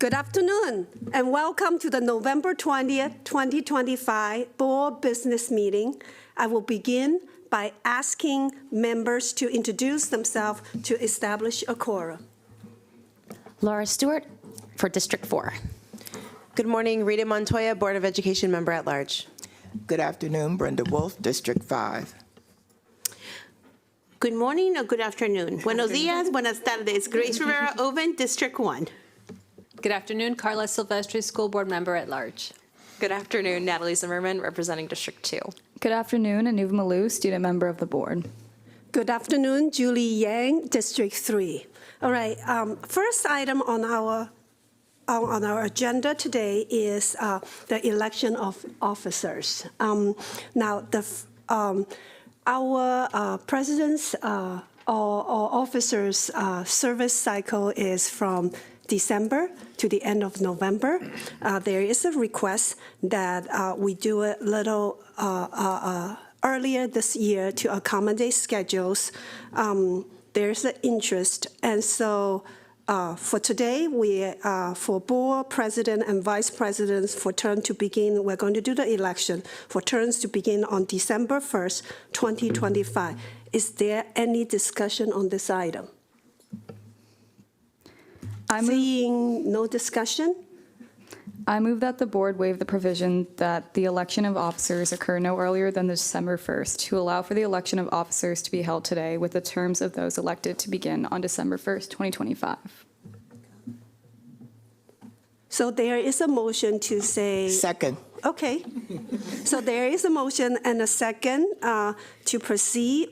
Good afternoon, and welcome to the November 20th, 2025 Board Business Meeting. I will begin by asking members to introduce themselves to establish a quorum. Laura Stewart for District 4. Good morning, Rita Montoya, Board of Education Member at Large. Good afternoon, Brenda Wolf, District 5. Good morning or good afternoon. Buenos dias, buenas tardes. Grace Rivera Oven, District 1. Good afternoon, Carla Silvestri, School Board Member at Large. Good afternoon, Natalie Zimmerman, representing District 2. Good afternoon, Anuv Malou, Student Member of the Board. Good afternoon, Julie Yang, District 3. All right, first item on our agenda today is the election of officers. Now, our president's or officers' service cycle is from December to the end of November. There is a request that we do a little earlier this year to accommodate schedules. There's an interest, and so for today, for board president and vice presidents for term to begin, we're going to do the election for terms to begin on December 1st, 2025. Is there any discussion on this item? Seeing no discussion? I move that the board waive the provision that the election of officers occur no earlier than December 1st to allow for the election of officers to be held today with the terms of those elected to begin on December 1st, 2025. So there is a motion to say... Second. Okay. So there is a motion and a second to proceed.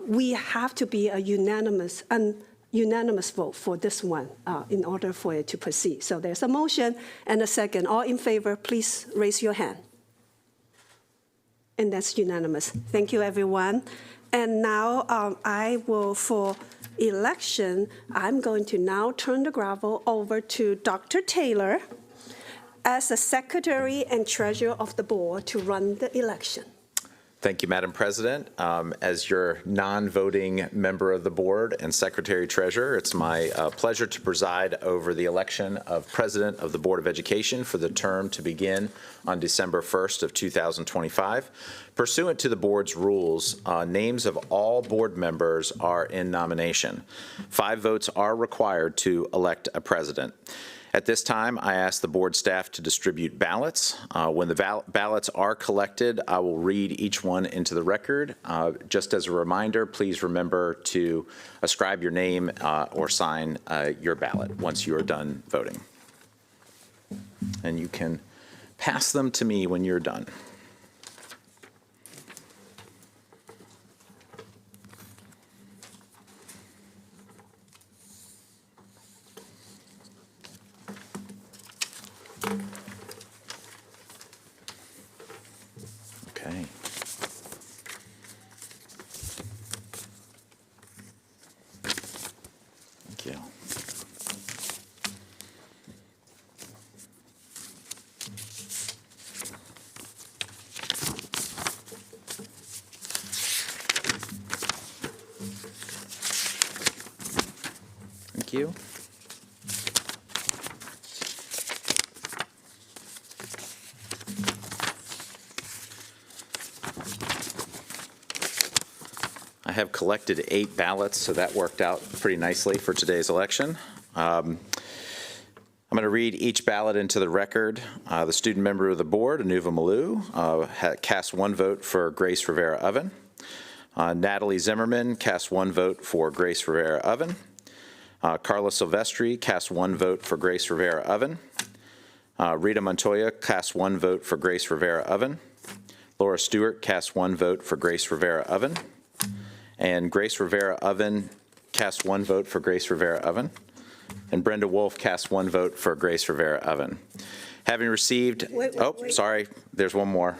We have to be a unanimous vote for this one in order for it to proceed. So there's a motion and a second. All in favor, please raise your hand. And that's unanimous. Thank you, everyone. And now I will, for election, I'm going to now turn the gavel over to Dr. Taylor as the Secretary and Treasurer of the Board to run the election. Thank you, Madam President. As your non-voting member of the board and Secretary-Treasurer, it's my pleasure to preside over the election of President of the Board of Education for the term to begin on December 1st of 2025. Pursuant to the board's rules, names of all board members are in nomination. 5 votes are required to elect a president. At this time, I ask the board staff to distribute ballots. When the ballots are collected, I will read each one into the record. Just as a reminder, please remember to ascribe your name or sign your ballot once you are done voting. And you can pass them to me when you're done. Okay. Thank you. Thank you. I have collected 8 ballots, so that worked out pretty nicely for today's election. I'm going to read each ballot into the record. The student member of the board, Anuva Malou, cast 1 vote for Grace Rivera Oven. Natalie Zimmerman cast 1 vote for Grace Rivera Oven. Carla Silvestri cast 1 vote for Grace Rivera Oven. Rita Montoya cast 1 vote for Grace Rivera Oven. Laura Stewart cast 1 vote for Grace Rivera Oven. And Grace Rivera Oven cast 1 vote for Grace Rivera Oven. And Brenda Wolf cast 1 vote for Grace Rivera Oven. Having received, wait. Sorry, there's one more.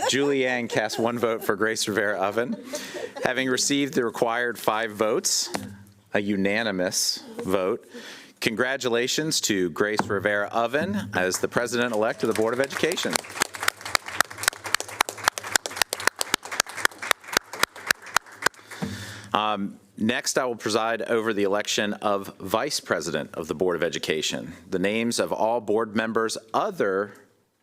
Julie Yang cast 1 vote for Grace Rivera Oven. Having received the required 5 votes, a unanimous vote, congratulations to Grace Rivera Oven as the President-elect of the Board of Education. Next, I will preside over the election of Vice President of the Board of Education. The names of all board members other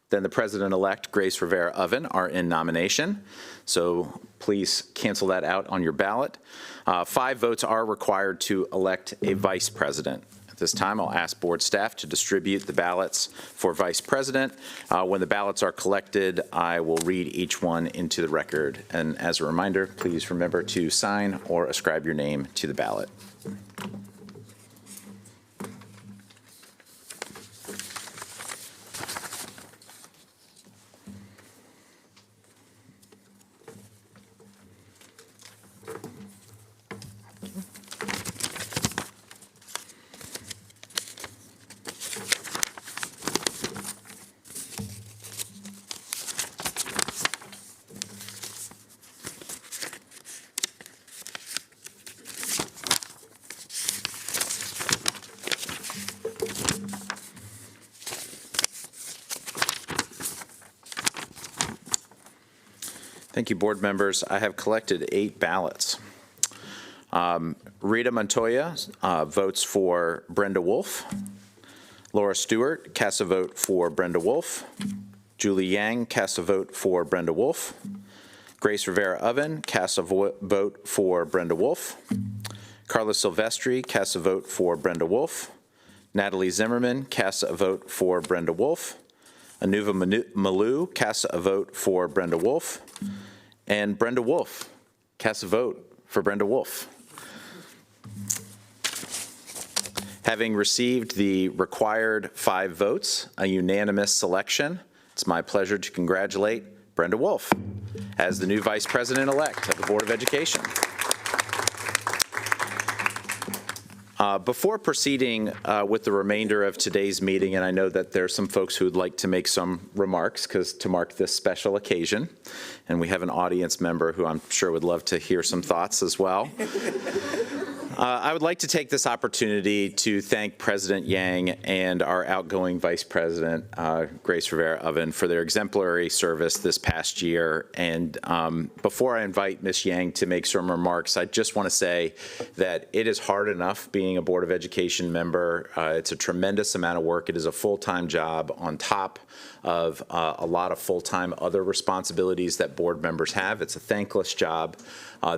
than the President-elect, Grace Rivera Oven, are in nomination, so please cancel that out on your ballot. 5 votes are required to elect a Vice President. At this time, I'll ask board staff to distribute the ballots for Vice President. When the ballots are collected, I will read each one into the record. And as a reminder, please remember to sign or ascribe your name to the ballot. Thank you, board members. I have collected 8 ballots. Rita Montoya votes for Brenda Wolf. Laura Stewart casts a vote for Brenda Wolf. Julie Yang casts a vote for Brenda Wolf. Grace Rivera Oven casts a vote for Brenda Wolf. Carla Silvestri casts a vote for Brenda Wolf. Natalie Zimmerman casts a vote for Brenda Wolf. Anuva Malou casts a vote for Brenda Wolf. And Brenda Wolf casts a vote for Brenda Wolf. Having received the required 5 votes, a unanimous selection, it's my pleasure to congratulate Brenda Wolf as the new Vice President-elect of the Board of Education. Before proceeding with the remainder of today's meeting, and I know that there are some folks who would like to make some remarks to mark this special occasion, and we have an audience member who I'm sure would love to hear some thoughts as well. I would like to take this opportunity to thank President Yang and our outgoing Vice President, Grace Rivera Oven, for their exemplary service this past year. And before I invite Ms. Yang to make some remarks, I just want to say that it is hard enough being a Board of Education member. It's a tremendous amount of work. It is a full-time job on top of a lot of full-time other responsibilities that board members have. It's a thankless job.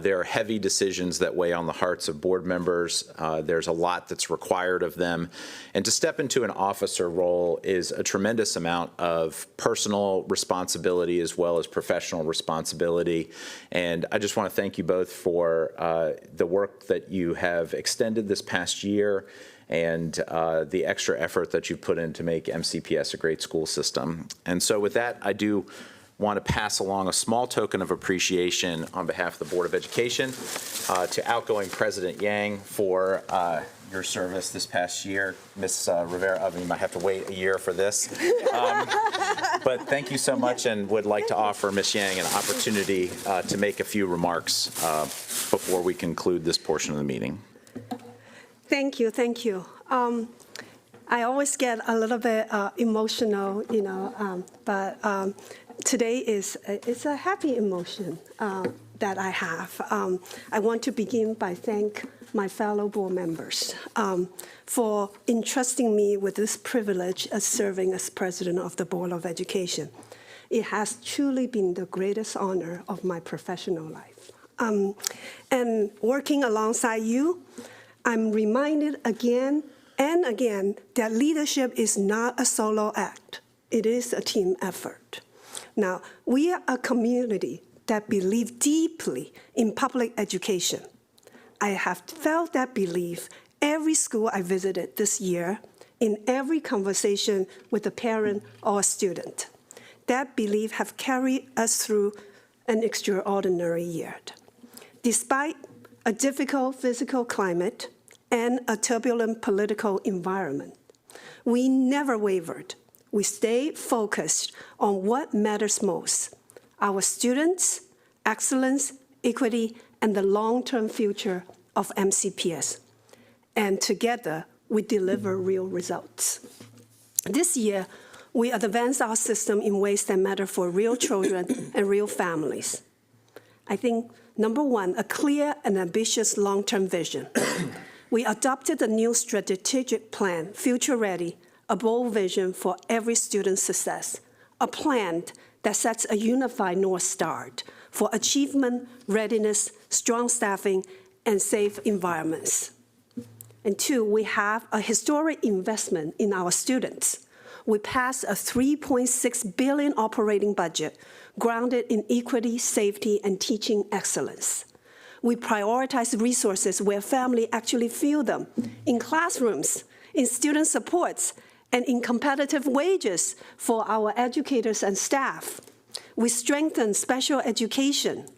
There are heavy decisions that weigh on the hearts of board members. There's a lot that's required of them. And to step into an officer role is a tremendous amount of personal responsibility as well as professional responsibility. And I just want to thank you both for the work that you have extended this past year and the extra effort that you've put in to make MCPS a great school system. And so with that, I do want to pass along a small token of appreciation on behalf of the Board of Education to outgoing President Yang for your service this past year. Ms. Rivera, you might have to wait a year for this. But thank you so much, and would like to offer Ms. Yang an opportunity to make a few remarks before we conclude this portion of the meeting. Thank you, thank you. I always get a little bit emotional, but today it's a happy emotion that I have. I want to begin by thank my fellow board members for entrusting me with this privilege of serving as president of the Board of Education. It has truly been the greatest honor of my professional life. And working alongside you, I'm reminded again and again that leadership is not a solo act. It is a team effort. Now, we are a community that believe deeply in public education. I have felt that belief every school I visited this year, in every conversation with a parent or a student. That belief has carried us through an extraordinary year. Despite a difficult physical climate and a turbulent political environment, we never wavered. We stayed focused on what matters most: our students, excellence, equity, and the long-term future of MCPS. And together, we deliver real results. This year, we advance our system in ways that matter for real children and real families. I think Number one, a clear and ambitious long-term vision. We adopted a new strategic plan, Future Ready, a bold vision for every student's success, a plan that sets a unified North Star for achievement, readiness, strong staffing, and safe environments. And two, we have a historic investment in our students. We passed a $3.6 billion operating budget grounded in equity, safety, and teaching excellence. We prioritize resources where families actually feel them, in classrooms, in student supports, and in competitive wages for our educators and staff. We strengthen special education.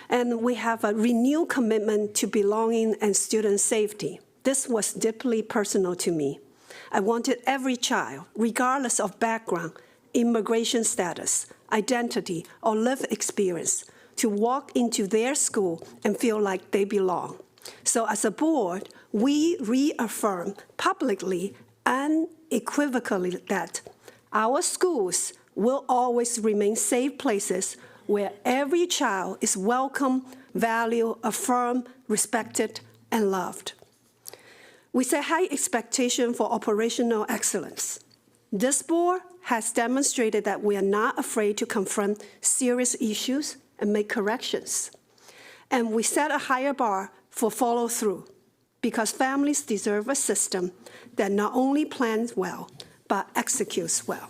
And we have a renewed commitment to belonging and student safety. This was deeply personal to me. I wanted every child, regardless of background, immigration status, identity, or lived experience, to walk into their school and feel like they belong. So as a board, we reaffirm publicly and unequivocally that our schools will always remain safe places where every child is welcome, valued, affirmed, respected, and loved. We set high expectation for operational excellence. This board has demonstrated that we are not afraid to confront serious issues and make corrections. And we set a higher bar for follow-through, because families deserve a system that not only plans well, but executes well.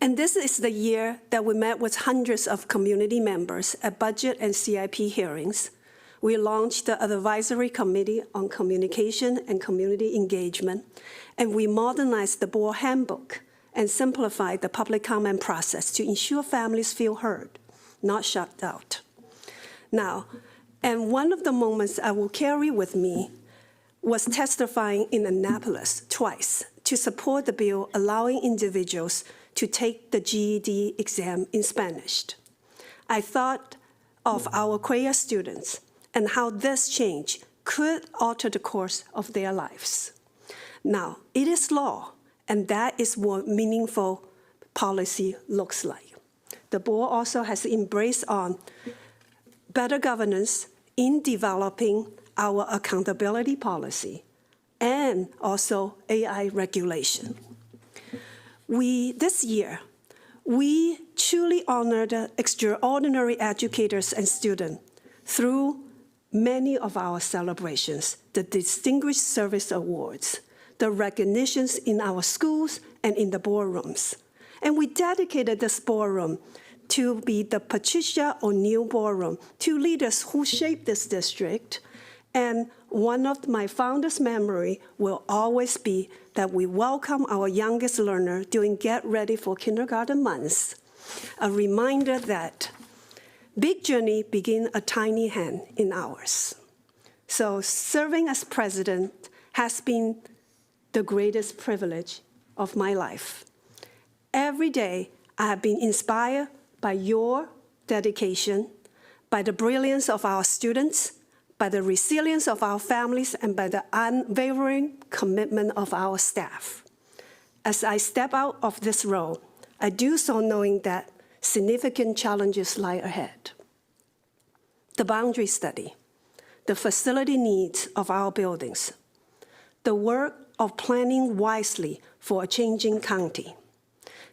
And this is the year that we met with hundreds of community members at budget and CIP hearings. We launched the Advisory Committee on Communication and Community Engagement, and we modernized the board handbook and simplified the public comment process to ensure families feel heard, not shut out. Now, and one of the moments I will carry with me was testifying in Annapolis twice to support the bill allowing individuals to take the GED exam in Spanish. I thought of our Cuella students and how this change could alter the course of their lives. Now, it is law, and that is what meaningful policy looks like. The board also has embraced on better governance in developing our accountability policy and also AI regulation. This year, we truly honored extraordinary educators and students through many of our celebrations, the Distinguished Service Awards, the recognitions in our schools and in the boardrooms. And we dedicated this boardroom to be the Patricia O'Neill Boardroom, to leaders who shaped this district. And one of my fondest memories will always be that we welcome our youngest learner during Get Ready for Kindergarten months, a reminder that big journey begin a tiny hand in ours. So serving as president has been the greatest privilege of my life. Every day, I have been inspired by your dedication, by the brilliance of our students, by the resilience of our families, and by the unwavering commitment of our staff. As I step out of this role, I do so knowing that significant challenges lie ahead. The boundary study, the facility needs of our buildings, the work of planning wisely for a changing county.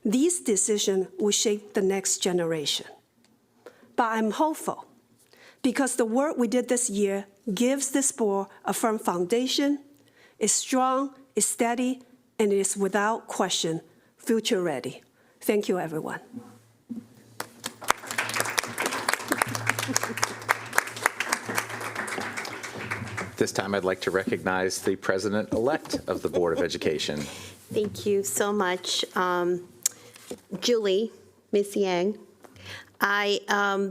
These decisions will shape the next generation. But I'm hopeful, because the work we did this year gives this board a firm foundation, is strong, is steady, and is without question future ready. Thank you, everyone. This time, I'd like to recognize the president-elect of the Board of Education. Thank you so much. Julie, Ms. Yang, I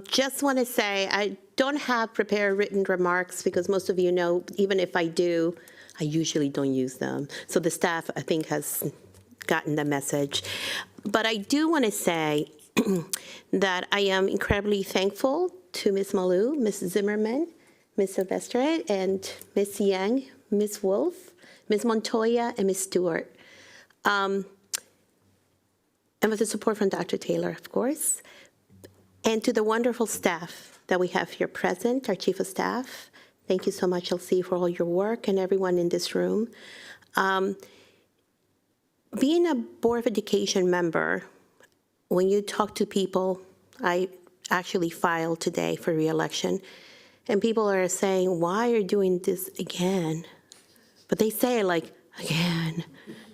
just want to say I don't have prepared written remarks because most of you know, even if I do, I usually don't use them. So the staff, I think, has gotten the message. But I do want to say that I am incredibly thankful to Ms. Malou, Ms. Zimmerman, Ms. Silvestre, and Ms. Yang, Ms. Wolf, Ms. Montoya, and Ms. Stewart. And with the support from Dr. Taylor, of course. And to the wonderful staff that we have here present, our Chief of Staff, thank you so much, LC, for all your work, and everyone in this room. Being a Board of Education member, when you talk to people, I actually filed today for reelection, and people are saying, why are you doing this again? But they say it like, again,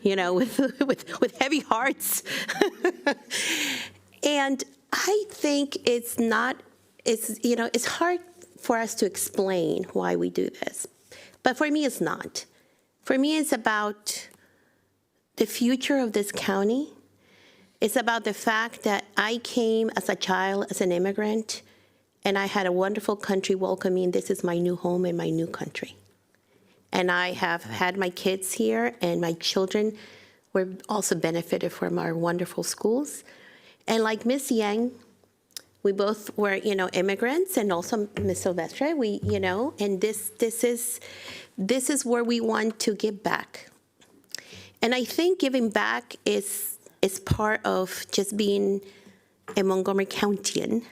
you know, with heavy hearts. And I think it's hard for us to explain why we do this. But for me, it's not. For me, it's about the future of this county. It's about the fact that I came as a child, as an immigrant, and I had a wonderful country welcome me, and this is my new home and my new country. And I have had my kids here, and my children were also benefited from our wonderful schools. And like Ms. Yang, we both were, immigrants, and also Ms. Silvestre, and this is where we want to give back. And I think giving back is part of just being a Montgomery Countian.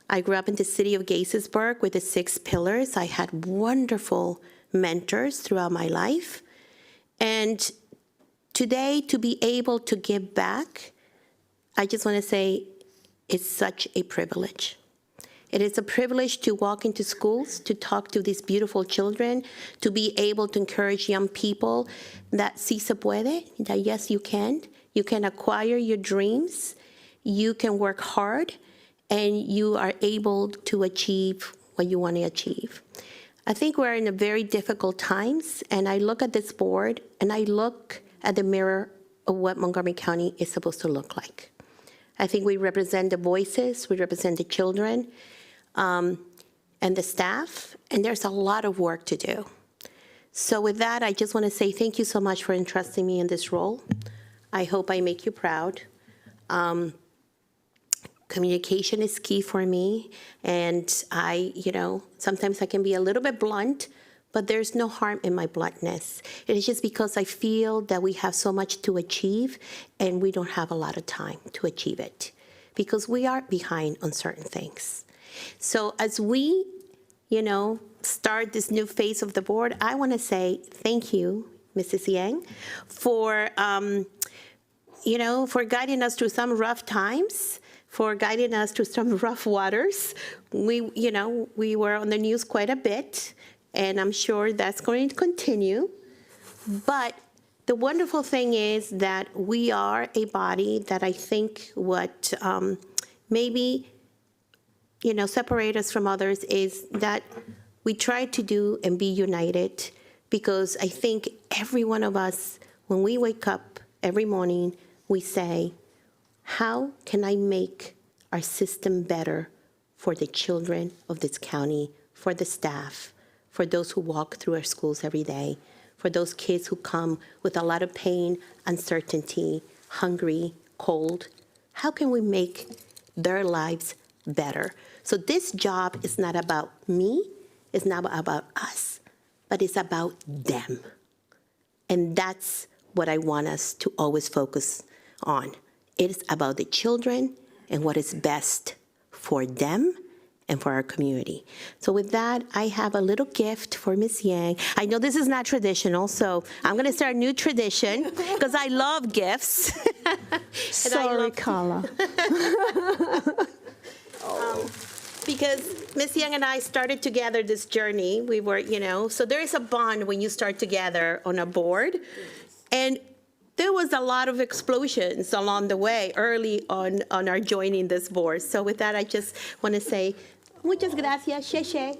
I grew up in the city of Gaithersburg with the 6 pillars. I had wonderful mentors throughout my life. And today, to be able to give back, I just want to say it's such a privilege. It is a privilege to walk into schools, to talk to these beautiful children, to be able to encourage young people that sí se puede, that yes, you can. You can acquire your dreams, you can work hard, and you are able to achieve what you want to achieve. I think we're in a very difficult times, and I look at this board, and I look at the mirror of what Montgomery County is supposed to look like. I think we represent the voices, we represent the children, and the staff, and there's a lot of work to do. So with that, I just want to say thank you so much for entrusting me in this role. I hope I make you proud. Communication is key for me, and sometimes I can be a little bit blunt, but there's no harm in my bluntness. It is just because I feel that we have so much to achieve, and we don't have a lot of time to achieve it, because we are behind on certain things. So as we, start this new phase of the board, I want to say thank you, Mrs. Yang, for guiding us through some rough times, for guiding us through some rough waters. We were on the news quite a bit, and I'm sure that's going to continue. But the wonderful thing is that we are a body that I think what maybe, separate us from others is that we try to do and be united, because I think every one of us, when we wake up every morning, we say, how can I make our system better for the children of this county, for the staff, for those who walk through our schools every day, for those kids who come with a lot of pain, uncertainty, hungry, cold? How can we make their lives better? So this job is not about me, it's not about us, but it's about them. And that's what I want us to always focus on. It is about the children and what is best for them and for our community. So with that, I have a little gift for Ms. Yang. I know this is not traditional, so I'm going to start a new tradition because I love gifts. Sorry, Carla. Because Ms. Yang and I started together this journey. We were, so there is a bond when you start together on a board. And there was a lot of explosions along the way early on our joining this board. So with that, I just want to say, muchas gracias, Sheshe.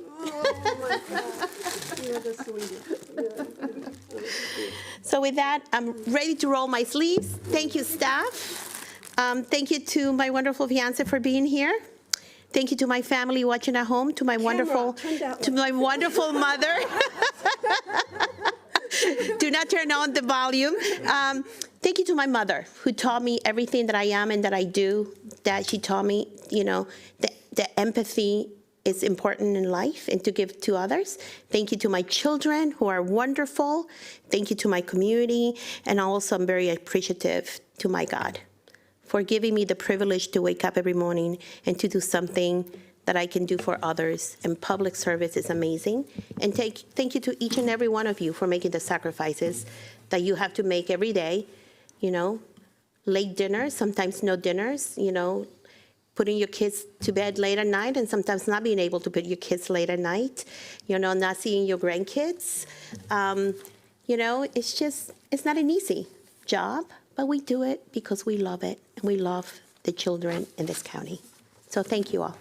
So with that, I'm ready to roll my sleeves. Thank you, staff. Thank you to my wonderful fiance for being here. Thank you to my family watching at home, to my wonderful mother. Do not turn on the volume. Thank you to my mother, who taught me everything that I am and that I do, that she taught me, that empathy is important in life and to give to others. Thank you to my children, who are wonderful. Thank you to my community. And also, I'm very appreciative to my God for giving me the privilege to wake up every morning and to do something that I can do for others. And public service is amazing. And thank you to each and every one of you for making the sacrifices that you have to make every day, late dinners, sometimes no dinners, putting your kids to bed late at night and sometimes not being able to put your kids late at night, not seeing your grandkids. It's not an easy job, but we do it because we love it and we love the children in this county. So thank you all.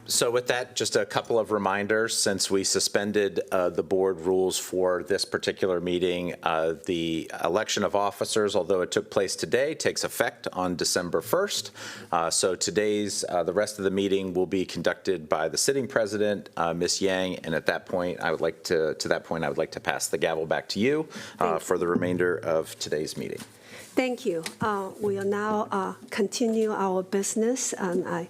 So with that, just a couple of reminders. Since we suspended the board rules for this particular meeting, the election of officers, although it took place today, takes effect on December 1st. So the rest of the meeting will be conducted by the sitting president, Ms. Yang, and at that point, I would like to pass the gavel back to you for the remainder of today's meeting. Thank you. We will now continue our business, and I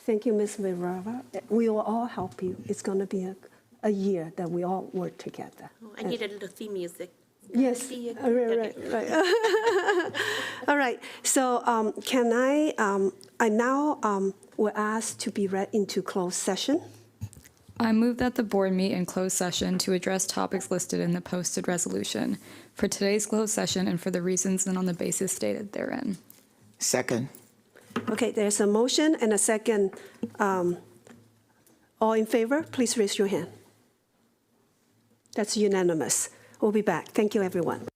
thank you, Ms. Rivera. We will all help you. It's going to be a year that we all work together. I need a little theme music. Yes, right. All right, so can I now will ask to be read into closed session. I move that the board meet in closed session to address topics listed in the posted resolution for today's closed session and for the reasons and on the basis stated therein. Second. Okay, there's a motion and a second. All in favor, please raise your hand. That's unanimous. We'll be back. Thank you, everyone.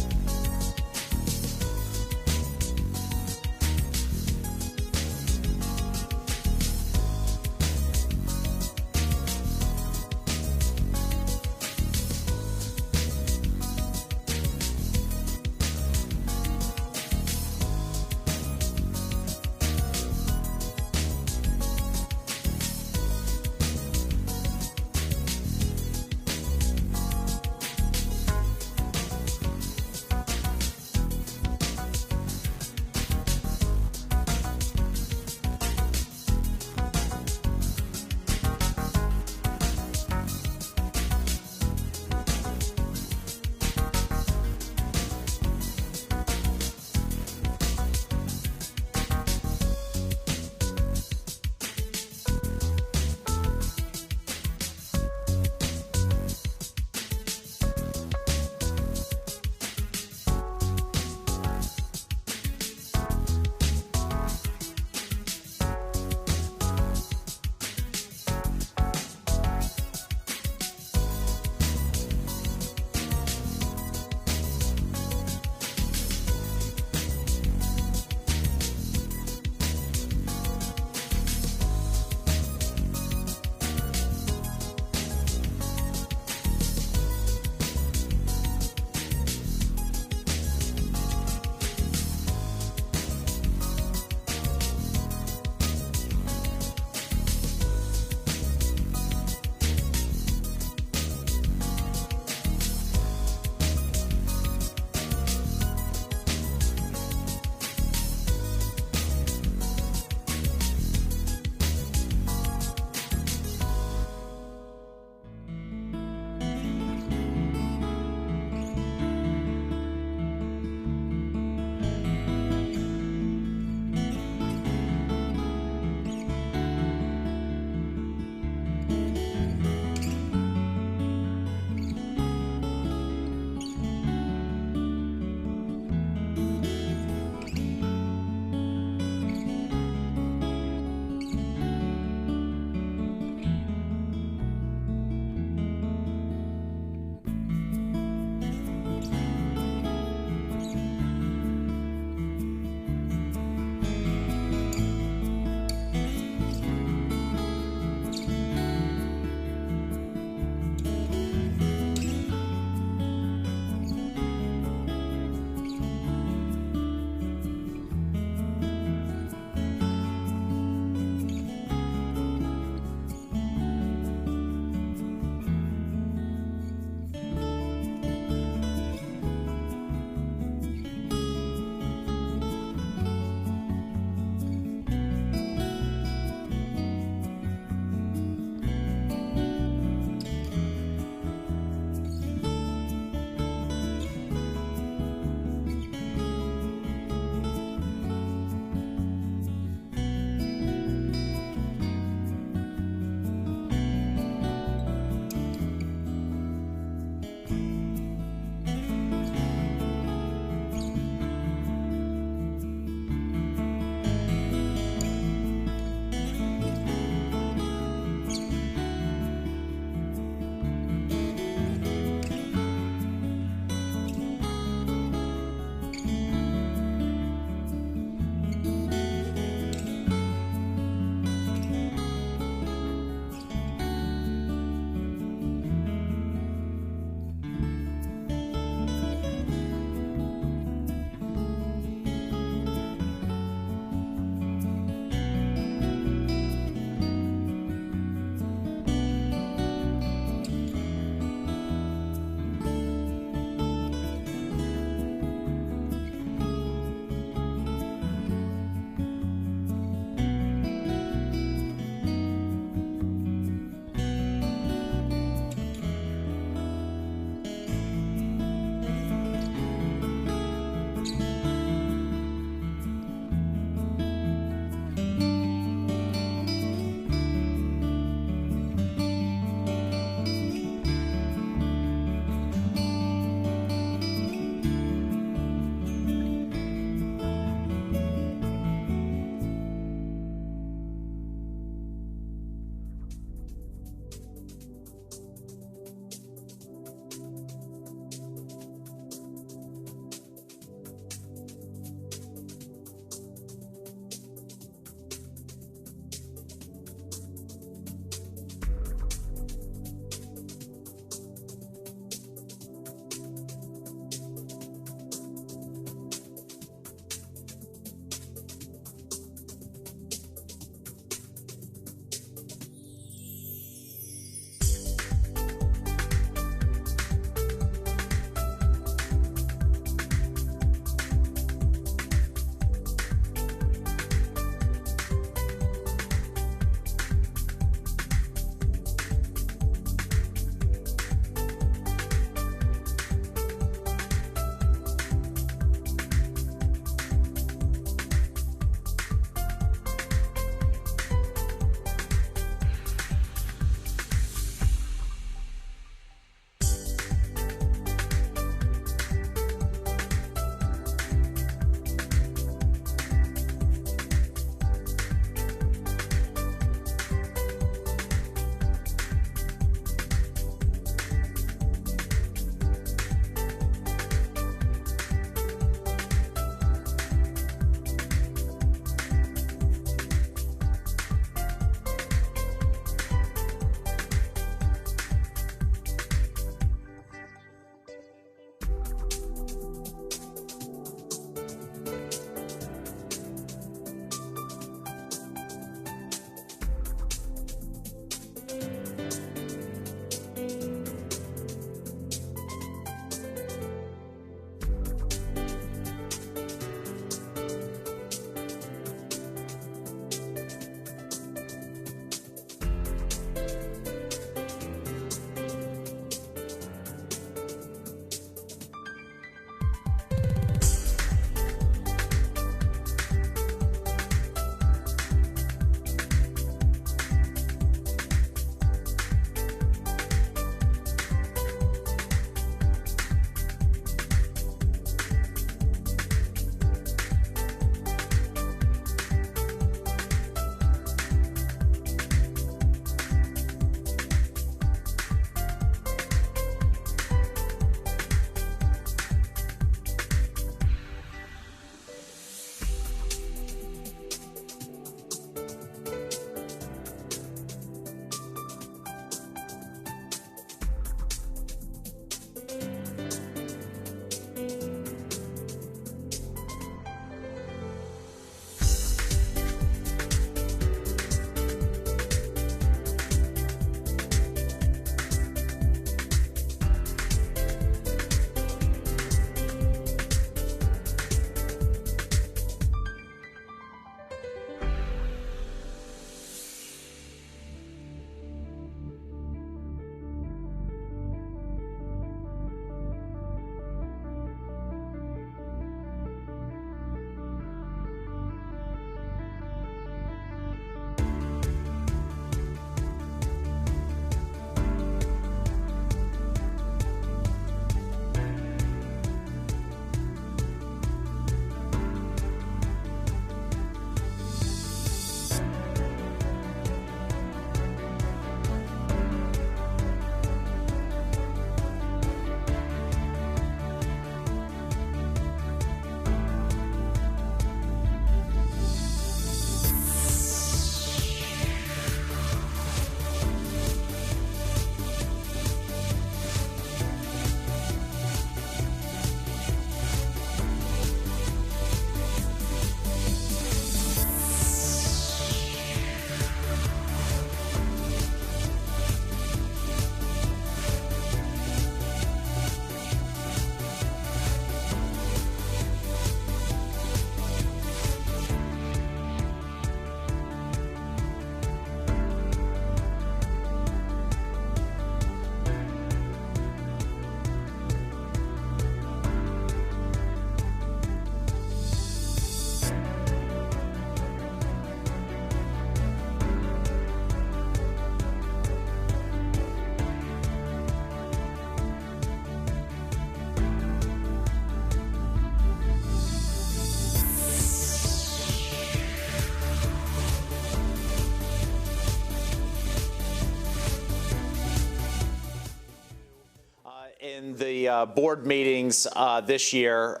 the board meetings this year,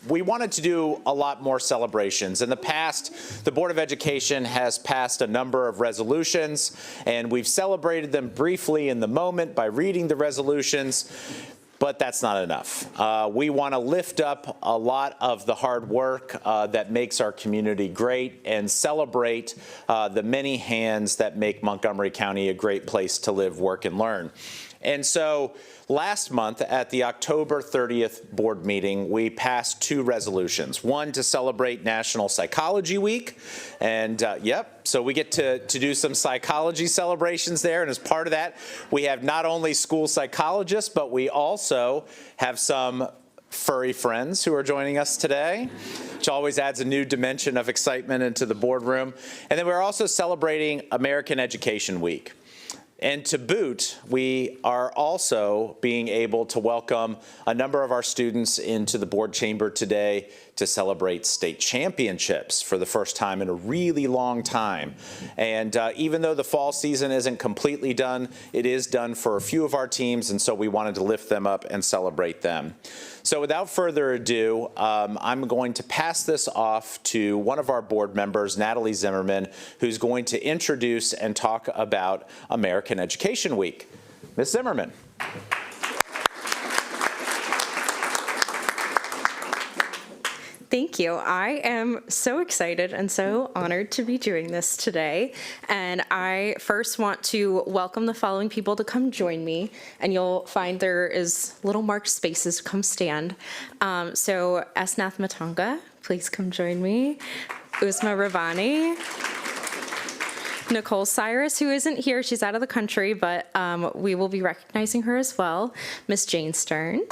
we wanted to do a lot more celebrations. In the past, the Board of Education has passed a number of resolutions, and we've celebrated them briefly in the moment by reading the resolutions. But that's not enough. We want to lift up a lot of the hard work that makes our community great and celebrate the many hands that make Montgomery County a great place to live, work, and learn. And so last month at the October 30th board meeting, we passed 2 resolutions. One to celebrate National Psychology Week. And so we get to do some psychology celebrations there. And as part of that, we have not only school psychologists, but we also have some furry friends who are joining us today, which always adds a new dimension of excitement into the boardroom. And then we're also celebrating American Education Week. And to boot, we are also being able to welcome a number of our students into the board chamber today to celebrate state championships for the first time in a really long time. And even though the fall season isn't completely done, it is done for a few of our teams, and so we wanted to lift them up and celebrate them. So without further ado, I'm going to pass this off to one of our board members, Natalie Zimmerman, who's going to introduce and talk about American Education Week. Ms. Zimmerman. Thank you. I am so excited and so honored to be doing this today. And I first want to welcome the following people to come join me. And you'll find there is little marked spaces. Come stand. So Esnath Matanga, please come join me. Uzma Ravani. Nicole Cyrus, who isn't here. She's out of the country, but we will be recognizing her as well. Miss Jane Stern.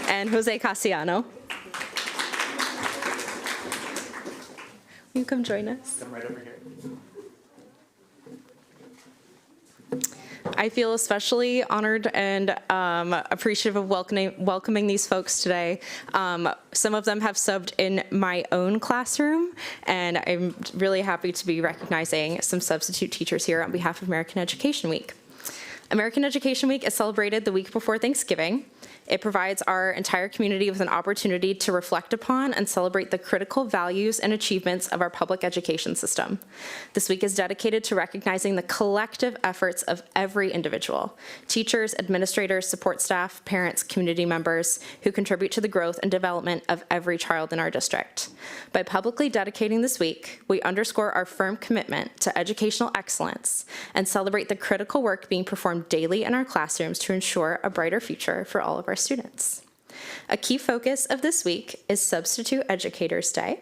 And Jose Cassiano. Will you come join us? Come right over here. I feel especially honored and appreciative of welcoming these folks today. Some of them have subbed in my own classroom, and I'm really happy to be recognizing some substitute teachers here on behalf of American Education Week. American Education Week is celebrated the week before Thanksgiving. It provides our entire community with an opportunity to reflect upon and celebrate the critical values and achievements of our public education system. This week is dedicated to recognizing the collective efforts of every individual, teachers, administrators, support staff, parents, community members, who contribute to the growth and development of every child in our district. By publicly dedicating this week, we underscore our firm commitment to educational excellence and celebrate the critical work being performed daily in our classrooms to ensure a brighter future for all of our students. A key focus of this week is Substitute Educators Day,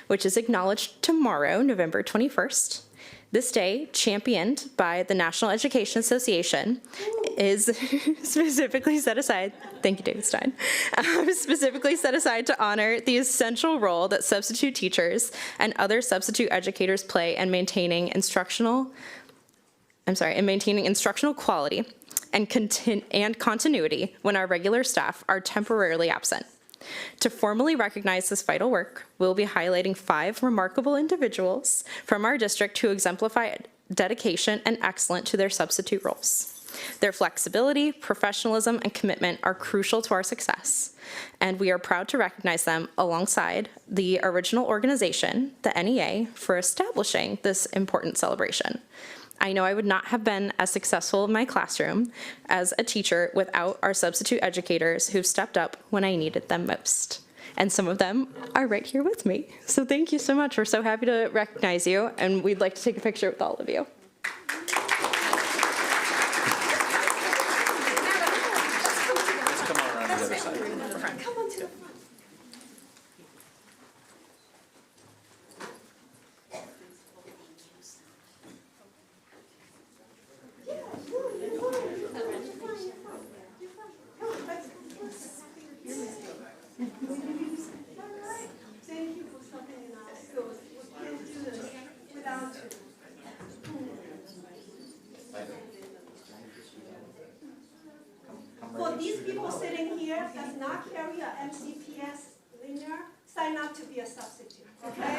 which is acknowledged tomorrow, November 21st. This day, championed by the National Education Association, is specifically set aside, thank you, David Stein, specifically set aside to honor the essential role that substitute teachers and other substitute educators play in maintaining instructional quality and continuity when our regular staff are temporarily absent. To formally recognize this vital work, we'll be highlighting 5 remarkable individuals from our district who exemplify dedication and excellence to their substitute roles. Their flexibility, professionalism, and commitment are crucial to our success, and we are proud to recognize them alongside the original organization, the NEA, for establishing this important celebration. I know I would not have been as successful in my classroom as a teacher without our substitute educators who've stepped up when I needed them most. And some of them are right here with me. So thank you so much. We're so happy to recognize you, and we'd like to take a picture with all of you. Let's come on around the other side. For these people sitting here does not carry a MCPS linear, sign up to be a substitute, okay?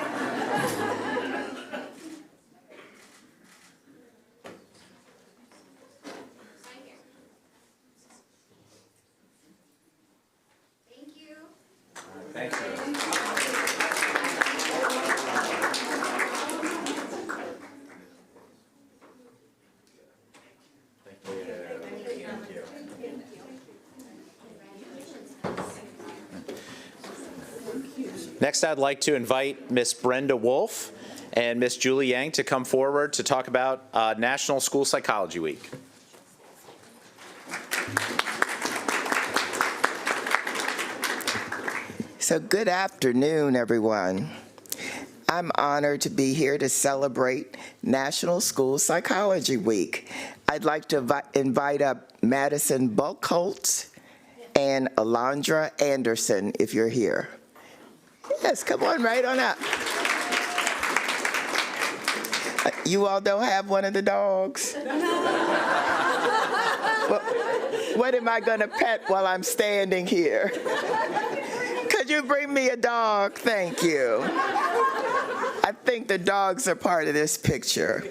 Next, I'd like to invite Miss Brenda Wolf and Miss Julie Yang to come forward to talk about National School Psychology Week. So good afternoon, everyone. I'm honored to be here to celebrate National School Psychology Week. I'd like to invite up Madison Buckholtz and Alondra Anderson if you're here. Yes, come on right on up. You all don't have one of the dogs? Well, what am I gonna pet while I'm standing here? Could you bring me a dog? Thank you. I think the dogs are part of this picture.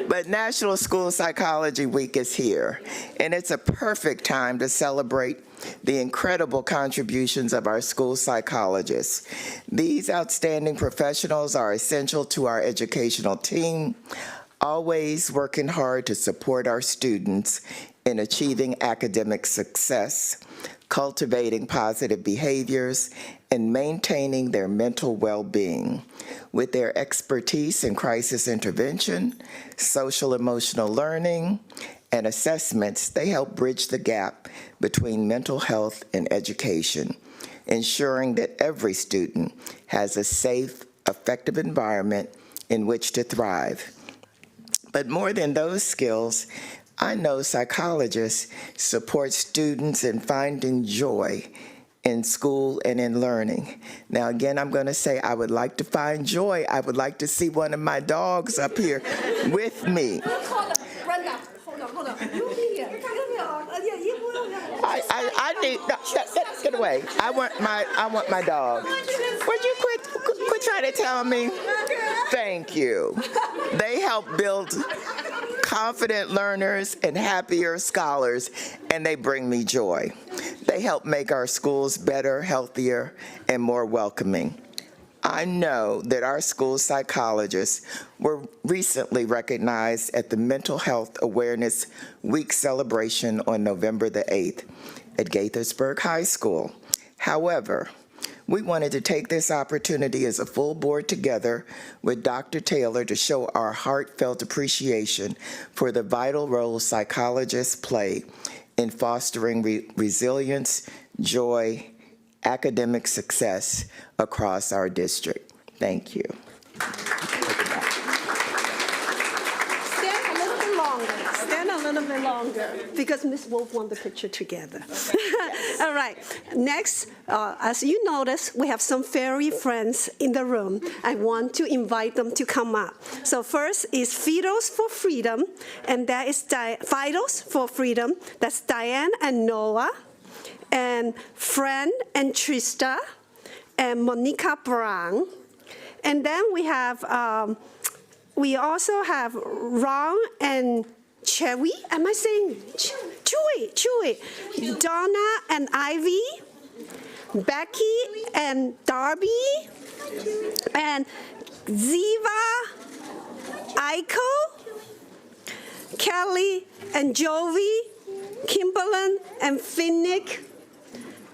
But National School Psychology Week is here, and it's a perfect time to celebrate the incredible contributions of our school psychologists. These outstanding professionals are essential to our educational team, always working hard to support our students in achieving academic success, cultivating positive behaviors, and maintaining their mental well-being. With their expertise in crisis intervention, social-emotional learning, and assessments, they help bridge the gap between mental health and education, ensuring that every student has a safe, effective environment in which to thrive. But more than those skills, I know psychologists support students in finding joy in school and in learning. Now, again, I'm going to say I would like to find joy. I would like to see one of my dogs up here with me. Brenda, hold on. You here. I need, no, get away. I want my dog. Would you quit trying to tell me? Thank you. They help build confident learners and happier scholars, and they bring me joy. They help make our schools better, healthier, and more welcoming. I know that our school psychologists were recently recognized at the Mental Health Awareness Week celebration on November the 8th at Gaithersburg High School. However, we wanted to take this opportunity as a full board together with Dr. Taylor to show our heartfelt appreciation for the vital role psychologists play in fostering resilience, joy, academic success across our district. Thank you. Stand a little bit longer, because Ms. Wolf want the picture together. All right, next, as you notice, we have some fairy friends in the room. I want to invite them to come up. So first is Fidos for Freedom, and that is Fidos for Freedom. That's Diane and Noah, and Fran and Trista, and Monica Brown. And then we have, we also have Ron and Chewy. Am I saying Chewy? Donna and Ivy, Becky and Darby, and Ziva, Aiko, Kelly and Jovi, Kimberlyn and Finnick.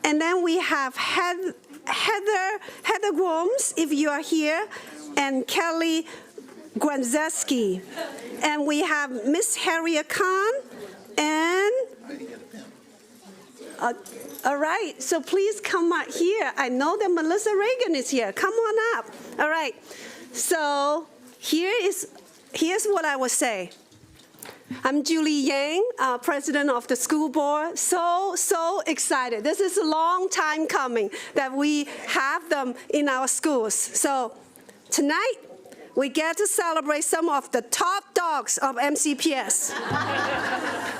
And then we have Heather Groms, if you are here, and Kelly Gwanzeski. And we have Miss Harriet Khan and, all right, so please come out here. I know that Melissa Reagan is here. Come on up. All right, so here's what I would say. I'm Julie Yang, president of the school board. So excited. This is a long time coming that we have them in our schools. So tonight, we get to celebrate some of the top dogs of MCPS.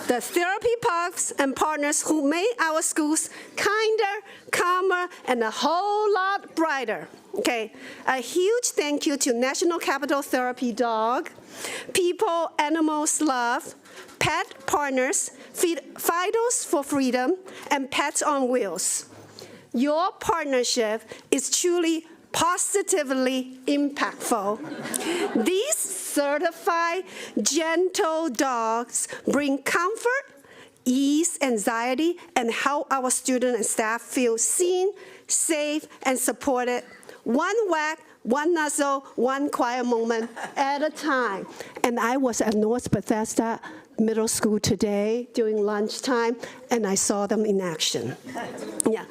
The therapy pugs and partners who make our schools kinder, calmer, and a whole lot brighter. Okay, a huge thank you to National Capital Therapy Dog, People Animals Love, Pet Partners, Fidos for Freedom, and Pets on Wheels. Your partnership is truly positively impactful. These certified gentle dogs bring comfort, ease anxiety, and help our students and staff feel seen, safe, and supported one whack, one nuzzle, one quiet moment at a time. And I was at North Bethesda Middle School today during lunchtime, and I saw them in action. Yeah.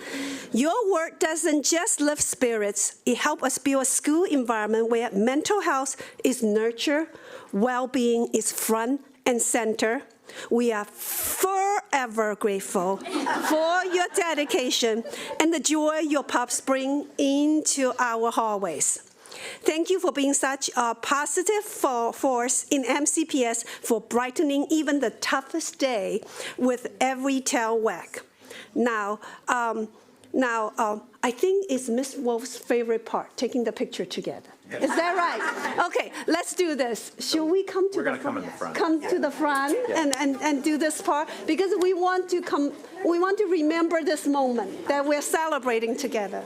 Your work doesn't just lift spirits, it helps us build a school environment where mental health is nurtured, well-being is front and center. We are forever grateful for your dedication and the joy your pups bring into our hallways. Thank you for being such a positive force in MCPS, for brightening even the toughest day with every tail wag. Now, I think it's Miss Wolf's favorite part, taking the picture together. Is that right? Okay, let's do this. Should we come to the front? We're going to come in the front. Come to the front and do this part, because we want to remember this moment that we're celebrating together.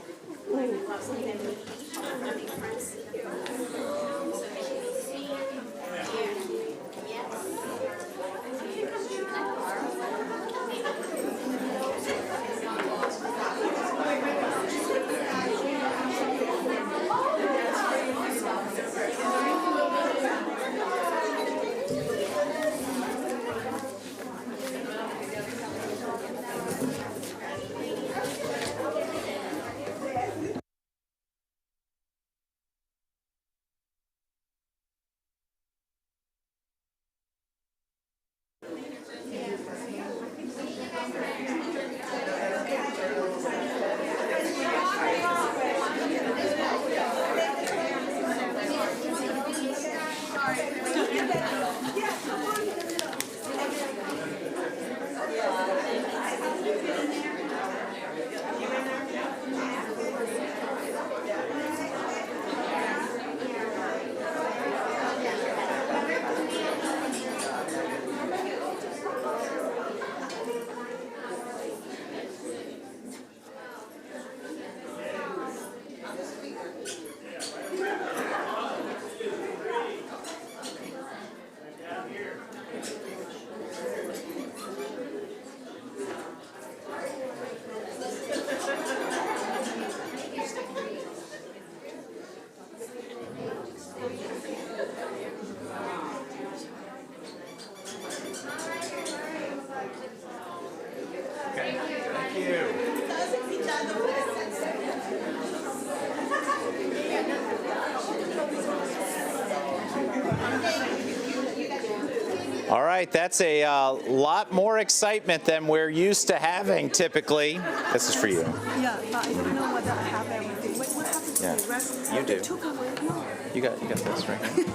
All right, that's a lot more excitement than we're used to having typically. This is for you. Yeah, but I don't know whether I have everything. Wait, what happened to Yeah, the rest? you do. Took away. No. You got this right here.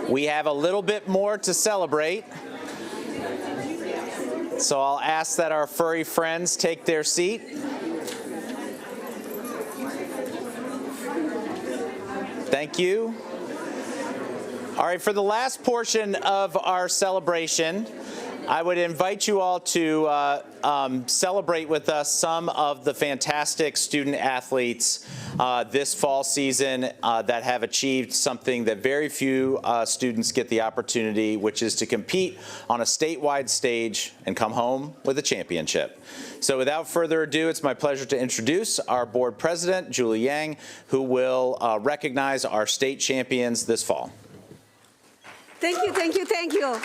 We have a little bit more to celebrate. So I'll ask that our furry friends take their seat. Thank you. All right, for the last portion of our celebration, I would invite you all to celebrate with us some of the fantastic student athletes this fall season that have achieved something that very few students get the opportunity, which is to compete on a statewide stage and come home with a championship. So without further ado, it's my pleasure to introduce our board president, Julie Yang, who will recognize our state champions this fall. Thank you, thank you, thank you.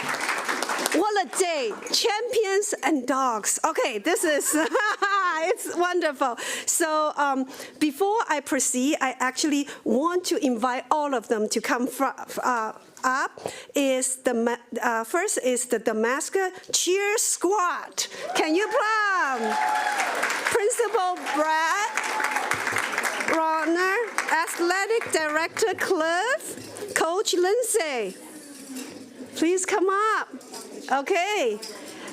What a day, champions and dogs. Okay, this is, it's wonderful. So before I proceed, I actually want to invite all of them to come up. First is the Damascus Cheer Squad. Can you applaud? Principal Brad Ronner, Athletic Director Cliff, Coach Lindsay. Please come up. Okay.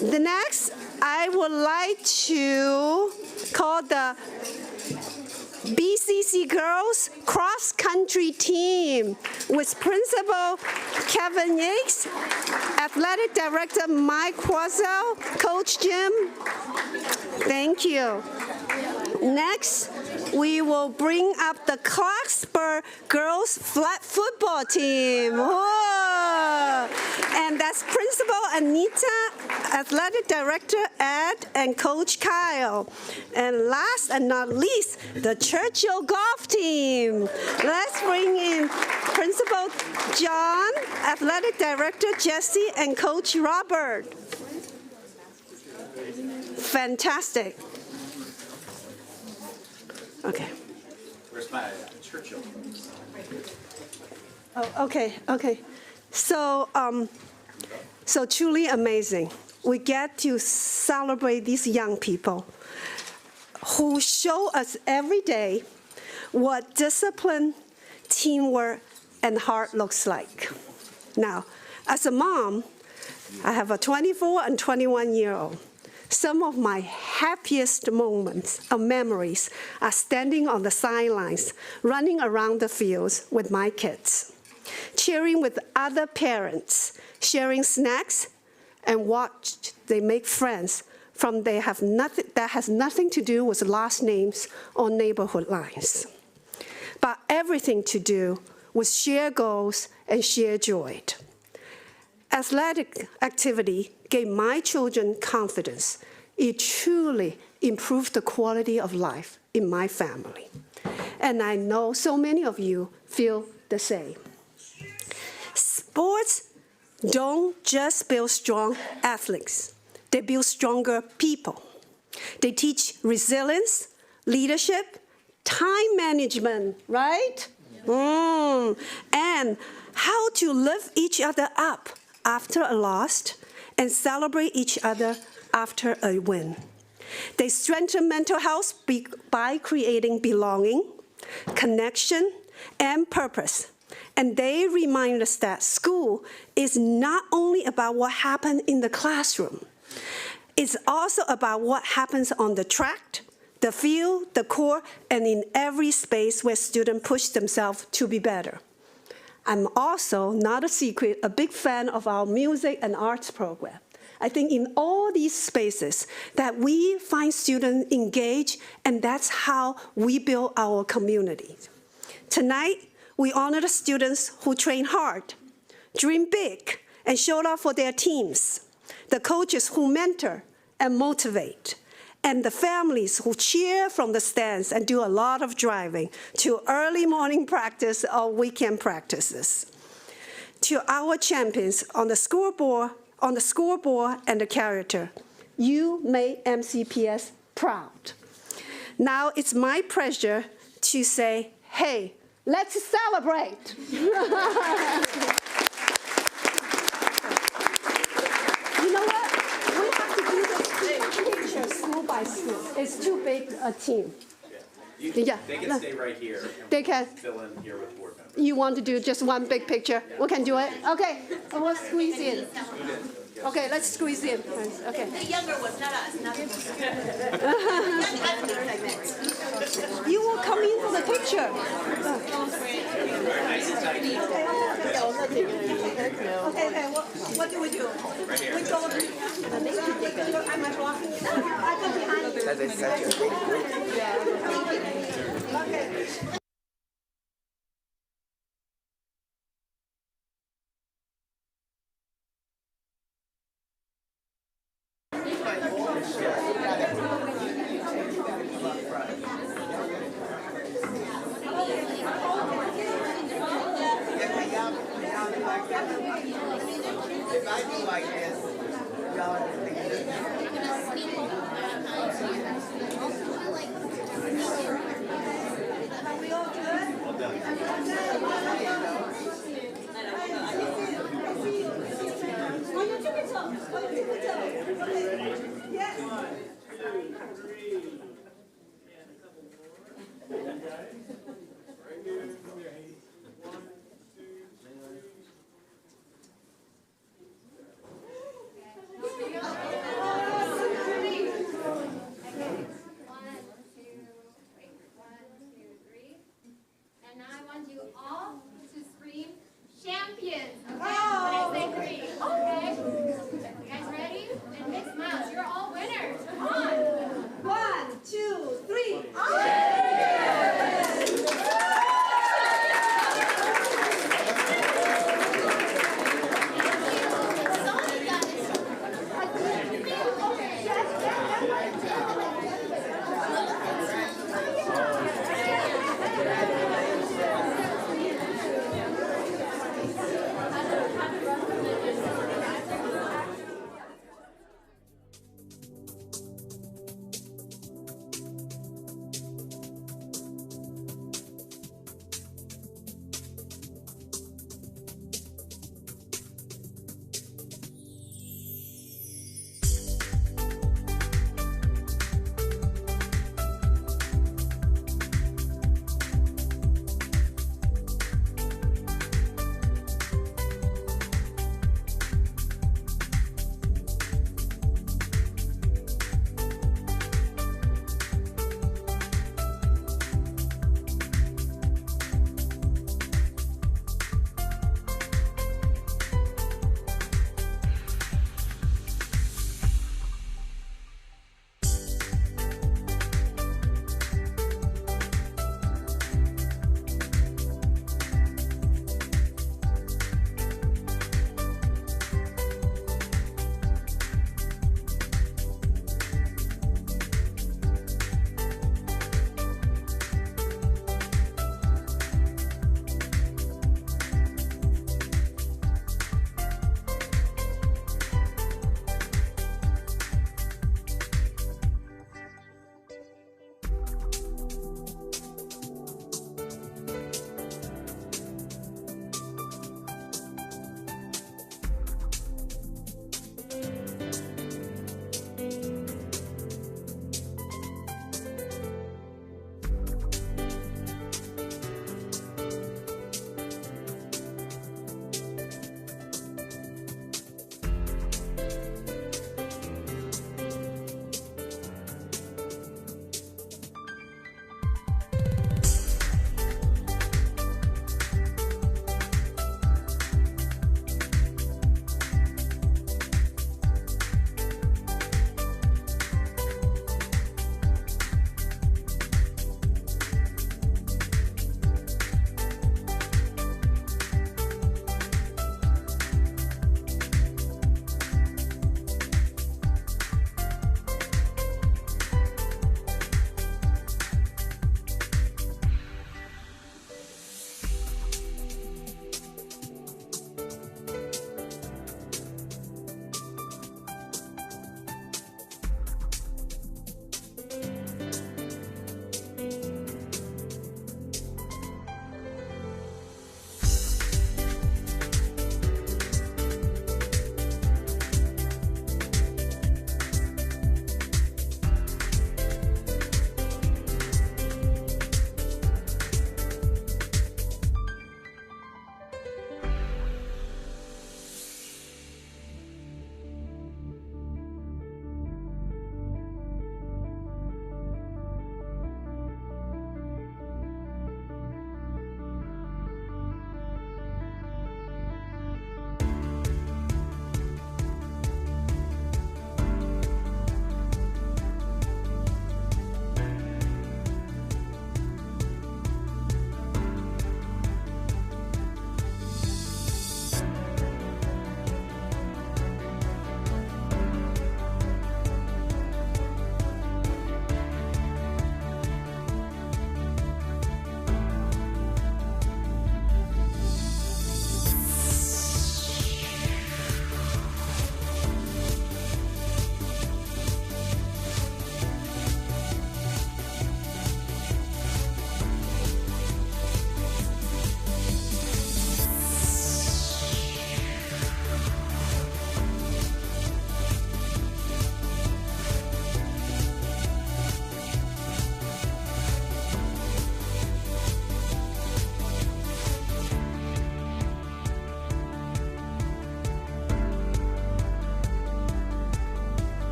The next, I would like to call the BCC Girls Cross Country Team with Principal Kevin Yates, Athletic Director Mike Quazell, Coach Jim. Thank you. Next, we will bring up the Clarksburg Girls Flag Football Team. Whoa. And that's Principal Anita Athletic Director Ed and Coach Kyle. And last and not least, the Churchill golf team. Let's bring in Principal John, Athletic Director Jesse, and Coach Robert. Fantastic. Okay. Where's my Churchill? Oh, okay. So, so truly amazing. We get to celebrate these young people who show us every day what discipline, teamwork, and heart looks like. Now, as a mom, I have a 24 and 21-year-old. Some of my happiest moments or memories are standing on the sidelines, running around the fields with my kids, cheering with other parents, sharing snacks, and watch they make friends from that has nothing to do with last names or neighborhood lines, but everything to do with shared goals and shared joy. Athletic activity gave my children confidence. It truly improved the quality of life in my family. And I know so many of you feel the same. Sports don't just build strong athletes, they build stronger people. They teach resilience, leadership, time management, right? And how to lift each other up after a loss and celebrate each other after a win. They strengthen mental health by creating belonging, connection, and purpose. And they remind us that school is not only about what happened in the classroom, it's also about what happens on the track, the field, the court, and in every space where students push themselves to be better. I'm also, not a secret, a big fan of our music and arts program. I think in all these spaces that we find students engaged, and that's how we build our communities. Tonight, we honor the students who train hard, dream big, and showed up for their teams, the coaches who mentor and motivate, and the families who cheer from the stands and do a lot of driving to early morning practice or weekend practices. To our champions on the scoreboard and the character, you made MCPS proud. Now it's my pleasure to say, hey, let's celebrate. You know what? We have to do this picture school by school. It's too big a team. Yeah. They can stay right here. They can. Fill in here with board members. You want to do just one big picture? We can do it? Okay, we'll squeeze in. Okay, let's squeeze in. Okay. The younger ones, not us, not You will come in for the picture. Okay, what do we do? Right here. We go. Am I blocking you? I go behind you. That is such a big group. Okay. If I do like this, y'all Are we all good?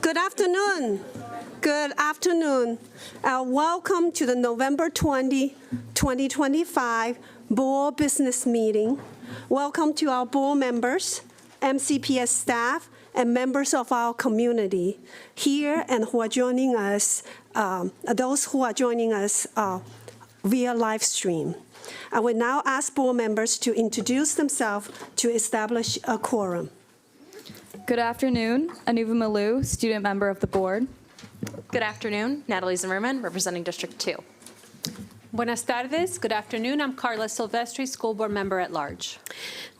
Good afternoon. Good afternoon. Welcome to the November 20, 2025 Board Business Meeting. Welcome to our board members, MCPS staff, and members of our community here and who are joining us, those who are joining us via live stream. I will now ask board members to introduce themselves to establish a quorum. Good afternoon, Anuva Malou, student member of the board. Good afternoon, Natalie Zimmerman, representing District 2. Buenas tardes. Good afternoon. I'm Carla Silvestri, School Board Member at Large.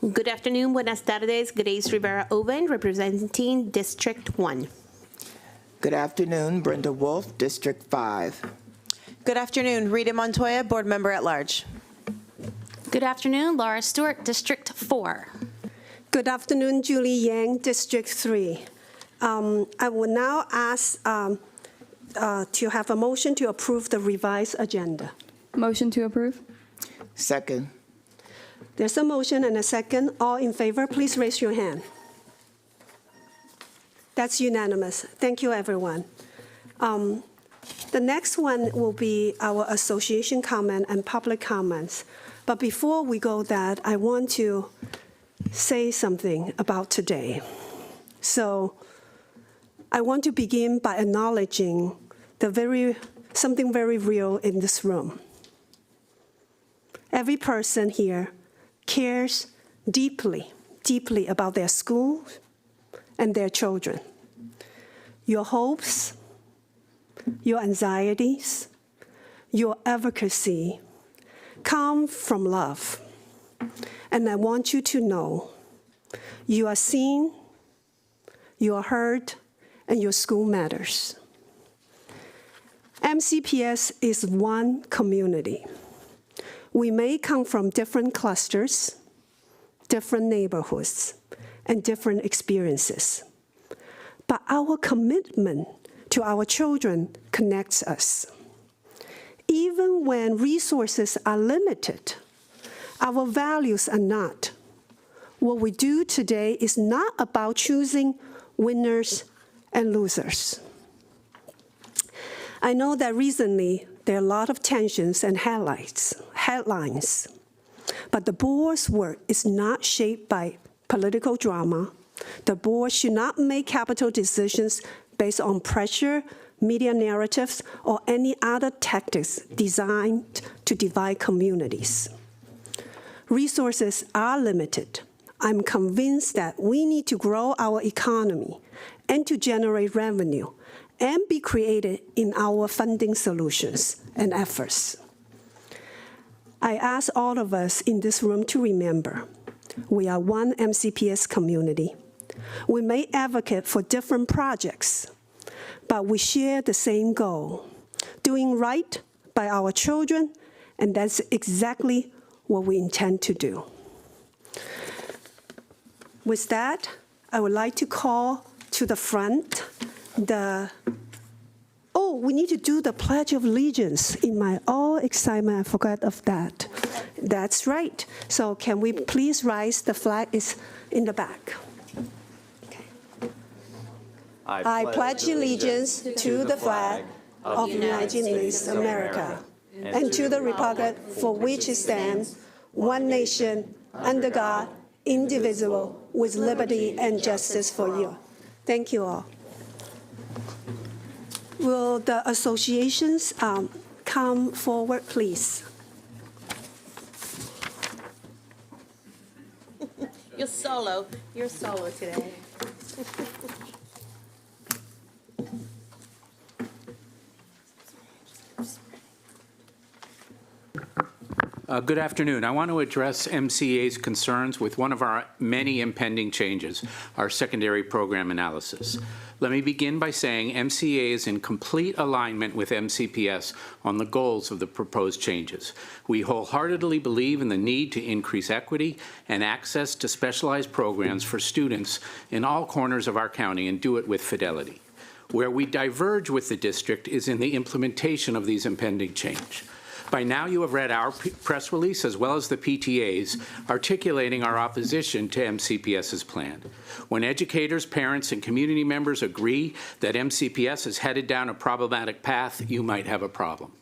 Good afternoon, buenas tardes, Grace Rivera Oven, representing District 1. Good afternoon, Brenda Wolf, District 5. Good afternoon, Rita Montoya, Board Member at Large. Good afternoon, Laura Stewart, District 4. Good afternoon, Julie Yang, District 3. I will now ask to have a motion to approve the revised agenda. Motion to approve. Second. There's a motion and a second. All in favor, please raise your hand. That's unanimous. Thank you, everyone. The next one will be our association comment and public comments. But before we go that, I want to say something about today. So I want to begin by acknowledging something very real in this room. Every person here cares deeply, deeply about their school and their children. Your hopes, your anxieties, your advocacy come from love. And I want you to know you are seen, you are heard, and your school matters. MCPS is one community. We may come from different clusters, different neighborhoods, and different experiences. But our commitment to our children connects us. Even when resources are limited, our values are not. What we do today is not about choosing winners and losers. I know that recently there are a lot of tensions and headlines, but the board's work is not shaped by political drama. The board should not make capital decisions based on pressure, media narratives, or any other tactics designed to divide communities. Resources are limited. I'm convinced that we need to grow our economy and to generate revenue and be creative in our funding solutions and efforts. I ask all of us in this room to remember, we are one MCPS community. We may advocate for different projects, but we share the same goal, doing right by our children, and that's exactly what we intend to do. With that, I would like to call to the front we need to do the Pledge of Allegiance. In my excitement, I forgot of that. That's right. So can we please rise? The flag is in the back. Okay. I pledge allegiance to the flag of the United States of America and to the republic for which it stands, one nation, under God, indivisible, with liberty and justice for you. Thank you all. Will the associations come forward, please? You're solo today. Good afternoon. I want to address MCA's concerns with one of our many impending changes, our secondary program analysis. Let me begin by saying MCA is in complete alignment with MCPS on the goals of the proposed changes. We wholeheartedly believe in the need to increase equity and access to specialized programs for students in all corners of our county and do it with fidelity. Where we diverge with the district is in the implementation of these impending change. By now, you have read our press release as well as the PTA's articulating our opposition to MCPS's plan. When educators, parents, and community members agree that MCPS is headed down a problematic path, you might have a problem.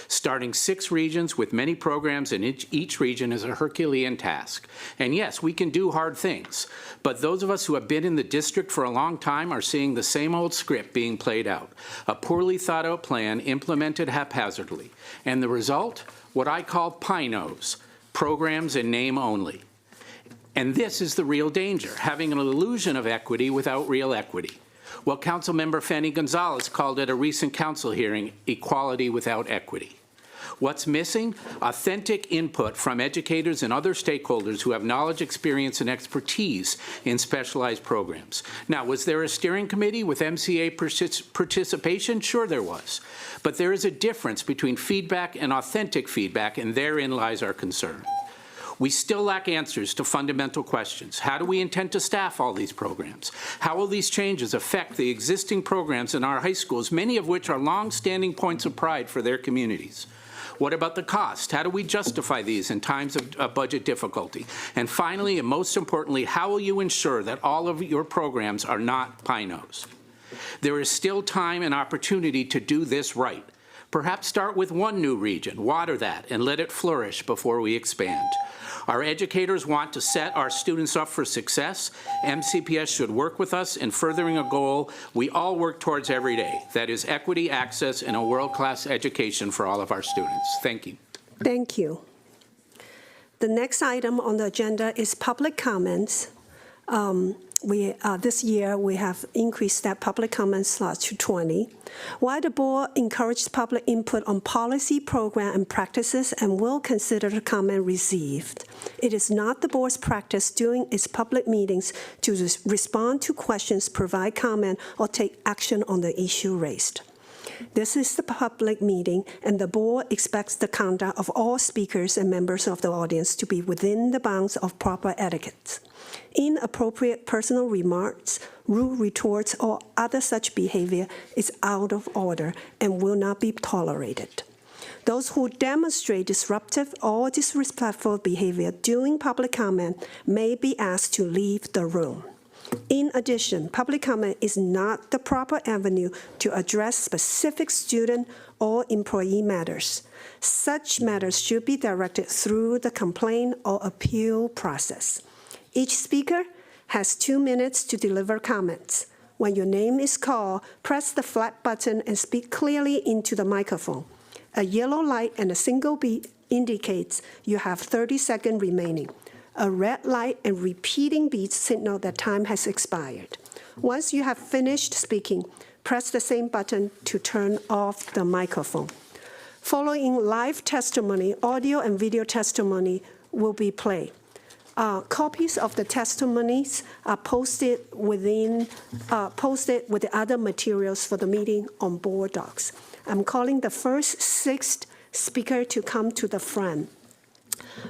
Starting 6 regions with many programs in each region is a Herculean task. And yes, we can do hard things, but those of us who have been in the district for a long time are seeing the same old script being played out, a poorly thought out plan implemented haphazardly. And the result? What I call pie-nose, programs in name only. And this is the real danger, having an illusion of equity without real equity. Well, Councilmember Fanny Gonzalez called at a recent council hearing, equality without equity. What's missing? Authentic input from educators and other stakeholders who have knowledge, experience, and expertise in specialized programs. Now, was there a steering committee with MCA participation? Sure there was. But there is a difference between feedback and authentic feedback, and therein lies our concern. We still lack answers to fundamental questions. How do we intend to staff all these programs? How will these changes affect the existing programs in our high schools, many of which are long-standing points of pride for their communities? What about the cost? How do we justify these in times of budget difficulty? And finally, and most importantly, how will you ensure that all of your programs are not pie-nose? There is still time and opportunity to do this right. Perhaps start with one new region, water that, and let it flourish before we expand. Our educators want to set our students up for success. MCPS should work with us in furthering a goal we all work towards every day, that is equity, access, and a world-class education for all of our students. Thank you. Thank you. The next item on the agenda is public comments. This year, we have increased that public comment slot to 20. While the board encouraged public input on policy, program, and practices and will consider the comment received, it is not the board's practice during its public meetings to respond to questions, provide comment, or take action on the issue raised. This is the public meeting, and the board expects the conduct of all speakers and members of the audience to be within the bounds of proper etiquette. Inappropriate personal remarks, rude retorts, or other such behavior is out of order and will not be tolerated. Those who demonstrate disruptive or disrespectful behavior during public comment may be asked to leave the room. In addition, public comment is not the proper avenue to address specific student or employee matters. Such matters should be directed through the complaint or appeal process. Each speaker has 2 minutes to deliver comments. When your name is called, press the flag button and speak clearly into the microphone. A yellow light and a single beep indicates you have 30 seconds remaining. A red light and repeating beeps signal that time has expired. Once you have finished speaking, press the same button to turn off the microphone. Following live testimony, audio and video testimony will be played. Copies of the testimonies are posted with the other materials for the meeting on board docs. I'm calling the first 6 speaker to come to the front.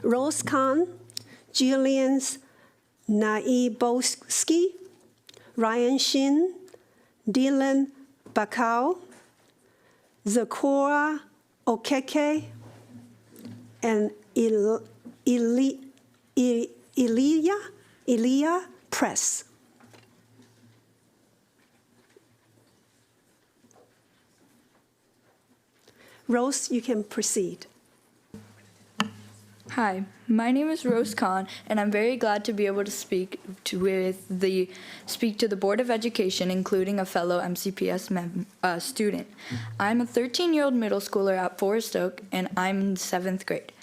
Rose Khan, Jillian Naiboski, Ryan Shin, Dylan Bakau, Zakora Okeke, and Elia Press. Rose, you can proceed. Hi, my name is Rose Khan, and I'm very glad to be able to speak to the Board of Education, including a fellow MCPS student. I'm a 13-year-old middle schooler at Forest Oak, and I'm in 7th grade.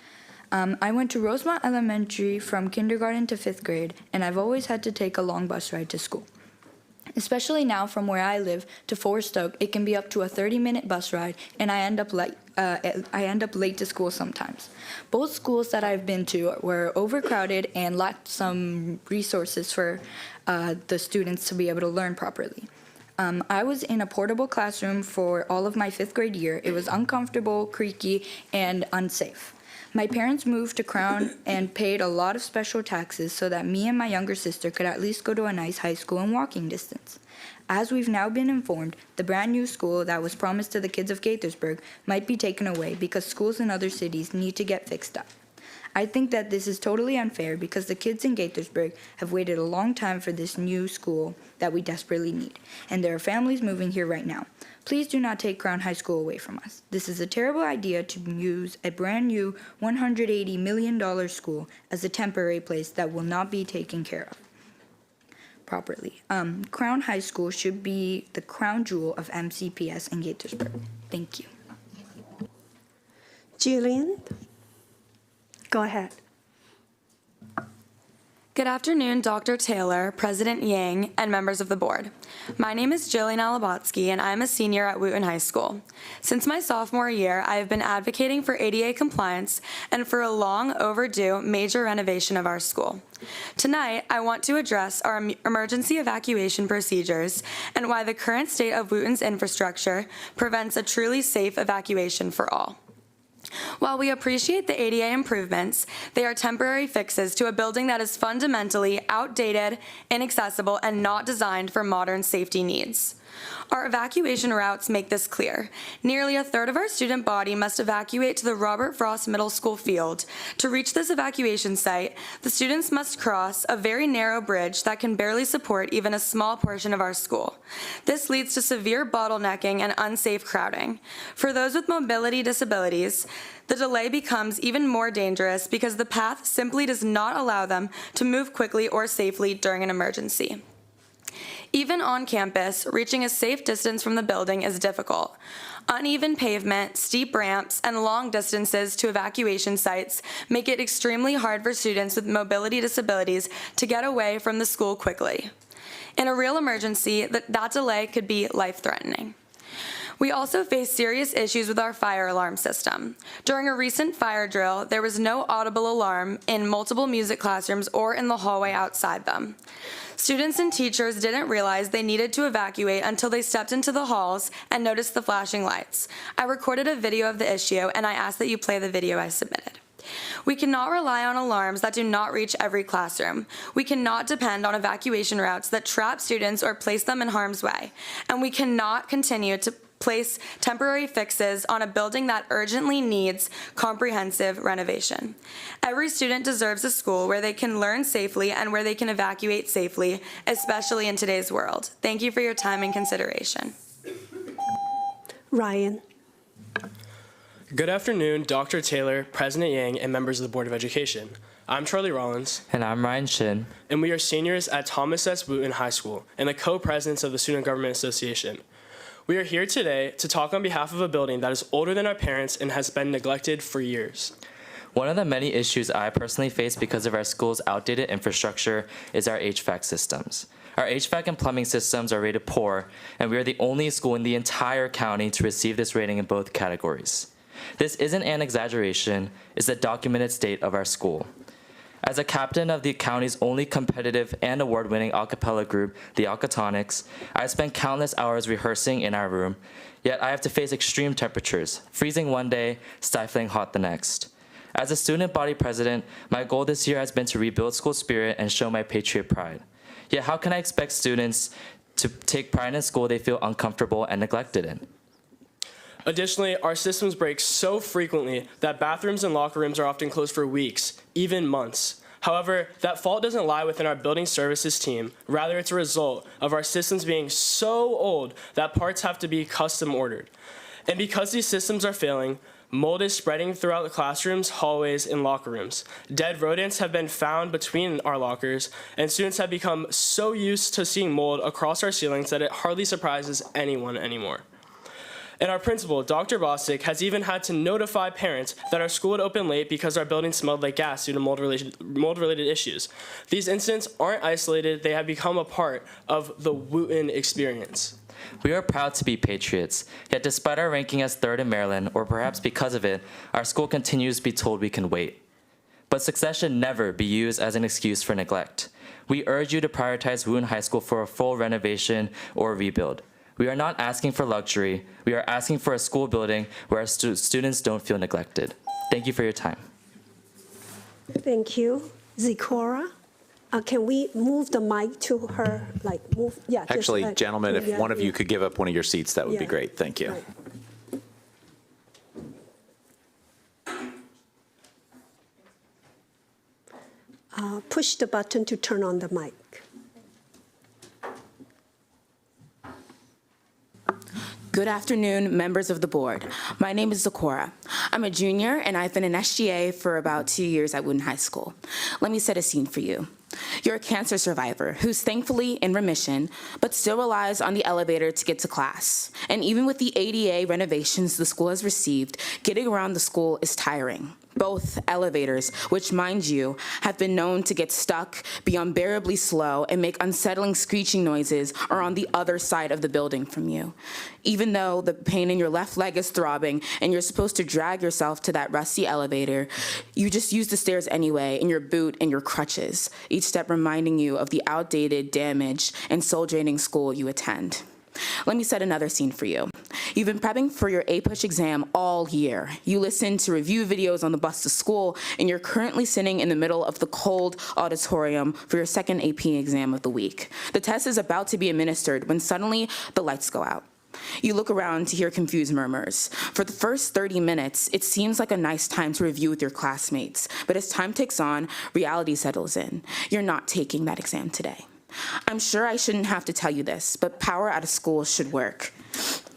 I went to Rosemont Elementary from kindergarten to 5th grade, and I've always had to take a long bus ride to school. Especially now from where I live to Forest Oak, it can be up to a 30-minute bus ride, and I end up late to school sometimes. Both schools that I've been to were overcrowded and lacked some resources for the students to be able to learn properly. I was in a portable classroom for all of my 5th grade year. It was uncomfortable, creaky, and unsafe. My parents moved to Crown and paid a lot of special taxes so that me and my younger sister could at least go to a nice high school in walking distance. As we've now been informed, the brand new school that was promised to the kids of Gaithersburg might be taken away because schools in other cities need to get fixed up. I think that this is totally unfair because the kids in Gaithersburg have waited a long time for this new school that we desperately need, and there are families moving here right now. Please do not take Crown High School away from us. This is a terrible idea to use a brand new $180 million school as a temporary place that will not be taken care of properly. Crown High School should be the crown jewel of MCPS in Gaithersburg. Thank you. Jillian, go ahead. Good afternoon, Dr. Taylor, President Yang, and members of the board. My name is Jillian Alabatsky, and I'm a senior at Wooten High School. Since my sophomore year, I have been advocating for ADA compliance and for a long overdue major renovation of our school. Tonight, I want to address our emergency evacuation procedures and why the current state of Wooten's infrastructure prevents a truly safe evacuation for all. While we appreciate the ADA improvements, they are temporary fixes to a building that is fundamentally outdated, inaccessible, and not designed for modern safety needs. Our evacuation routes make this clear. Nearly a third of our student body must evacuate to the Robert Frost Middle School field. To reach this evacuation site, the students must cross a very narrow bridge that can barely support even a small portion of our school. This leads to severe bottlenecking and unsafe crowding. For those with mobility disabilities, the delay becomes even more dangerous because the path simply does not allow them to move quickly or safely during an emergency. Even on campus, reaching a safe distance from the building is difficult. Uneven pavement, steep ramps, and long distances to evacuation sites make it extremely hard for students with mobility disabilities to get away from the school quickly. In a real emergency, that delay could be life-threatening. We also face serious issues with our fire alarm system. During a recent fire drill, there was no audible alarm in multiple music classrooms or in the hallway outside them. Students and teachers didn't realize they needed to evacuate until they stepped into the halls and noticed the flashing lights. I recorded a video of the issue, and I asked that you play the video I submitted. We cannot rely on alarms that do not reach every classroom. We cannot depend on evacuation routes that trap students or place them in harm's way. And we cannot continue to place temporary fixes on a building that urgently needs comprehensive renovation. Every student deserves a school where they can learn safely and where they can evacuate safely, especially in today's world. Thank you for your time and consideration. Ryan. Good afternoon, Dr. Taylor, President Yang, and members of the Board of Education. I'm Charlie Rollins. And I'm Ryan Shin. And we are seniors at Thomas S. Wooten High School and the co-presidents of the Student Government Association. We are here today to talk on behalf of a building that is older than our parents and has been neglected for years. One of the many issues I personally face because of our school's outdated infrastructure is our HVAC systems. Our HVAC and plumbing systems are rated poor, and we are the only school in the entire county to receive this rating in both categories. This isn't an exaggeration, it's a documented state of our school. As a captain of the county's only competitive and award-winning a cappella group, the Alcatonics, I spent countless hours rehearsing in our room, yet I have to face extreme temperatures, freezing one day, stifling hot the next. As a student body president, my goal this year has been to rebuild school spirit and show my patriot pride. Yet how can I expect students to take pride in school they feel uncomfortable and neglected in? Additionally, our systems break so frequently that bathrooms and locker rooms are often closed for weeks, even months. However, that fault doesn't lie within our building services team. Rather, it's a result of our systems being so old that parts have to be custom ordered. And because these systems are failing, mold is spreading throughout the classrooms, hallways, and locker rooms. Dead rodents have been found between our lockers, and students have become so used to seeing mold across our ceilings that it hardly surprises anyone anymore. And our principal, Dr. Bostic, has even had to notify parents that our school would open late because our building smelled like gas due to mold-related issues. These incidents aren't isolated, they have become a part of the Wooten experience. We are proud to be patriots, yet despite our ranking as third in Maryland, or perhaps because of it, our school continues to be told we can wait. But success should never be used as an excuse for neglect. We urge you to prioritize Wooten High School for a full renovation or rebuild. We are not asking for luxury. We are asking for a school building where our students don't feel neglected. Thank you for your time. Thank you. Zikora, can we move the mic to her, like move, yeah. just Actually, like- gentlemen, if yeah, one of you yeah. could give up one of your seats, that would be Yeah. great. Thank you. Right. Push the button to turn on the mic. Good afternoon, members of the board. My name is Zikora. I'm a junior, and I've been an SGA for about 2 years at Wooten High School. Let me set a scene for you. You're a cancer survivor who's thankfully in remission, but still relies on the elevator to get to class. And even with the ADA renovations the school has received, getting around the school is tiring. Both elevators, which, mind you, have been known to get stuck, be unbearably slow, and make unsettling screeching noises, are on the other side of the building from you. Even though the pain in your left leg is throbbing and you're supposed to drag yourself to that rusty elevator, you just use the stairs anyway in your boot and your crutches, each step reminding you of the outdated, damaged, and soul-draining school you attend. Let me set another scene for you. You've been prepping for your APUSH exam all year. You listen to review videos on the bus to school, and you're currently sitting in the middle of the cold auditorium for your second AP exam of the week. The test is about to be administered when suddenly the lights go out. You look around to hear confused murmurs. For the first 30 minutes, it seems like a nice time to review with your classmates, but as time ticks on, reality settles in. You're not taking that exam today. I'm sure I shouldn't have to tell you this, but power out of school should work.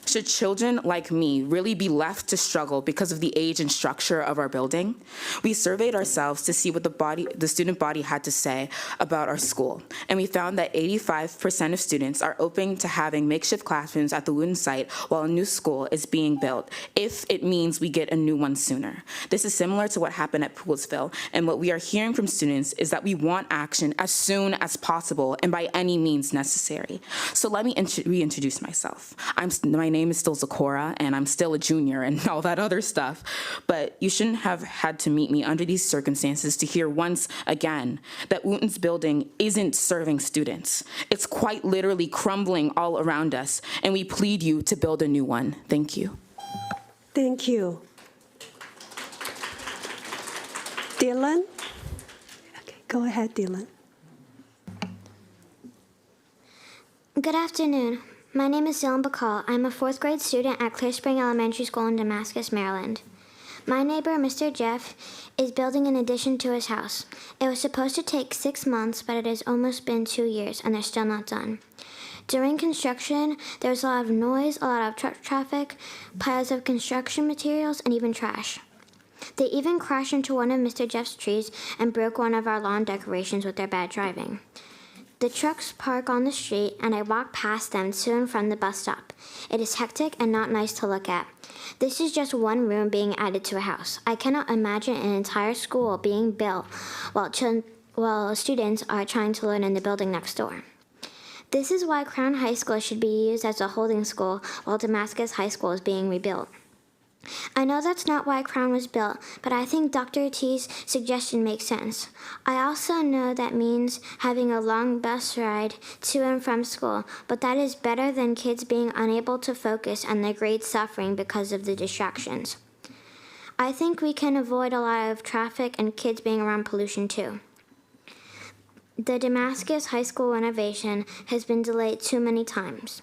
Should children like me really be left to struggle because of the age and structure of our building? We surveyed ourselves to see what the student body had to say about our school, and we found that 85% of students are open to having makeshift classrooms at the Wooten site while a new school is being built, if it means we get a new one sooner. This is similar to what happened at Poolsville, and what we are hearing from students is that we want action as soon as possible and by any means necessary. So let me reintroduce myself. My name is still Zikora, and I'm still a junior and all that other stuff, but you shouldn't have had to meet me under these circumstances to hear once again that Wooten's building isn't serving students. It's quite literally crumbling all around us, and we plead you to build a new one. Thank you. Thank you. Dylan? Okay, go ahead, Dylan. Good afternoon. My name is Dylan Bacall. I'm a 4th grade student at Clear Spring Elementary School in Damascus, Maryland. My neighbor, Mr. Jeff, is building an addition to his house. It was supposed to take 6 months, but it has almost been 2 years, and they're still not done. During construction, there was a lot of noise, a lot of truck traffic, piles of construction materials, and even trash. They even crashed into one of Mr. Jeff's trees and broke one of our lawn decorations with their bad driving. The trucks park on the street, and I walk past them to and from the bus stop. It is hectic and not nice to look at. This is just one room being added to a house. I cannot imagine an entire school being built while students are trying to learn in the building next door. This is why Crown High School should be used as a holding school while Damascus High School is being rebuilt. I know that's not why Crown was built, but I think Dr. T's suggestion makes sense. I also know that means having a long bus ride to and from school, but that is better than kids being unable to focus and their grades suffering because of the distractions. I think we can avoid a lot of traffic and kids being around pollution too. The Damascus High School renovation has been delayed too many times.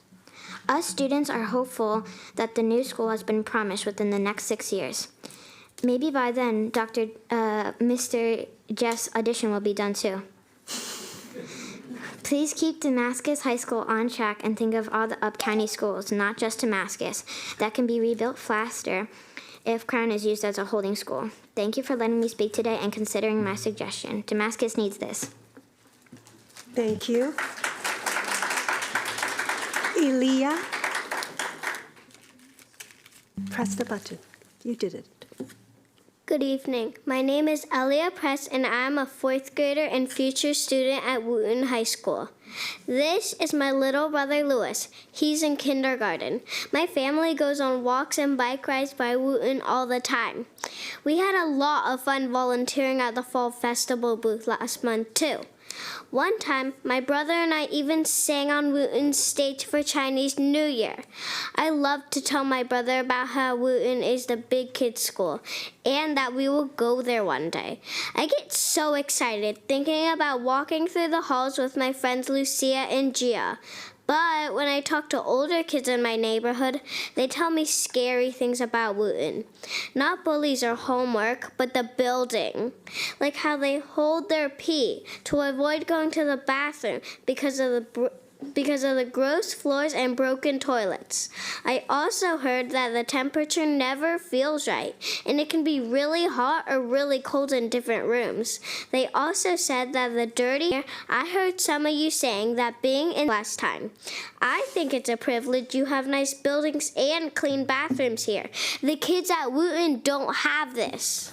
Us students are hopeful that the new school has been promised within the next 6 years. Maybe by then, Mr. Jeff's addition will be done too. Please keep Damascus High School on track and think of all the up-county schools, not just Damascus, that can be rebuilt faster if Crown is used as a holding school. Thank you for letting me speak today and considering my suggestion. Damascus needs this. Thank you. Elia? Press the button. You did it. Good evening. My name is Elia Press, and I am a 4th grader and future student at Wooten High School. This is my little brother, Lewis. He's in kindergarten. My family goes on walks and bike rides by Wooten all the time. We had a lot of fun volunteering at the Fall Festival booth last month, too. One time, my brother and I even sang on Wooten's stage for Chinese New Year. I love to tell my brother about how Wooten is the big kids' school and that we will go there one day. I get so excited thinking about walking through the halls with my friends Lucia and Gia. But when I talk to older kids in my neighborhood, they tell me scary things about Wooten. Not bullies or homework, but the building. Like how they hold their pee to avoid going to the bathroom because of the gross floors and broken toilets. I also heard that the temperature never feels right, and it can be really hot or really cold in different rooms. They also said that the dirty air, I heard some of you saying that being in last time. I think it's a privilege you have nice buildings and clean bathrooms here. The kids at Wooten don't have this.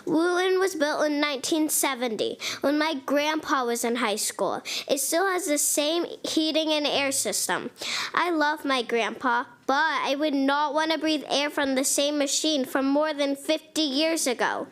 Wooten was built in 1970 when my grandpa was in high school. It still has the same heating and air system. I love my grandpa, but I would not want to breathe air from the same machine from more than 50 years ago.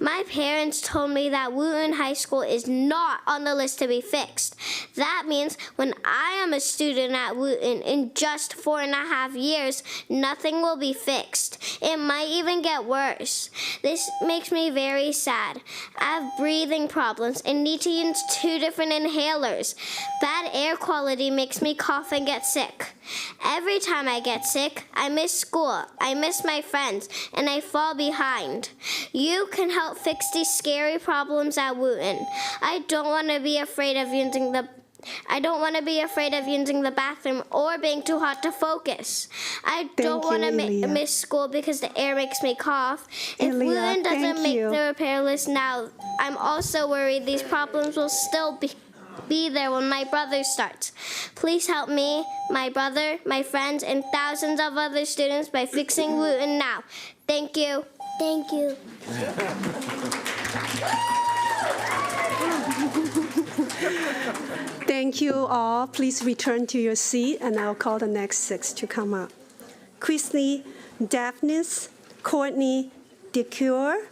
My parents told me that Wooten High School is not on the list to be fixed. That means when I am a student at Wooten in just 4.5 years, nothing will be fixed. It might even get worse. This makes me very sad. I have breathing problems and need to use 2 different inhalers. Bad air quality makes me cough and get sick. Every time I get sick, I miss school, I miss my friends, and I fall behind. You can help fix these scary problems at Wooten. I don't want to be afraid of using the bathroom or being too hot to focus. I don't want to miss school because the air makes me cough. If Wooten doesn't make the repair list now, I'm also worried these problems will still be there when my brother starts. Please help me, my brother, my friends, and thousands of other students by fixing Wooten now. Thank you. Thank you. Thank you all. Please return to your seat, and I'll call the next 6 to come up. Chrisley Daphnis, Courtney DeCure,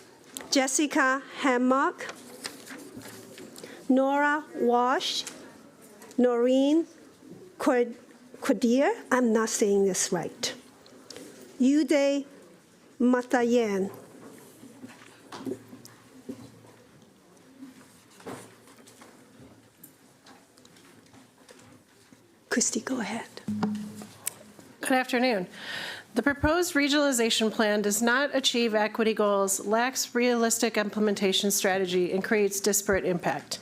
Jessica Hammock, Nora Walsh, Noreen Quadir, I'm not saying this right, Uday Matayan. Christy, go ahead. Good afternoon. The proposed regionalization plan does not achieve equity goals, lacks realistic implementation strategy, and creates disparate impact.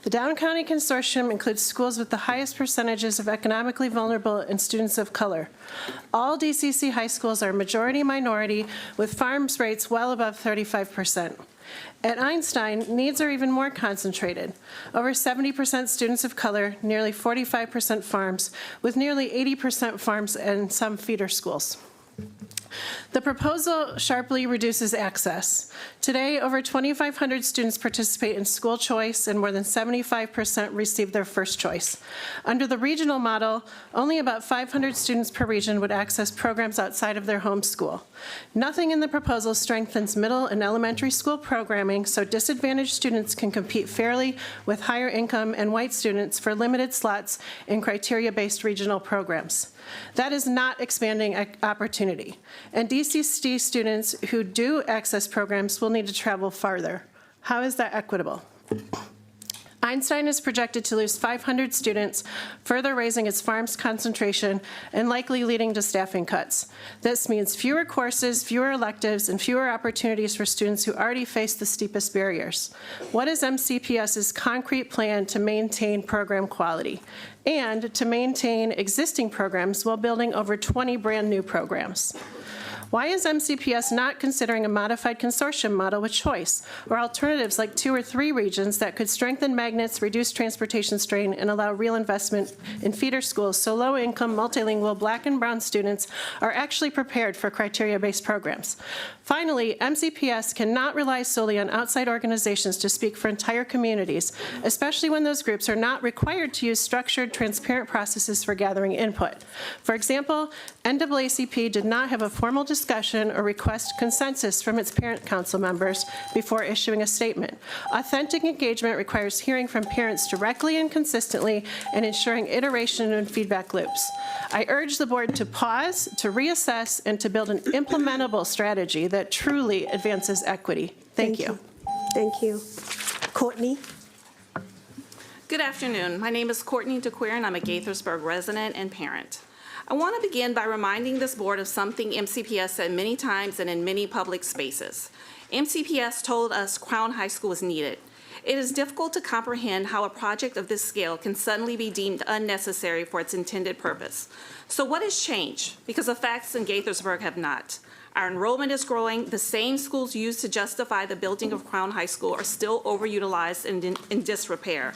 The Down County Consortium includes schools with the highest percentages of economically vulnerable and students of color. All DCC high schools are majority minority, with farms rates well above 35%. At Einstein, needs are even more concentrated. Over 70% students of color, nearly 45% farms, with nearly 80% farms and some feeder schools. The proposal sharply reduces access. Today, over 2,500 students participate in school choice, and more than 75% receive their first choice. Under the regional model, only about 500 students per region would access programs outside of their home school. Nothing in the proposal strengthens middle and elementary school programming so disadvantaged students can compete fairly with higher income and white students for limited slots in criteria-based regional programs. That is not expanding opportunity. And DCC students who do access programs will need to travel farther. How is that equitable? Einstein is projected to lose 500 students, further raising its farms concentration and likely leading to staffing cuts. This means fewer courses, fewer electives, and fewer opportunities for students who already face the steepest barriers. What is MCPS's concrete plan to maintain program quality and to maintain existing programs while building over 20 brand new programs? Why is MCPS not considering a modified consortium model with choice, or alternatives like 2 or 3 regions that could strengthen magnets, reduce transportation strain, and allow real investment in feeder schools so low-income, multilingual Black and Brown students are actually prepared for criteria-based programs? Finally, MCPS cannot rely solely on outside organizations to speak for entire communities, especially when those groups are not required to use structured, transparent processes for gathering input. For example, NAACP did not have a formal discussion discussion or request consensus from its parent council members before issuing a statement. Authentic engagement requires hearing from parents directly and consistently and ensuring iteration and feedback loops. I urge the board to pause, to reassess, and to build an implementable strategy that truly advances equity. Thank you. Thank you. Courtney? Good afternoon. My name is Courtney DeQueer, and I'm a Gaithersburg resident and parent. I want to begin by reminding this board of something MCPS said many times and in many public spaces. MCPS told us Crown High School was needed. It is difficult to comprehend how a project of this scale can suddenly be deemed unnecessary for its intended purpose. So what has changed? Because the facts in Gaithersburg have not. Our enrollment is growing. The same schools used to justify the building of Crown High School are still overutilized and in disrepair.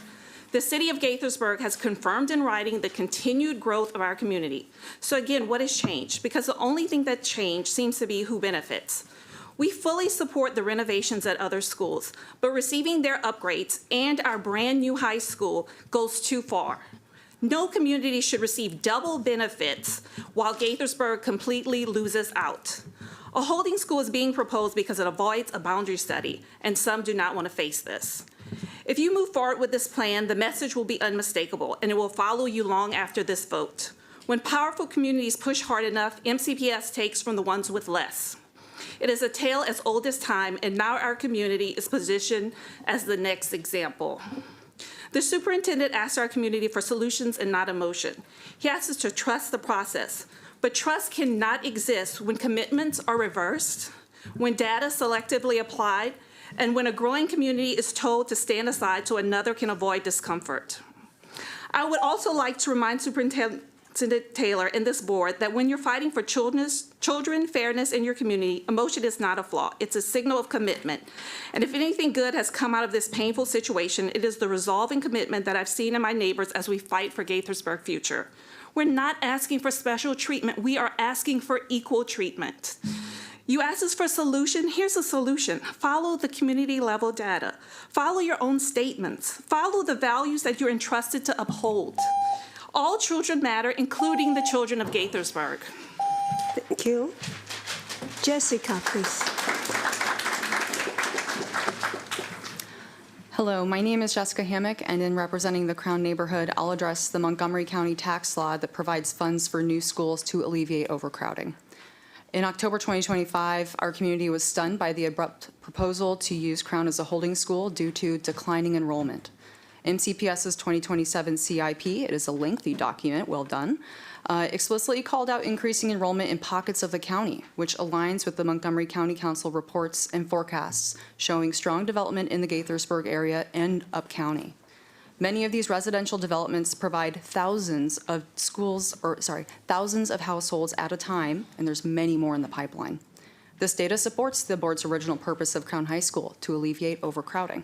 The city of Gaithersburg has confirmed in writing the continued growth of our community. So again, what has changed? Because the only thing that changed seems to be who benefits. We fully support the renovations at other schools, but receiving their upgrades and our brand new high school goes too far. No community should receive double benefits while Gaithersburg completely loses out. A holding school is being proposed because it avoids a boundary study, and some do not want to face this. If you move forward with this plan, the message will be unmistakable, and it will follow you long after this vote. When powerful communities push hard enough, MCPS takes from the ones with less. It is a tale as old as time, and now our community is positioned as the next example. The superintendent asks our community for solutions and not emotion. He asks us to trust the process, but trust cannot exist when commitments are reversed, when data selectively applied, and when a growing community is told to stand aside so another can avoid discomfort. I would also like to remind Superintendent Taylor and this board that when you're fighting for children, fairness in your community, emotion is not a flaw. It's a signal of commitment. And if anything good has come out of this painful situation, it is the resolve and commitment that I've seen in my neighbors as we fight for Gaithersburg future. We're not asking for special treatment. We are asking for equal treatment. You asked us for a solution. Here's a solution. Follow the community level data. Follow your own statements. Follow the values that you're entrusted to uphold. All children matter, including the children of Gaithersburg. Thank you. Jessica, please. Hello, my name is Jessica Hammock, and in representing the Crown neighborhood, I'll address the Montgomery County tax law that provides funds for new schools to alleviate overcrowding. In October 2025, our community was stunned by the abrupt proposal to use Crown as a holding school due to declining enrollment. MCPS's 2027 CIP, it is a lengthy document, well done, explicitly called out increasing enrollment in pockets of the county, which aligns with the Montgomery County Council reports and forecasts showing strong development in the Gaithersburg area and up county. Many of these residential developments provide thousands of households at a time, and there's many more in the pipeline. This data supports the board's original purpose of Crown High School, to alleviate overcrowding.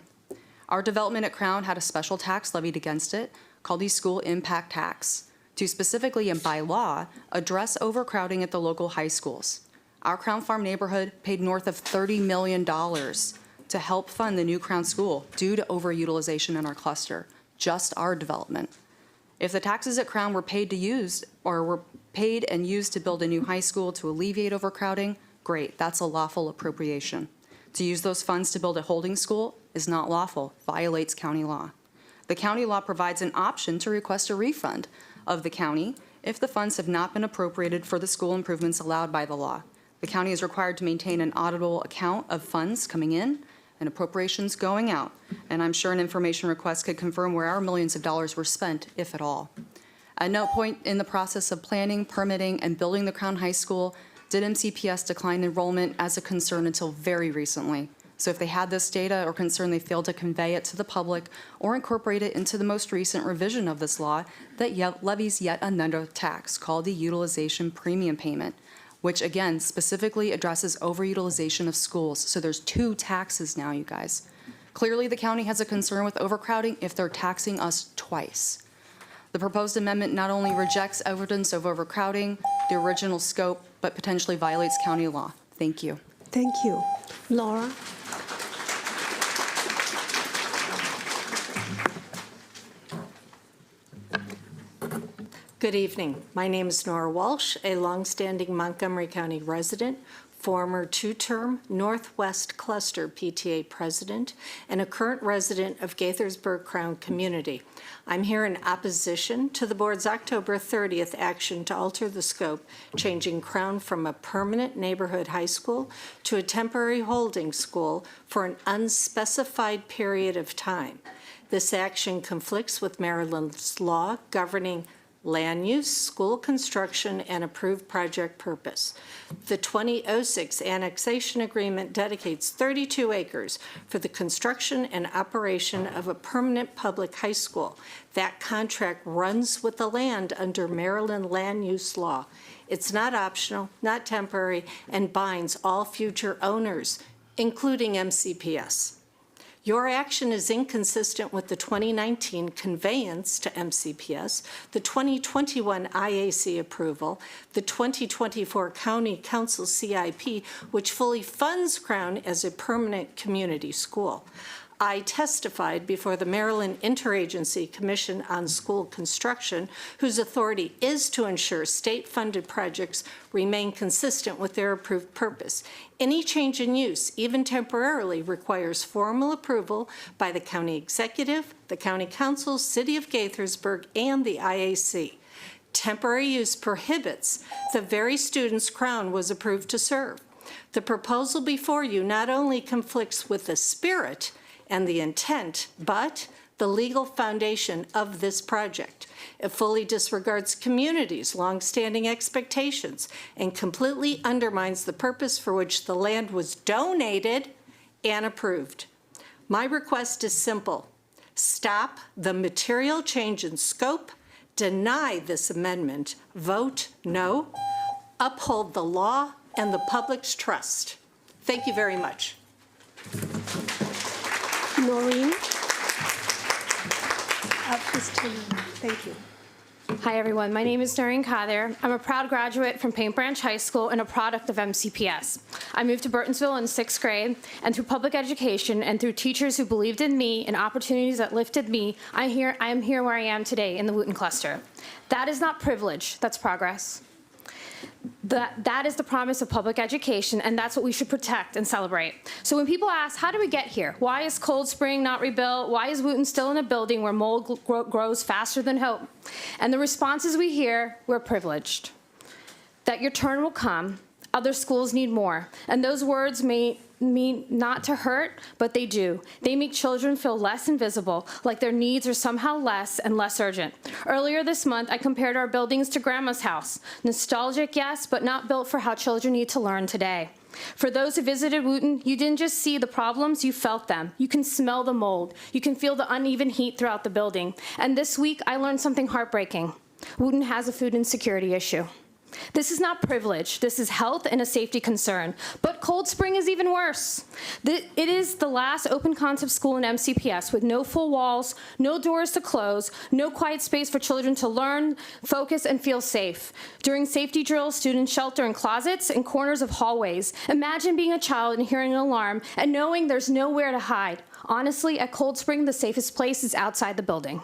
Our development at Crown had a special tax levied against it called the School Impact Tax to specifically and by law address overcrowding at the local high schools. Our Crown Farm neighborhood paid north of $30 million to help fund the new Crown School due to overutilization in our cluster, just our development. If the taxes at Crown were paid and used to build a new high school to alleviate overcrowding, great, that's a lawful appropriation. To use those funds to build a holding school is not lawful, violates county law. The county law provides an option to request a refund of the county if the funds have not been appropriated for the school improvements allowed by the law. The county is required to maintain an auditable account of funds coming in and appropriations going out, and I'm sure an information request could confirm where our millions of dollars were spent, if at all. At no point in the process of planning, permitting, and building the Crown High School did MCPS decline enrollment as a concern until very recently. So if they had this data or concern, they failed to convey it to the public or incorporate it into the most recent revision of this law that levies yet another tax called the utilization premium payment, which again specifically addresses overutilization of schools. So there's two taxes now, you guys. Clearly the county has a concern with overcrowding if they're taxing us twice. The proposed amendment not only rejects evidence of overcrowding, the original scope, but potentially violates county law. Thank you. Thank you. Laura? Good evening. My name is Nora Walsh, a longstanding Montgomery County resident, former two-term Northwest Cluster PTA president, and a current resident of Gaithersburg Crown community. I'm here in opposition to the board's October 30th action to alter the scope, changing Crown from a permanent neighborhood high school to a temporary holding school for an unspecified period of time. This action conflicts with Maryland's law governing land use, school construction, and approved project purpose. The 2006 annexation agreement dedicates 32 acres for the construction and operation of a permanent public high school. That contract runs with the land under Maryland land use law. It's not optional, not temporary, and binds all future owners, including MCPS. Your action is inconsistent with the 2019 conveyance to MCPS, the 2021 IAC approval, the 2024 County Council CIP, which fully funds Crown as a permanent community school. I testified before the Maryland Interagency Commission on School Construction, whose authority is to ensure state-funded projects remain consistent with their approved purpose. Any change in use, even temporarily, requires formal approval by the county executive, the county council, city of Gaithersburg, and the IAC. Temporary use prohibits the very students Crown was approved to serve. The proposal before you not only conflicts with the spirit and the intent, but the legal foundation of this project. It fully disregards communities' longstanding expectations and completely undermines the purpose for which the land was donated and approved. My request is simple. Stop the material change in scope, deny this amendment, vote no, uphold the law and the public's trust. Thank you very much. Noreen? Thank you. Hi, everyone. My name is Noreen Khadir. I'm a proud graduate from Paint Branch High School and a product of MCPS. I moved to Burtonsville in 6th grade, and through public education and through teachers who believed in me and opportunities that lifted me, I am here where I am today in the Wootton Cluster. That is not privilege, that's progress. That is the promise of public education, and that's what we should protect and celebrate. So when people ask, how do we get here? Why is Cold Spring not rebuilt? Why is Wootton still in a building where mold grows faster than hope? And the responses we hear, we're privileged. That your turn will come, other schools need more. And those words may mean not to hurt, but they do. They make children feel less invisible, like their needs are somehow less and less urgent. Earlier this month, I compared our buildings to Grandma's house. Nostalgic, yes, but not built for how children need to learn today. For those who visited Wootton, you didn't just see the problems, you felt them. You can smell the mold. You can feel the uneven heat throughout the building. And this week, I learned something heartbreaking. Wootton has a food insecurity issue. This is not privilege. This is health and a safety concern. But Cold Spring is even worse. It is the last open concept school in MCPS with no full walls, no doors to close, no quiet space for children to learn, focus, and feel safe. During safety drills, students shelter in closets and corners of hallways. Imagine being a child and hearing an alarm and knowing there's nowhere to hide. Honestly, at Cold Spring, the safest place is outside the building.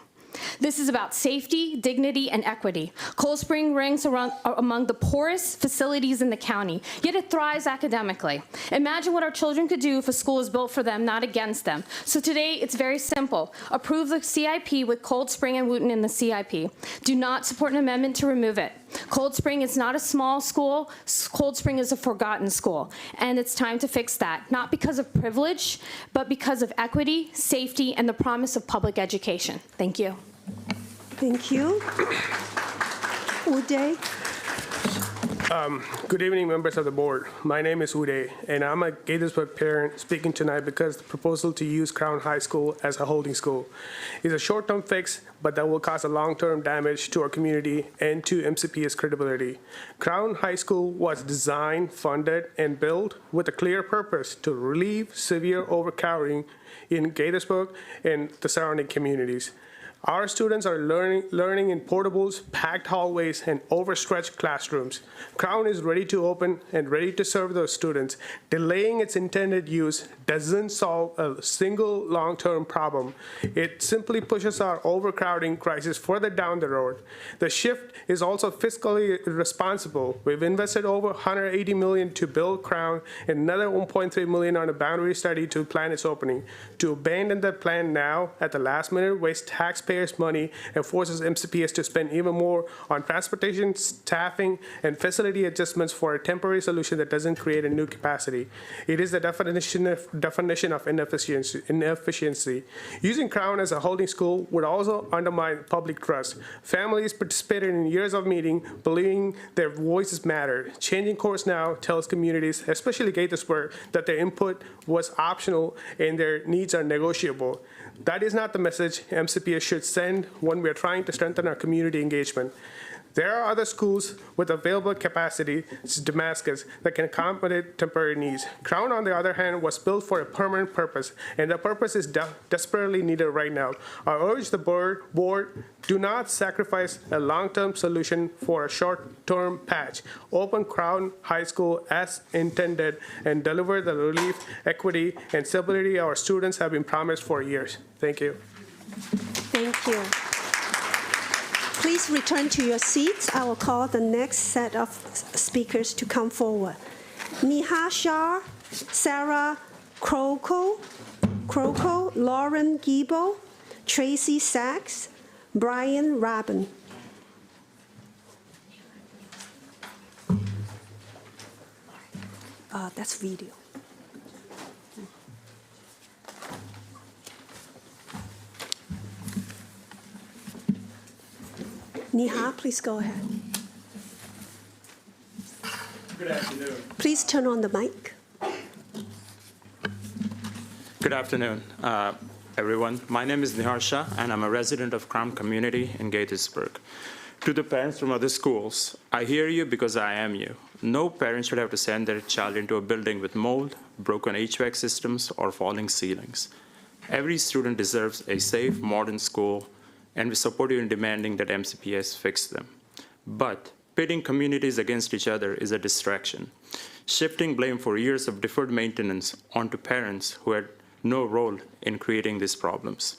This is about safety, dignity, and equity. Cold Spring ranks among the poorest facilities in the county, yet it thrives academically. Imagine what our children could do if a school is built for them, not against them. So today, it's very simple. Approve the CIP with Cold Spring and Wootton in the CIP. Do not support an amendment to remove it. Cold Spring is not a small school. Cold Spring is a forgotten school. And it's time to fix that, not because of privilege, but because of equity, safety, and the promise of public education. Thank you. Thank you. Uday? Good evening, members of the board. My name is Uday, and I'm a Gaithersburg parent speaking tonight because the proposal to use Crown High School as a holding school is a short-term fix, but that will cause a long-term damage to our community and to MCPS credibility. Crown High School was designed, funded, and built with a clear purpose to relieve severe overcrowding in Gaithersburg and the surrounding communities. Our students are learning in portables, packed hallways, and overstretched classrooms. Crown is ready to open and ready to serve those students. Delaying its intended use doesn't solve a single long-term problem. It simply pushes our overcrowding crisis further down the road. The shift is also fiscally responsible. We've invested over $180 million to build Crown and another $1.3 million on a boundary study to plan its opening. To abandon that plan now at the last minute wastes taxpayers' money and forces MCPS to spend even more on transportation, staffing, and facility adjustments for a temporary solution that doesn't create a new capacity. It is the definition of inefficiency. Using Crown as a holding school would also undermine public trust. Families participated in years of meeting, believing their voices mattered. Changing course now tells communities, especially Gaithersburg, that their input was optional and their needs are negotiable. That is not the message MCPS should send when we are trying to strengthen our community engagement. There are other schools with available capacity, such as Damascus, that can accommodate temporary needs. Crown, on the other hand, was built for a permanent purpose, and the purpose is desperately needed right now. I urge the board, do not sacrifice a long-term solution for a short-term patch. Open Crown High School as intended and deliver the relief, equity, and stability our students have been promised for years. Thank you. Thank you. Please return to your seats. I will call the next set of speakers to come forward. Neha Shah, Sarah Kroko, Lauren Giebel, Tracy Sachs, Brian Rabin. That's video. Neha, please go ahead. Good afternoon. Please turn on the mic. Good afternoon, everyone. My name is Nihar Shah, and I'm a resident of Crown Community in Gaithersburg. To the parents from other schools, I hear you because I am you. No parent should have to send their child into a building with mold, broken HVAC systems, or falling ceilings. Every student deserves a safe, modern school, and we support you in demanding that MCPS fix them. But pitting communities against each other is a distraction. Shifting blame for years of deferred maintenance onto parents who had no role in creating these problems.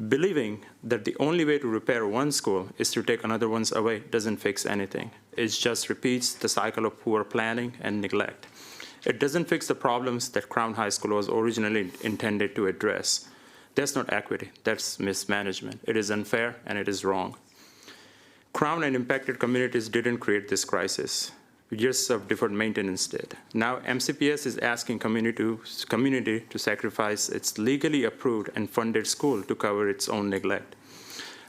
Believing that the only way to repair one school is to take another one's away doesn't fix anything. It just repeats the cycle of poor planning and neglect. It doesn't fix the problems that Crown High School was originally intended to address. That's not equity, that's mismanagement. It is unfair and it is wrong. Crown and impacted communities didn't create this crisis. Years of deferred maintenance did. Now MCPS is asking community to sacrifice its legally approved and funded school to cover its own neglect.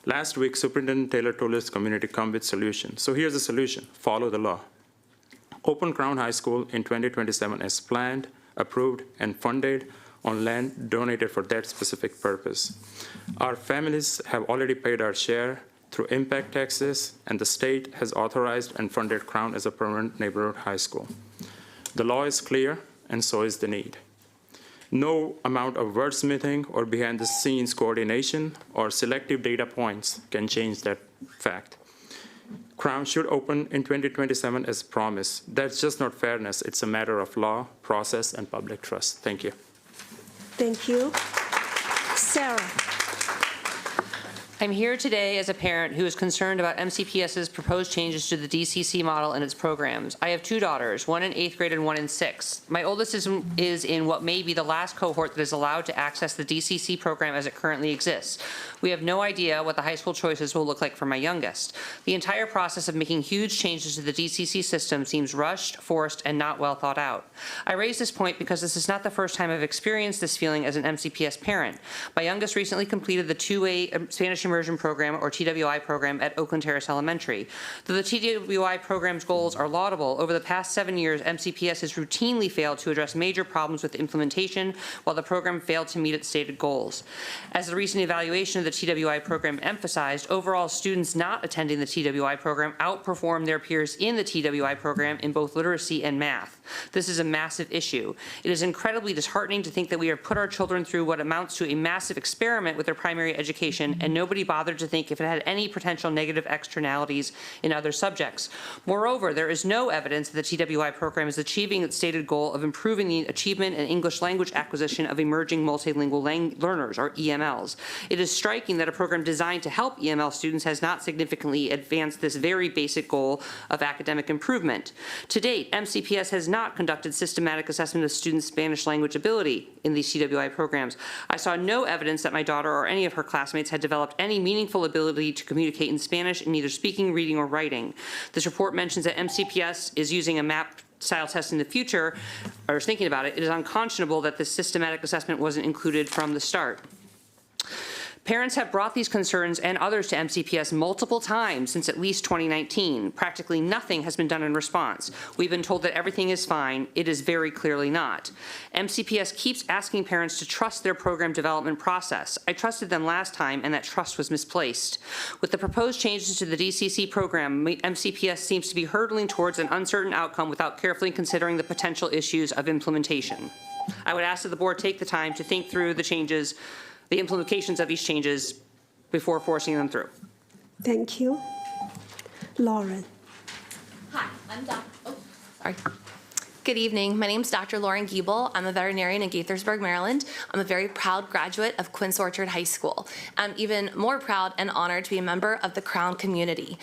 Last week, Superintendent Taylor told his community to come with solutions. So here's the solution: follow the law. Open Crown High School in 2027 as planned, approved, and funded on land donated for that specific purpose. Our families have already paid our share through impact taxes, and the state has authorized and funded Crown as a permanent neighborhood high school. The law is clear, and so is the need. No amount of wordsmithing or behind-the-scenes coordination or selective data points can change that fact. Crown should open in 2027 as promised. That's just not fairness. It's a matter of law, process, and public trust. Thank you. Thank you. Sarah. I'm here today as a parent who is concerned about MCPS's proposed changes to the DCC model and its programs. I have two daughters, one in 8th grade and one in 6th. My oldest is in what may be the last cohort that is allowed to access the DCC program as it currently exists. We have no idea what the high school choices will look like for my youngest. The entire process of making huge changes to the DCC system seems rushed, forced, and not well thought out. I raise this point because this is not the first time I've experienced this feeling as an MCPS parent. My youngest recently completed the two-way Spanish Immersion Program, or TWI program, at Oakland Terrace Elementary. Though the TWI program's goals are laudable, over the past 7 years, MCPS has routinely failed to address major problems with implementation, while the program failed to meet its stated goals. As the recent evaluation of the TWI program emphasized, overall students not attending the TWI program outperform their peers in the TWI program in both literacy and math. This is a massive issue. It is incredibly disheartening to think that we have put our children through what amounts to a massive experiment with their primary education, and nobody nobody bothered to think if it had any potential negative externalities in other subjects. Moreover, there is no evidence that the TWI program is achieving its stated goal of improving the achievement and English language acquisition of emerging multilingual learners, or EMLs. It is striking that a program designed to help EML students has not significantly advanced this very basic goal of academic improvement. To date, MCPS has not conducted systematic assessment of students' Spanish language ability in these TWI programs. I saw no evidence that my daughter or any of her classmates had developed any meaningful ability to communicate in Spanish in either speaking, reading, or writing. This report mentions that MCPS is using a MAP style test in the future, or is thinking about it. It is unconscionable that this systematic assessment wasn't included from the start. Parents have brought these concerns and others to MCPS multiple times since at least 2019. Practically nothing has been done in response. We've been told that everything is fine. It is very clearly not. MCPS keeps asking parents to trust their program development process. I trusted them last time, and that trust was misplaced. With the proposed changes to the DCC program, MCPS seems to be hurtling towards an uncertain outcome without carefully considering the potential issues of implementation. I would ask that the board take the time to think through the changes, the implications of these changes before forcing them through. Thank you. Lauren. Hi, I'm sorry. Good evening. My name is Dr. Lauren Giebel. I'm a veterinarian in Gaithersburg, Maryland. I'm a very proud graduate of Quince Orchard High School. I'm even more proud and honored to be a member of the Crown community.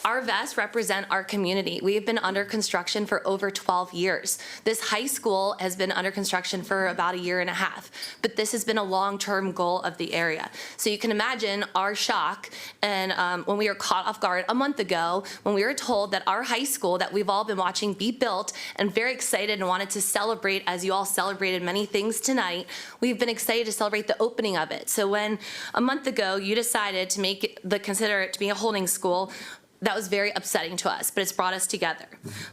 Our vets represent our community. We have been under construction for over 12 years. This high school has been under construction for about a year and a half, but this has been a long-term goal of the area. So you can imagine our shock and when we were caught off guard a month ago, when we were told that our high school that we've all been watching be built and very excited and wanted to celebrate, as you all celebrated many things tonight, we've been excited to celebrate the opening of it. So when a month ago you decided to consider it to be a holding school, that was very upsetting to us, but it's brought us together.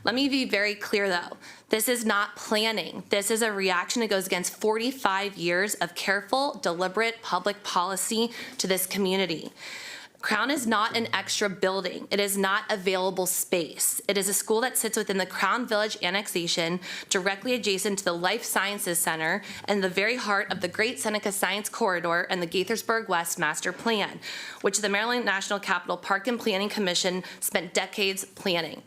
Let me be very clear though. This is not planning. This is a reaction that goes against 45 years of careful, deliberate public policy to this community. Crown is not an extra building. It is not available space. It is a school that sits within the Crown Village annexation, directly adjacent to the Life Sciences Center and the very heart of the Great Seneca Science Corridor and the Gaithersburg West Master Plan, which the Maryland National Capital Park and Planning Commission spent decades planning.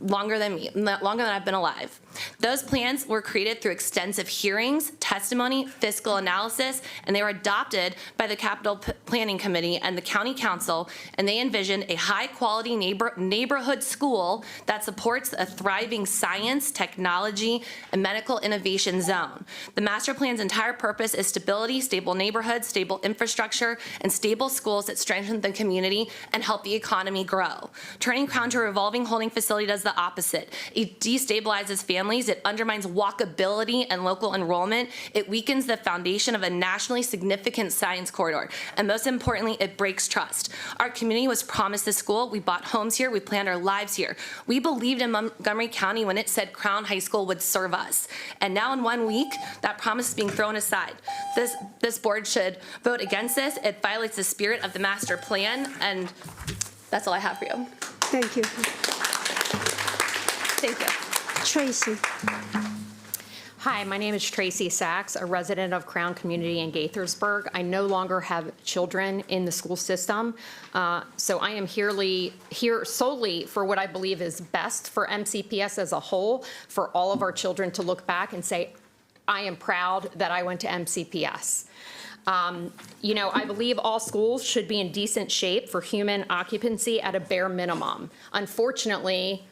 Longer than I've been alive. Those plans were created through extensive hearings, testimony, fiscal analysis, and they were adopted by the Capital Planning Committee and the County Council, and they envisioned a high-quality neighborhood school that supports a thriving science, technology, and medical innovation zone. The master plan's entire purpose is stability, stable neighborhoods, stable infrastructure, and stable schools that strengthen the community and help the economy grow. Turning Crown to a revolving holding facility does the opposite. It destabilizes families, it undermines walkability and local enrollment, it weakens the foundation of a nationally significant science corridor, and most importantly, it breaks trust. Our community was promised this school, we bought homes here, we planned our lives here. We believed in Montgomery County when it said Crown High School would serve us. And now in 1 week, that promise is being thrown aside. This board should vote against this. It violates the spirit of the master plan, and that's all I have for you. Thank you. Thank you. Tracy. Hi, my name is Tracy Sachs, a resident of Crown Community in Gaithersburg. I no longer have children in the school system, so I am here solely for what I believe is best for MCPS as a whole, for all of our children to look back and say, I am proud that I went to MCPS. You know, I believe all schools should be in decent shape for human occupancy at a bare minimum. Unfortunately,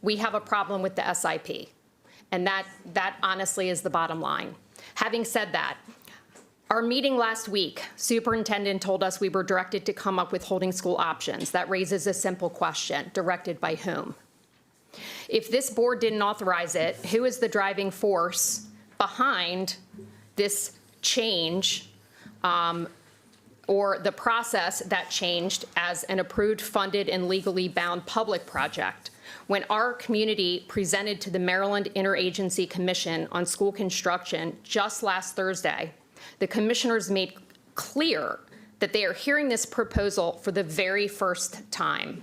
we have a problem with the SIP, and that honestly is the bottom line. Having said that, our meeting last week, superintendent told us we were directed to come up with holding school options. That raises a simple question, directed by whom? If this board didn't authorize it, who is the driving force behind this change or the process that changed as an approved, funded, and legally bound public project? When our community presented to the Maryland Interagency Commission on School Construction just last Thursday, the commissioners made clear that they are hearing this proposal for the very first time.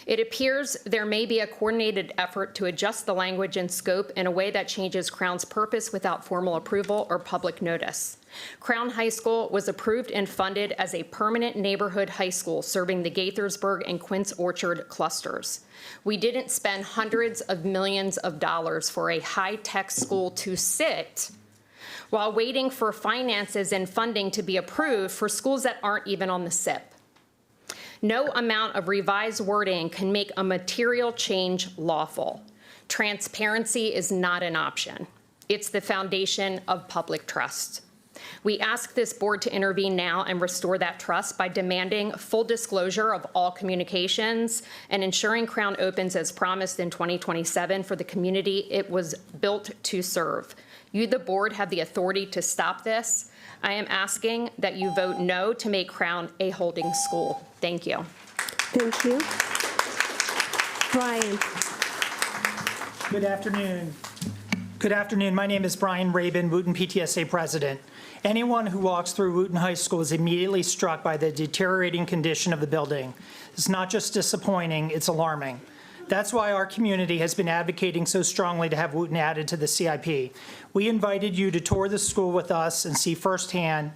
It appears there may be a coordinated effort to adjust the language and scope in a way that changes Crown's purpose without formal approval or public notice. Crown High School was approved and funded as a permanent neighborhood high school serving the Gaithersburg and Quince Orchard clusters. We didn't spend hundreds of millions of dollars for a high-tech school to sit while waiting for finances and funding to be approved for schools that aren't even on the SIP. No amount of revised wording can make a material change lawful. Transparency is not an option. It's the foundation of public trust. We ask this board to intervene now and restore that trust by demanding full disclosure of all communications and ensuring Crown opens as promised in 2027 for the community it was built to serve. You, the board, have the authority to stop this. I am asking that you vote no to make Crown a holding school. Thank you. Thank you. Brian. Good afternoon. Good afternoon. My name is Brian Rabin, Wooten PTSA president. Anyone who walks through Wooten High School is immediately struck by the deteriorating condition of the building. It's not just disappointing, it's alarming. That's why our community has been advocating so strongly to have Wooten added to the CIP. We invited you to tour the school with us and see firsthand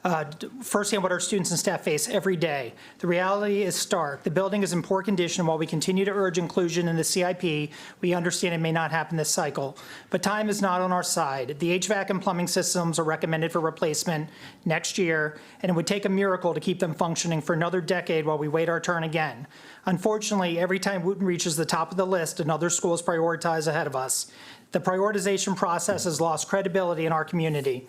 what our students and staff face every day. The reality is stark. The building is in poor condition. While we continue to urge inclusion in the CIP, we understand it may not happen this cycle. But time is not on our side. The HVAC and plumbing systems are recommended for replacement next year, and it would take a miracle to keep them functioning for another decade while we wait our turn again. Unfortunately, every time Wooten reaches the top of the list, another school is prioritized ahead of us. The prioritization process has lost credibility in our community.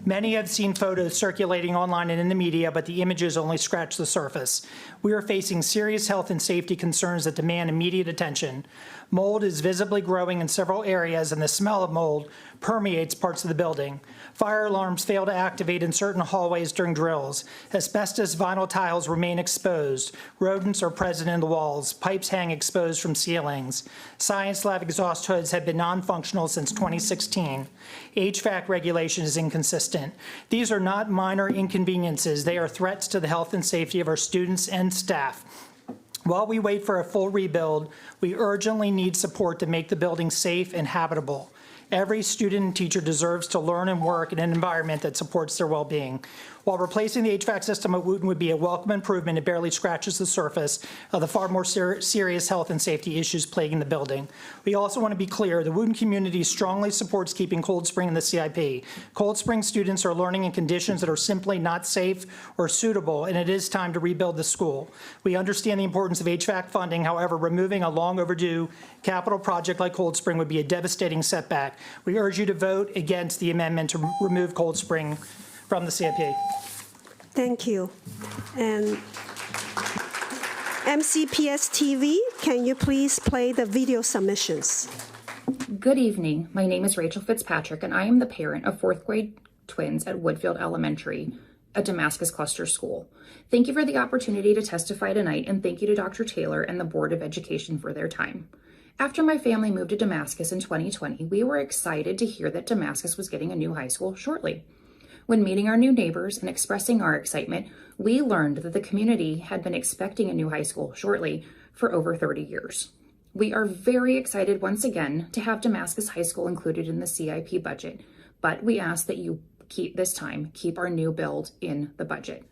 Many have seen photos circulating online and in the media, but the images only scratch the surface. We are facing serious health and safety concerns that demand immediate attention. Mold is visibly growing in several areas, and the smell of mold permeates parts of the building. Fire alarms fail to activate in certain hallways during drills. Asbestos vinyl tiles remain exposed. Rodents are present in the walls. Pipes hang exposed from ceilings. Science lab exhaust hoods have been non-functional since 2016. HVAC regulation is inconsistent. These are not minor inconveniences. They are threats to the health and safety of our students and staff. While we wait for a full rebuild, we urgently need support to make the building safe and habitable. Every student and teacher deserves to learn and work in an environment that supports their well-being. While replacing the HVAC system at Wooten would be a welcome improvement, it barely scratches the surface of the far more serious health and safety issues plaguing the building. We also want to be clear, the Wooten community strongly supports keeping Cold Spring in the CIP. Cold Spring students are learning in conditions that are simply not safe or suitable, and it is time to rebuild the school. We understand the importance of HVAC funding. However, removing a long overdue capital project like Cold Spring would be a devastating setback. We urge you to vote against the amendment to remove Cold Spring from the CIP. Thank you. And MCPS TV, can you please play the video submissions? Good evening. My name is Rachel Fitzpatrick, and I am the parent of fourth grade twins at Woodfield Elementary, a Damascus cluster school. Thank you for the opportunity to testify tonight, and thank you to Dr. Taylor and the Board of Education for their time. After my family moved to Damascus in 2020, we were excited to hear that Damascus was getting a new high school shortly. When meeting our new neighbors and expressing our excitement, we learned that the community had been expecting a new high school shortly for over 30 years. We are very excited once again to have Damascus High School included in the CIP budget, but we ask that you keep our new build in the budget.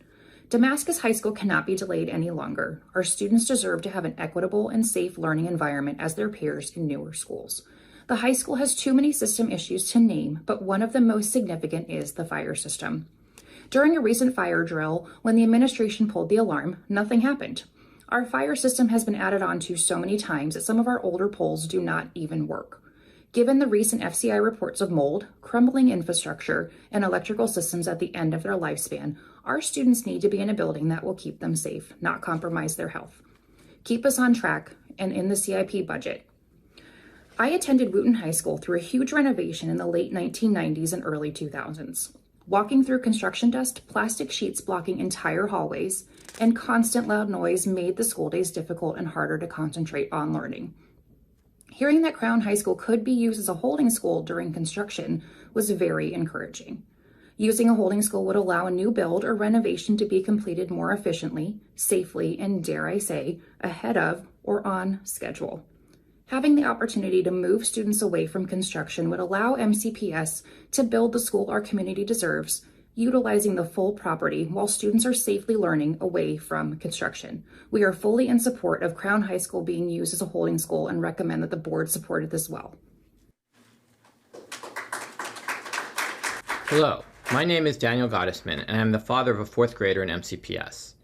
Damascus High School cannot be delayed any longer. Our students deserve to have an equitable and safe learning environment as their peers in newer schools. The high school has too many system issues to name, but one of the most significant is the fire system. During a recent fire drill, when the administration pulled the alarm, nothing happened. Our fire system has been added on to so many times that some of our older poles do not even work. Given the recent FCI reports of mold, crumbling infrastructure, and electrical systems at the end of their lifespan, our students need to be in a building that will keep them safe, not compromise their health. Keep us on track and in the CIP budget. I attended Wooten High School through a huge renovation in the late 1990s and early 2000s. Walking through construction dust, plastic sheets blocking entire hallways, and constant loud noise made the school days difficult and harder to concentrate on learning. Hearing that Crown High School could be used as a holding school during construction was very encouraging. Using a holding school would allow a new build or renovation to be completed more efficiently, safely, and dare I say, ahead of or on schedule. Having the opportunity to move students away from construction would allow MCPS to build the school our community deserves, utilizing the full property while students are safely learning away from construction. We are fully in support of Crown High School being used as a holding school and recommend that the board support it as well. Hello, my name is Daniel Gottesman, and I'm the father of a fourth grader in MCPS.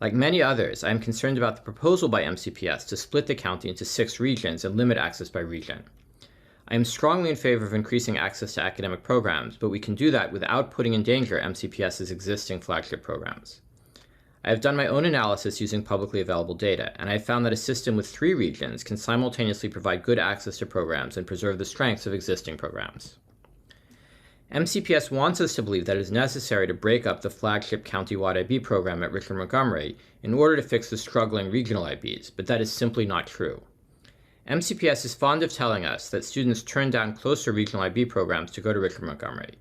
Like many others, I am concerned about the proposal by MCPS to split the county into 6 regions and limit access by region. I am strongly in favor of increasing access to academic programs, but we can do that without putting in danger MCPS's existing flagship programs. I have done my own analysis using publicly available data, and I have found that a system with 3 regions can simultaneously provide good access to programs and preserve the strengths of existing programs. MCPS wants us to believe that it is necessary to break up the flagship countywide IB program at Richland Montgomery in order to fix the struggling regional IBs, but that is simply not true. MCPS is fond of telling us that students turn down closer regional IB programs to go to Richland Montgomery,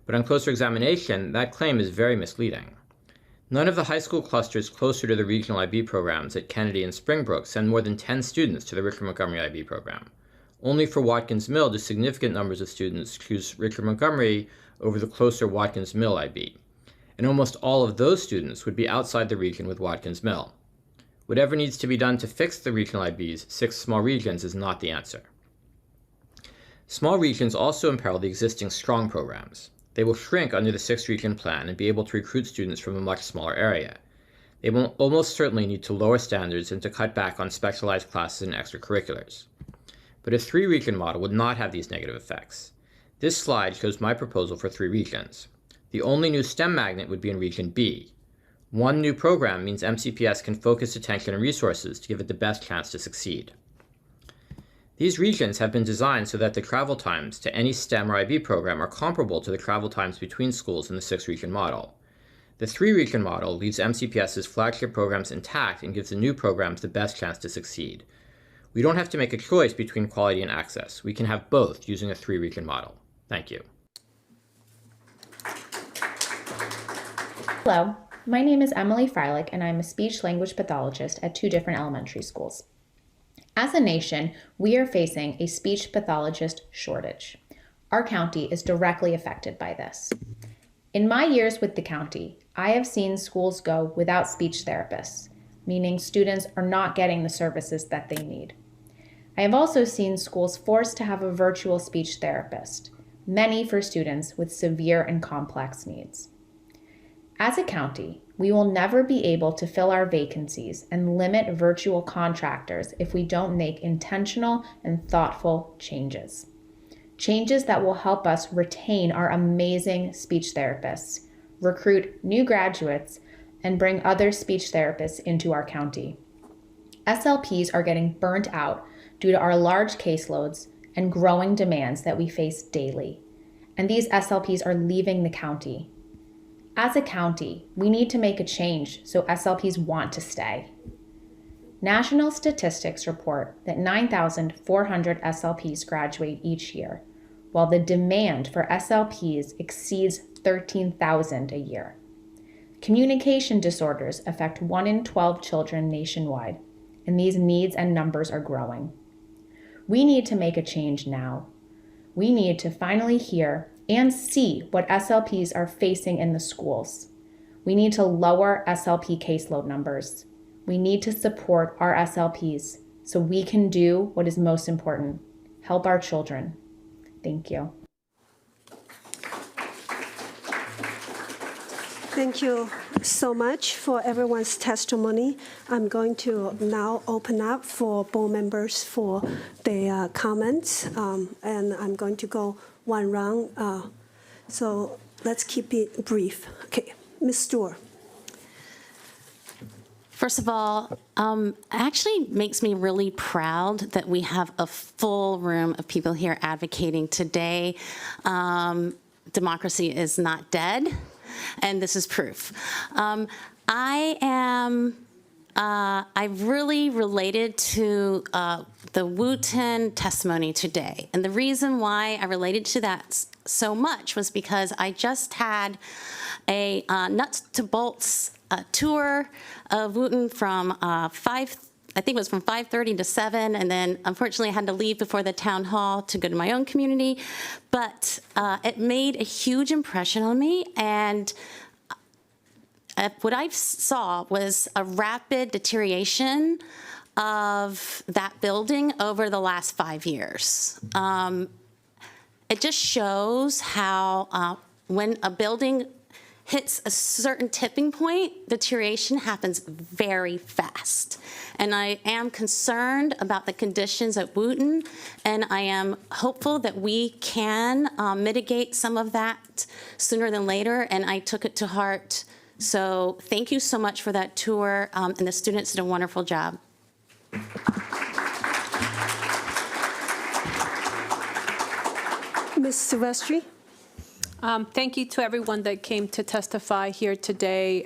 but on closer examination, that claim is very misleading. None of the high school clusters closer to the regional IB programs at Kennedy and Springbrook send more than 10 students to the Richland Montgomery IB program. Only for Watkins Mill do significant numbers of students choose Richland Montgomery over the closer Watkins Mill IB, and almost all of those students would be outside the region with Watkins Mill. Whatever needs to be done to fix the regional IBs, 6 small regions is not the answer. Small regions also imperil the existing strong programs. They will shrink under the 6-region plan and be able to recruit students from a much smaller area. They will almost certainly need to lower standards and to cut back on specialized classes and extracurriculars. But a 3-region model would not have these negative effects. This slide shows my proposal for 3 regions. The only new STEM magnet would be in Region B. 1 new program means MCPS can focus attention and resources to give it the best chance to succeed. These regions have been designed so that the travel times to any STEM or IB program are comparable to the travel times between schools in the 6-region model. The 3-region model leaves MCPS's flagship programs intact and gives the new programs the best chance to succeed. We don't have to make a choice between quality and access. We can have both using a 3-region model. Thank you. Hello, my name is Emily Freilich, and I'm a speech-language pathologist at 2 different elementary schools. As a nation, we are facing a speech pathologist shortage. Our county is directly affected by this. In my years with the county, I have seen schools go without speech therapists, meaning students are not getting the services that they need. I have also seen schools forced to have a virtual speech therapist, many for students with severe and complex needs. As a county, we will never be able to fill our vacancies and limit virtual contractors if we don't make intentional and thoughtful changes. Changes that will help us retain our amazing speech therapists, recruit new graduates, and bring other speech therapists into our county. SLPs are getting burnt out due to our large caseloads and growing demands that we face daily. And these SLPs are leaving the county. As a county, we need to make a change so SLPs want to stay. National statistics report that 9,400 SLPs graduate each year, while the demand for SLPs exceeds 13,000 a year. Communication disorders affect 1 in 12 children nationwide, and these needs and numbers are growing. We need to make a change now. We need to finally hear and see what SLPs are facing in the schools. We need to lower SLP caseload numbers. We need to support our SLPs so we can do what is most important, help our children. Thank you. Thank you so much for everyone's testimony. I'm going to now open up for board members for their comments, and I'm going to go one round. So let's keep it brief. Okay, Ms. Stewart. First of all, it actually makes me really proud that we have a full room of people here advocating today. Democracy is not dead, and this is proof. I really related to the Wooten testimony today, and the reason why I related to that so much was because I just had a nuts to bolts tour of Wooten from 5 I think it was from 5:30 to 7, and then unfortunately I had to leave before the town hall to go to my own community. But it made a huge impression on me, and what I saw was a rapid deterioration of that building over the last 5 years. It just shows how when a building hits a certain tipping point, deterioration happens very fast. And I am concerned about the conditions at Wooten, and I am hopeful that we can mitigate some of that sooner than later, and I took it to heart. So thank you so much for that tour, and the students did a wonderful job. Ms. Silvestri? Thank you to everyone that came to testify here today.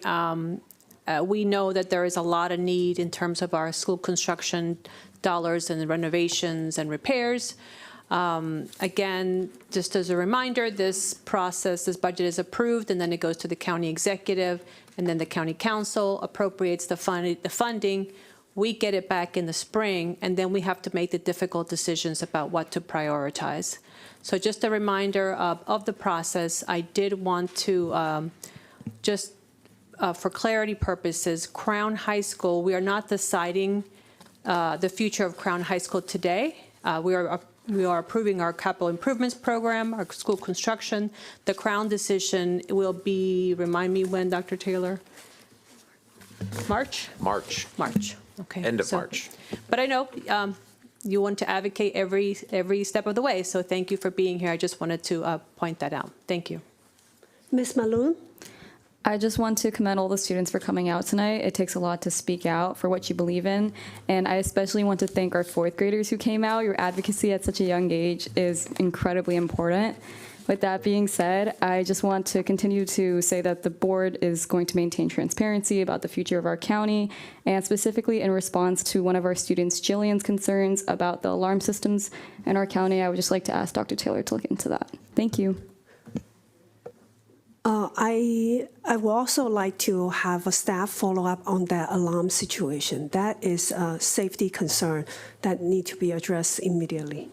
We know that there is a lot of need in terms of our school construction dollars and renovations and repairs. Again, just as a reminder, this budget is approved, and then it goes to the county executive, and then the county council appropriates the funding. We get it back in the spring, and then we have to make the difficult decisions about what to prioritize. So just a reminder of the process. I did want to for clarity purposes, Crown High School, we are not deciding the future of Crown High School today. We are approving our capital improvements program, our school construction. The Crown decision will be, remind me when, Dr. Taylor? March? March. Okay. End of March. But I know you want to advocate every step of the way, so thank you for being here. I just wanted to point that out. Thank you. Ms. Maloon? I just want to commend all the students for coming out tonight. It takes a lot to speak out for what you believe in, and I especially want to thank our fourth graders who came out. Your advocacy at such a young age is incredibly important. With that being said, I just want to continue to say that the board is going to maintain transparency about the future of our county, and specifically in response to one of our students, Jillian's concerns about the alarm systems in our county, I would just like to ask Dr. Taylor to look into that. Thank you. I would also like to have a staff follow up on that alarm situation. That is a safety concern that need to be addressed immediately.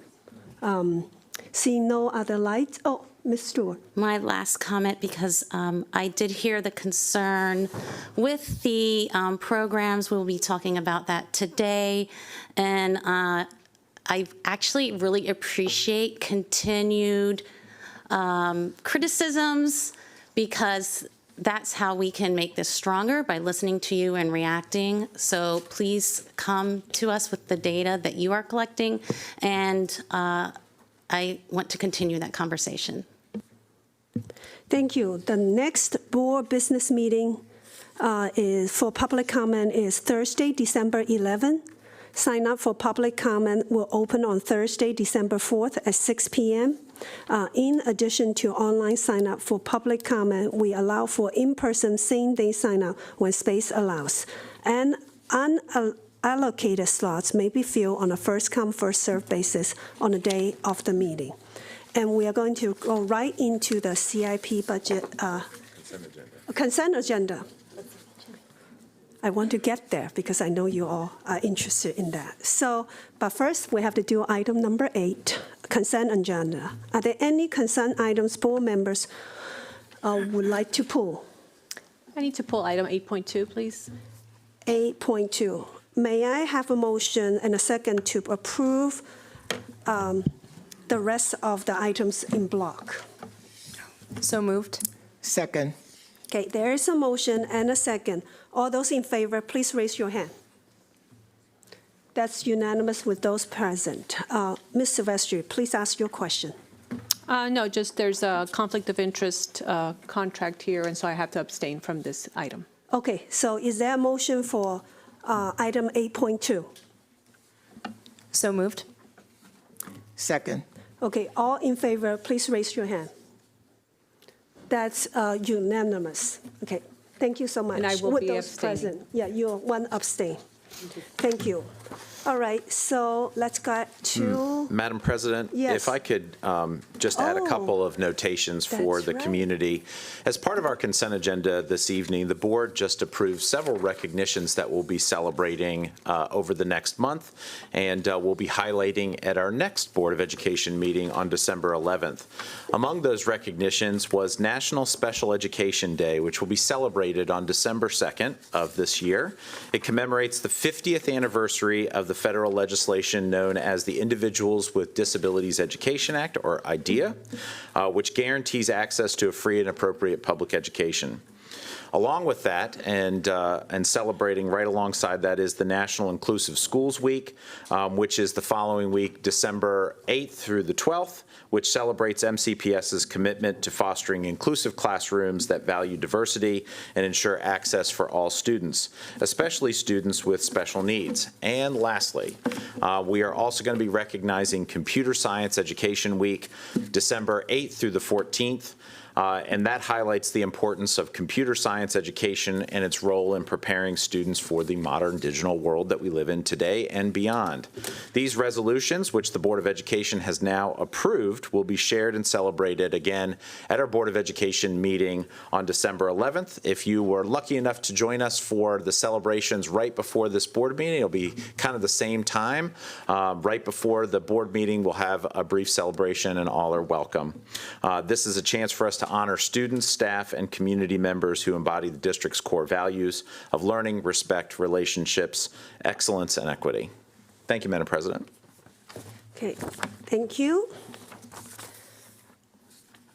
Seeing no other lights, oh, Ms. Stewart. My last comment, because I did hear the concern with the programs. We'll be talking about that today. And I actually really appreciate continued criticisms, because that's how we can make this stronger, by listening to you and reacting. So please come to us with the data that you are collecting, and I want to continue that conversation. Thank you. The next board business meeting is for public comment is Thursday, December 11. Sign up for public comment will open on Thursday, December 4th at 6 p.m. In addition to online sign up for public comment, we allow for in-person same-day sign up when space allows. And unallocated slots may be filled on a first-come, first-served basis on the day of the meeting. And we are going to go right into the CIP budget consent agenda. I want to get there because I know you all are interested in that. So, but first we have to do item number 8, consent agenda. Are there any consent items board members would like to pull? I need to pull item 8.2, please. 8.2. May I have a motion and a second to approve the rest of the items in block? So moved. Second. Okay, there is a motion and a second. All those in favor, please raise your hand. That's unanimous with those present. Ms. Silvestri, please ask your question. No, just there's a conflict of interest contract here, and so I have to abstain from this item. Okay, so is there a motion for item 8.2? So moved. Second. Okay, all in favor, please raise your hand. That's unanimous. Okay, thank you so much. And I will with be those abstaining. present. Yeah, you're one abstain. Thank you. All right, so let's get to, Madam President, Yes. if I could just add a couple of notations for that's the right. community. As part of our consent agenda this evening, the board just approved several recognitions that we'll be celebrating over the next month, and we'll be highlighting at our next Board of Education meeting on December 11th. Among those recognitions was National Special Education Day, which will be celebrated on December 2nd of this year. It commemorates the 50th anniversary of the federal legislation known as the Individuals with Disabilities Education Act, or IDEA, which guarantees access to a free and appropriate public education. Along with that, and celebrating right alongside that, is the National Inclusive Schools Week, which is the following week, December 8th through the 12th, which celebrates MCPS's commitment to fostering inclusive classrooms that value diversity and ensure access for all students, especially students with special needs. And lastly, we are also going to be recognizing Computer Science Education Week, December 8th through the 14th. And that highlights the importance of computer science education and its role in preparing students for the modern digital world that we live in today and beyond. These resolutions, which the Board of Education has now approved, will be shared and celebrated again at our Board of Education meeting on December 11th. If you were lucky enough to join us for the celebrations right before this board meeting, it'll be kind of the same time. Right before the board meeting, we'll have a brief celebration and all are welcome. This is a chance for us to honor students, staff, and community members who embody the district's core values of learning, respect, relationships, excellence, and equity. Thank you, Madam President. okay, thank you.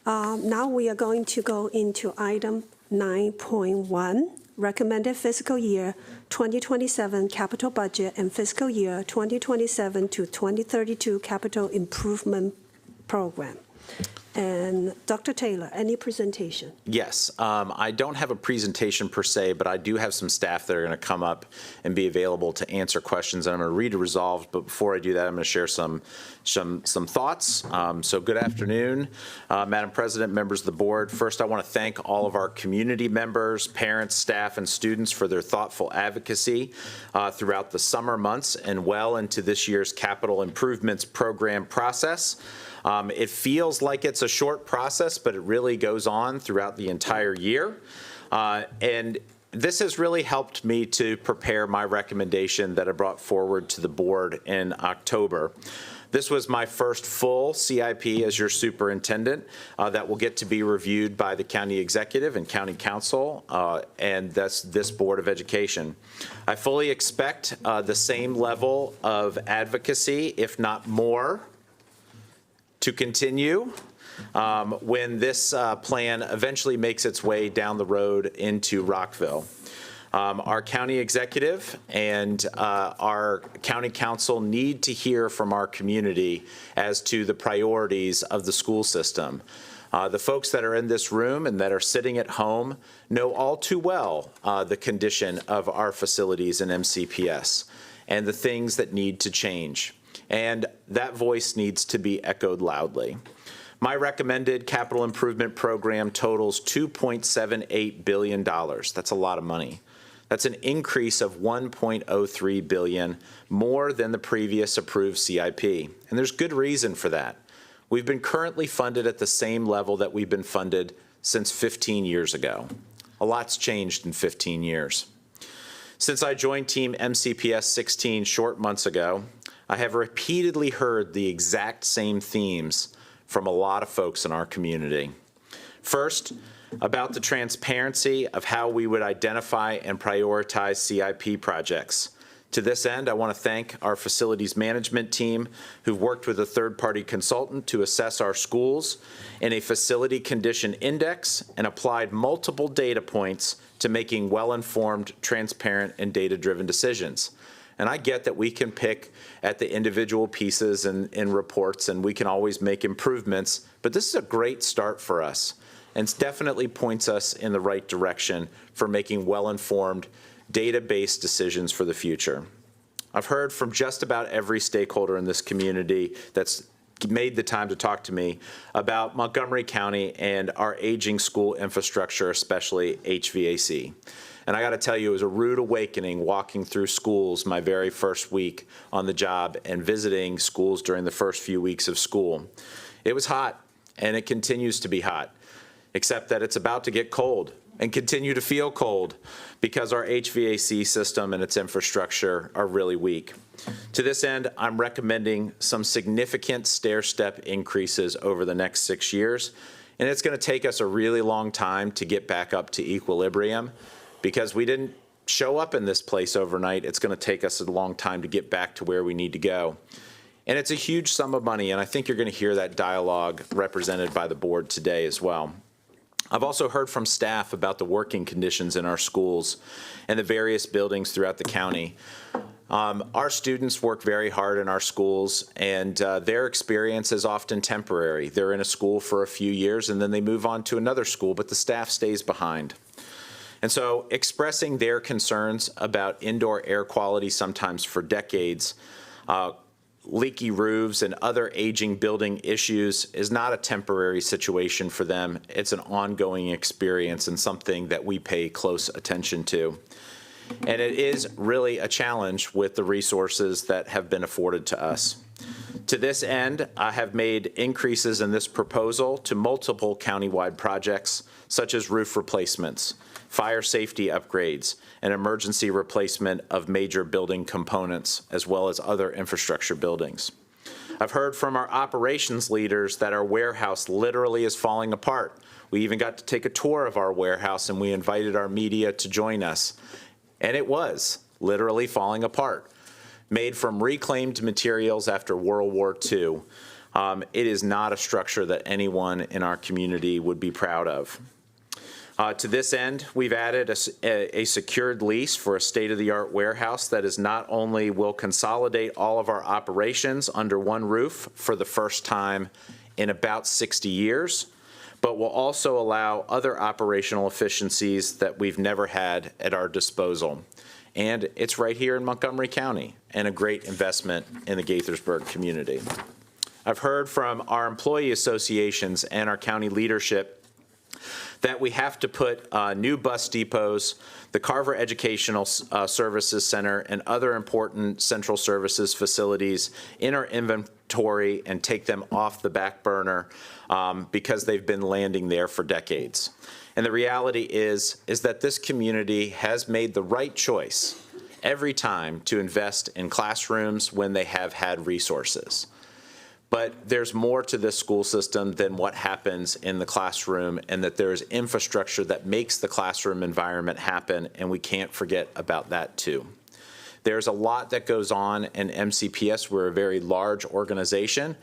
Now we are going to go into item 9.1, recommended fiscal year 2027 capital budget and fiscal year 2027 to 2032 capital improvement program. And Dr. Taylor, any presentation? Yes, I don't have a presentation per se, but I do have some staff that are going to come up and be available to answer questions. And I'm going to read a resolve, but before I do that, I'm going to share some thoughts. So good afternoon, Madam President, members of the board. First, I want to thank all of our community members, parents, staff, and students for their thoughtful advocacy throughout the summer months and well into this year's capital improvements program process. It feels like it's a short process, but it really goes on throughout the entire year. And this has really helped me to prepare my recommendation that I brought forward to the board in October. This was my first full CIP as your superintendent that will get to be reviewed by the county executive and county council, and that's this Board of Education. I fully expect the same level of advocacy, if not more, to continue when this plan eventually makes its way down the road into Rockville. Our county executive and our county council need to hear from our community as to the priorities of the school system. The folks that are in this room and that are sitting at home know all too well the condition of our facilities in MCPS and the things that need to change. And that voice needs to be echoed loudly. My recommended capital improvement program totals $2.78 billion. That's a lot of money. That's an increase of $1.03 billion, more than the previous approved CIP. And there's good reason for that. We've been currently funded at the same level that we've been funded since 15 years ago. A lot's changed in 15 years. Since I joined Team MCPS 16 short months ago, I have repeatedly heard the exact same themes from a lot of folks in our community. First, about the transparency of how we would identify and prioritize CIP projects. To this end, I want to thank our facilities management team who've worked with a third-party consultant to assess our schools in a facility condition index and applied multiple data points to making well-informed, transparent, and data-driven decisions. And I get that we can pick at the individual pieces and reports, and we can always make improvements, but this is a great start for us, and definitely points us in the right direction for making well-informed, data-based decisions for the future. I've heard from just about every stakeholder in this community that's made the time to talk to me about Montgomery County and our aging school infrastructure, especially HVAC. And I got to tell you, it was a rude awakening walking through schools my very first week on the job and visiting schools during the first few weeks of school. It was hot, and it continues to be hot, except that it's about to get cold and continue to feel cold because our HVAC system and its infrastructure are really weak. To this end, I'm recommending some significant stair-step increases over the next 6 years, and it's going to take us a really long time to get back up to equilibrium because we didn't show up in this place overnight. It's going to take us a long time to get back to where we need to go. And it's a huge sum of money, and I think you're going to hear that dialogue represented by the board today as well. I've also heard from staff about the working conditions in our schools and the various buildings throughout the county. Our students work very hard in our schools, and their experience is often temporary. They're in a school for a few years, and then they move on to another school, but the staff stays behind. And so expressing their concerns about indoor air quality sometimes for decades, leaky roofs and other aging building issues is not a temporary situation for them. It's an ongoing experience and something that we pay close attention to. And it is really a challenge with the resources that have been afforded to us. To this end, I have made increases in this proposal to multiple countywide projects, such as roof replacements, fire safety upgrades, and emergency replacement of major building components, as well as other infrastructure buildings. I've heard from our operations leaders that our warehouse literally is falling apart. We even got to take a tour of our warehouse, and we invited our media to join us. And it was literally falling apart. Made from reclaimed materials after World War II, it is not a structure that anyone in our community would be proud of. To this end, we've added a secured lease for a state-of-the-art warehouse that is not only will consolidate all of our operations under one roof for the first time in about 60 years, but will also allow other operational efficiencies that we've never had at our disposal. And it's right here in Montgomery County, and a great investment in the Gaithersburg community. I've heard from our employee associations and our county leadership that we have to put new bus depots, the Carver Educational Services Center, and other important central services facilities in our inventory and take them off the back burner because they've been landing there for decades. And the reality is that this community has made the right choice every time to invest in classrooms when they have had resources. But there's more to this school system than what happens in the classroom, and that there's infrastructure that makes the classroom environment happen, and we can't forget about that too. There's a lot that goes on in MCPS. We're a very large organization,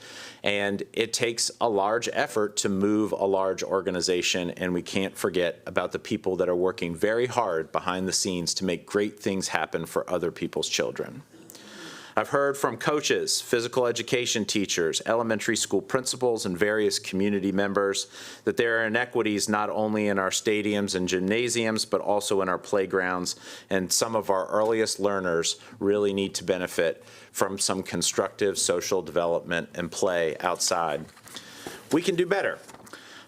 and it takes a large effort to move a large organization, and we can't forget about the people that are working very hard behind the scenes to make great things happen for other people's children. I've heard from coaches, physical education teachers, elementary school principals, and various community members that there are inequities not only in our stadiums and gymnasiums, but also in our playgrounds, and some of our earliest learners really need to benefit from some constructive social development and play outside. We can do better.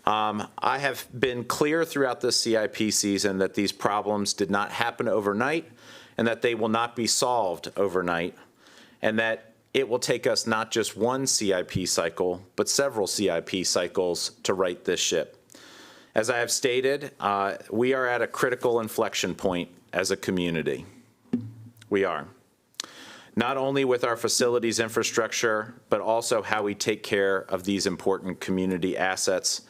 I have been clear throughout this CIP season that these problems did not happen overnight, and that they will not be solved overnight, and that it will take us not just one CIP cycle, but several CIP cycles to right this ship. As I have stated, we are at a critical inflection point as a community. We are. Not only with our facilities infrastructure, but also how we take care of these important community assets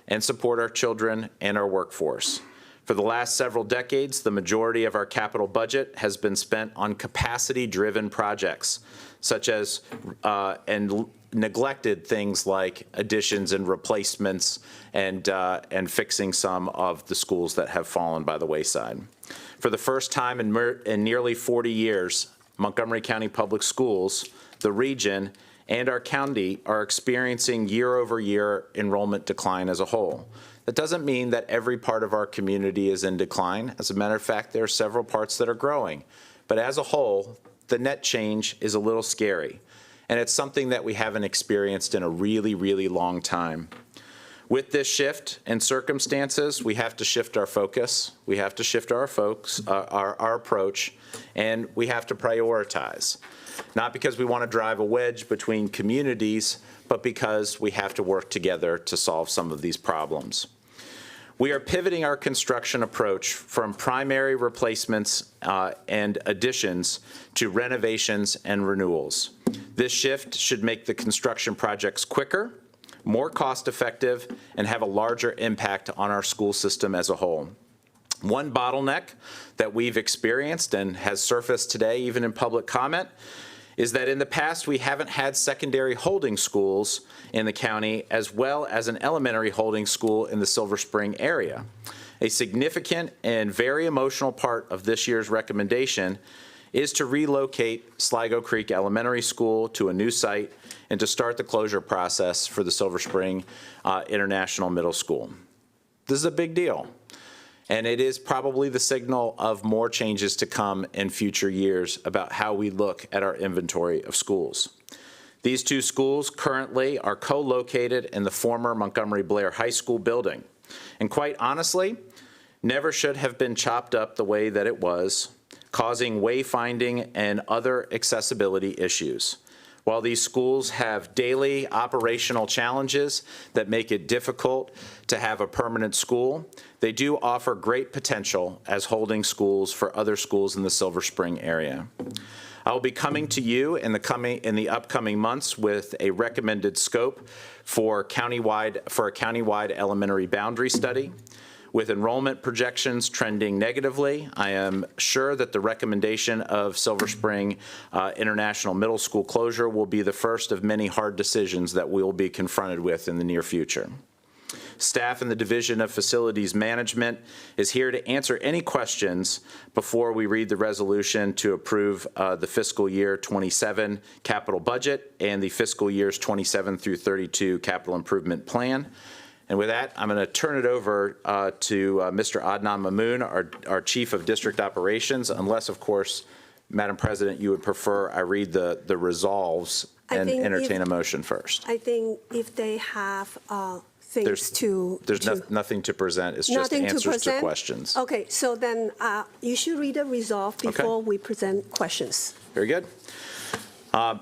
and support our children and our workforce. For the last several decades, the majority of our capital budget has been spent on capacity-driven projects, such as and neglected things like additions and replacements and fixing some of the schools that have fallen by the wayside. For the first time in nearly 40 years, Montgomery County Public Schools, the region, and our county are experiencing year-over-year enrollment decline as a whole. That doesn't mean that every part of our community is in decline. As a matter of fact, there are several parts that are growing. But as a whole, the net change is a little scary. And it's something that we haven't experienced in a really, really long time. With this shift in circumstances, we have to shift our focus, we have to shift our approach, and we have to prioritize. Not because we want to drive a wedge between communities, but because we have to work together to solve some of these problems. We are pivoting our construction approach from primary replacements and additions to renovations and renewals. This shift should make the construction projects quicker, more cost-effective, and have a larger impact on our school system as a whole. One bottleneck that we've experienced and has surfaced today, even in public comment, is that in the past we haven't had secondary holding schools in the county as well as an elementary holding school in the Silver Spring area. A significant and very emotional part of this year's recommendation is to relocate Sligo Creek Elementary School to a new site and to start the closure process for the Silver Spring International Middle School. This is a big deal, and it is probably the signal of more changes to come in future years about how we look at our inventory of schools. These two schools currently are co-located in the former Montgomery Blair High School building, and quite honestly, never should have been chopped up the way that it was, causing wayfinding and other accessibility issues. While these schools have daily operational challenges that make it difficult to have a permanent school, they do offer great potential as holding schools for other schools in the Silver Spring area. I will be coming to you in the upcoming months with a recommended scope for a countywide elementary boundary study. With enrollment projections trending negatively, I am sure that the recommendation of Silver Spring International Middle School closure will be the first of many hard decisions that we will be confronted with in the near future. Staff in the Division of Facilities Management is here to answer any questions before we read the resolution to approve the fiscal year 27 capital budget and the fiscal years 27 through 32 capital improvement plan. And with that, I'm going to turn it over to Mr. Adnan Mamoon, our Chief of District Operations, unless, of course, Madam President, you would prefer I read the resolves and entertain a motion first. I think if they have things There's nothing to present. It's just answers to questions. Okay, so then you should read the resolve before we present questions. Very good. And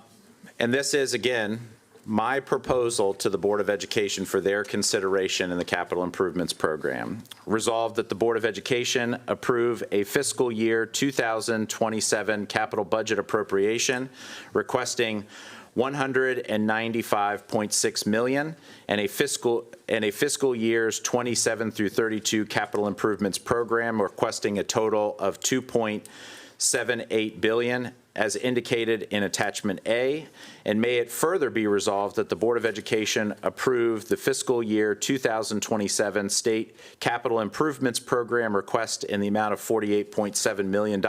this is, again, my proposal to the Board of Education for their consideration in the capital improvements program. Resolved that the Board of Education approve a fiscal year 2027 capital budget appropriation requesting $195.6 million and a fiscal years 27 through 32 capital improvements program requesting a total of $2.78 billion as indicated in Attachment A, and may it further be resolved that the Board of Education approve the fiscal year 2027 state capital improvements program request in the amount of $48.7 million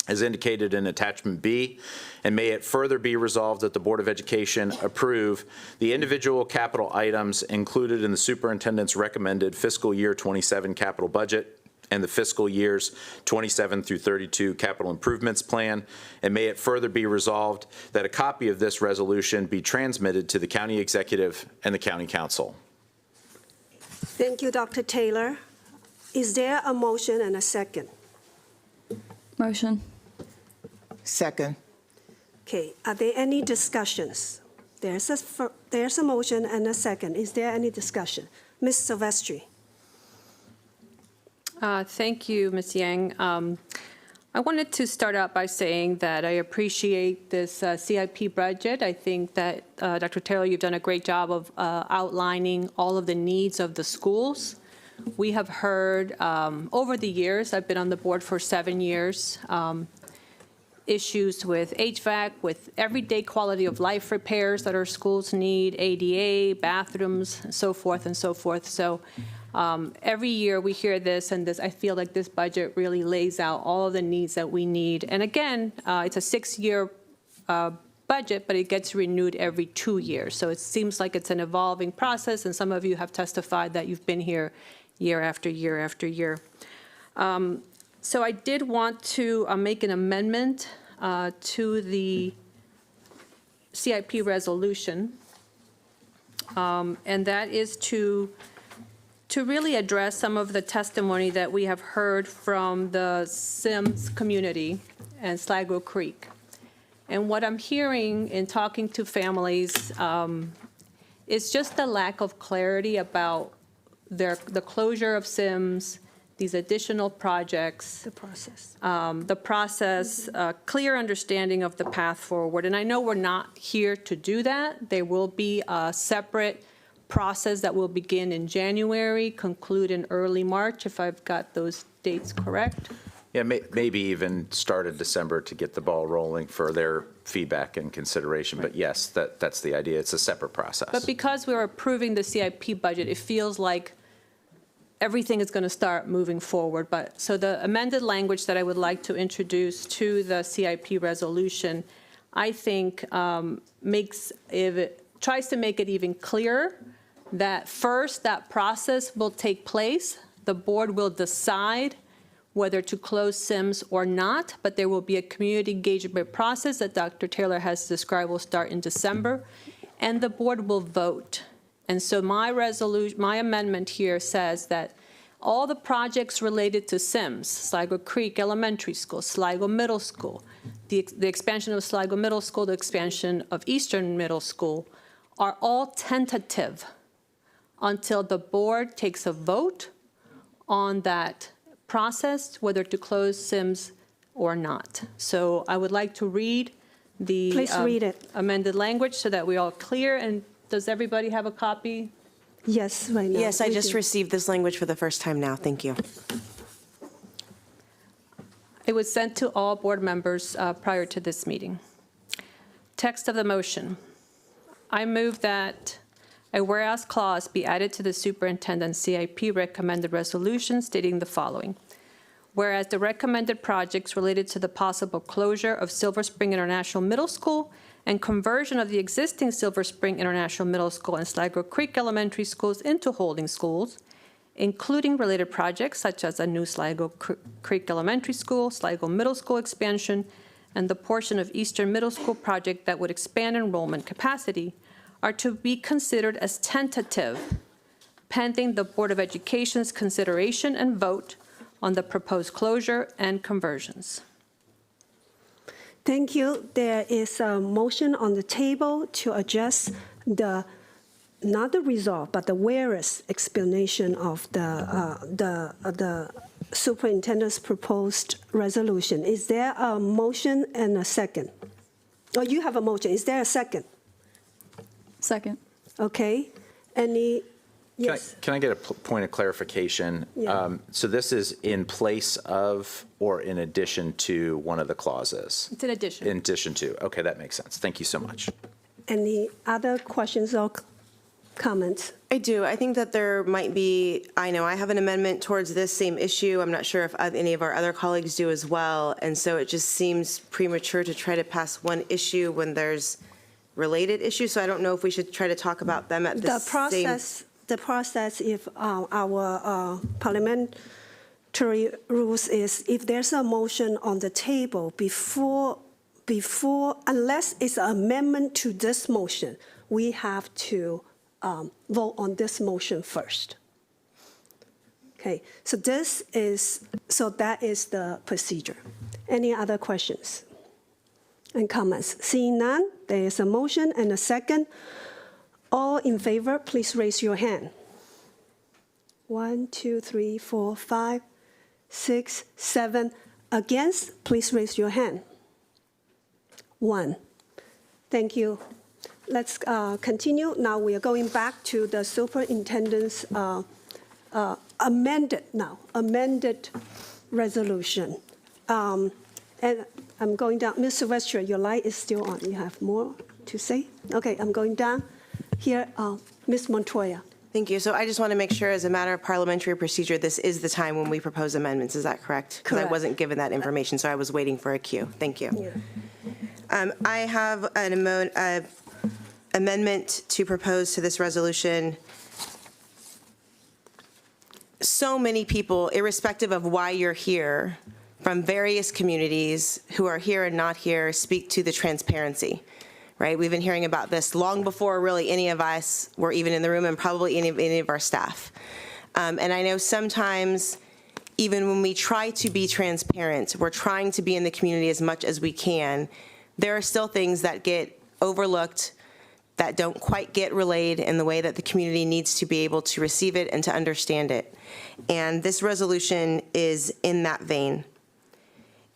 as indicated in Attachment B, and may it further be resolved that the Board of Education approve the individual capital items included in the superintendent's recommended fiscal year 27 capital budget and the fiscal years 27 through 32 capital improvements plan, and may it further be resolved that a copy of this resolution be transmitted to the county executive and the county council. Thank you, Dr. Taylor. Is there a motion and a second? Motion. Second. Okay, are there any discussions? There's a motion and a second. Is there any discussion? Ms. Silvestri. Thank you, Ms. Yang. I wanted to start out by saying that I appreciate this CIP budget. I think that, Dr. Taylor, you've done a great job of outlining all of the needs of the schools. We have heard over the years, I've been on the board for 7 years, issues with HVAC, with everyday quality of life repairs that our schools need, ADA, bathrooms, so forth and so forth. So every year we hear this, and I feel like this budget really lays out all of the needs that we need. And again, it's a 6-year budget, but it gets renewed every 2 years. So it seems like it's an evolving process, and some of you have testified that you've been here year after year after year. So I did want to make an amendment to the CIP resolution. and that is to really address some of the testimony that we have heard from the Sims community and Sligo Creek. And what I'm hearing in talking to families is just the lack of clarity about the closure of Sims, these additional projects. The process, clear understanding of the path forward. And I know we're not here to do that. There will be a separate process that will begin in January, conclude in early March, if I've got those dates correct. Yeah, maybe even start in December to get the ball rolling for their feedback and consideration. But yes, that's the idea. It's a separate process. But because we're approving the CIP budget, it feels like everything is going to start moving forward. But so the amended language that I would like to introduce to the CIP resolution, I think tries to make it even clearer that first that process will take place. The board will decide whether to close Sims or not, but there will be a community engagement process that Dr. Taylor has described will start in December, and the board will vote. And so my amendment here says that all the projects related to Sims, Sligo Creek Elementary School, Sligo Middle School, the expansion of Sligo Middle School, the expansion of Eastern Middle School, are all tentative until the board takes a vote on that process, whether to close Sims or not. So I would like to read the Please read it. amended language so that we're all clear. And does everybody have a copy? Yes, right now. Yes, I we just do. received this language for the first time now. Thank you. It was sent to all board members prior to this meeting. Text of the motion. I move that a whereas clause be added to the superintendent's CIP recommended resolution stating the following. Whereas the recommended projects related to the possible closure of Silver Spring International Middle School and conversion of the existing Silver Spring International Middle School and Sligo Creek Elementary Schools into holding schools, including related projects such as a new Sligo Creek Elementary School, Sligo Middle School expansion, and the portion of Eastern Middle School project that would expand enrollment capacity, are to be considered as tentative, pending the Board of Education's consideration and vote on the proposed closure and conversions. Thank you. There is a motion on the table to adjust not the resolve, but the whereas explanation of the superintendent's proposed resolution. Is there a motion and a second? Oh, you have a motion. Is there a second? Second. Okay. Any? Yes. Can I get a point of clarification? Yeah. So this is in place of or in addition to one of the clauses? It's in addition. In addition to. Okay, that makes sense. Thank you so much. Any other questions or comments? I do. I think that there might be, I know I have an amendment towards this same issue. I'm not sure if any of our other colleagues do as well. And so it just seems premature to try to pass one issue when there's related issues. So I don't know if we should try to talk about them at the same. The process, if our parliamentary rules is, if there's a motion on the table before, unless it's an amendment to this motion, we have to vote on this motion first. Okay, so that is the procedure. Any other questions and comments? Seeing none, there is a motion and a second. All in favor, please raise your hand. 1, 2, 3, 4, 5, 6, 7. Against, please raise your hand. 1. Thank you. Let's continue. Now we are going back to the superintendent's amended resolution. And I'm going down. Ms. Sylvester, your light is still on. You have more to say? Okay, I'm going down. Here, Ms. Montoya. Thank you. So I just want to make sure, as a matter of parliamentary procedure, this is the time when we propose amendments. Is that correct? Because I wasn't given that information, so I was waiting for a cue. Thank you. Yeah. I have an amendment to propose to this resolution. So many people, irrespective of why you're here, from various communities who are here and not here, speak to the transparency. right? We've been hearing about this long before really any of us were even in the room, and probably any of our staff. And I know sometimes, even when we try to be transparent, we're trying to be in the community as much as we can, there are still things that get overlooked, that don't quite get relayed in the way that the community needs to be able to receive it and to understand it. And this resolution is in that vein.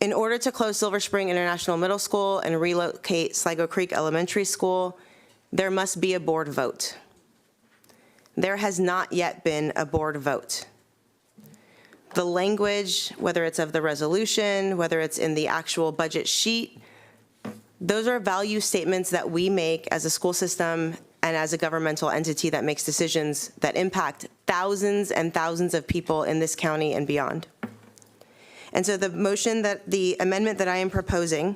In order to close Silver Spring International Middle School and relocate Sligo Creek Elementary School, there must be a board vote. There has not yet been a board vote. The language, whether it's of the resolution, whether it's in the actual budget sheet, those are value statements that we make as a school system and as a governmental entity that makes decisions that impact thousands and thousands of people in this county and beyond. And so the amendment that I am proposing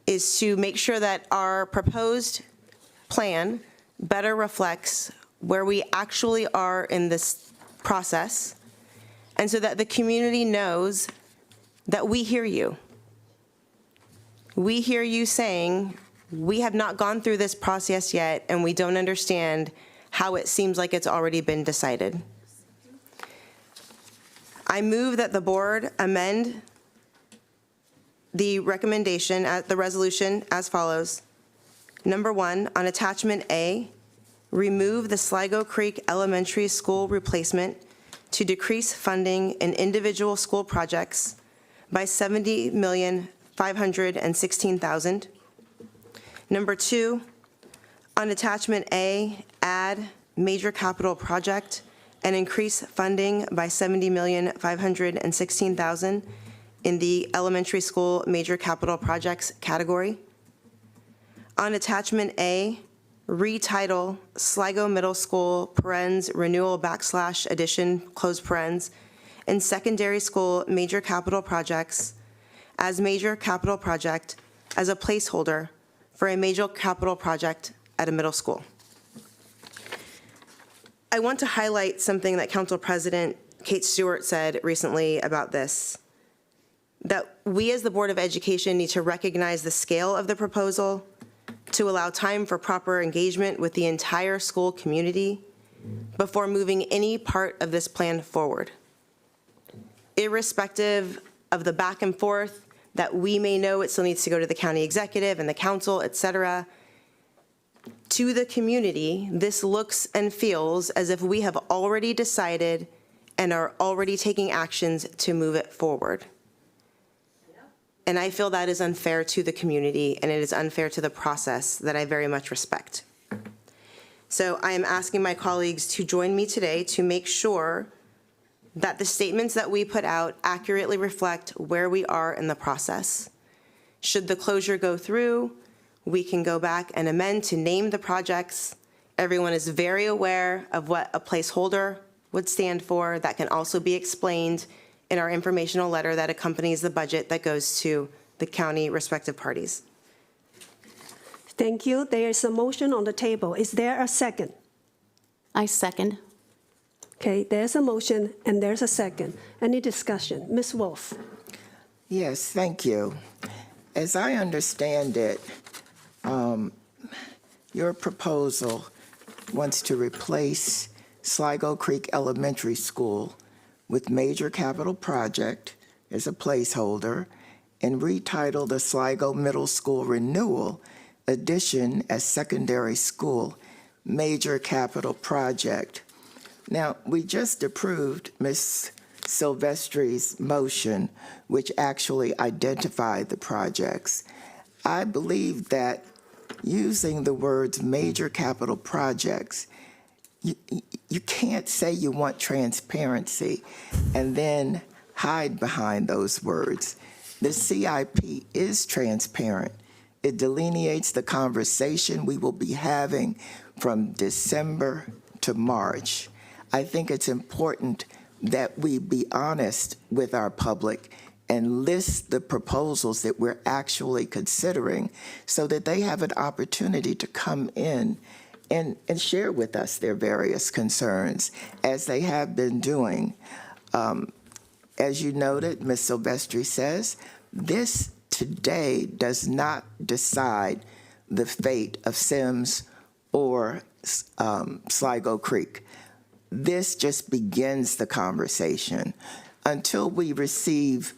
is to make sure that our proposed plan better reflects where we actually are in this process, and so that the community knows that we hear you. We hear you saying, we have not gone through this process yet, and we don't understand how it seems like it's already been decided. I move that the board amend the recommendation, the resolution as follows. Number 1, on attachment A, remove the Sligo Creek Elementary School replacement to decrease funding in individual school projects by $70,516,000. Number 2, on attachment A, add major capital project and increase funding by $70,516,000 in the elementary school major capital projects category. On attachment A, retitle Sligo Middle School renewal / addition close parens in secondary school major capital projects as major capital project as a placeholder for a major capital project at a middle school. I want to highlight something that Council President Kate Stewart said recently about this, that we as the Board of Education need to recognize the scale of the proposal to allow time for proper engagement with the entire school community before moving any part of this plan forward. Irrespective of the back and forth that we may know it still needs to go to the county executive and the council, et cetera, to the community, this looks and feels as if we have already decided and are already taking actions to move it forward. And I feel that is unfair to the community, and it is unfair to the process that I very much respect. So I am asking my colleagues to join me today to make sure that the statements that we put out accurately reflect where we are in the process. Should the closure go through, we can go back and amend to name the projects. Everyone is very aware of what a placeholder would stand for. That can also be explained in our informational letter that accompanies the budget that goes to the county respective parties. Thank you. There is a motion on the table. Is there a second? I second. Okay, there's a motion and there's a second. Any discussion? Ms. Wolf. Yes, thank you. As I understand it, your proposal wants to replace Sligo Creek Elementary School with major capital project as a placeholder and retitle the Sligo Middle School renewal addition as secondary school major capital project. Now, we just approved Ms. Silvestri's motion, which actually identified the projects. I believe that using the words major capital projects, you can't say you want transparency and then hide behind those words. The CIP is transparent. It delineates the conversation we will be having from December to March. I think it's important that we be honest with our public and list the proposals that we're actually considering so that they have an opportunity to come in and share with us their various concerns, as they have been doing. As you noted, Ms. Silvestri says, this today does not decide the fate of Sims or Sligo Creek. This just begins the conversation. Until we receive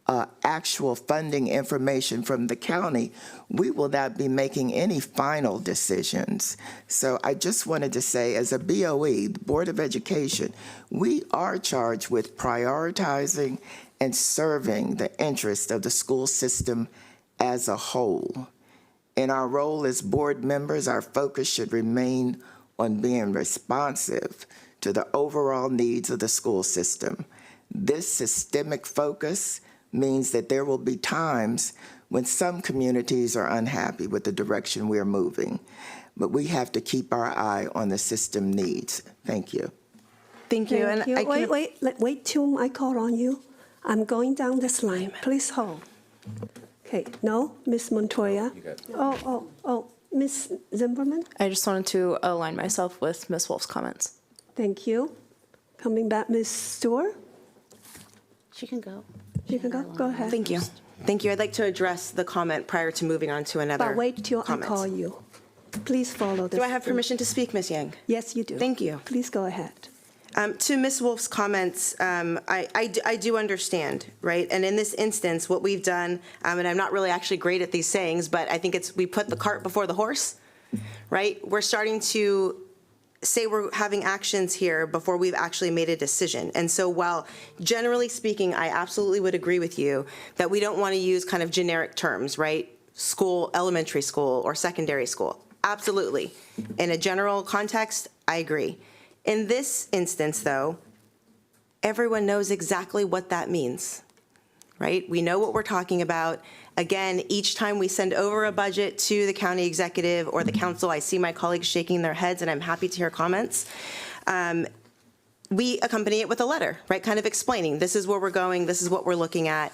actual funding information from the county, we will not be making any final decisions. So I just wanted to say, as a BOE, the Board of Education, we are charged with prioritizing and serving the interest of the school system as a whole. In our role as board members, our focus should remain on being responsive to the overall needs of the school system. This systemic focus means that there will be times when some communities are unhappy with the direction we're moving, but we have to keep our eye on the system needs. Thank you. Thank you. Thank you. Wait till I call on you. I'm going down this line. Please hold. Okay, no, Ms. Montoya. Ms. Zimmerman? I just wanted to align myself with Ms. Wolf's comments. Thank you. Coming back, Ms. Stewart? She can go. You can go. Go ahead. Thank you. Thank you. I'd like to address the comment prior to moving on to another But wait till comment. I call you. Please follow this. Do I have permission to speak, Ms. Yang? Yes, you do. Thank you. Please go ahead. To Ms. Wolf's comments, I do understand, right? And in this instance, what we've done, and I'm not really actually great at these sayings, but I think we put the cart before the horse, right? We're starting to say we're having actions here before we've actually made a decision. And so while generally speaking, I absolutely would agree with you that we don't want to use kind of generic terms, right? School, elementary school, or secondary school. Absolutely. In a general context, I agree. In this instance, though, everyone knows exactly what that means, right? We know what we're talking about. Again, each time we send over a budget to the county executive or the council, I see my colleagues shaking their heads, and I'm happy to hear comments. We accompany it with a letter, right? Kind of explaining, this is where we're going, this is what we're looking at.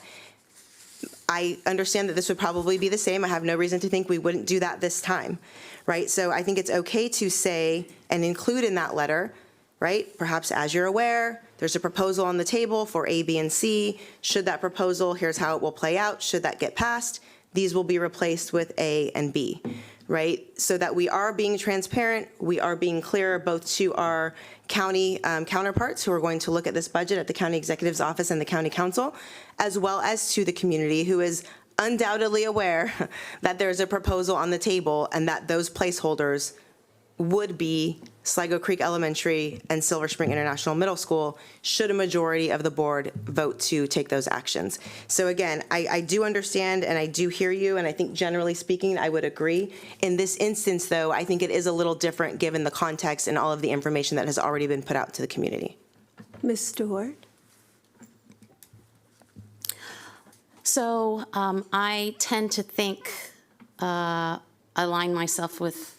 I understand that this would probably be the same. I have no reason to think we wouldn't do that this time, right? So I think it's okay to say and include in that letter, right? Perhaps as you're aware, there's a proposal on the table for A, B, and C. Should that proposal, here's how it will play out. Should that get passed, these will be replaced with A and B, right? So that we are being transparent, we are being clear both to our county counterparts who are going to look at this budget at the county executive's office and the county council, as well as to the community who is undoubtedly aware that there's a proposal on the table and that those placeholders would be Sligo Creek Elementary and Silver Spring International Middle School should a majority of the board vote to take those actions. So again, I do understand and I do hear you, and I think generally speaking, I would agree. In this instance, though, I think it is a little different given the context and all of the information that has already been put out to the community. Ms. Stewart? So I tend to think, align myself with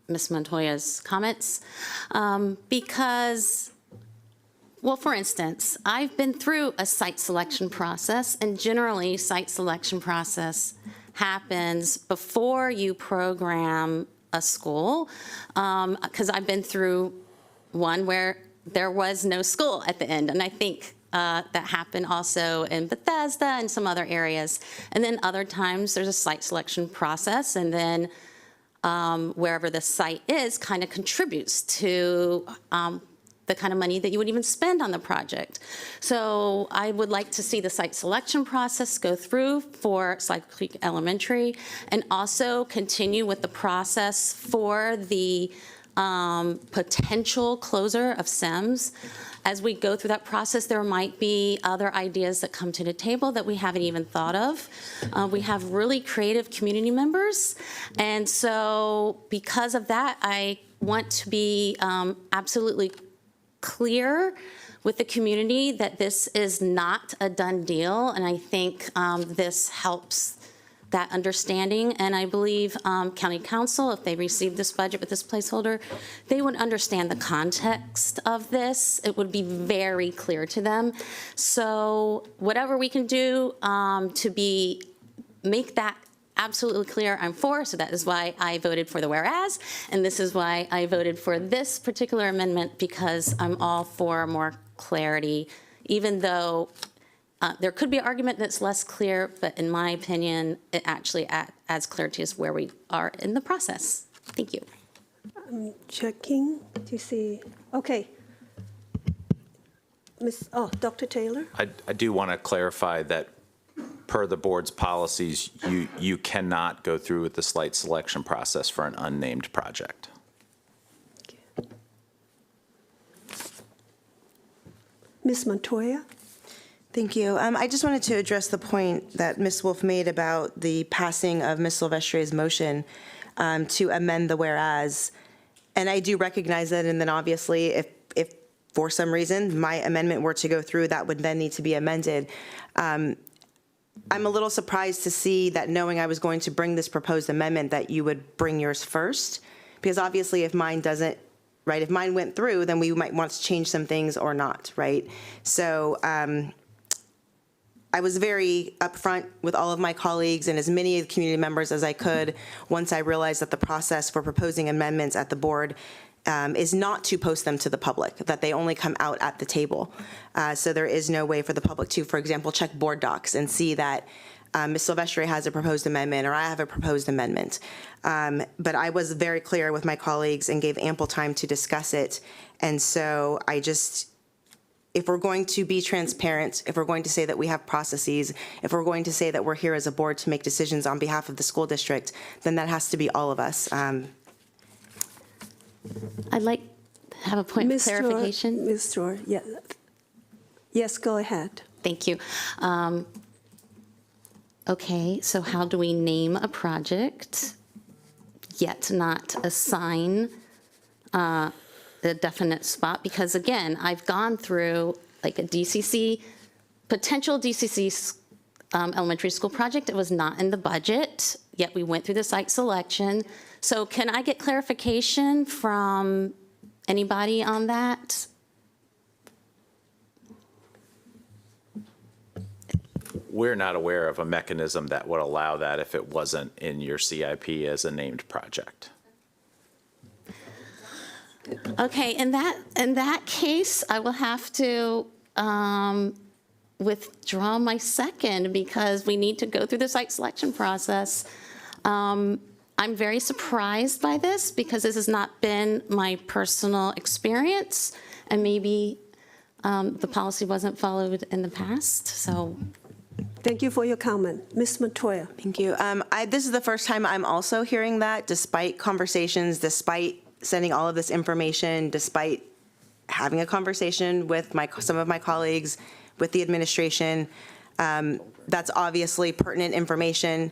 Ms. Montoya's comments because, well, for instance, I've been through a site selection process, and generally site selection process happens before you program a school, because I've been through one where there was no school at the end, and I think that happened also in Bethesda and some other areas. And then other times there's a site selection process, and then wherever the site is kind of contributes to the kind of money that you would even spend on the project. So I would like to see the site selection process go through for Sligo Creek Elementary, and also continue with the process for the potential closure of SEMS. As we go through that process, there might be other ideas that come to the table that we haven't even thought of. We have really creative community members, and so because of that, I want to be absolutely clear with the community that this is not a done deal, and I think this helps that understanding. And I believe County Council, if they receive this budget with this placeholder, they would understand the context of this. It would be very clear to them. So whatever we can do to make that absolutely clear, I'm for. So that is why I voted for the whereas, and this is why I voted for this particular amendment, because I'm all for more clarity, even though there could be an argument that's less clear, but in my opinion, it actually adds clarity as where we are in the process. Thank you. I'm checking to see. Okay. Dr. Taylor? I do want to clarify that per the board's policies, you cannot go through with the site selection process for an unnamed project. Ms. Montoya? Thank you. I just wanted to address the point that Ms. Wolf made about the passing of Ms. Silvestri's motion to amend the whereas. And I do recognize that, and then obviously if for some reason my amendment were to go through, that would then need to be amended. I'm a little surprised to see that, knowing I was going to bring this proposed amendment, that you would bring yours first, because obviously if mine doesn't, right, if mine went through, then we might want to change some things or not, right? So I was very upfront with all of my colleagues and as many of the community members as I could once I realized that the process for proposing amendments at the board is not to post them to the public, that they only come out at the table. So there is no way for the public to, for example, check board docs and see that Ms. Silvestri has a proposed amendment or I have a proposed amendment. But I was very clear with my colleagues and gave ample time to discuss it. And so I just, if we're going to be transparent, if we're going to say that we have processes, if we're going to say that we're here as a board to make decisions on behalf of the school district, then that has to be all of us. I'd like to have a point of clarification. Ms. Dorr, yeah. Yes, go ahead. Thank you. Okay, so how do we name a project, yet not assign a definite spot? Because again, I've gone through like a DCC, potential DCC elementary school project. It was not in the budget, yet we went through the site selection. So can I get clarification from anybody on that? We're not aware of a mechanism that would allow that if it wasn't in your CIP as a named project. Okay, in that case, I will have to withdraw my second because we need to go through the site selection process. I'm very surprised by this because this has not been my personal experience, and maybe the policy wasn't followed in the past, so. Thank you for your comment. Ms. Montoya. Thank you. This is the first time I'm also hearing that, despite conversations, despite sending all of this information, despite having a conversation with some of my colleagues, with the administration. That's obviously pertinent information.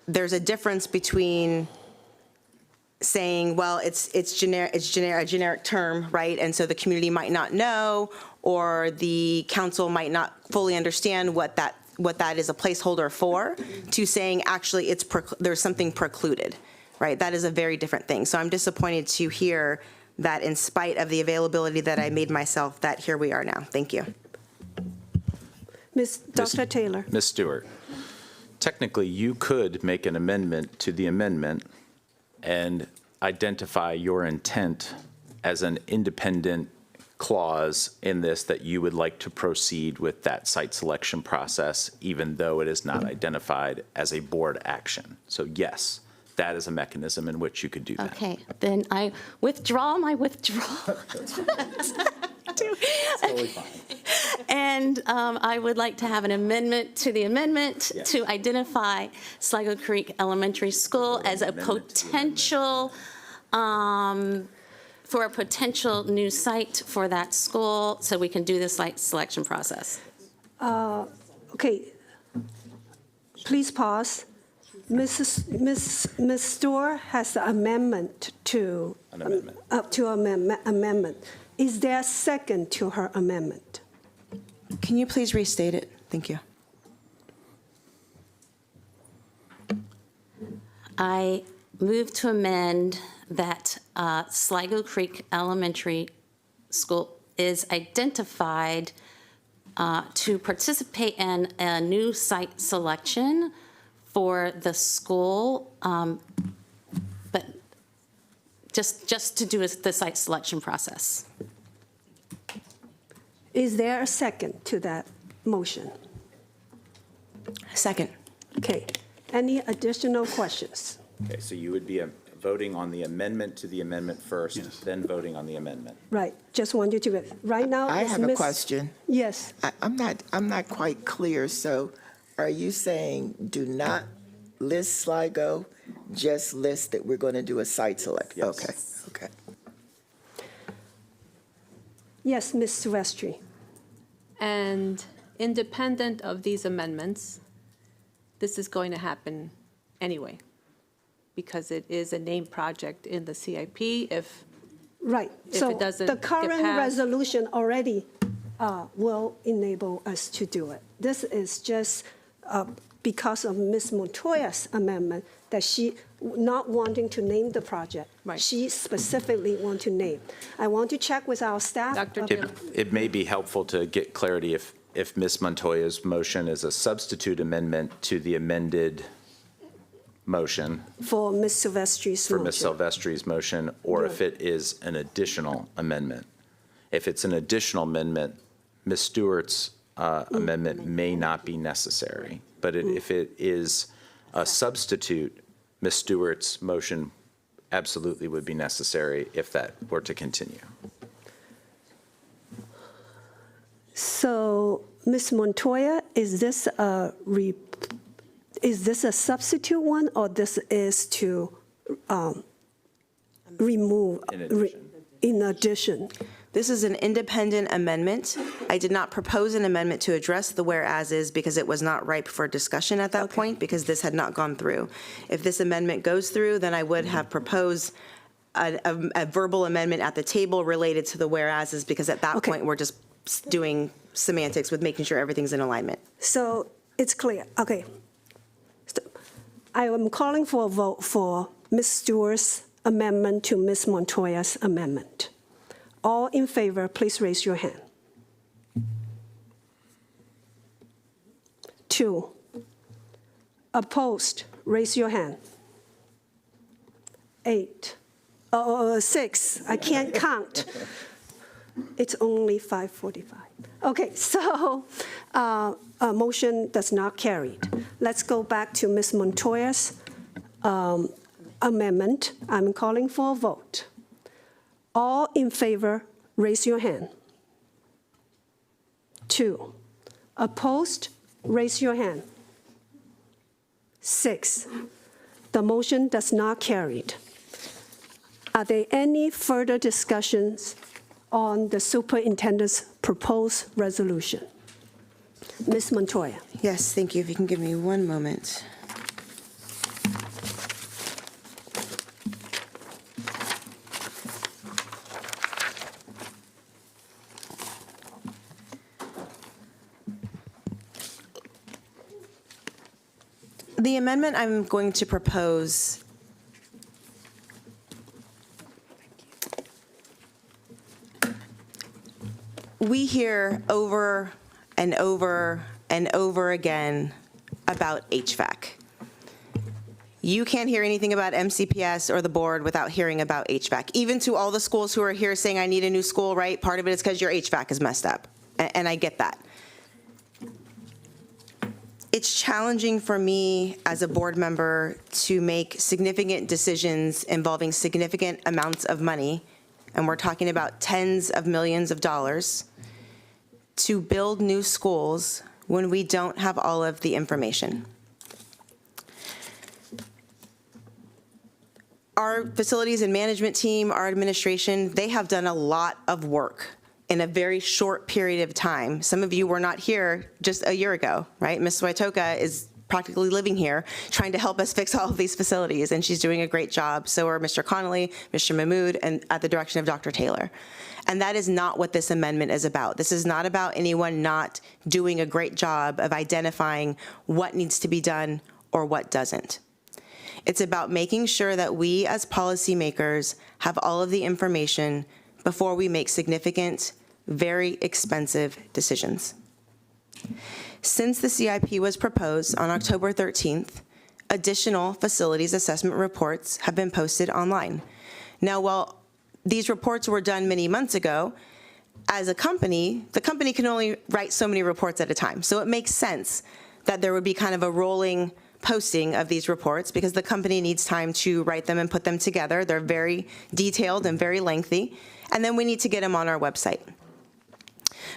There's a difference between saying, well, it's a generic term, right? And so the community might not know, or the council might not fully understand what that is a placeholder for, to saying actually there's something precluded, right? That is a very different thing. So I'm disappointed to hear that in spite of the availability that I made myself, that here we are now. Thank you. Dr. Taylor. Ms. Stewart, technically you could make an amendment to the amendment and identify your intent as an independent clause in this that you would like to proceed with that site selection process, even though it is not identified as a board action. So yes, that is a mechanism in which you could do that. Okay, then I withdraw my withdrawal. Totally fine. And I would like to have an amendment to the amendment to identify Sligo Creek Elementary School as a potential, for a potential new site for that school, so we can do the site selection process. Okay, please pause. Ms. Stewart has an amendment to amendment. Is there a second to her amendment? Can you please restate it? Thank you. I move to amend that Sligo Creek Elementary School is identified to participate in a new site selection for the school, but just to do the site selection process. Is there a second to that motion? Second. Okay. Any additional questions? Okay, so you would be voting on the amendment to the amendment first, then voting on the amendment. Right, just want you to, right now. I it's have a Miss- question. Yes, I'm not quite clear. So are you saying do not list Sligo, just list that we're going to do a site select? Yes. Okay, okay. yes, Ms. Silvestri. And independent of these amendments, this is going to happen anyway, because it is a named project in the CIP. If Right, If so it doesn't the get current passed- resolution already will enable us to do it. This is just because of Ms. Montoya's amendment, that she, not wanting to name the project. Right. She specifically want to name. I want to check with our staff. Dr. It may be helpful to get clarity if Ms. Montoya's motion is a substitute amendment to the amended motion For Ms. Silvestri's for motion. Ms. Silvestri's motion, or if it is an additional amendment. If it's an additional amendment, Ms. Stewart's amendment may not be necessary. But if it is a substitute, Ms. Stewart's motion absolutely would be necessary if that were to continue. So, Ms. Montoya, is this a substitute one, or this is to remove? In addition. In addition. This is an independent amendment. I did not propose an amendment to address the whereases because it was not ripe for discussion at that point, because this had not gone through. If this amendment goes through, then I would have proposed a verbal amendment at the table related to the whereases, because at that point, we're just doing semantics with making sure everything's in alignment. So it's clear, okay. So I am calling for a vote for Ms. Stewart's amendment to Ms. Montoya's amendment. All in favor, please raise your hand. 2. Opposed, raise your hand. 8. 6, I can't count. It's only 5:45. Okay, so motion does not carry. Let's go back to Ms. Montoya's amendment. I'm calling for a vote. All in favor, raise your hand. 2. Opposed, raise your hand. 6. The motion does not carry. Are there any further discussions on the superintendent's proposed resolution? Ms. Montoya. Yes, thank you. If you can give me one moment. The amendment I'm going to propose we hear over and over and over again about HVAC. You can't hear anything about MCPS or the board without hearing about HVAC. Even to all the schools who are here saying, I need a new school, right? Part of it is because your HVAC is messed up, and I get that. It's challenging for me as a board member to make significant decisions involving significant amounts of money, and we're talking about tens of millions of dollars, to build new schools when we don't have all of the information. Our facilities and management team, our administration, they have done a lot of work in a very short period of time. Some of you were not here just a year ago, right? Ms. Waitoka is practically living here, trying to help us fix all of these facilities, and she's doing a great job. So are Mr. Connolly, Mr. Mahmood, and at the direction of Dr. Taylor. And that is not what this amendment is about. This is not about anyone not doing a great job of identifying what needs to be done or what doesn't. It's about making sure that we as policymakers have all of the information before we make significant, very expensive decisions. Since the CIP was proposed on October 13th, additional facilities assessment reports have been posted online. Now, while these reports were done many months ago, as a company, the company can only write so many reports at a time. So it makes sense that there would be kind of a rolling posting of these reports because the company needs time to write them and put them together. They're very detailed and very lengthy. And then we need to get them on our website.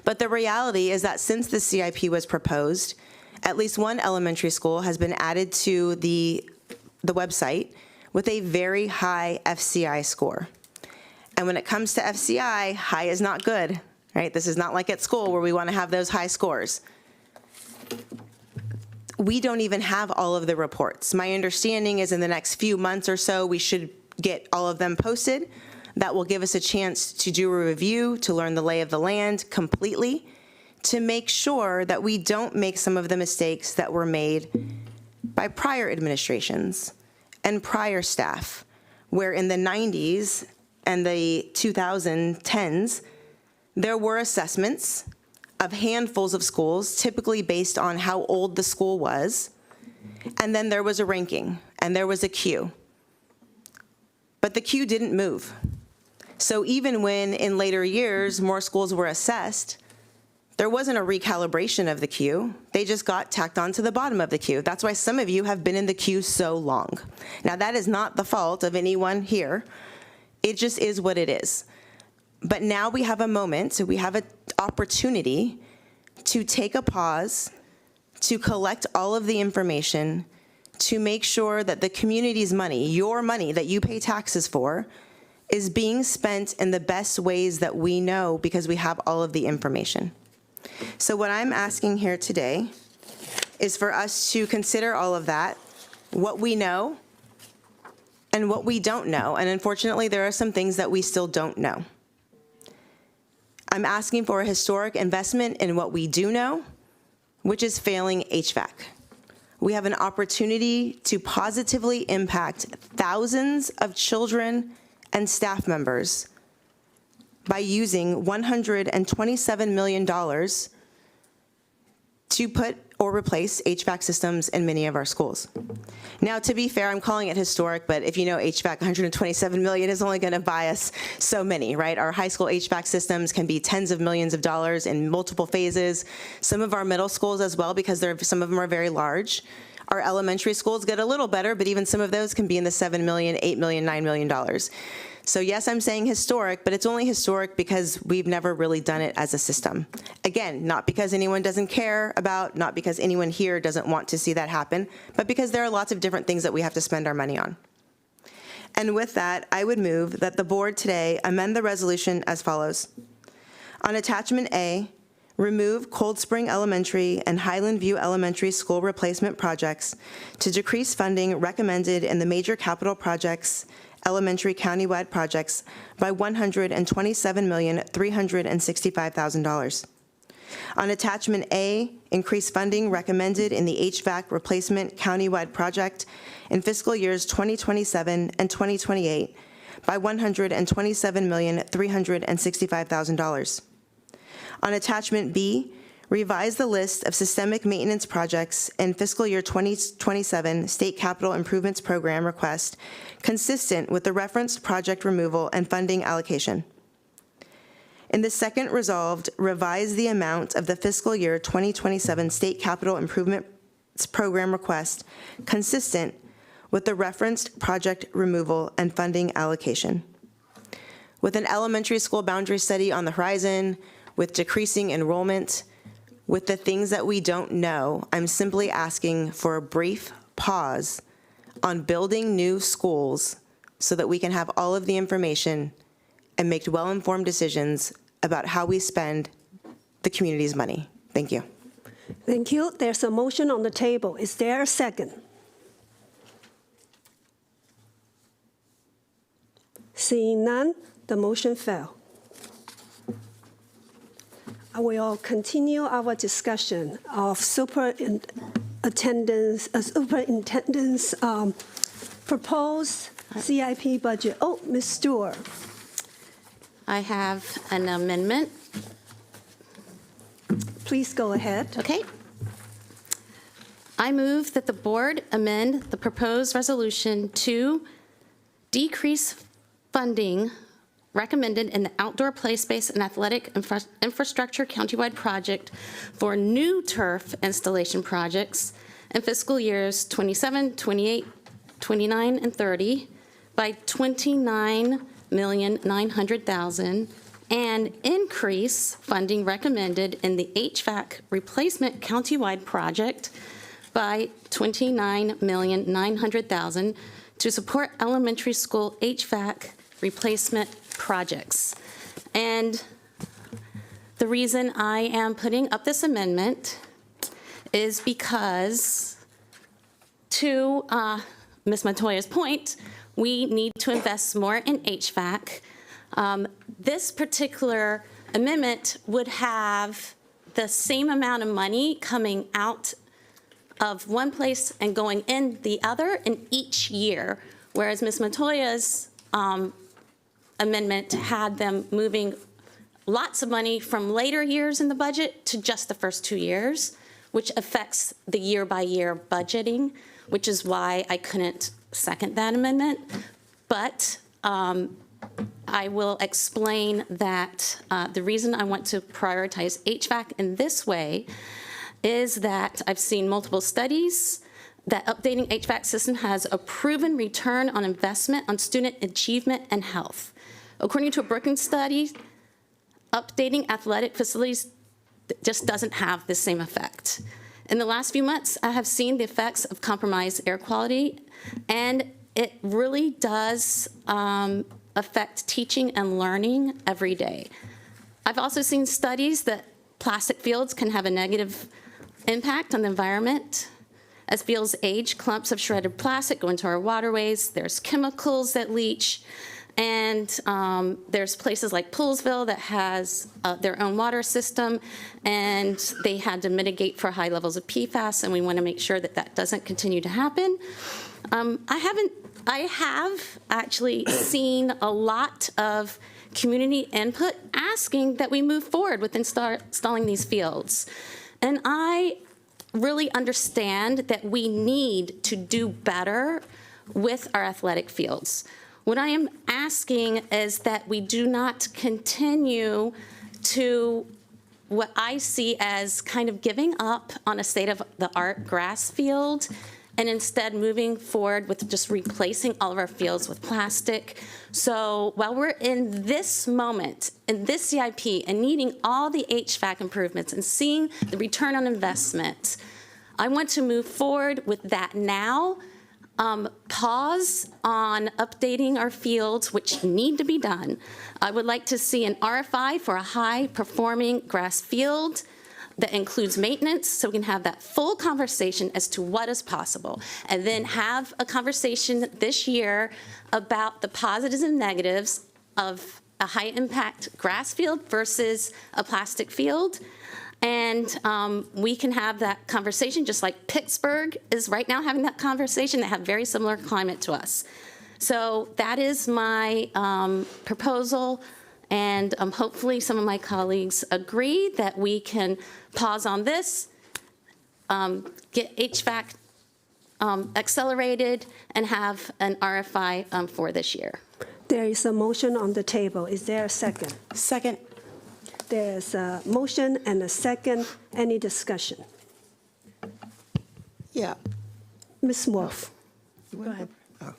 But the reality is that since the CIP was proposed, at least one elementary school has been added to the website with a very high FCI score. And when it comes to FCI, high is not good, right? This is not like at school where we want to have those high scores. We don't even have all of the reports. My understanding is in the next few months or so, we should get all of them posted. That will give us a chance to do a review, to learn the lay of the land completely, to make sure that we don't make some of the mistakes that were made by prior administrations and prior staff, where in the 90s and the 2010s, there were assessments of handfuls of schools, typically based on how old the school was, and then there was a ranking, and there was a queue. But the queue didn't move. So even when, in later years, more schools were assessed, there wasn't a recalibration of the queue. They just got tacked onto the bottom of the queue. That's why some of you have been in the queue so long. Now, that is not the fault of anyone here. It just is what it is. But now we have a moment, we have an opportunity to take a pause, to collect all of the information, to make sure that the community's money, your money that you pay taxes for, is being spent in the best ways that we know because we have all of the information. So what I'm asking here today is for us to consider all of that, what we know and what we don't know. And unfortunately, there are some things that we still don't know. I'm asking for a historic investment in what we do know, which is failing HVAC. We have an opportunity to positively impact thousands of children and staff members by using $127 million to put or replace HVAC systems in many of our schools. Now, to be fair, I'm calling it historic, but if you know HVAC, $127 million is only going to buy us so many, right? Our high school HVAC systems can be tens of millions of dollars in multiple phases. Some of our middle schools as well, because some of them are very large. Our elementary schools get a little better, but even some of those can be in the $7 million, $8 million, $9 million. So yes, I'm saying historic, but it's only historic because we've never really done it as a system. Again, not because anyone doesn't care about, not because anyone here doesn't want to see that happen, but because there are lots of different things that we have to spend our money on. And with that, I would move that the board today amend the resolution as follows. On attachment A, remove Cold Spring Elementary and Highland View Elementary school replacement projects to decrease funding recommended in the major capital projects elementary countywide projects by $127,365,000. On attachment A, increase funding recommended in the HVAC replacement countywide project in fiscal years 2027 and 2028 by $127,365,000. On attachment B, revise the list of systemic maintenance projects in fiscal year 2027 State Capital Improvements Program request consistent with the referenced project removal and funding allocation. In the second resolved, revise the amount of the fiscal year 2027 State Capital Improvements Program request consistent with the referenced project removal and funding allocation. With an elementary school boundary study on the horizon, with decreasing enrollment, with the things that we don't know, I'm simply asking for a brief pause on building new schools so that we can have all of the information and make well-informed decisions about how we spend the community's money. Thank you. Thank you. There's a motion on the table. Is there a second? Seeing none, the motion fell. I will continue our discussion of superintendent's proposed CIP budget. Oh, Ms. Stewart. I have an amendment. Please go ahead. Okay. I move that the board amend the proposed resolution to decrease funding recommended in the outdoor play space and athletic infrastructure countywide project for new turf installation projects in fiscal years 27, 28, 29, and 30 by $29,900,000 and increase funding recommended in the HVAC replacement countywide project by $29,900,000 to support elementary school HVAC replacement projects. And the reason I am putting up this amendment is because, to Ms. Montoya's point, we need to invest more in HVAC. This particular amendment would have the same amount of money coming out of one place and going in the other in each year, whereas Ms. Montoya's amendment had them moving lots of money from later years in the budget to just the first 2 years, which affects the year-by-year budgeting, which is why I couldn't second that amendment. But I will explain that the reason I want to prioritize HVAC in this way is that I've seen multiple studies that updating HVAC system has a proven return on investment on student achievement and health. According to a Brookings study, updating athletic facilities just doesn't have the same effect. In the last few months, I have seen the effects of compromised air quality, and it really does affect teaching and learning every day. I've also seen studies that plastic fields can have a negative impact on the environment. As fields age, clumps of shredded plastic go into our waterways. There's chemicals that leach. And there's places like Poolsville that has their own water system, and they had to mitigate for high levels of PFAS, and we want to make sure that that doesn't continue to happen. I have actually seen a lot of community input asking that we move forward with installing these fields. And I really understand that we need to do better with our athletic fields. What I am asking is that we do not continue to what I see as kind of giving up on a state-of-the-art grass field and instead moving forward with just replacing all of our fields with plastic. So while we're in this moment, in this CIP, and needing all the HVAC improvements and seeing the return on investment, I want to move forward with that now. Pause on updating our fields, which need to be done. I would like to see an RFI for a high-performing grass field that includes maintenance, so we can have that full conversation as to what is possible, and then have a conversation this year about the positives and negatives of a high-impact grass field versus a plastic field. And we can have that conversation just like Pittsburgh is right now having that conversation. They have very similar climate to us. So that is my proposal. And hopefully some of my colleagues agree that we can pause on this, get HVAC accelerated, and have an RFI for this year. There is a motion on the table. Is there a second? Second. There's a motion and a second. Any discussion? Yeah. Ms. Wolf. Go ahead. Oh.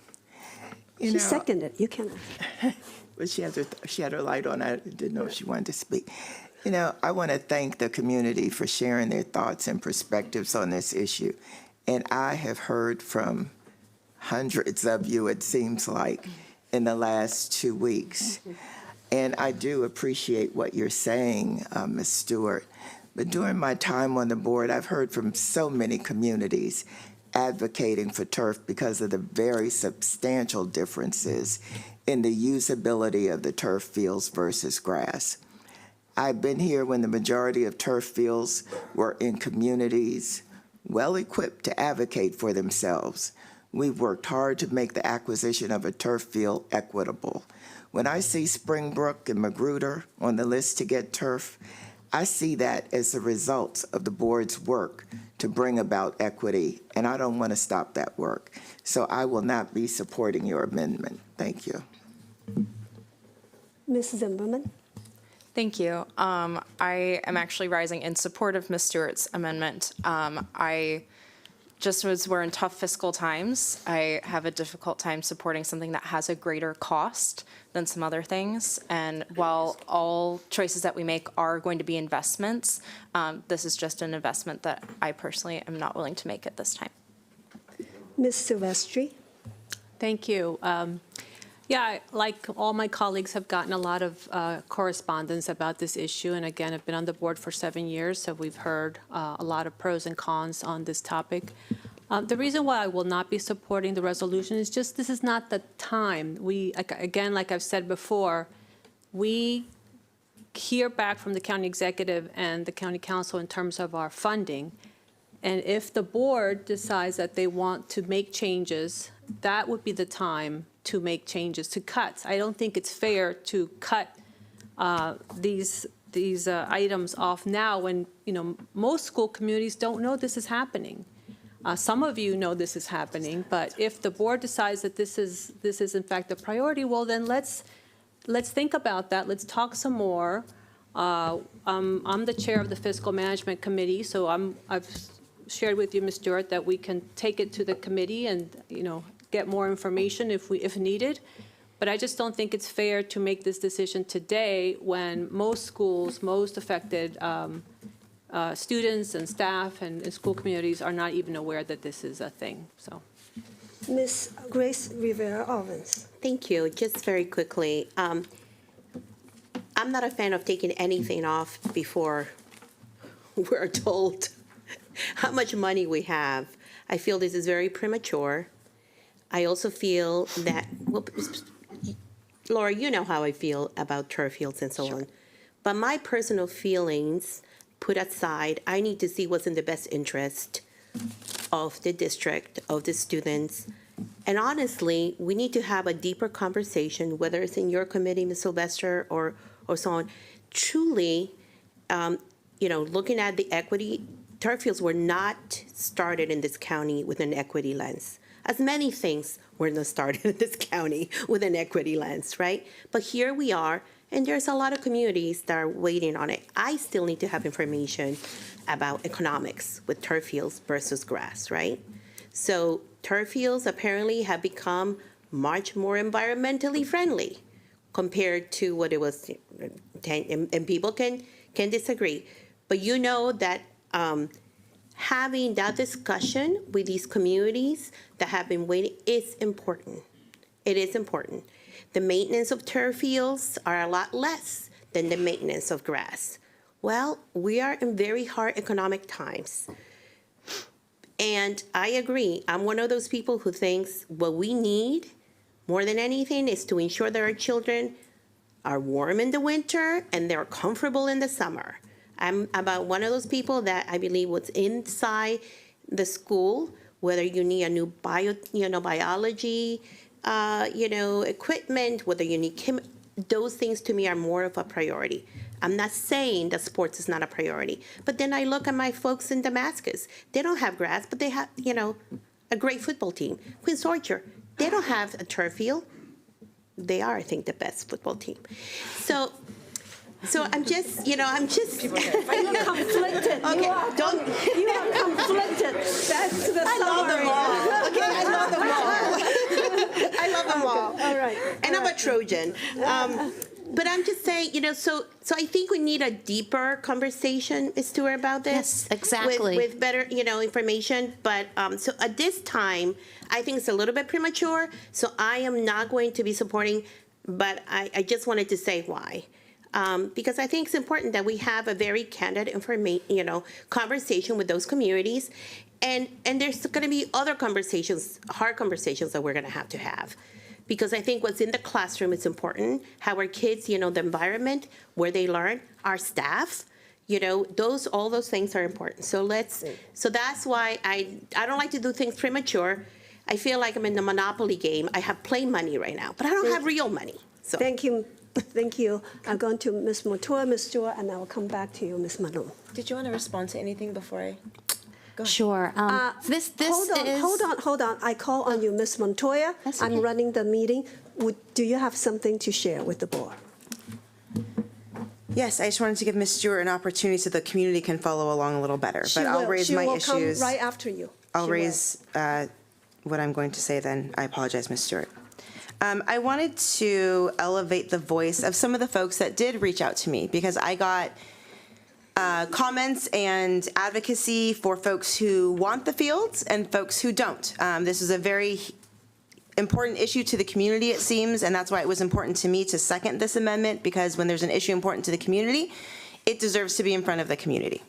She seconded. You can. But she had her light on. I didn't know if she wanted to speak. You know, I want to thank the community for sharing their thoughts and perspectives on this issue. And I have heard from hundreds of you, it seems like, in the last 2 weeks. And I do appreciate what you're saying, Ms. Stewart. But during my time on the board, I've heard from so many communities advocating for turf because of the very substantial differences in the usability of the turf fields versus grass. I've been here when the majority of turf fields were in communities well-equipped to advocate for themselves. We've worked hard to make the acquisition of a turf field equitable. When I see Springbrook and Magruder on the list to get turf, I see that as the result of the board's work to bring about equity, and I don't want to stop that work. So I will not be supporting your amendment. Thank you. Ms. Zimmerman? Thank you. I am actually rising in support of Ms. Stewart's amendment. I just as we're in tough fiscal times, I have a difficult time supporting something that has a greater cost than some other things. And while all choices that we make are going to be investments, this is just an investment that I personally am not willing to make at this time. Ms. Silvestri? Thank you. Yeah, like all my colleagues have gotten a lot of correspondence about this issue. And again, I've been on the board for 7 years, so we've heard a lot of pros and cons on this topic. The reason why I will not be supporting the resolution is just this is not the time. Again, like I've said before, we hear back from the county executive and the county council in terms of our funding. And if the board decides that they want to make changes, that would be the time to make changes, to cuts. I don't think it's fair to cut these items off now when, most school communities don't know this is happening. Some of you know this is happening, but if the board decides that this is in fact a priority, well, then let's think about that. Let's talk some more. I'm the chair of the Fiscal Management Committee, so I've shared with you, Ms. Stewart, that we can take it to the committee and, get more information if needed. But I just don't think it's fair to make this decision today when most schools, most affected students and staff and school communities are not even aware that this is a thing. So, Ms. Grace Rivera-Owens. Thank you. Just very quickly, I'm not a fan of taking anything off before we're told how much money we have. I feel this is very premature. I also feel that, well, Laura, you know how I feel about turf fields and so on. But my personal feelings put aside, I need to see what's in the best interest of the district, of the students. And honestly, we need to have a deeper conversation, whether it's in your committee, Ms. Sylvester, or so on. Truly, looking at the equity, turf fields were not started in this county with an equity lens. As many things were not started in this county with an equity lens, right? But here we are, and there's a lot of communities that are waiting on it. I still need to have information about economics with turf fields versus grass, right? So turf fields apparently have become much more environmentally friendly compared to what it was, and people can disagree. But you know that having that discussion with these communities that have been waiting is important. It is important. The maintenance of turf fields are a lot less than the maintenance of grass. Well, we are in very hard economic times. And I agree. I'm one of those people who thinks what we need more than anything is to ensure that our children are warm in the winter and they're comfortable in the summer. I'm about one of those people that I believe what's inside the school, whether you need a new biology, equipment, whether you need those things to me are more of a priority. I'm not saying that sports is not a priority, but then I look at my folks in Damascus. They don't have grass, but they have, a great football team. Quince Orchard, they don't have a turf field. They are, I think, the best football team. So I'm just. You are conflicted. Okay, you are conflicted. That's the I love them all. Okay, I love them all. I love them all. All right. And I'm a Trojan. But I'm just saying, so I think we need a deeper conversation, Ms. Stewart, about this. Yes, exactly. With better, information. But so at this time, I think it's a little bit premature. So I am not going to be supporting, but I just wanted to say why. Because I think it's important that we have a very candid conversation with those communities. And there's going to be other conversations, hard conversations that we're going to have. Because I think what's in the classroom is important, how our kids, the environment, where they learn, our staff, all those things are important. So that's why I don't like to do things premature. I feel like I'm in the Monopoly game. I have play money right now, but I don't have real money. So Thank you. Thank you. I'm going to Ms. Motoa, Ms. Stewart, and I will come back to you, Ms. Malone. Did you want to respond to anything before I go ahead? Sure. Hold on. I call on you, Ms. Montoya. That's okay. I'm running the meeting. Do you have something to share with the board? Yes, I just wanted to give Ms. Stewart an opportunity so the community can follow along a little better. But I'll raise my issues. She will come right after you. I'll raise what I'm going to say then. I apologize, Ms. Stewart. I wanted to elevate the voice of some of the folks that did reach out to me because I got comments and advocacy for folks who want the fields and folks who don't. This is a very important issue to the community, it seems, and that's why it was important to me to second this amendment, because when there's an issue important to the community, it deserves to be in front of the community.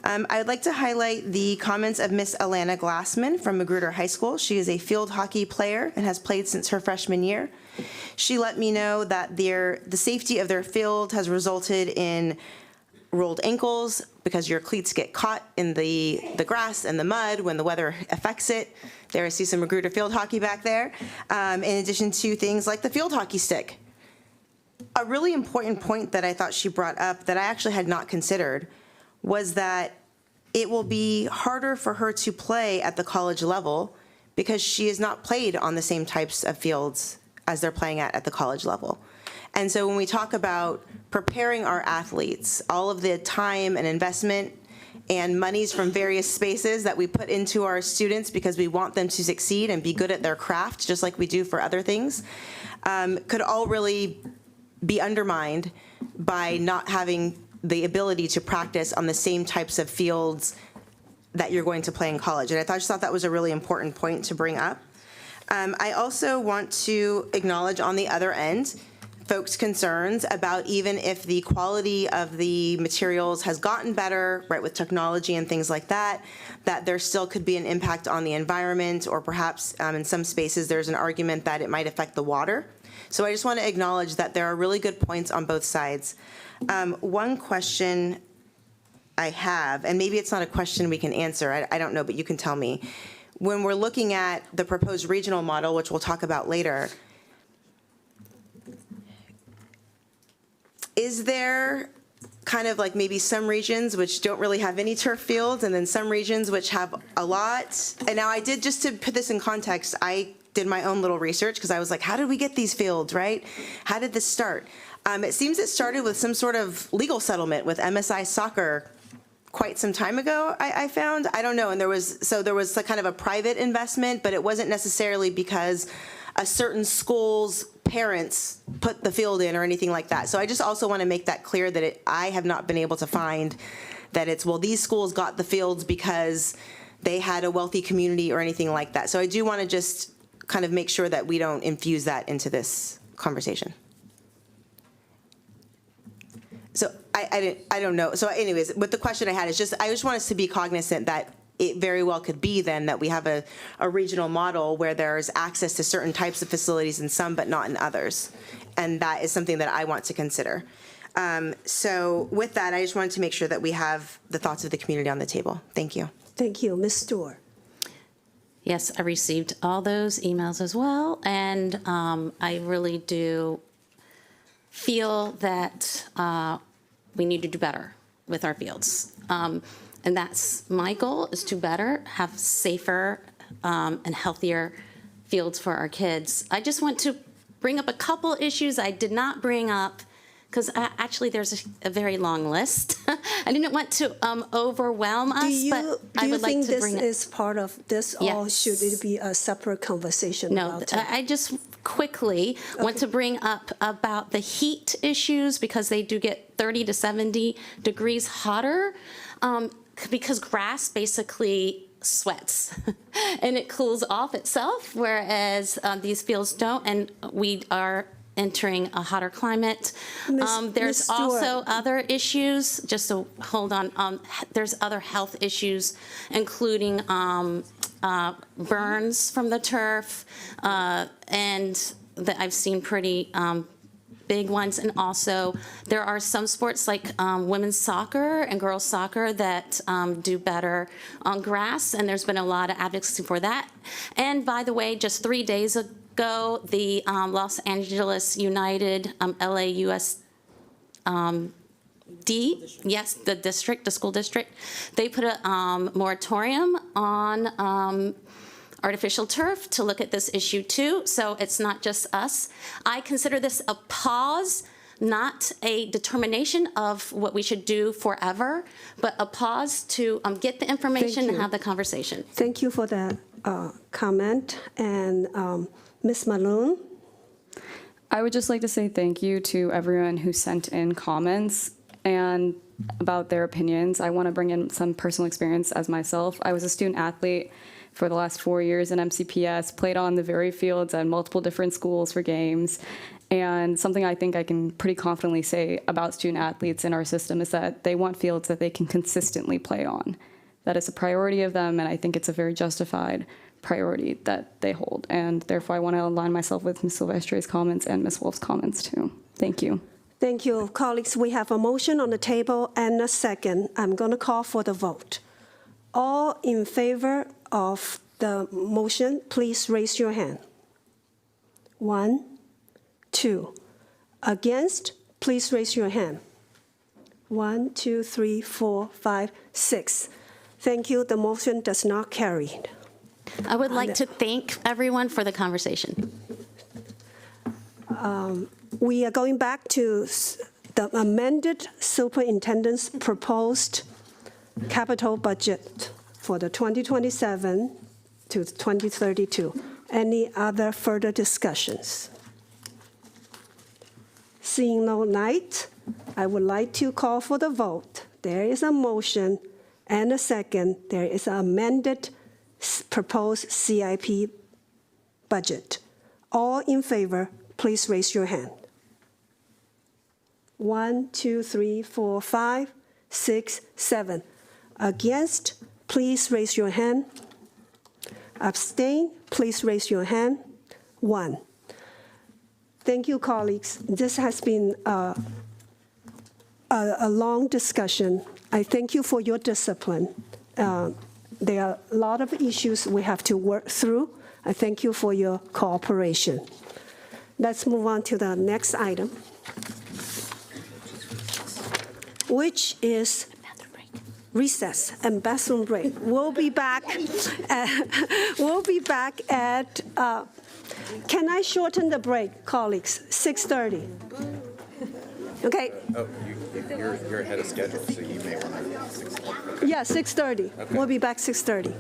I would like to highlight the comments of Miss Alana Glassman from Magruder High School. She is a field hockey player and has played since her freshman year. She let me know that the safety of their field has resulted in rolled ankles because your cleats get caught in the grass and the mud when the weather affects it. There I see some Magruder field hockey back there, in addition to things like the field hockey stick. A really important point that I thought she brought up that I actually had not considered was that it will be harder for her to play at the college level because she has not played on the same types of fields as they're playing at the college level. And so when we talk about preparing our athletes, all of the time and investment and monies from various spaces that we put into our students because we want them to succeed and be good at their craft, just like we do for other things, could all really be undermined by not having the ability to practice on the same types of fields that you're going to play in college. And I just thought that was a really important point to bring up. I also want to acknowledge on the other end folks' concerns about even if the quality of the materials has gotten better, right, with technology and things like that, that there still could be an impact on the environment, or perhaps in some spaces there's an argument that it might affect the water. So I just want to acknowledge that there are really good points on both sides. One question I have, and maybe it's not a question we can answer, I don't know, but you can tell me. When we're looking at the proposed regional model, which we'll talk about later, is there kind of like maybe some regions which don't really have any turf fields and then some regions which have a lot? And now I did, just to put this in context, I did my own little research because I was like, how did we get these fields, right? How did this start? It seems it started with some sort of legal settlement with MSI Soccer quite some time ago, I found. I don't know. And there was a kind of a private investment, but it wasn't necessarily because a certain school's parents put the field in or anything like that. So I just also want to make that clear that I have not been able to find that it's, well, these schools got the fields because they had a wealthy community or anything like that. So I do want to just kind of make sure that we don't infuse that into this conversation. So I don't know. So anyways, what the question I had is just, I just want us to be cognizant that it very well could be then that we have a regional model where there's access to certain types of facilities in some but not in others. And that is something that I want to consider. So with that, I just wanted to make sure that we have the thoughts of the community on the table. Thank you. Thank you. Ms. Stewart. Yes, I received all those emails as well, and I really do feel that we need to do better with our fields. And that's my goal, is to better, have safer and healthier fields for our kids. I just want to bring up a couple issues I did not bring up, because actually there's a very long list. I didn't want to overwhelm us, but I would like to bring it. Do you think this is part of this, or should it be a separate conversation about it? No, I just quickly want to bring up about the heat issues, because they do get 30 to 70 degrees hotter, because grass basically sweats and it cools off itself, whereas these fields don't, and we are entering a hotter climate. There's also other issues, just so hold on, there's other health issues, including burns from the turf, and that I've seen pretty big ones. And also there are some sports like women's soccer and girls soccer that do better on grass, and there's been a lot of advocacy for that. And by the way, just 3 days ago, the Los Angeles United LAUSD, yes, the school district, they put a moratorium on artificial turf to look at this issue too. So it's not just us. I consider this a pause not a determination of what we should do forever, but a pause to get the information and you. have the conversation. Thank you for that comment. And Ms. Malone? I would just like to say thank you to everyone who sent in comments and about their opinions. I want to bring in some personal experience as myself. I was a student athlete for the last 4 years in MCPS, played on the very fields at multiple different schools for games. And something I think I can pretty confidently say about student athletes in our system is that they want fields that they can consistently play on. That is a priority of them, and I think it's a very justified priority that they hold. And therefore, I want to align myself with Ms. Silvestre's comments and Ms. Wolf's comments too. Thank you. Thank you, colleagues. We have a motion on the table and a second. I'm going to call for the vote. All in favor of the motion, please raise your hand. 1, 2. Against, please raise your hand. 1, 2, 3, 4, 5, 6. Thank you. The motion does not carry. I would like to thank everyone for the conversation. We are going back to the amended superintendent's proposed capital budget for the 2027 to 2032. Any other further discussions? Seeing no light, I would like to call for the vote. There is a motion and a second. There is an amended proposed CIP budget. All in favor, please raise your hand. 1, 2, 3, 4, 5, 6, 7. Against, please raise your hand. Abstain, please raise your hand. 1. Thank you, colleagues. This has been a long discussion. I thank you for your discipline. There are a lot of issues we have to work through. I thank you for your cooperation. Let's move on to the next item, which is recess and bathroom break. We'll be back. At. Can I shorten the break, colleagues? 6:30. Okay. Oh, you're ahead of schedule, so you may want to. Yeah, 6:30. Okay. We'll be back 6:30.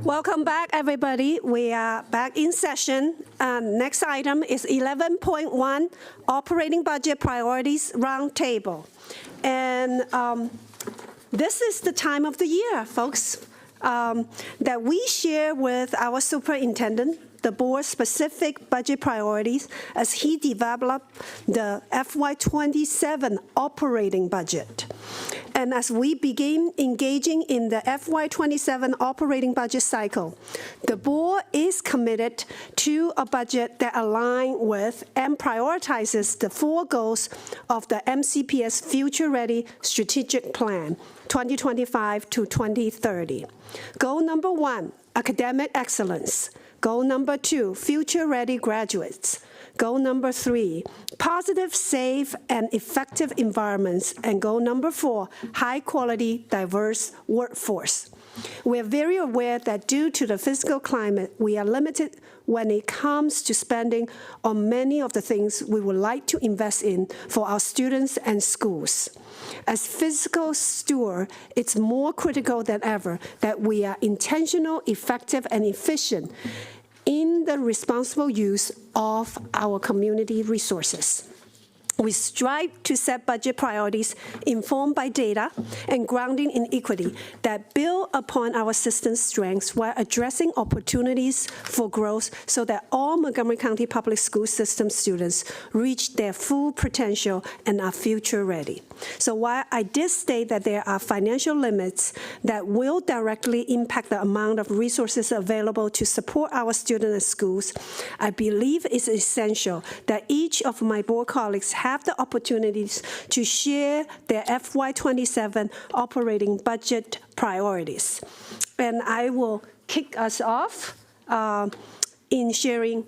Welcome back, everybody. We are back in session. Next item is 11.1, Operating Budget Priorities Roundtable. And this is the time of the year, folks, that we share with our superintendent the board's specific budget priorities as he developed the FY27 operating budget. And as we begin engaging in the FY27 operating budget cycle, the board is committed to a budget that aligns with and prioritizes the 4 goals of the MCPS Future Ready Strategic Plan 2025 to 2030. Goal number 1, academic excellence. Goal number 2, future-ready graduates. Goal number 3, positive, safe, and effective environments. And goal number 4, high-quality, diverse workforce. We are very aware that due to the physical climate, we are limited when it comes to spending on many of the things we would like to invest in for our students and schools. As fiscal steward, it's more critical than ever that we are intentional, effective, and efficient in the responsible use of our community resources. We strive to set budget priorities informed by data and grounding in equity that build upon our system's strengths while addressing opportunities for growth so that all Montgomery County Public School System students reach their full potential and are future ready. So while I did state that there are financial limits that will directly impact the amount of resources available to support our students and schools, I believe it's essential that each of my board colleagues have the opportunities to share their FY27 operating budget priorities. And I will kick us off in sharing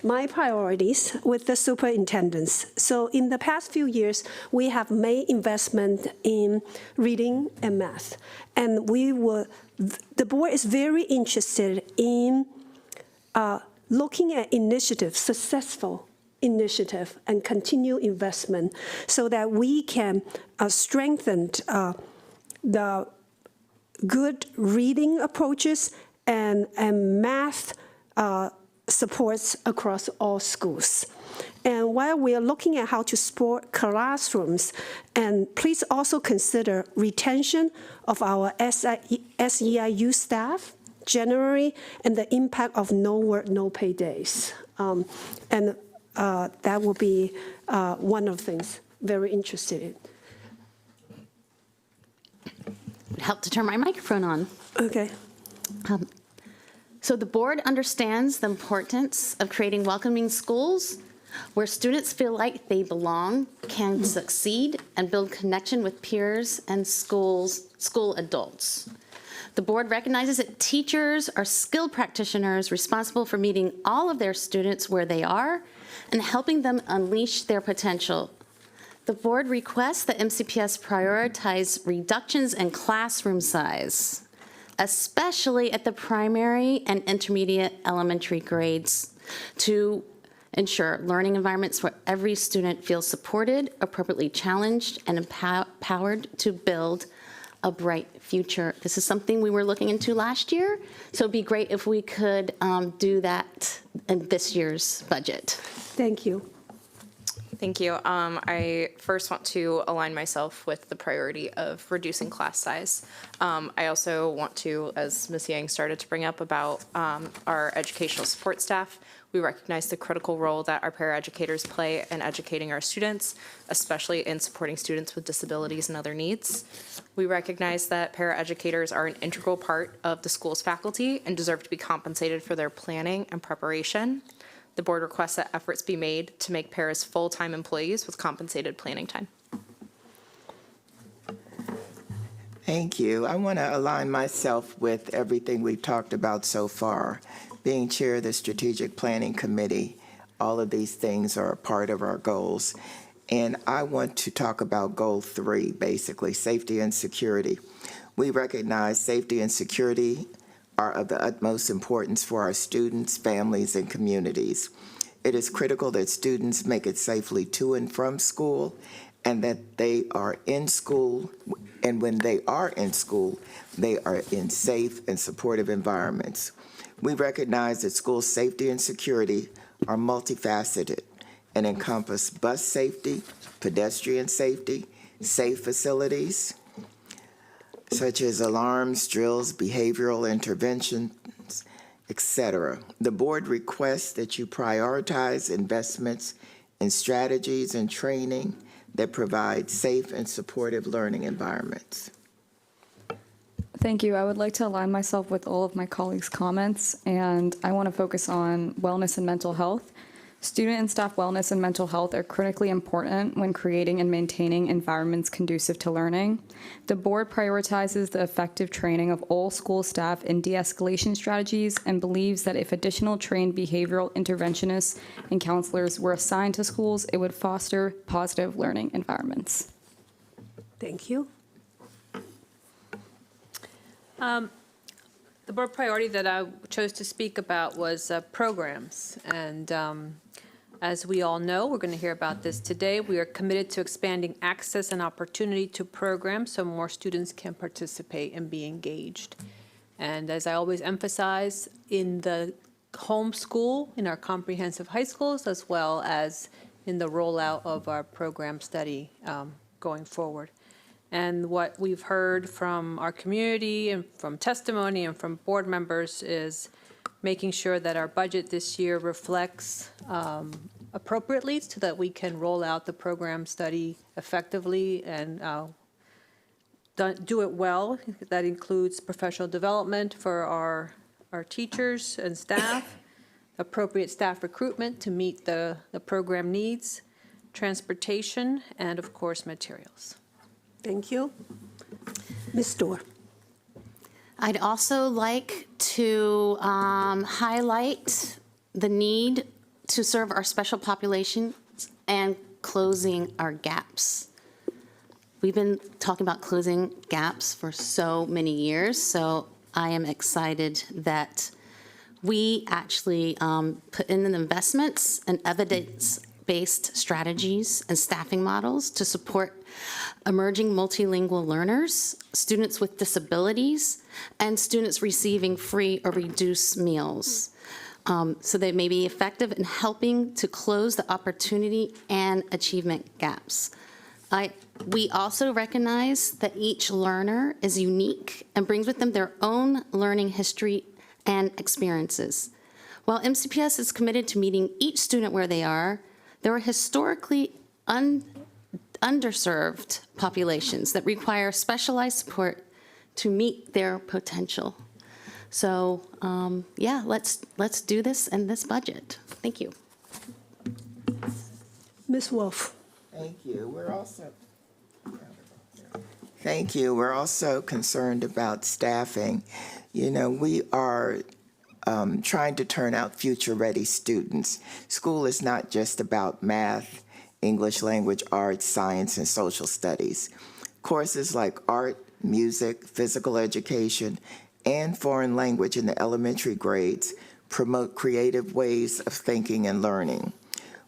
my priorities with the superintendents. So in the past few years, we have made investment in reading and math. And the board is very interested in looking at initiatives, successful initiative, and continue investment so that we can strengthen the good reading approaches and math supports across all schools. And while we are looking at how to support classrooms, and please also consider retention of our SEIU staff generally and the impact of no work, no pay days. That will be one of the things very interested in. Help to turn my microphone on. Okay. So the board understands the importance of creating welcoming schools where students feel like they belong, can succeed, and build connection with peers and school adults. The board recognizes that teachers are skilled practitioners responsible for meeting all of their students where they are and helping them unleash their potential. The board requests that MCPS prioritize reductions in classroom size, especially at the primary and intermediate elementary grades, to ensure learning environments where every student feels supported, appropriately challenged, and empowered to build a bright future. This is something we were looking into last year, so it'd be great if we could do that in this year's budget. Thank you. Thank you. I first want to align myself with the priority of reducing class size. I also want to, as Ms. Yang started to bring up about our educational support staff, we recognize the critical role that our paraeducators play in educating our students, especially in supporting students with disabilities and other needs. We recognize that paraeducators are an integral part of the school's faculty and deserve to be compensated for their planning and preparation. The board requests that efforts be made to make paras full-time employees with compensated planning time. Thank you. I want to align myself with everything we've talked about so far. Being chair of the Strategic Planning Committee, all of these things are a part of our goals. And I want to talk about goal 3, basically, safety and security. We recognize safety and security are of the utmost importance for our students, families, and communities. It is critical that students make it safely to and from school, and that they are in school And when they are in school, they are in safe and supportive environments. We recognize that school safety and security are multifaceted and encompass bus safety, pedestrian safety, safe facilities, such as alarms, drills, behavioral interventions, etc. The board requests that you prioritize investments in strategies and training that provide safe and supportive learning environments. Thank you. I would like to align myself with all of my colleagues' comments, and I want to focus on wellness and mental health. Student and staff wellness and mental health are critically important when creating and maintaining environments conducive to learning. The board prioritizes the effective training of all school staff in de-escalation strategies and believes that if additional trained behavioral interventionists and counselors were assigned to schools, it would foster positive learning environments. Thank you. The board priority that I chose to speak about was programs. And as we all know, we're going to hear about this today. We are committed to expanding access and opportunity to programs so more students can participate and be engaged. And as I always emphasize, in the home school, in our comprehensive high schools, as well as in the rollout of our program study going forward. And what we've heard from our community and from testimony and from board members is making sure that our budget this year reflects appropriately so that we can roll out the program study effectively and do it well. That includes professional development for our teachers and staff, appropriate staff recruitment to meet the program needs, transportation, and of course, materials. Thank you. Ms. Dorr. I'd also like to highlight the need to serve our special populations and closing our gaps. We've been talking about closing gaps for so many years, so I am excited that we actually put in the investments and evidence-based strategies and staffing models to support emerging multilingual learners, students with disabilities, and students receiving free or reduced meals. So they may be effective in helping to close the opportunity and achievement gaps. We also recognize that each learner is unique and brings with them their own learning history and experiences. While MCPS is committed to meeting each student where they are, there are historically underserved populations that require specialized support to meet their potential. So, yeah, let's do this in this budget. Thank you. Ms. Wolf. Thank you. We're also concerned about staffing. You know, we are trying to turn out future-ready students. School is not just about math, English language, arts, science, and social studies. Courses like art, music, physical education, and foreign language in the elementary grades promote creative ways of thinking and learning.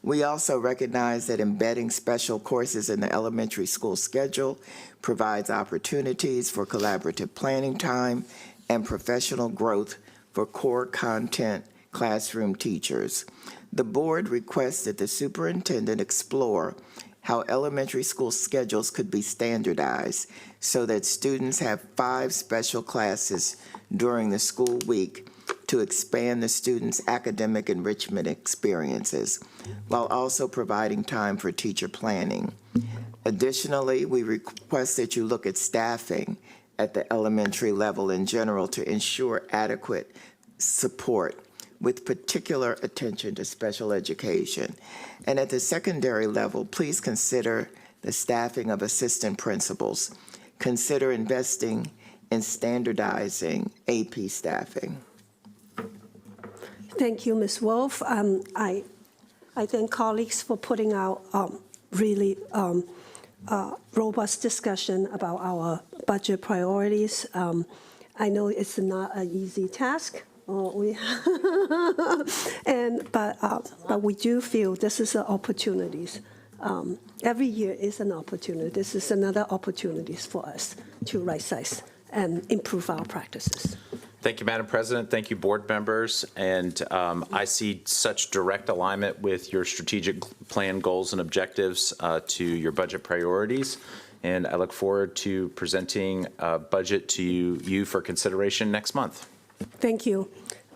We also recognize that embedding special courses in the elementary school schedule provides opportunities for collaborative planning time and professional growth for core content classroom teachers. The board requests that the superintendent explore how elementary school schedules could be standardized so that students have 5 special classes during the school week to expand the students' academic enrichment experiences, while also providing time for teacher planning. Additionally, we request that you look at staffing at the elementary level in general to ensure adequate support with particular attention to special education. And at the secondary level, please consider the staffing of assistant principals. Consider investing in standardizing AP staffing. Thank you, Ms. Wolf. I thank colleagues for putting out really robust discussion about our budget priorities. I know it's not an easy task. But we do feel this is an opportunities every year is an opportunity. This is another opportunity for us to right-size and improve our practices. Thank you, Madam President. Thank you, board members. And I see such direct alignment with your strategic plan goals and objectives to your budget priorities. And I look forward to presenting a budget to you for consideration next month. Thank you.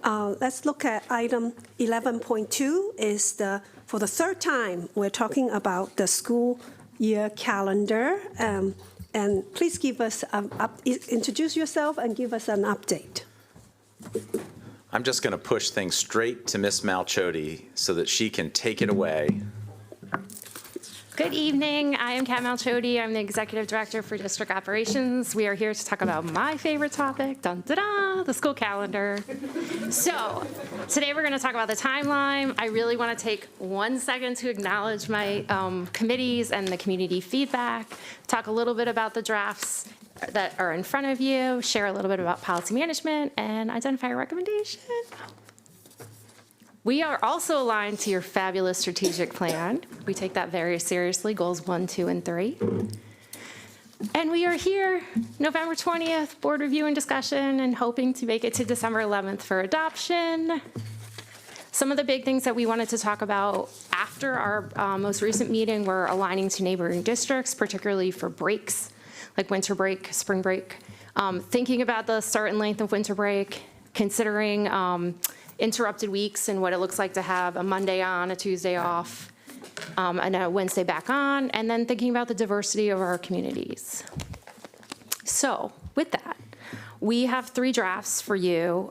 Let's look at item 11.2 is for the third time, we're talking about the school year calendar. And please give us, introduce yourself and give us an update. I'm just going to push things straight to Ms. Malchody so that she can take it away. Good evening. I am Kat Malchody. I'm the Executive Director for District Operations. We are here to talk about my favorite topic, dun, da, da, the school calendar. So today we're going to talk about the timeline. I really want to take 1 second to acknowledge my committees and the community feedback, talk a little bit about the drafts that are in front of you, share a little bit about policy management, and identify a recommendation. We are also aligned to your fabulous strategic plan. We take that very seriously, goals 1, 2, and 3. And we are here November 20th, board review and discussion, and hoping to make it to December 11th for adoption. Some of the big things that we wanted to talk about after our most recent meeting were aligning to neighboring districts, particularly for breaks, like winter break, spring break, thinking about the start and length of winter break, considering interrupted weeks and what it looks like to have a Monday on, a Tuesday off, and a Wednesday back on, and then thinking about the diversity of our communities. So with that, we have 3 drafts for you.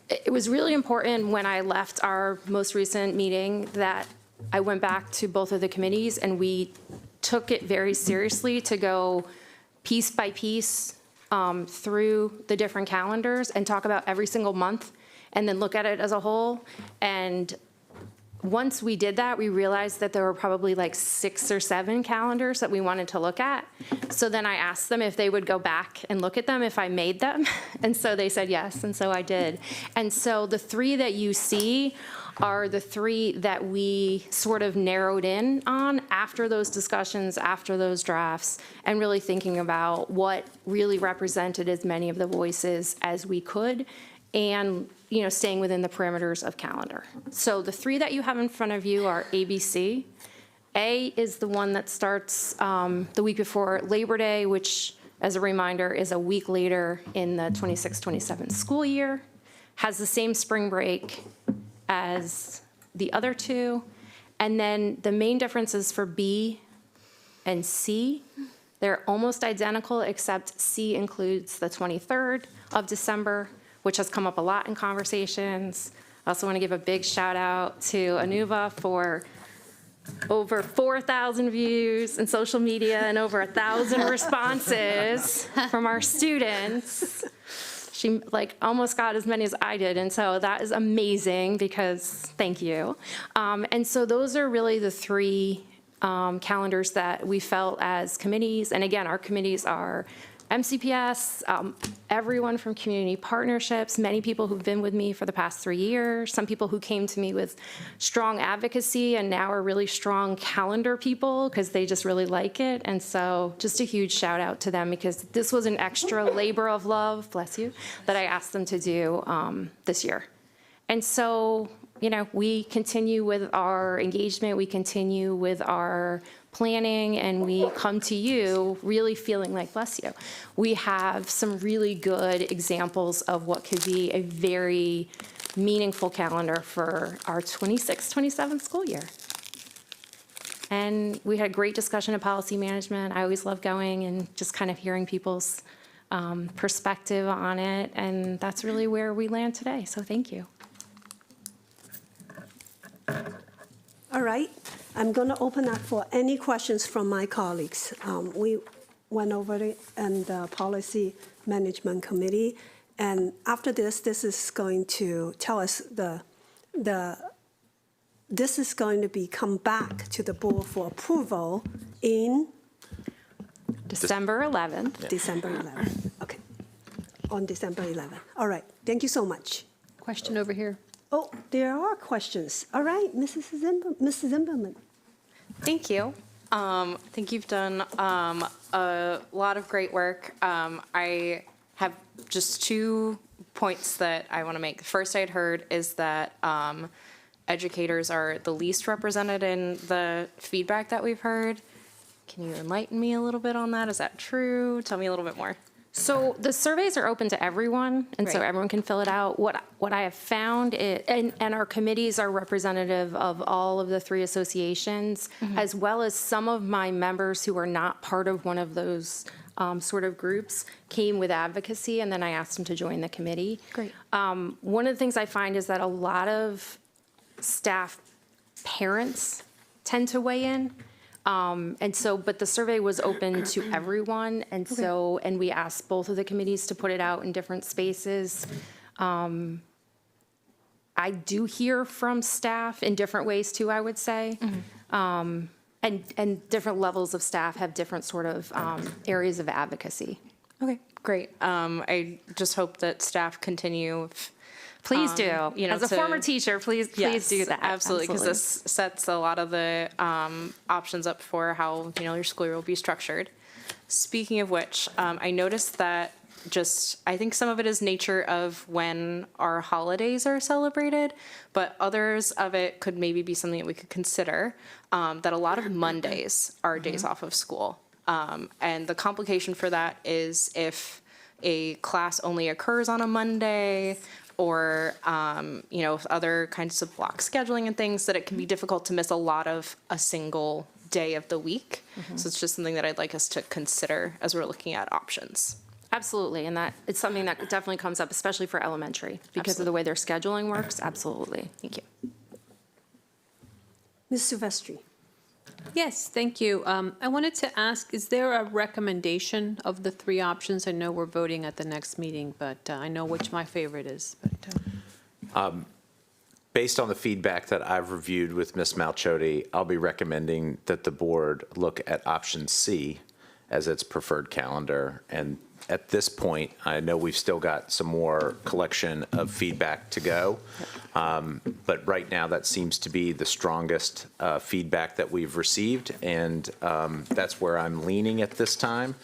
It was really important when I left our most recent meeting that I went back to both of the committees and we took it very seriously to go piece by piece through the different calendars and talk about every single month and then look at it as a whole. And once we did that, we realized that there were probably like 6 or 7 calendars that we wanted to look at. So then I asked them if they would go back and look at them if I made them. And so they said yes, and so I did. And so the 3 that you see are the 3 that we sort of narrowed in on after those discussions, after those drafts, and really thinking about what really represented as many of the voices as we could, and staying within the parameters of calendar. So the 3 that you have in front of you are ABC. A is the one that starts the week before Labor Day, which, as a reminder, is a week later in the 26-27 school year, has the same spring break as the other 2. And then the main differences for B and C, they're almost identical, except C includes the 23rd of December, which has come up a lot in conversations. I also want to give a big shout out to Anuva for over 4,000 views in social media and over 1,000 responses from our students. She almost got as many as I did, and so that is amazing because thank you. And so those are really the 3 calendars that we felt as committees. And again, our committees are MCPS, everyone from community partnerships, many people who've been with me for the past 3 years, some people who came to me with strong advocacy and now are really strong calendar people because they just really like it. And so just a huge shout out to them because this was an extra labor of love, bless you, that I asked them to do this year. And so, we continue with our engagement, we continue with our planning, and we come to you really feeling like, bless you, we have some really good examples of what could be a very meaningful calendar for our 26-27 school year. And we had a great discussion of policy management. I always love going and just kind of hearing people's perspective on it, and that's really where we land today, so thank you. All right, I'm going to open up for any questions from my colleagues. We went over it in the Policy Management Committee, and after this is going to tell us this is going to be come back to the board for approval in December 11th. December 11th, okay, on December 11th. All right, thank you so much. Question over here. Oh, there are questions. All right, Mrs. Zimmerman. Thank you. I think you've done a lot of great work. I have just 2 points that I want to make. The first I'd heard is that educators are the least represented in the feedback that we've heard. Can you enlighten me a little bit on that? Is that true? Tell me a little bit more. So the surveys are open to everyone, and so Right. everyone can fill it out. What I have found is, and our committees are representative of all of the 3 associations, as well as some of my members who are not part of one of those sort of groups came with advocacy, and then I asked them to join the committee. Great. One of the things I find is that a lot of staff parents tend to weigh in. And so, but the survey was open to everyone, and so, and we asked both of the committees to put it out in different spaces. I do hear from staff in different ways too, I would say. And different levels of staff have different sort of areas of advocacy. Okay, great. I just hope that staff continue. Please do. You know, As a former teacher, please do that. Absolutely, because this sets a lot of the options up for how, you know, your school year will be structured. Speaking of which, I noticed that I think some of it is nature of when our holidays are celebrated, but others of it could maybe be something that we could consider, that a lot of Mondays are days off of school. And the complication for that is if a class only occurs on a Monday, or, you know, other kinds of block scheduling and things, that it can be difficult to miss a lot of a single day of the week. So it's just something that I'd like us to consider as we're looking at options. Absolutely, and that, it's something that definitely comes up, especially for elementary, because of the way their scheduling works, absolutely. Thank you. Ms. Silvestri. Yes, thank you. I wanted to ask, is there a recommendation of the 3 options? I know we're voting at the next meeting, but I know which my favorite is. But, Based on the feedback that I've reviewed with Ms. Malchody, I'll be recommending that the board look at option C as its preferred calendar. And at this point, I know we've still got some more collection of feedback to go. But right now, that seems to be the strongest feedback that we've received. And that's where I'm leaning at this time.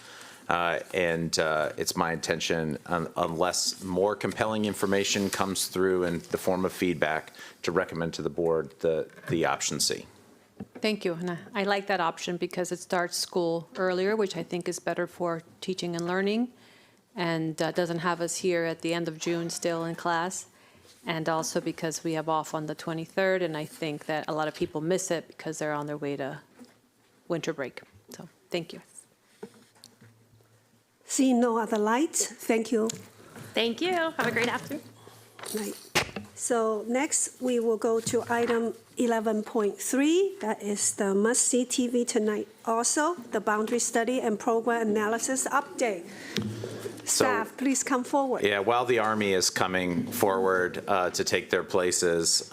And it's my intention, unless more compelling information comes through in the form of feedback, to recommend to the board the option C. thank you, and I like that option because it starts school earlier, which I think is better for teaching and learning, and doesn't have us here at the end of June still in class, and also because we have off on the 23rd, and I think that a lot of people miss it because they're on their way to winter break. So, thank you. Seeing no other lights, thank you. Thank you. Have a great afternoon. Right. So next, we will go to item 11.3. That is the must-see TV tonight. Also, the boundary study and program analysis update. Staff, please come forward. Yeah, while the Army is coming forward to take their places,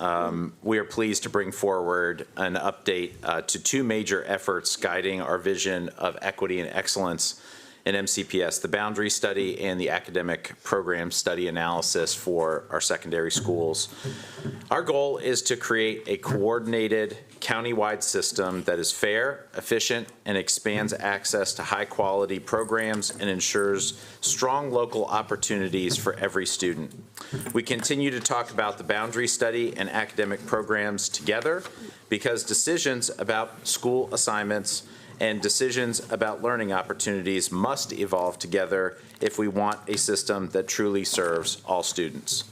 we are pleased to bring forward an update to 2 major efforts guiding our vision of equity and excellence in MCPS, the boundary study and the academic program study analysis for our secondary schools. Our goal is to create a coordinated countywide system that is fair, efficient, and expands access to high-quality programs and ensures strong local opportunities for every student. We continue to talk about the boundary study and academic programs together because decisions about school assignments and decisions about learning opportunities must evolve together if we want a system that truly serves all students.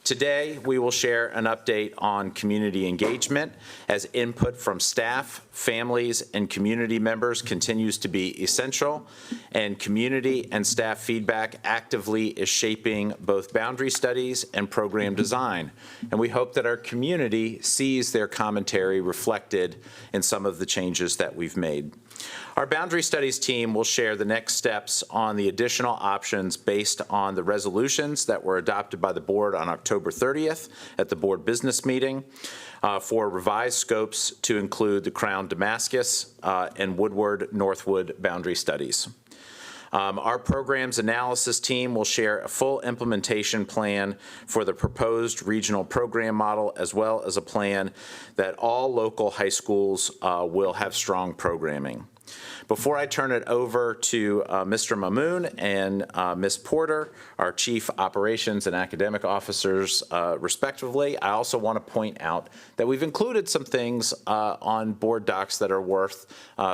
Today, we will share an update on community engagement as input from staff, families, and community members continues to be essential, and community and staff feedback actively is shaping both boundary studies and program design. And we hope that our community sees their commentary reflected in some of the changes that we've made. Our boundary studies team will share the next steps on the additional options based on the resolutions that were adopted by the board on October 30th at the board business meeting for revised scopes to include the Crown Damascus and Woodward Northwood boundary studies. Our programs analysis team will share a full implementation plan for the proposed regional program model, as well as a plan that all local high schools will have strong programming. Before I turn it over to Mr. Mamoon and Ms. Porter, our Chief Operations and Academic Officers, respectively, I also want to point out that we've included some things on board docs that are worth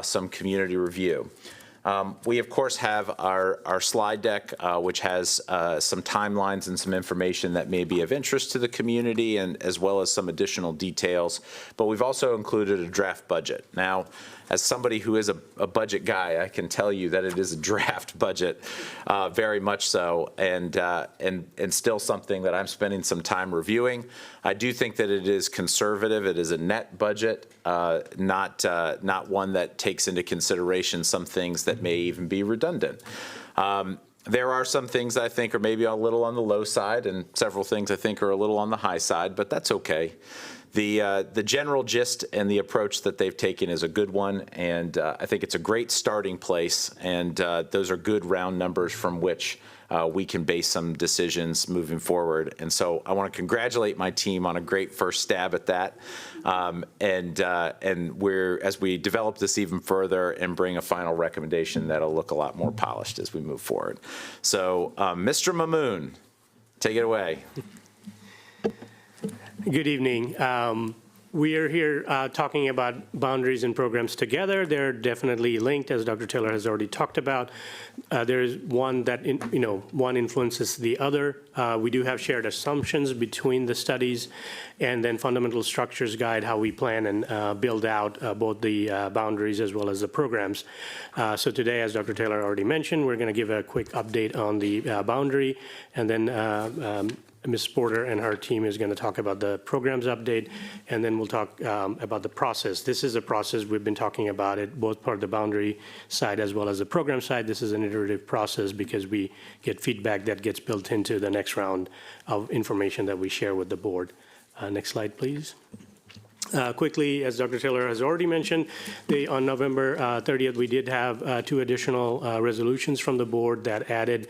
some community review. We, of course, have our slide deck, which has some timelines and some information that may be of interest to the community, and as well as some additional details. But we've also included a draft budget. Now, as somebody who is a budget guy, I can tell you that it is a draft budget, very much so, and still something that I'm spending some time reviewing. I do think that it is conservative. It is a net budget, not one that takes into consideration some things that may even be redundant. There are some things I think are maybe a little on the low side, and several things I think are a little on the high side, but that's okay. The general gist and the approach that they've taken is a good one, and I think it's a great starting place, and those are good round numbers from which we can base some decisions moving forward. And so I want to congratulate my team on a great first stab at that, and as we develop this even further and bring a final recommendation that'll look a lot more polished as we move forward. So Mr. Mamoon, take it away. Good evening. We are here talking about boundaries and programs together. They're definitely linked, as Dr. Taylor has already talked about. There is one that, one influences the other. We do have shared assumptions between the studies, and then fundamental structures guide how we plan and build out both the boundaries as well as the programs. So today, as Dr. Taylor already mentioned, we're going to give a quick update on the boundary, and then Ms. Porter and her team is going to talk about the programs update, and then we'll talk about the process. This is a process we've been talking about it, both part of the boundary side as well as the program side. This is an iterative process because we get feedback that gets built into the next round of information that we share with the board. Next slide, please. Quickly, as Dr. Taylor has already mentioned, on November 30th, we did have 2 additional resolutions from the board that added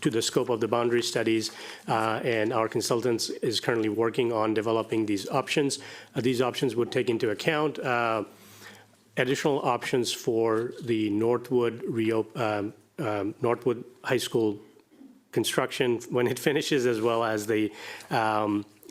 to the scope of the boundary studies, and our consultants is currently working on developing these options. These options would take into account additional options for the Northwood High School construction when it finishes, as well as the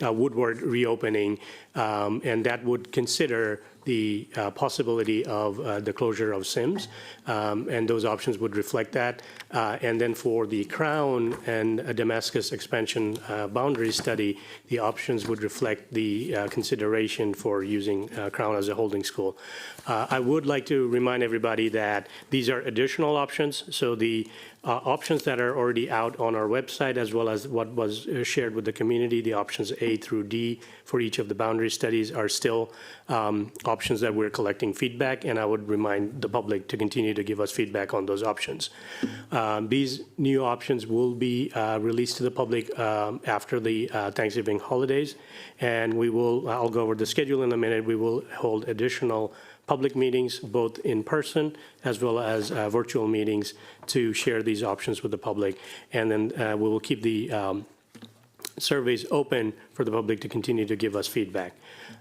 Woodward reopening, and that would consider the possibility of the closure of Sims, and those options would reflect that. And then for the Crown and Damascus expansion boundary study, the options would reflect the consideration for using Crown as a holding school. I would like to remind everybody that these are additional options, so the options that are already out on our website, as well as what was shared with the community, the options A through D for each of the boundary studies are still options that we're collecting feedback, and I would remind the public to continue to give us feedback on those options. These new options will be released to the public after the Thanksgiving holidays, and I'll go over the schedule in a minute. We will hold additional public meetings, both in person as well as virtual meetings, to share these options with the public. And then we will keep the surveys open for the public to continue to give us feedback.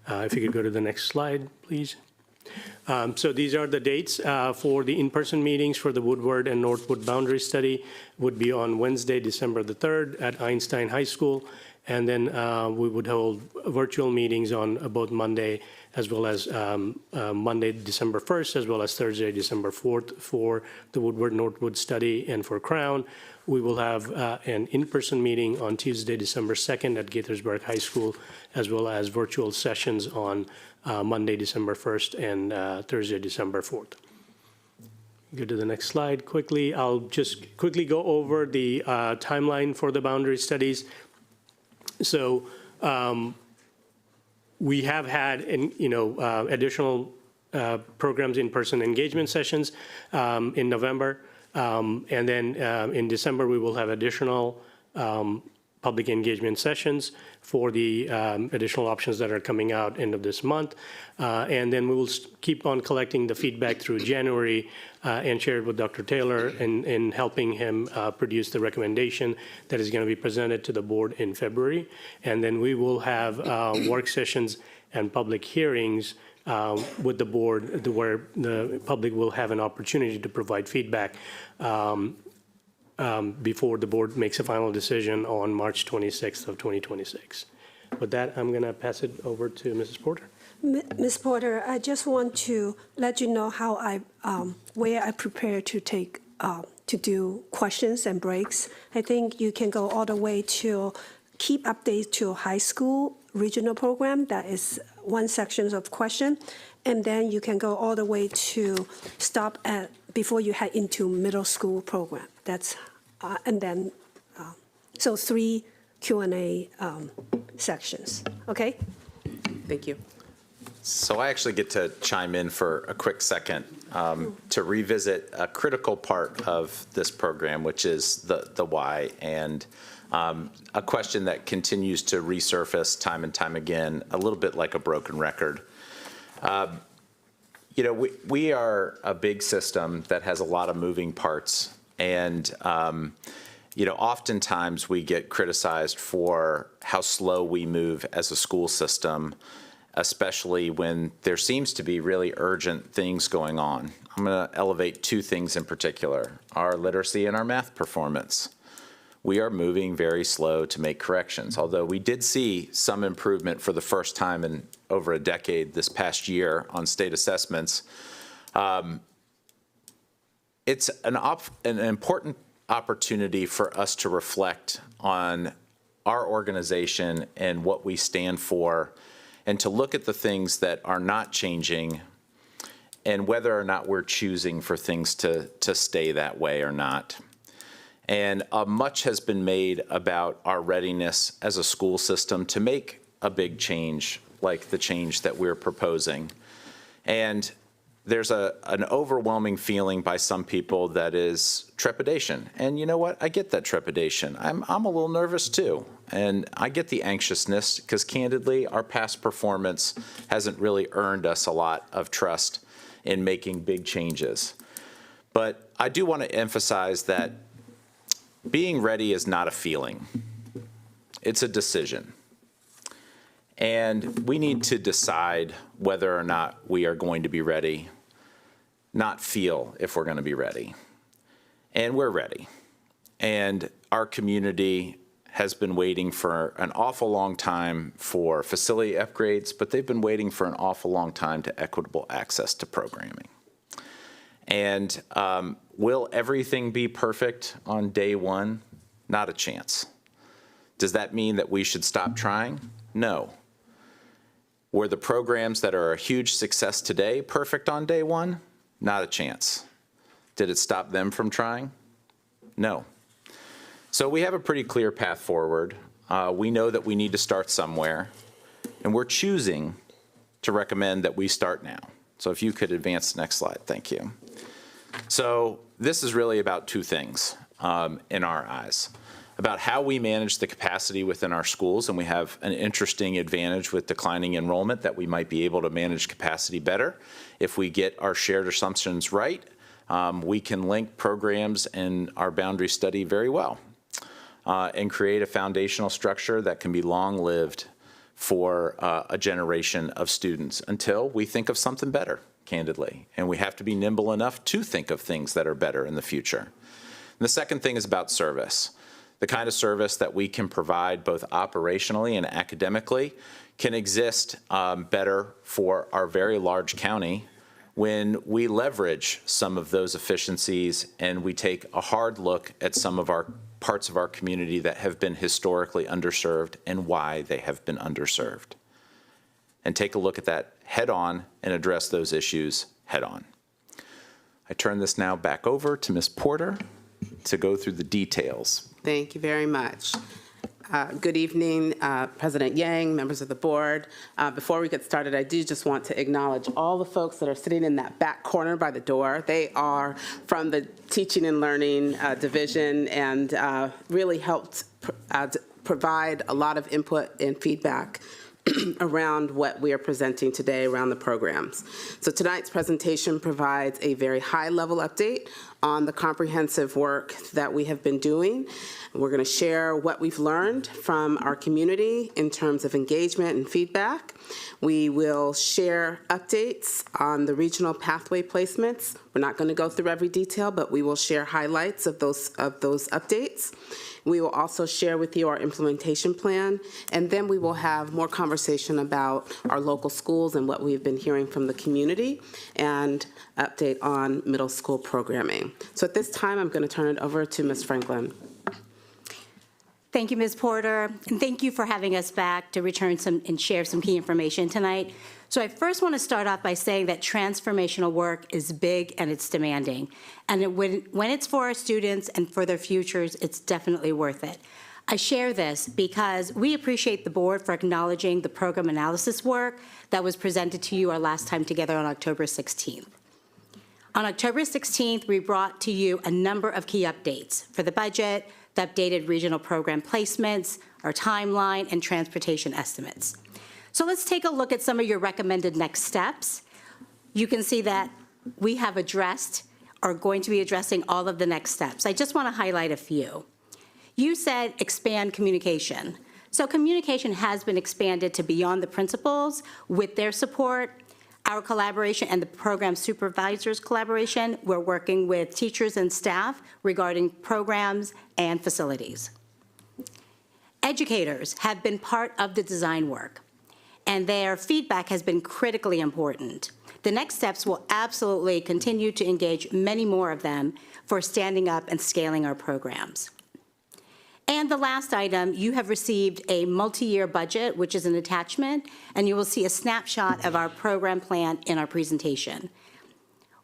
If you could go to the next slide, please. So these are the dates for the in-person meetings for the Woodward and Northwood boundary study. Would be on Wednesday, December the 3rd at Einstein High School. And then we would hold virtual meetings on both Monday as well as Monday, December 1st, as well as Thursday, December 4th for the Woodward-Northwood study. And for Crown, we will have an in-person meeting on Tuesday, December 2nd at Gaithersburg High School, as well as virtual sessions on Monday, December 1st and Thursday, December 4th. Go to the next slide quickly. I'll just quickly go over the timeline for the boundary studies. So we have had, additional programs, in-person engagement sessions in November, and then in December we will have additional public engagement sessions for the additional options that are coming out end of this month. And then we will keep on collecting the feedback through January and share it with Dr. Taylor in helping him produce the recommendation that is going to be presented to the board in February. And then we will have work sessions and public hearings with the board where the public will have an opportunity to provide feedback before the board makes a final decision on March 26th of 2026. With that, I'm going to pass it over to Mrs. Porter. Ms. Porter, I just want to let you know how where I prepare to take to do questions and breaks. I think you can go all the way to keep updates to high school regional program. That is one section of question, and then you can go all the way to stop at before you head into middle school program. That's and then so 3 Q&A sections. Okay. Thank you. So I actually get to chime in for a quick second to revisit a critical part of this program, which is the why, and a question that continues to resurface time and time again, a little bit like a broken record. You know, we are a big system that has a lot of moving parts, and you know, oftentimes we get criticized for how slow we move as a school system, especially when there seems to be really urgent things going on. I'm going to elevate 2 things in particular: our literacy and our math performance. We are moving very slow to make corrections, although we did see some improvement for the first time in over a decade this past year on state assessments. It's an important opportunity for us to reflect on our organization and what we stand for, and to look at the things that are not changing and whether or not we're choosing for things to stay that way or not. And much has been made about our readiness as a school system to make a big change like the change that we're proposing. And there's an overwhelming feeling by some people that is trepidation. And you know what? I get that trepidation. I'm a little nervous too. And I get the anxiousness because candidly, our past performance hasn't really earned us a lot of trust in making big changes. But I do want to emphasize that being ready is not a feeling. It's a decision. And we need to decide whether or not we are going to be ready, not feel if we're going to be ready. And we're ready. And our community has been waiting for an awful long time for facility upgrades, but they've been waiting for an awful long time to equitable access to programming. And will everything be perfect on day one? Not a chance. Does that mean that we should stop trying? No. Were the programs that are a huge success today perfect on day one? Not a chance. Did it stop them from trying? No. So we have a pretty clear path forward. We know that we need to start somewhere, and we're choosing to recommend that we start now. So if you could advance the next slide, thank you. So this is really about 2 things in our eyes: about how we manage the capacity within our schools, and we have an interesting advantage with declining enrollment that we might be able to manage capacity better. If we get our shared assumptions right, we can link programs in our boundary study very well and create a foundational structure that can be long-lived for a generation of students until we think of something better, candidly. And we have to be nimble enough to think of things that are better in the future. And the second thing is about service. The kind of service that we can provide both operationally and academically can exist better for our very large county when we leverage some of those efficiencies and we take a hard look at some of our parts of our community that have been historically underserved and why they have been underserved. And take a look at that head on and address those issues head on. I turn this now back over to Ms. Porter to go through the details. Thank you very much. Good evening, President Yang, members of the board. Before we get started, I do just want to acknowledge all the folks that are sitting in that back corner by the door. They are from the Teaching and Learning Division and really helped provide a lot of input and feedback around what we are presenting today around the programs. So tonight's presentation provides a very high-level update on the comprehensive work that we have been doing. We're going to share what we've learned from our community in terms of engagement and feedback. We will share updates on the regional pathway placements. We're not going to go through every detail, but we will share highlights of those updates. We will also share with you our implementation plan, and then we will have more conversation about our local schools and what we've been hearing from the community, and update on middle school programming. So at this time, I'm going to turn it over to Ms. Franklin. Thank you, Ms. Porter, and thank you for having us back to return some and share some key information tonight. So I first want to start off by saying that transformational work is big and it's demanding. And when it's for our students and for their futures, it's definitely worth it. I share this because we appreciate the board for acknowledging the program analysis work that was presented to you our last time together on October 16th. On October 16th, we brought to you a number of key updates for the budget, the updated regional program placements, our timeline, and transportation estimates. So let's take a look at some of your recommended next steps. You can see that we have addressed, or going to be addressing all of the next steps. I just want to highlight a few. You said expand communication. So communication has been expanded to beyond the principals with their support, our collaboration, and the program supervisors' collaboration. We're working with teachers and staff regarding programs and facilities. Educators have been part of the design work, and their feedback has been critically important. The next steps will absolutely continue to engage many more of them for standing up and scaling our programs. And the last item, you have received a multi-year budget, which is an attachment, and you will see a snapshot of our program plan in our presentation.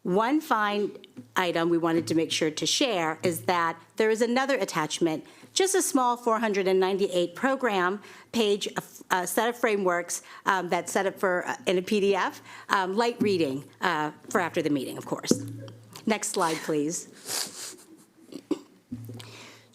One fine item we wanted to make sure to share is that there is another attachment, just a small 498 program page, set of frameworks that's set up for in a PDF, light reading for after the meeting, of course. Next slide, please.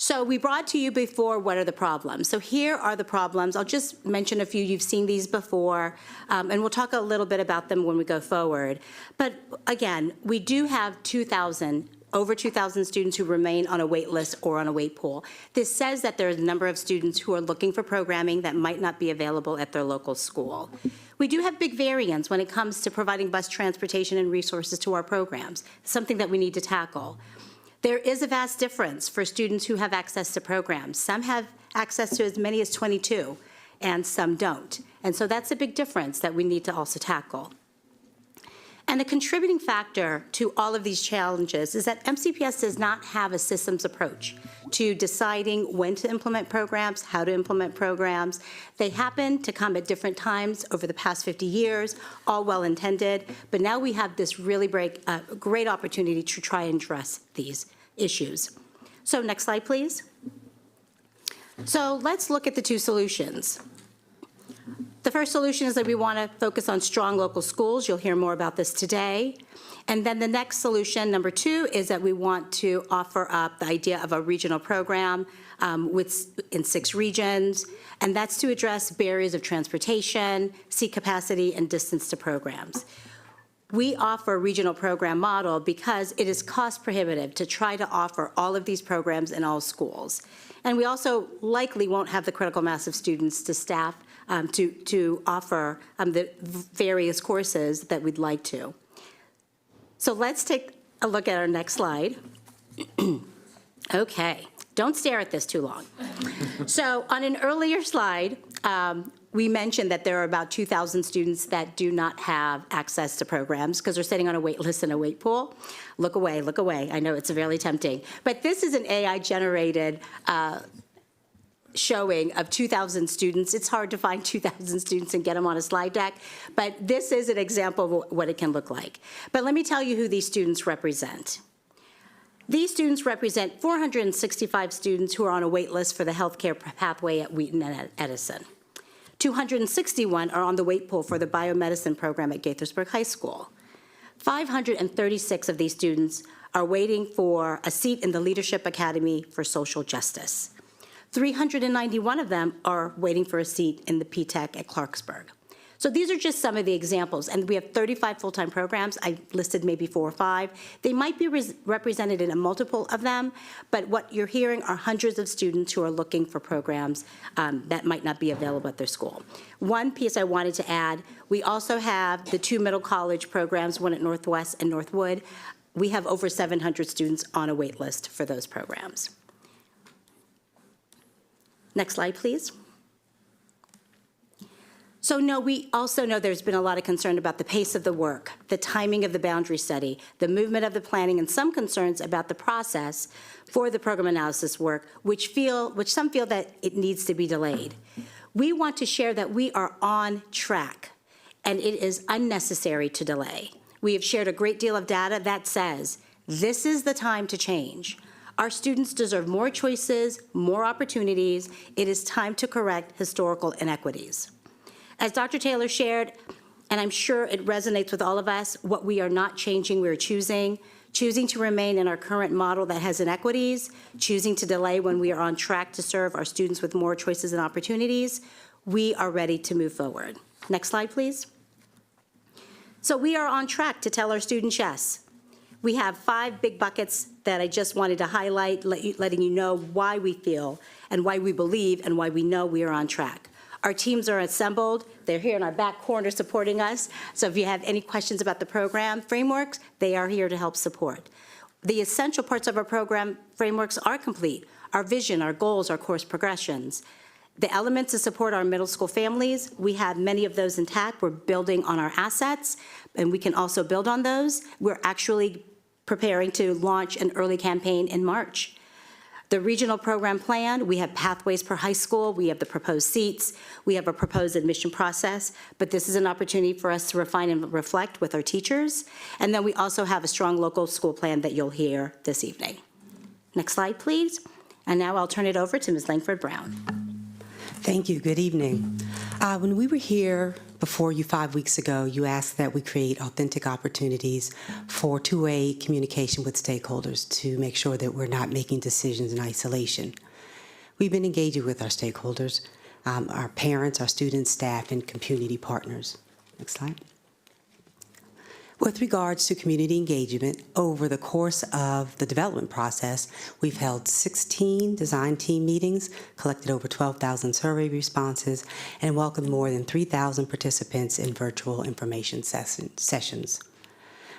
So we brought to you before, what are the problems? So here are the problems. I'll just mention a few. You've seen these before, and we'll talk a little bit about them when we go forward. But again, we do have over 2,000 students who remain on a wait list or on a wait pool. This says that there's a number of students who are looking for programming that might not be available at their local school. We do have big variance when it comes to providing bus transportation and resources to our programs, something that we need to tackle. There is a vast difference for students who have access to programs. Some have access to as many as 22, and some don't. And so that's a big difference that we need to also tackle. And a contributing factor to all of these challenges is that MCPS does not have a systems approach to deciding when to implement programs, how to implement programs. They happen to come at different times over the past 50 years, all well-intended, but now we have this really great opportunity to try and address these issues. So next slide, please. So let's look at the two solutions. The first solution is that we want to focus on strong local schools. You'll hear more about this today. And then the next solution, number two, is that we want to offer up the idea of a regional program in 6 regions, and that's to address barriers of transportation, seat capacity, and distance to programs. We offer a regional program model because it is cost prohibitive to try to offer all of these programs in all schools. And we also likely won't have the critical mass of students to staff to offer the various courses that we'd like to. So let's take a look at our next slide. Okay, don't stare at this too long. So on an earlier slide, we mentioned that there are about 2,000 students that do not have access to programs because they're sitting on a wait list in a wait pool. Look away, look away. I know it's severely tempting. But this is an AI-generated showing of 2,000 students. It's hard to find 2,000 students and get them on a slide deck, but this is an example of what it can look like. But let me tell you who these students represent. These students represent 465 students who are on a wait list for the healthcare pathway at Wheaton and Edison. 261 are on the wait pool for the biomedicine program at Gaithersburg High School. 536 of these students are waiting for a seat in the Leadership Academy for Social Justice. 391 of them are waiting for a seat in the P-TECH at Clarksburg. So these are just some of the examples, and we have 35 full-time programs. I listed maybe 4 or 5. They might be represented in a multiple of them, but what you're hearing are hundreds of students who are looking for programs that might not be available at their school. One piece I wanted to add, we also have the 2 middle college programs, one at Northwest and Northwood. We have over 700 students on a wait list for those programs. Next slide, please. So no, we also know there's been a lot of concern about the pace of the work, the timing of the boundary study, the movement of the planning, and some concerns about the process for the program analysis work, which some feel that it needs to be delayed. We want to share that we are on track, and it is unnecessary to delay. We have shared a great deal of data that says this is the time to change. Our students deserve more choices, more opportunities. It is time to correct historical inequities. As Dr. Taylor shared, and I'm sure it resonates with all of us, what we are not changing, we're choosing to remain in our current model that has inequities, choosing to delay when we are on track to serve our students with more choices and opportunities. We are ready to move forward. Next slide, please. So we are on track to tell our students yes. We have 5 big buckets that I just wanted to highlight, letting you know why we feel and why we believe and why we know we are on track. Our teams are assembled. They're here in our back corner supporting us. So if you have any questions about the program frameworks, they are here to help support. The essential parts of our program frameworks are complete. Our vision, our goals, our course progressions. The elements to support our middle school families, we have many of those intact. We're building on our assets, and we can also build on those. We're actually preparing to launch an early campaign in March. The regional program plan, we have pathways per high school, we have the proposed seats, we have a proposed admission process, but this is an opportunity for us to refine and reflect with our teachers. And then we also have a strong local school plan that you'll hear this evening. Next slide, please. And now I'll turn it over to Ms. Langford Brown. Thank you. Good evening. When we were here before you 5 weeks ago, you asked that we create authentic opportunities for two-way communication with stakeholders to make sure that we're not making decisions in isolation. We've been engaging with our stakeholders, our parents, our students, staff, and community partners. Next slide. With regards to community engagement, over the course of the development process, we've held 16 design team meetings, collected over 12,000 survey responses, and welcomed more than 3,000 participants in virtual information sessions.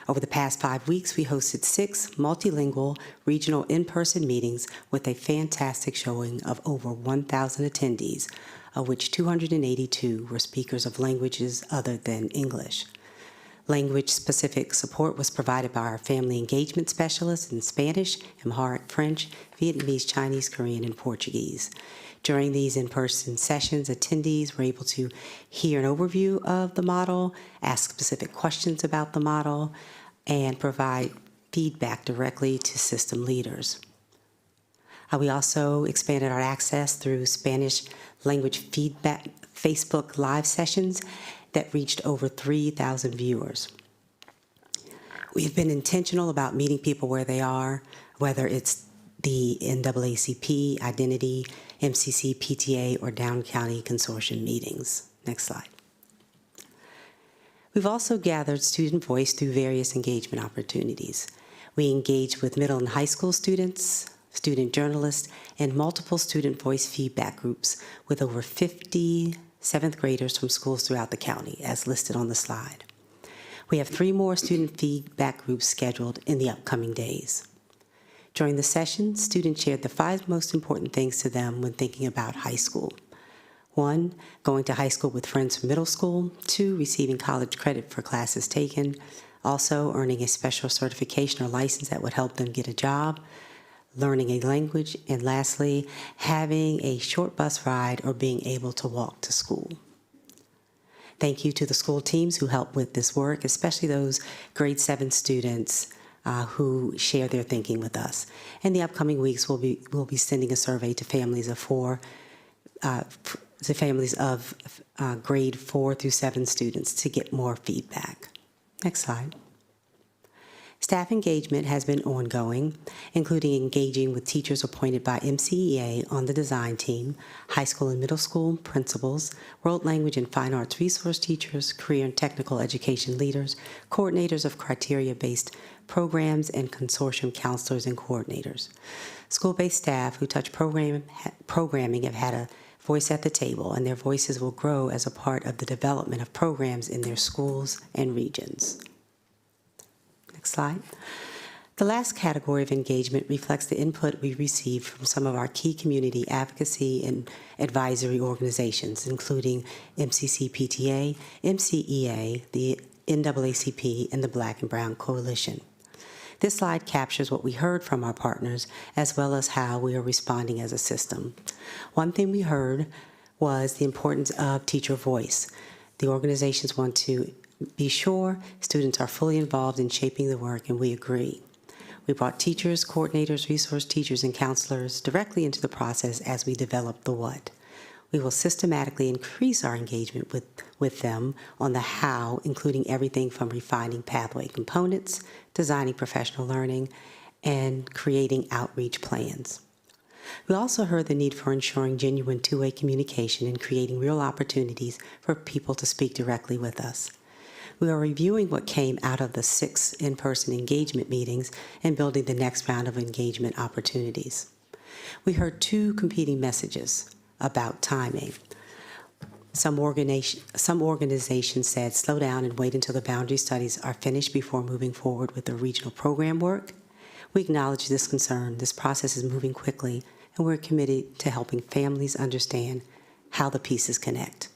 Over the past 5 weeks, we hosted 6 multilingual regional in-person meetings with a fantastic showing of over 1,000 attendees, of which 282 were speakers of languages other than English. Language-specific support was provided by our family engagement specialists in Spanish, Amharic, French, Vietnamese, Chinese, Korean, and Portuguese. During these in-person sessions, attendees were able to hear an overview of the model, ask specific questions about the model, and provide feedback directly to system leaders. We also expanded our access through Spanish language feedback Facebook Live sessions that reached over 3,000 viewers. We've been intentional about meeting people where they are, whether it's the NAACP, Identity, MCC, PTA, or Down County Consortium meetings. Next slide. We've also gathered student voice through various engagement opportunities. We engaged with middle and high school students, student journalists, and multiple student voice feedback groups with over 50 7th graders from schools throughout the county, as listed on the slide. We have 3 more student feedback groups scheduled in the upcoming days. During the session, students shared the 5 most important things to them when thinking about high school. 1, going to high school with friends from middle school. 2, receiving college credit for classes taken. Also, earning a special certification or license that would help them get a job. Learning a language, and lastly, having a short bus ride or being able to walk to school. Thank you to the school teams who helped with this work, especially those grade 7 students who share their thinking with us. In the upcoming weeks, we'll be sending a survey to families of grade 4 through 7 students to get more feedback. Next slide. Staff engagement has been ongoing, including engaging with teachers appointed by MCEA on the design team, high school and middle school principals, world language and fine arts resource teachers, career and technical education leaders, coordinators of criteria-based programs, and consortium counselors and coordinators. School-based staff who touch programming have had a voice at the table, and their voices will grow as a part of the development of programs in their schools and regions. Next slide. The last category of engagement reflects the input we received from some of our key community advocacy and advisory organizations, including MCC-PTA, MCEA, the NAACP, and the Black and Brown Coalition. This slide captures what we heard from our partners, as well as how we are responding as a system. One thing we heard was the importance of teacher voice. The organizations want to be sure students are fully involved in shaping the work, and we agree. We brought teachers, coordinators, resource teachers, and counselors directly into the process as we develop the what. We will systematically increase our engagement with them on the how, including everything from refining pathway components, designing professional learning, and creating outreach plans. We also heard the need for ensuring genuine two-way communication and creating real opportunities for people to speak directly with us. We are reviewing what came out of the 6 in-person engagement meetings and building the next round of engagement opportunities. We heard 2 competing messages about timing. Some organizations said slow down and wait until the boundary studies are finished before moving forward with the regional program work. We acknowledge this concern. This process is moving quickly, and we're committed to helping families understand how the pieces connect.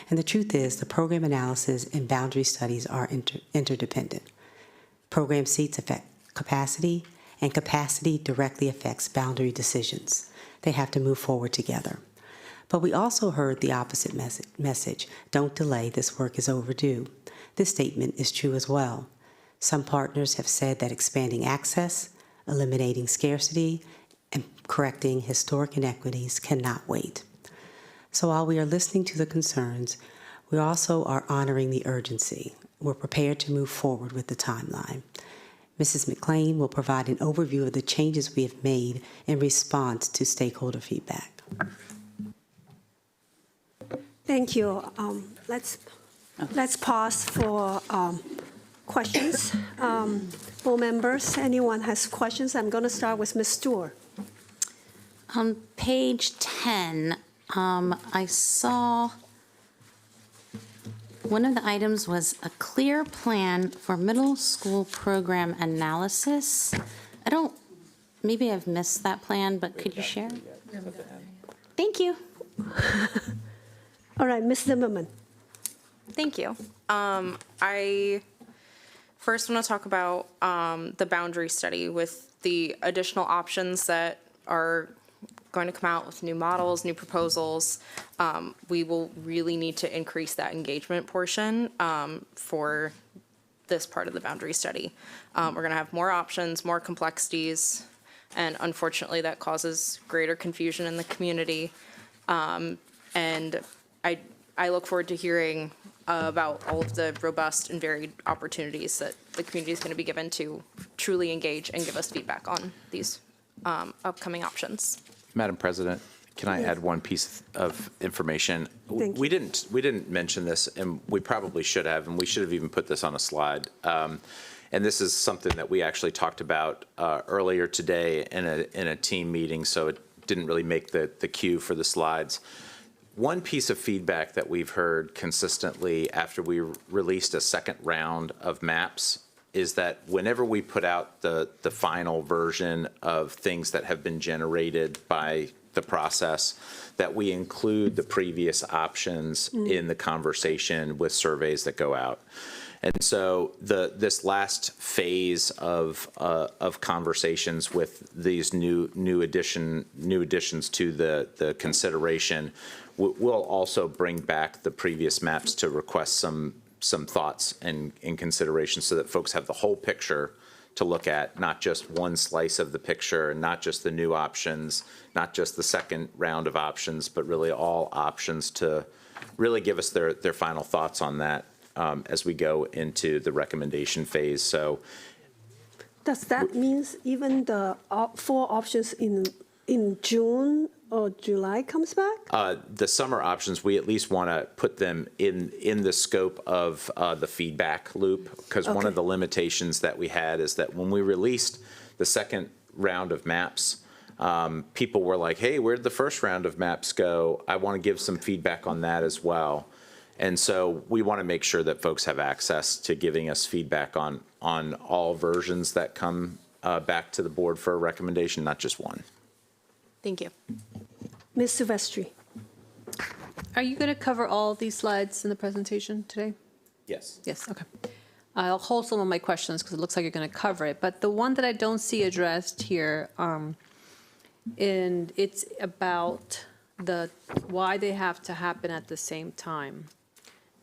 And the truth is, the program analysis and boundary studies are interdependent. Program seats affect capacity, and capacity directly affects boundary decisions. They have to move forward together. But we also heard the opposite message. Don't delay, this work is overdue. This statement is true as well. Some partners have said that expanding access, eliminating scarcity, and correcting historic inequities cannot wait. So while we are listening to the concerns, we also are honoring the urgency. We're prepared to move forward with the timeline. Mrs. McLean will provide an overview of the changes we have made in response to stakeholder feedback. Thank you. Let's pause for questions. Board members, anyone has questions? I'm going to start with Ms. Stewart. On page 10, I saw one of the items was a clear plan for middle school program analysis. Maybe I've missed that plan, but could you share? Thank you. All right, Ms. Zimmerman. Thank you. I first want to talk about the boundary study with the additional options that are going to come out with new models, new proposals. We will really need to increase that engagement portion for this part of the boundary study. We're going to have more options, more complexities, and unfortunately that causes greater confusion in the community. And I look forward to hearing about all of the robust and varied opportunities that the community is going to be given to truly engage and give us feedback on these upcoming options. Madam President, can I add one piece of information? We didn't mention this, and we probably should have, and we should have even put this on a slide. And this is something that we actually talked about earlier today in a team meeting, so it didn't really make the queue for the slides. One piece of feedback that we've heard consistently after we released a second round of maps is that whenever we put out the final version of things that have been generated by the process, that we include the previous options in the conversation with surveys that go out. And so this last phase of conversations with these new additions to the consideration will also bring back the previous maps to request some thoughts and consideration so that folks have the whole picture to look at, not just one slice of the picture, not just the new options, not just the second round of options, but really all options to really give us their final thoughts on that as we go into the recommendation phase. So Does that mean even the 4 options in June or July comes back? The summer options, we at least want to put them in the scope of the feedback loop, because one of the limitations that we had is that when we released the second round of maps, people were like, hey, where did the first round of maps go? I want to give some feedback on that as well. And so we want to make sure that folks have access to giving us feedback on all versions that come back to the board for a recommendation, not just one. Thank you. Ms. Silvestri. Are you going to cover all these slides in the presentation today? Yes. Yes, okay. I'll hold some of my questions because it looks like you're going to cover it. But the one that I don't see addressed here, and it's about why they have to happen at the same time.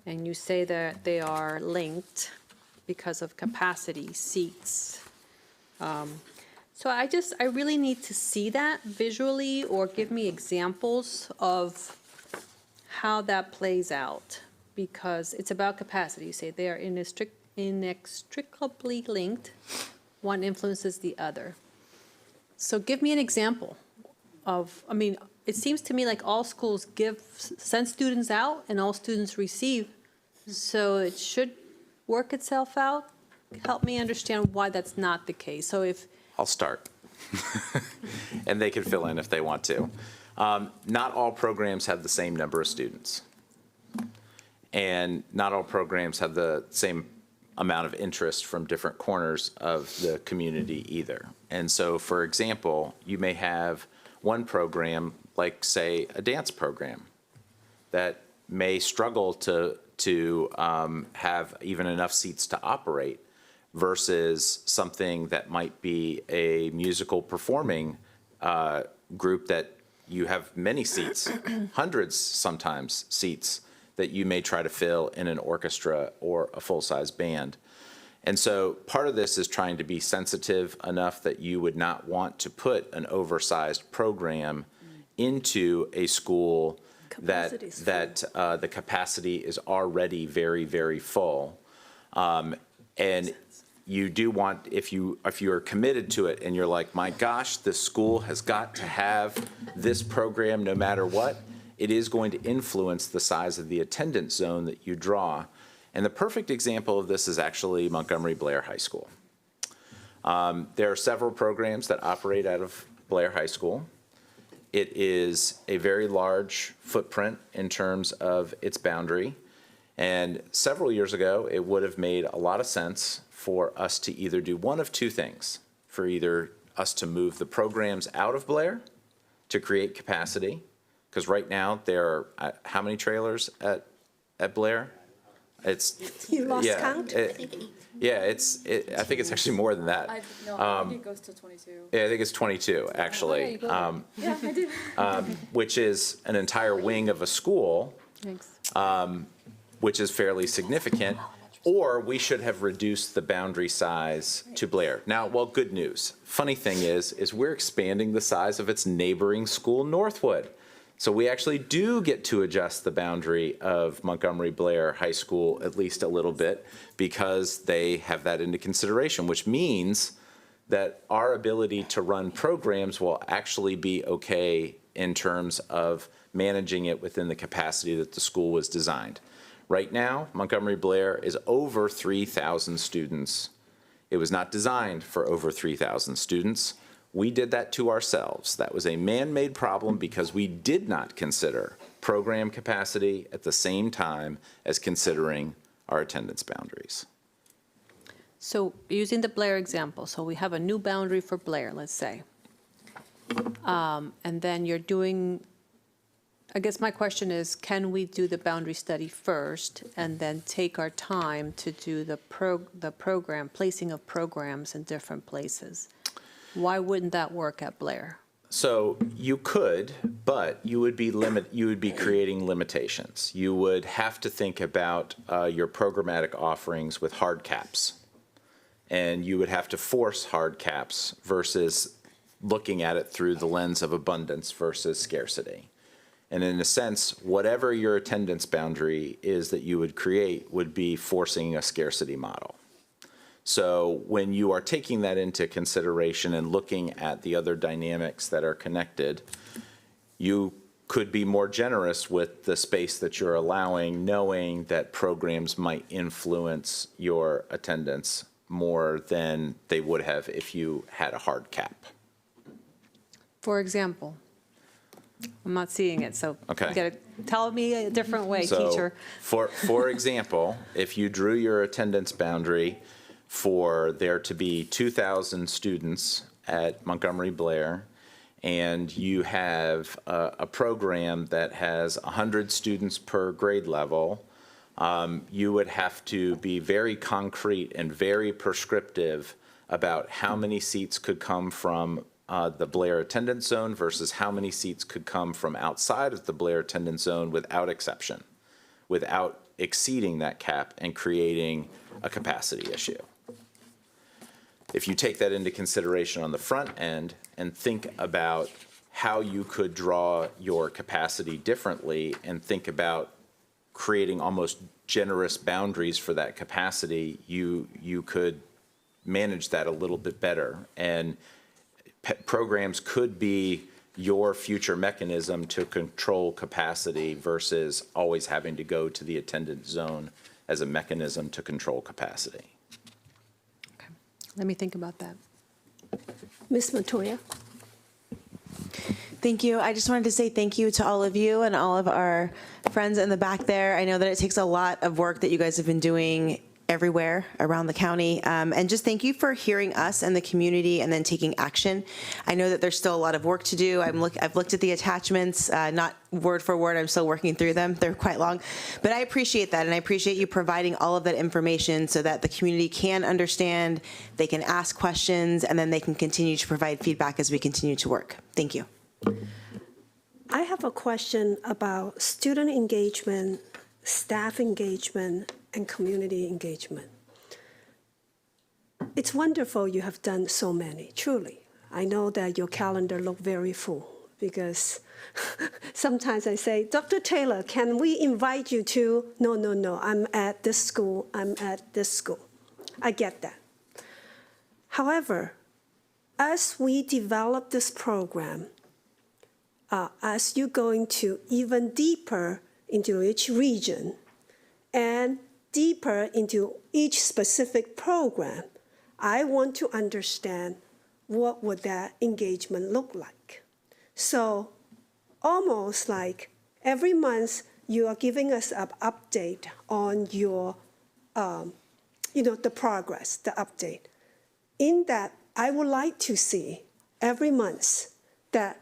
And you say that they are linked because of capacity, seats. So I really need to see that visually, or give me examples of how that plays out, because it's about capacity. You say they are inextricably linked. One influences the other. So give me an example of, I mean, it seems to me like all schools send students out and all students receive. So it should work itself out. Help me understand why that's not the case. So if I'll start. And they can fill in if they want to. Not all programs have the same number of students. And not all programs have the same amount of interest from different corners of the community either. And so, for example, you may have one program, like, say, a dance program, that may struggle to have even enough seats to operate, versus something that might be a musical performing group that you have many seats, hundreds sometimes seats, that you may try to fill in an orchestra or a full-size band. And so part of this is trying to be sensitive enough that you would not want to put an oversized program into a school that the capacity is already very, very full. And you do want, if you are committed to it and you're like, my gosh, this school has got to have this program no matter what, it is going to influence the size of the attendance zone that you draw. And the perfect example of this is actually Montgomery Blair High School. There are several programs that operate out of Blair High School. It is a very large footprint in terms of its boundary. And several years ago, it would have made a lot of sense for us to either do one of two things, for either us to move the programs out of Blair to create capacity, because right now there are, how many trailers at Blair? You lost count? I think it's actually more than that. I think it goes to 22. Yeah, I think it's 22, actually. Yeah, I did. Which is an entire wing of a school. Thanks. Which is fairly significant, or we should have reduced the boundary size to Blair. Now, well, good news. Funny thing is we're expanding the size of its neighboring school, Northwood. So we actually do get to adjust the boundary of Montgomery Blair High School at least a little bit, because they have that into consideration, which means that our ability to run programs will actually be okay in terms of managing it within the capacity that the school was designed. Right now, Montgomery Blair is over 3,000 students. It was not designed for over 3,000 students. We did that to ourselves. That was a man-made problem because we did not consider program capacity at the same time as considering our attendance boundaries. So using the Blair example, so we have a new boundary for Blair, let's say. And then you're doing, I guess my question is, can we do the boundary study first and then take our time to do the program, placing of programs in different places? Why wouldn't that work at Blair? So you could, but you would be creating limitations. You would have to think about your programmatic offerings with hard caps. And you would have to force hard caps versus looking at it through the lens of abundance versus scarcity. And in a sense, whatever your attendance boundary is that you would create would be forcing a scarcity model. So when you are taking that into consideration and looking at the other dynamics that are connected, you could be more generous with the space that you're allowing, knowing that programs might influence your attendance more than they would have if you had a hard cap. For example, I'm not seeing it, so Okay. you got to tell me a different way, So, teacher. For example, if you drew your attendance boundary for there to be 2,000 students at Montgomery Blair, and you have a program that has 100 students per grade level, you would have to be very concrete and very prescriptive about how many seats could come from the Blair attendance zone versus how many seats could come from outside of the Blair attendance zone without exception, without exceeding that cap and creating a capacity issue. If you take that into consideration on the front end and think about how you could draw your capacity differently and think about creating almost generous boundaries for that capacity, you could manage that a little bit better. And programs could be your future mechanism to control capacity versus always having to go to the attendance zone as a mechanism to control capacity. Let me think about that. Ms. Montoya? Thank you. I just wanted to say thank you to all of you and all of our friends in the back there. I know that it takes a lot of work that you guys have been doing everywhere around the county. And just thank you for hearing us and the community and then taking action. I know that there's still a lot of work to do. I've looked at the attachments, not word for word. I'm still working through them. They're quite long. But I appreciate that, and I appreciate you providing all of that information so that the community can understand, they can ask questions, and then they can continue to provide feedback as we continue to work. Thank you. I have a question about student engagement, staff engagement, and community engagement. It's wonderful you have done so many, truly. I know that your calendar look very full because sometimes I say, Dr. Taylor, can we invite you to? No, I'm at this school, I'm at this school. I get that. However, as we develop this program, as you go into even deeper into each region and deeper into each specific program, I want to understand what would that engagement look like. So almost like every month you are giving us an update on your, the progress, the update. In that, I would like to see every month that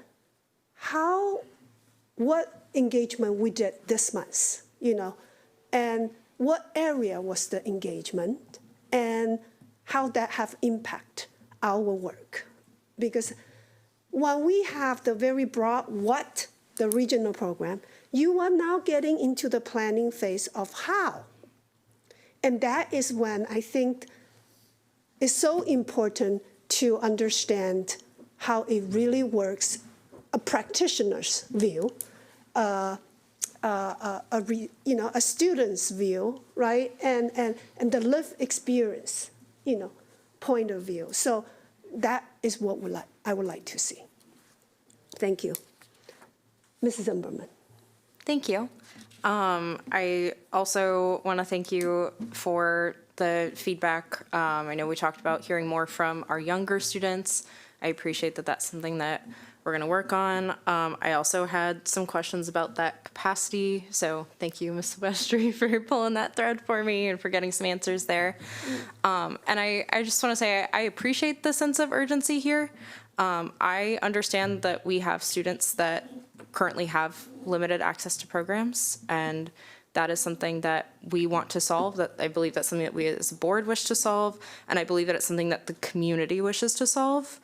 what engagement we did this month, and what area was the engagement, and how that have impact our work. Because when we have the very broad what, the regional program, you are now getting into the planning phase of how. And that is when I think it's so important to understand how it really works, a practitioner's view, a student's view, right? And the lived experience, point of view. So that is what I would like to see. Thank you. Mrs. Zimmerman. Thank you. I also want to thank you for the feedback. I know we talked about hearing more from our younger students. I appreciate that that's something that we're going to work on. I also had some questions about that capacity, so thank you, Ms. Silvestri, for pulling that thread for me and for getting some answers there. And I just want to say I appreciate the sense of urgency here. I understand that we have students that currently have limited access to programs, and that is something that we want to solve. That I believe that's something that we as a board wish to solve, and I believe that it's something that the community wishes to solve.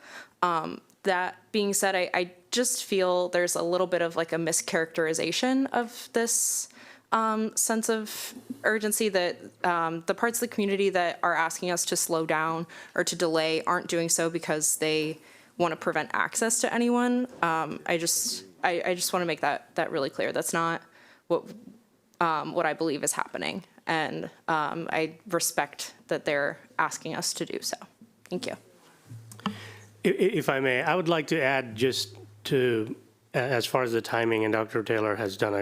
That being said, I just feel there's a little bit of like a mischaracterization of this sense of urgency, that the parts of the community that are asking us to slow down or to delay aren't doing so because they want to prevent access to anyone. I just want to make that really clear. That's not what I believe is happening. and I respect that they're asking us to do so. Thank you. If I may, I would like to add just to, as far as the timing, and Dr. Taylor has done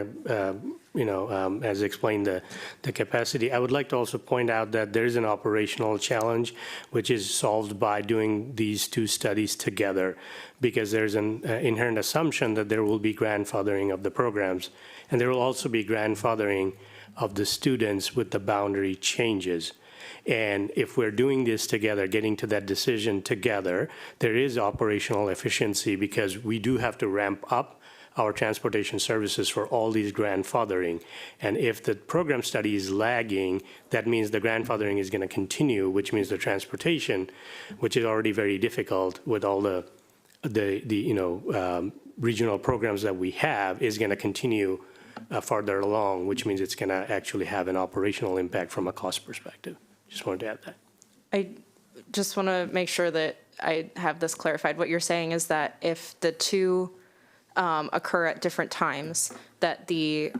has explained the capacity, I would like to also point out that there is an operational challenge which is solved by doing these two studies together, because there's an inherent assumption that there will be grandfathering of the programs, and there will also be grandfathering of the students with the boundary changes. And if we're doing this together, getting to that decision together, there is operational efficiency, because we do have to ramp up our transportation services for all these grandfathering. And if the program study is lagging, that means the grandfathering is going to continue, which means the transportation, which is already very difficult with all the regional programs that we have, is going to continue farther along, which means it's going to actually have an operational impact from a cost perspective. Just wanted to add that. I just want to make sure that I have this clarified. What you're saying is that if the two occur at different times, that the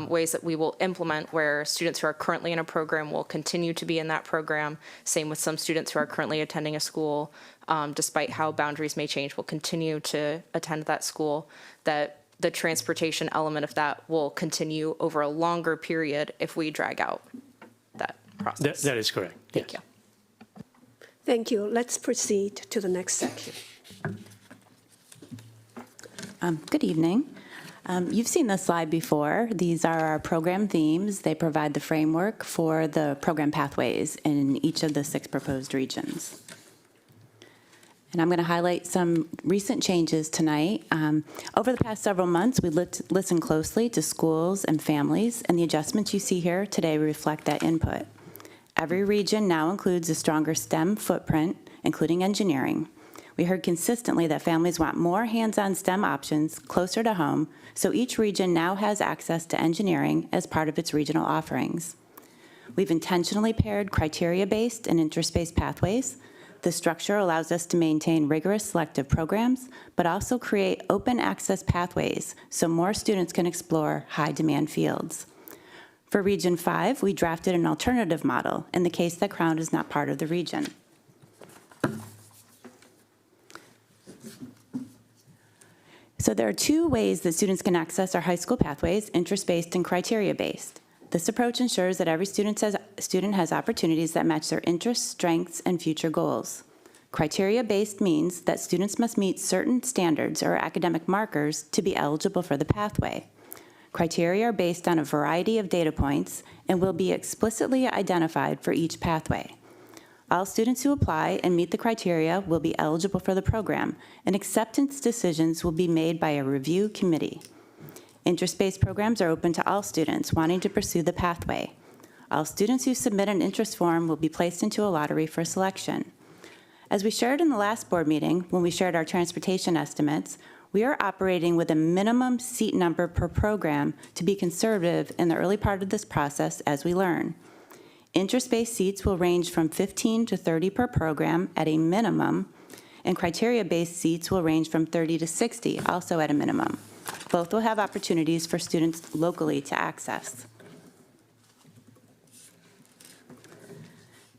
ways that we will implement where students who are currently in a program will continue to be in that program, same with some students who are currently attending a school, despite how boundaries may change, will continue to attend that school, that the transportation element of that will continue over a longer period if we drag out that process. That is correct. Thank you. Thank you. Let's proceed to the next section. Good evening. You've seen this slide before. These are our program themes. They provide the framework for the program pathways in each of the 6 proposed regions. And I'm going to highlight some recent changes tonight. Over the past several months, we listened closely to schools and families, and the adjustments you see here today reflect that input. Every region now includes a stronger STEM footprint, including engineering. We heard consistently that families want more hands-on STEM options closer to home, so each region now has access to engineering as part of its regional offerings. We've intentionally paired criteria-based and interest-based pathways. The structure allows us to maintain rigorous selective programs, but also create open access pathways so more students can explore high-demand fields. For Region 5, we drafted an alternative model in the case that Crown is not part of the region. So there are 2 ways that students can access our high school pathways, interest-based and criteria-based. This approach ensures that every student has opportunities that match their interests, strengths, and future goals. Criteria-based means that students must meet certain standards or academic markers to be eligible for the pathway. Criteria are based on a variety of data points and will be explicitly identified for each pathway. All students who apply and meet the criteria will be eligible for the program, and acceptance decisions will be made by a review committee. Interest-based programs are open to all students wanting to pursue the pathway. All students who submit an interest form will be placed into a lottery for selection. As we shared in the last board meeting, when we shared our transportation estimates, we are operating with a minimum seat number per program to be conservative in the early part of this process as we learn. Interest-based seats will range from 15 to 30 per program at a minimum, and criteria-based seats will range from 30 to 60, also at a minimum. Both will have opportunities for students locally to access.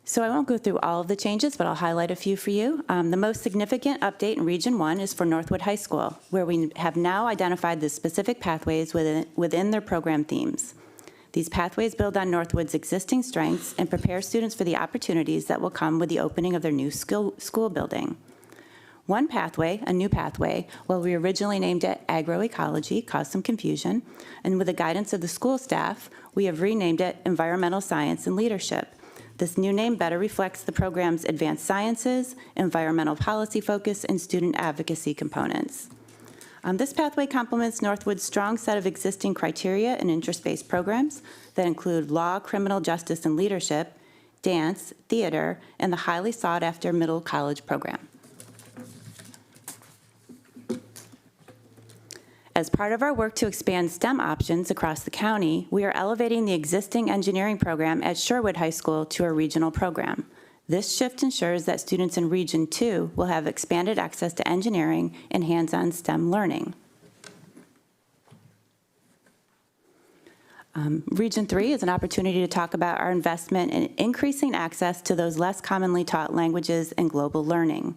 So I won't go through all of the changes, but I'll highlight a few for you. The most significant update in Region 1 is for Northwood High School, where we have now identified the specific pathways within their program themes. These pathways build on Northwood's existing strengths and prepare students for the opportunities that will come with the opening of their new school building. One pathway, a new pathway, well, we originally named it agroecology, caused some confusion, and with the guidance of the school staff, we have renamed it environmental science and leadership. This new name better reflects the program's advanced sciences, environmental policy focus, and student advocacy components. This pathway complements Northwood's strong set of existing criteria and interest-based programs that include law, criminal justice, and leadership, dance, theater, and the highly sought-after middle college program. As part of our work to expand STEM options across the county, we are elevating the existing engineering program at Sherwood High School to a regional program. This shift ensures that students in Region 2 will have expanded access to engineering and hands-on STEM learning. Region 3 is an opportunity to talk about our investment in increasing access to those less commonly taught languages and global learning.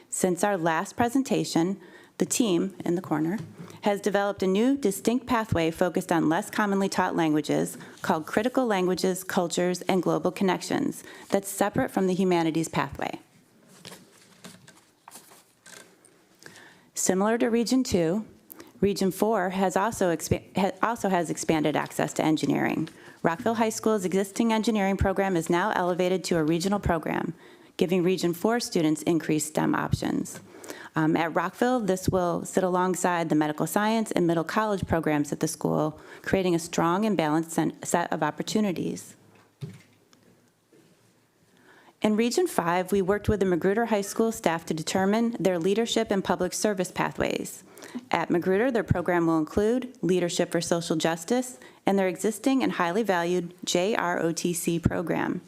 Since our last presentation, the team in the corner has developed a new distinct pathway focused on less commonly taught languages called Critical Languages, Cultures, and Global Connections that's separate from the humanities pathway. Similar to Region 2, Region 4 also has expanded access to engineering. Rockville High School's existing engineering program is now elevated to a regional program, giving Region 4 students increased STEM options. At Rockville, this will sit alongside the medical science and middle college programs at the school, creating a strong and balanced set of opportunities. In Region 5, we worked with the Magruder High School staff to determine their leadership and public service pathways. At Magruder, their program will include Leadership for Social Justice and their existing and highly valued JROTC program.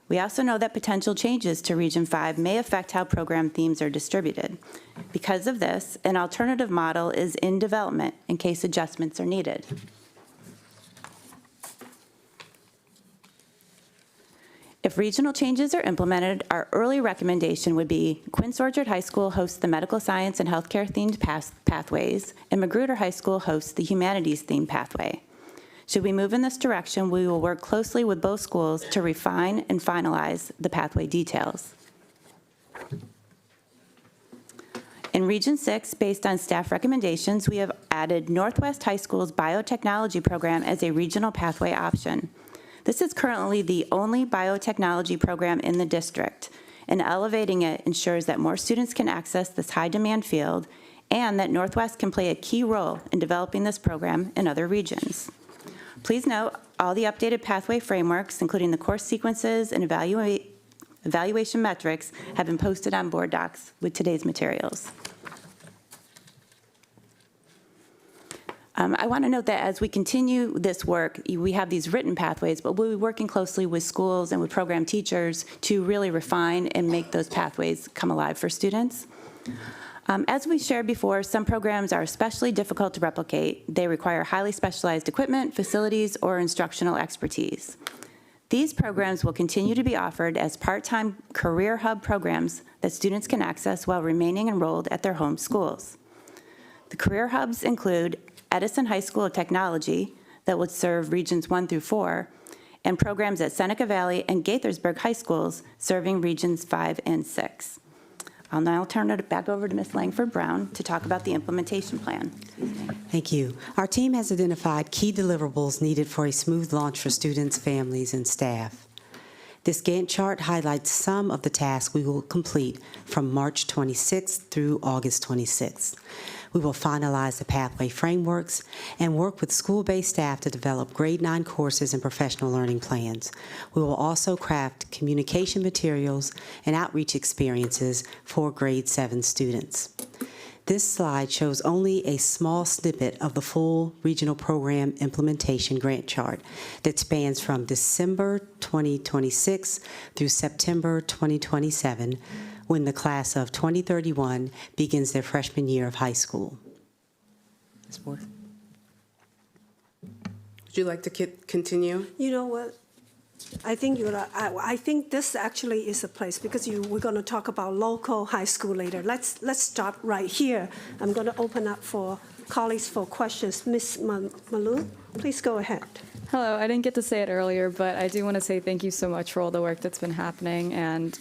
We also know that potential changes to Region 5 may affect how program themes are distributed. Because of this, an alternative model is in development in case adjustments are needed. If regional changes are implemented, our early recommendation would be Quince Orchard High School hosts the medical science and healthcare themed pathways, and Magruder High School hosts the humanities themed pathway. Should we move in this direction, we will work closely with both schools to refine and finalize the pathway details. In Region 6, based on staff recommendations, we have added Northwest High School's biotechnology program as a regional pathway option. This is currently the only biotechnology program in the district, and elevating it ensures that more students can access this high-demand field and that Northwest can play a key role in developing this program in other regions. Please note, all the updated pathway frameworks, including the course sequences and evaluation metrics, have been posted on board docs with today's materials. I want to note that as we continue this work, we have these written pathways, but we'll be working closely with schools and with program teachers to really refine and make those pathways come alive for students. As we shared before, some programs are especially difficult to replicate. They require highly specialized equipment, facilities, or instructional expertise. These programs will continue to be offered as part-time career hub programs that students can access while remaining enrolled at their home schools. The career hubs include Edison High School of Technology that would serve Regions 1 through 4, and programs at Seneca Valley and Gaithersburg High Schools serving Regions 5 and 6. I'll now turn it back over to Ms. Langford Brown to talk about the implementation plan. Thank you. Our team has identified key deliverables needed for a smooth launch for students, families, and staff. This Gantt chart highlights some of the tasks we will complete from March 26th through August 26th. We will finalize the pathway frameworks and work with school-based staff to develop grade 9 courses and professional learning plans. We will also craft communication materials and outreach experiences for grade 7 students. This slide shows only a small snippet of the full regional program implementation Gantt chart that spans from December 2026 through September 2027, when the class of 2031 begins their freshman year of high school. Ms. Ford? Would you like to continue? You know what? I think I think this actually is a place, because we're going to talk about local high school later. Let's stop right here. I'm going to open up for colleagues for questions. Ms. Malou, please go ahead. Hello, I didn't get to say it earlier, but I do want to say thank you so much for all the work that's been happening, and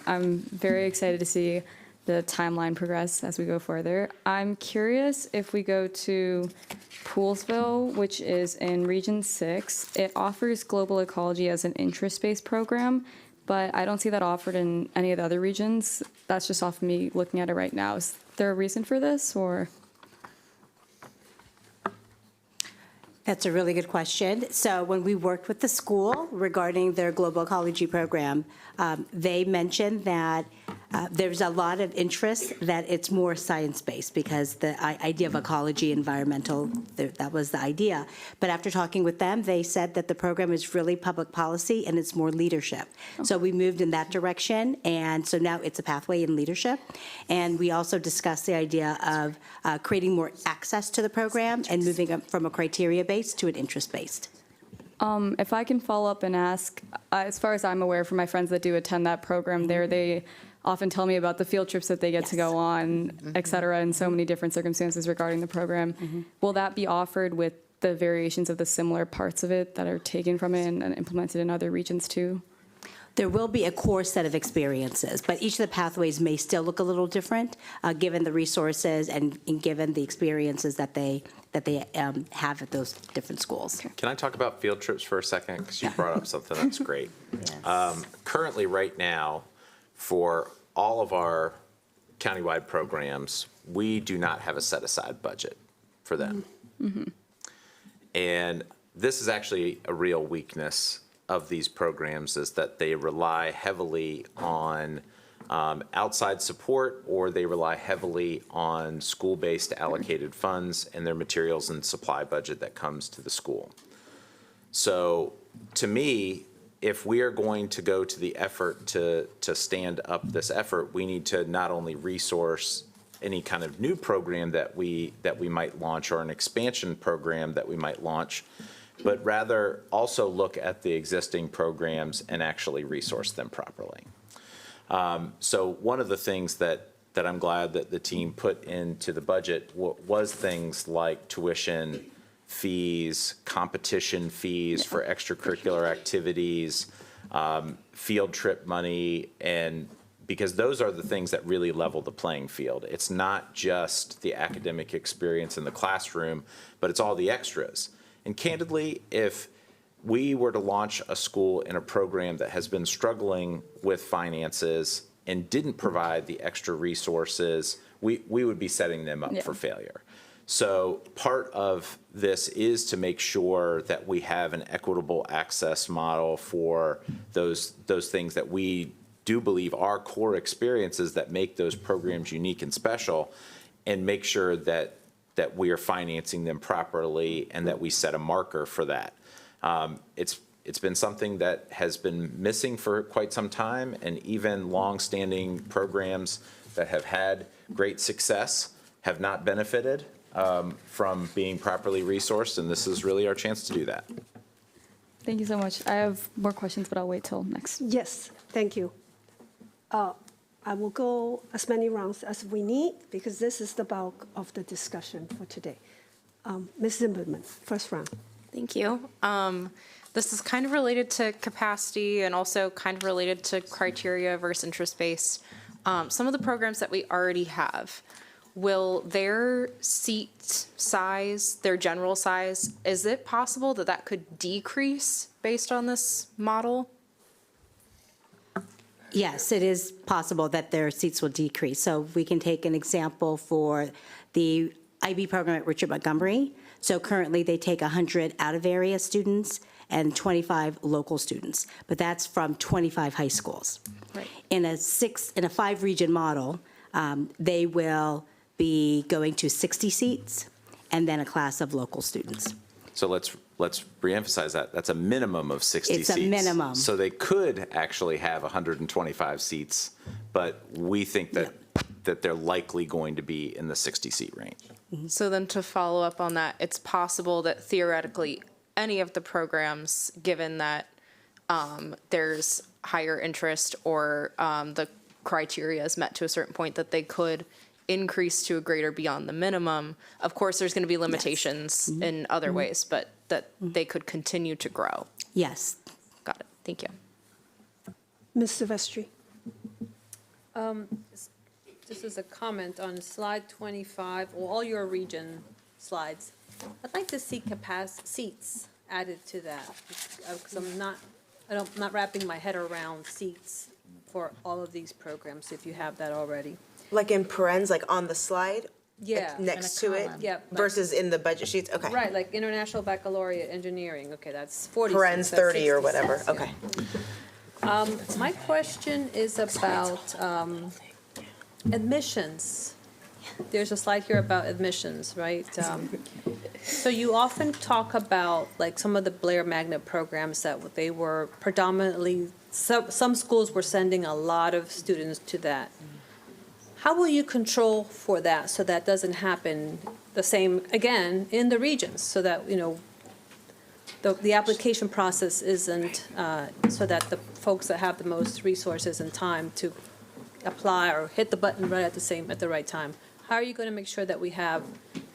I'm very excited to see the timeline progress as we go further. I'm curious, if we go to Poolsville, which is in Region 6, it offers global ecology as an interest-based program, but I don't see that offered in any of the other regions. That's just off of me looking at it right now. Is there a reason for this, or? That's a really good question. So when we worked with the school regarding their global ecology program, they mentioned that There's a lot of interest that it's more science-based because the idea of ecology, environmental, that was the idea. But after talking with them, they said that the program is really public policy and it's more leadership. So we moved in that direction, and so now it's a pathway in leadership. And we also discussed the idea of creating more access to the program and moving up from a criteria-based to an interest-based. If I can follow up and ask, as far as I'm aware from my friends that do attend that program there, they often tell me about the field trips that they get to go on, et cetera, and so many different circumstances regarding the program. Will that be offered with the variations of the similar parts of it that are taken from it and implemented in other regions too? There will be a core set of experiences, but each of the pathways may still look a little different, given the resources and given the experiences that they have at those different schools. Can I talk about field trips for a second? Because you brought up something that's great. Currently, right now, for all of our countywide programs, we do not have a set-aside budget for them. And this is actually a real weakness of these programs, is that they rely heavily on outside support, or they rely heavily on school-based allocated funds and their materials and supply budget that comes to the school. So to me, if we are going to go to the effort to stand up this effort, we need to not only resource any kind of new program that we might launch, or an expansion program that we might launch, but rather also look at the existing programs and actually resource them properly. So one of the things that I'm glad that the team put into the budget was things like tuition fees, competition fees for extracurricular activities, field trip money, and because those are the things that really level the playing field. It's not just the academic experience in the classroom, but it's all the extras. And candidly, if we were to launch a school in a program that has been struggling with finances and didn't provide the extra resources, we would be setting them up for failure. So part of this is to make sure that we have an equitable access model for those things that we do believe are core experiences that make those programs unique and special, and make sure that we are financing them properly and that we set a marker for that. It's been something that has been missing for quite some time, and even long-standing programs that have had great success have not benefited from being properly resourced, and this is really our chance to do that. Thank you so much. I have more questions, but I'll wait till next. Yes, thank you. I will go as many rounds as we need, because this is the bulk of the discussion for today. Ms. Zimmerman, first round. Thank you. This is kind of related to capacity and also kind of related to criteria versus interest-based. Some of the programs that we already have, will their seat size, their general size, is it possible that that could decrease based on this model? Yes, it is possible that their seats will decrease. So we can take an example for the IB program at Richard Montgomery. So currently they take 100 out-of-area students and 25 local students, but that's from 25 high schools. Right. In a 5-region model, they will be going to 60 seats and then a class of local students. So let's reemphasize that. That's a minimum of 60 seats. It's a minimum. So they could actually have 125 seats, but we think that they're likely going to be in the 60-seat range. So then to follow up on that, it's possible that theoretically any of the programs, given that there's higher interest or the criteria is met to a certain point, that they could increase to a greater beyond the minimum. Of course, there's going to be limitations in other ways, but that they could continue to grow. Yes. Got it. Thank you. Ms. Silvestri. This is a comment on slide 25, or all your region slides. I'd like to see seats added to that, because I'm not wrapping my head around seats for all of these programs, if you have that already. Like in parens, like on the slide? Yeah. Next to it? Yeah. Versus in the budget sheets? Okay. Right, like International Baccalaureate Engineering, okay, that's 40 Parens seats, that's 30 or 60 whatever, seats, okay. My question is about admissions. There's a slide here about admissions, right? So you often talk about like some of the Blair Magnet programs that they were predominantly, some schools were sending a lot of students to that. How will you control for that so that doesn't happen the same again in the regions, so that, you know, the application process isn't so that the folks that have the most resources and time to apply or hit the button right at the right time? How are you going to make sure that we have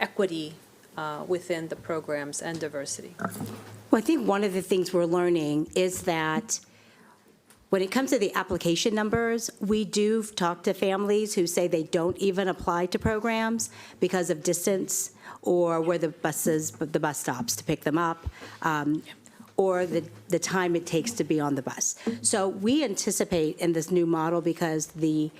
equity within the programs and diversity? Well, I think one of the things we're learning is that when it comes to the application numbers, we do talk to families who say they don't even apply to programs because of distance or where the bus stops to pick them up, or the time it takes to be on the bus. So we anticipate in this new model, because the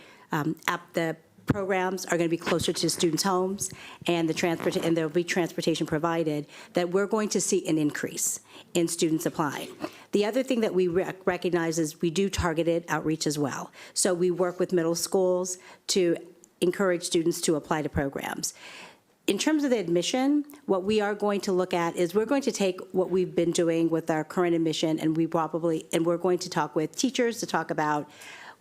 programs are going to be closer to students' homes and there'll be transportation provided, that we're going to see an increase in students applying. The other thing that we recognize is we do targeted outreach as well. So we work with middle schools to encourage students to apply to programs. In terms of the admission, what we are going to look at is we're going to take what we've been doing with our current admission, and we're going to talk with teachers to talk about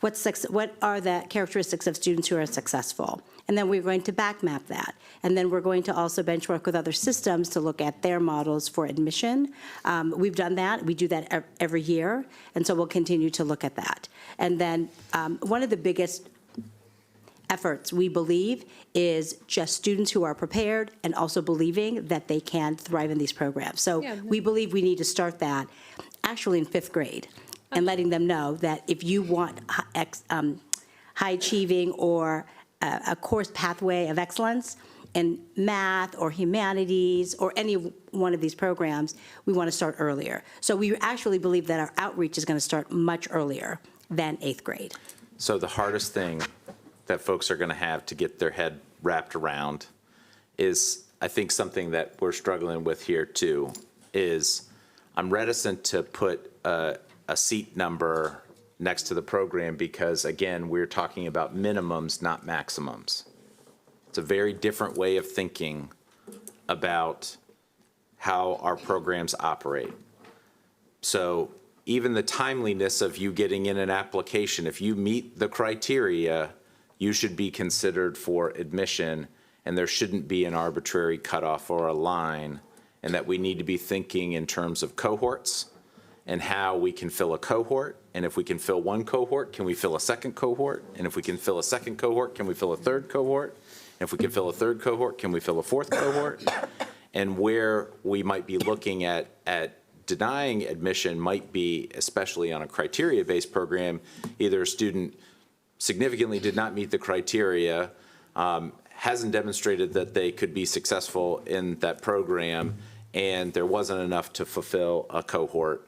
what are the characteristics of students who are successful. And then we're going to back map that. And then we're going to also benchmark with other systems to look at their models for admission. We've done that. We do that every year. And so we'll continue to look at that. And then one of the biggest efforts, we believe, is just students who are prepared and also believing that they can thrive in these programs. So we believe we need to start that actually in 5th grade. And letting them know that if you want high achieving or a course pathway of excellence in math or humanities or any one of these programs, we want to start earlier. So we actually believe that our outreach is going to start much earlier than 8th grade. So the hardest thing that folks are going to have to get their head wrapped around is, I think, something that we're struggling with here too, is I'm reticent to put a seat number next to the program because, again, we're talking about minimums, not maximums. It's a very different way of thinking about how our programs operate. So even the timeliness of you getting in an application, if you meet the criteria, you should be considered for admission, and there shouldn't be an arbitrary cutoff or a line, and that we need to be thinking in terms of cohorts and how we can fill a cohort. And if we can fill one cohort, can we fill a second cohort? And if we can fill a second cohort, can we fill a third cohort? And if we can fill a third cohort, can we fill a fourth cohort? And where we might be looking at denying admission might be, especially on a criteria-based program, either a student significantly did not meet the criteria, hasn't demonstrated that they could be successful in that program, and there wasn't enough to fulfill a cohort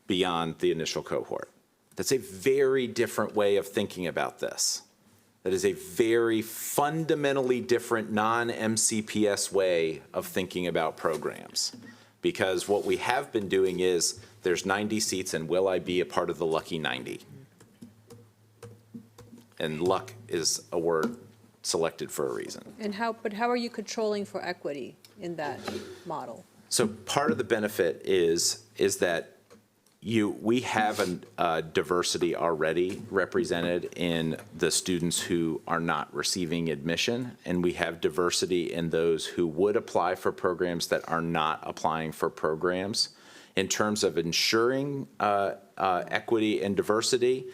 beyond the initial cohort. That's a very different way of thinking about this. That is a very fundamentally different non-MCPS way of thinking about programs. Because what we have been doing is, there's 90 seats, and will I be a part of the lucky 90? And luck is a word selected for a reason. And how are you controlling for equity in that model? So part of the benefit is that we have a diversity already represented in the students who are not receiving admission, and we have diversity in those who would apply for programs that are not applying for programs. In terms of ensuring equity and diversity,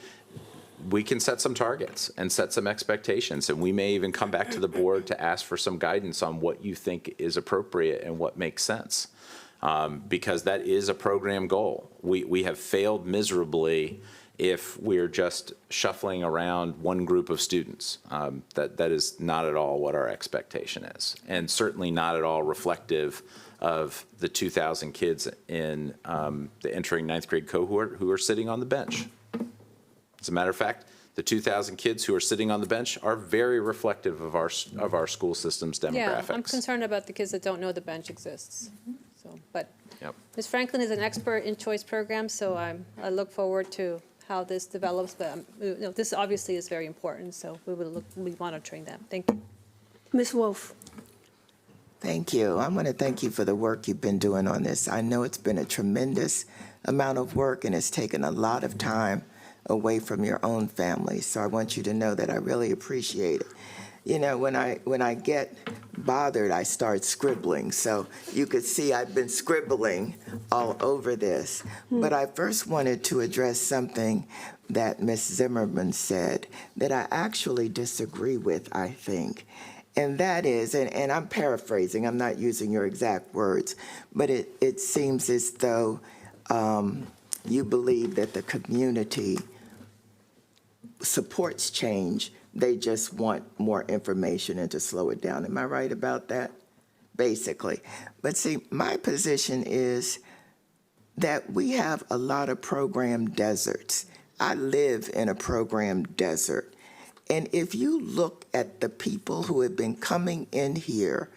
we can set some targets and set some expectations, and we may even come back to the board to ask for some guidance on what you think is appropriate and what makes sense, because that is a program goal. We have failed miserably if we're just shuffling around one group of students. That is not at all what our expectation is, and certainly not at all reflective of the 2,000 kids in the entering 9th grade cohort who are sitting on the bench. As a matter of fact, the 2,000 kids who are sitting on the bench are very reflective of our school system's demographics. Yeah, I'm concerned about the kids that don't know the bench exists. So, but Yep. Ms. Franklin is an expert in choice programs, so I look forward to how this develops, but this obviously is very important, so we'll be monitoring that. Thank you. Ms. Wolf. Thank you. I want to thank you for the work you've been doing on this. I know it's been a tremendous amount of work and it's taken a lot of time away from your own family. So I want you to know that I really appreciate it. You know, when I get bothered, I start scribbling. So you could see I've been scribbling all over this. But I first wanted to address something that Ms. Zimmerman said that I actually disagree with, I think. And that is, and I'm paraphrasing, I'm not using your exact words, but it seems as though you believe that the community supports change. They just want more information and to slow it down. Am I right about that? Basically. But see, my position is that we have a lot of program deserts. I live in a program desert. And if you look at the people who have been coming in here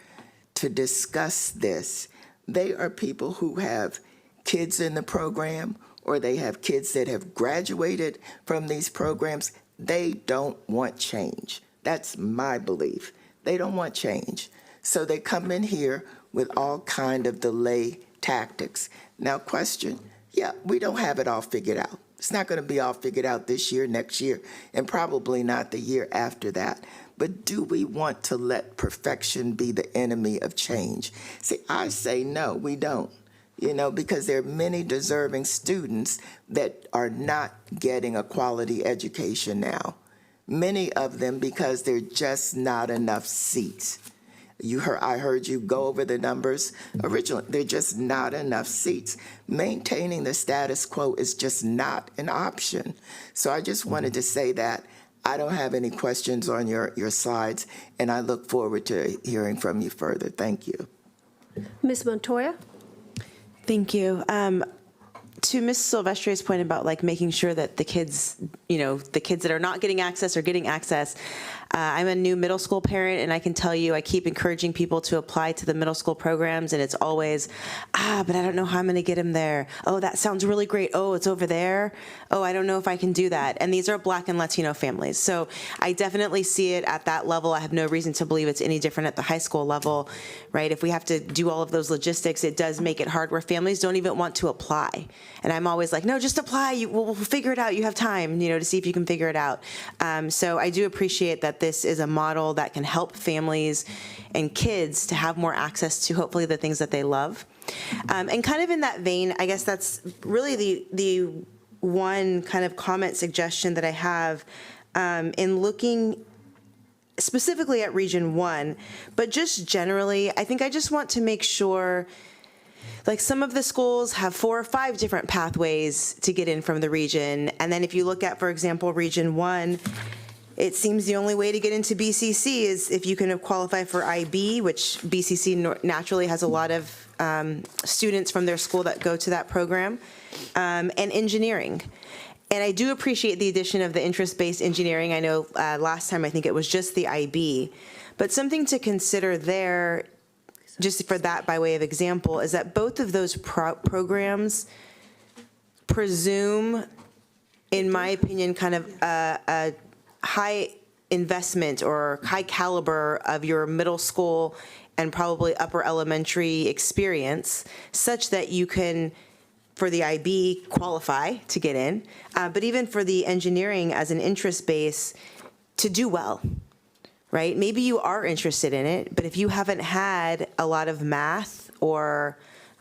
to discuss this, they are people who have kids in the program or they have kids that have graduated from these programs. They don't want change. That's my belief. They don't want change. So they come in here with all kind of delay tactics. Now, question, yeah, we don't have it all figured out. It's not going to be all figured out this year, next year, and probably not the year after that. But do we want to let perfection be the enemy of change? See, I say no, we don't. You know, because there are many deserving students that are not getting a quality education now. Many of them because there are just not enough seats. I heard you go over the numbers originally. There are just not enough seats. Maintaining the status quo is just not an option. So I just wanted to say that. I don't have any questions on your slides, and I look forward to hearing from you further. Thank you. Ms. Montoya? Thank you. To Ms. Silvestri's point about like making sure that the kids, the kids that are not getting access are getting access. I'm a new middle school parent, and I can tell you I keep encouraging people to apply to the middle school programs, and it's always, but I don't know how I'm going to get them there. Oh, that sounds really great. Oh, it's over there. Oh, I don't know if I can do that. And these are Black and Latino families. So I definitely see it at that level. I have no reason to believe it's any different at the high school level, right? If we have to do all of those logistics, it does make it hard where families don't even want to apply. And I'm always like, no, just apply. We'll figure it out. You have time, to see if you can figure it out. So I do appreciate that this is a model that can help families and kids to have more access to hopefully the things that they love. And kind of in that vein, I guess that's really the one kind of comment suggestion that I have in looking specifically at Region 1, but just generally, I think I just want to make sure, like some of the schools have 4 or 5 different pathways to get in from the region. And then if you look at, for example, Region 1, it seems the only way to get into BCC is if you can qualify for IB, which BCC naturally has a lot of students from their school that go to that program, and engineering. And I do appreciate the addition of the interest-based engineering. I know last time I think it was just the IB. But something to consider there, just for that by way of example, is that both of those programs presume, in my opinion, kind of a high investment or high caliber of your middle school and probably upper elementary experience, such that you can, for the IB, qualify to get in, but even for the engineering as an interest base, to do well, right? Maybe you are interested in it, but if you haven't had a lot of math or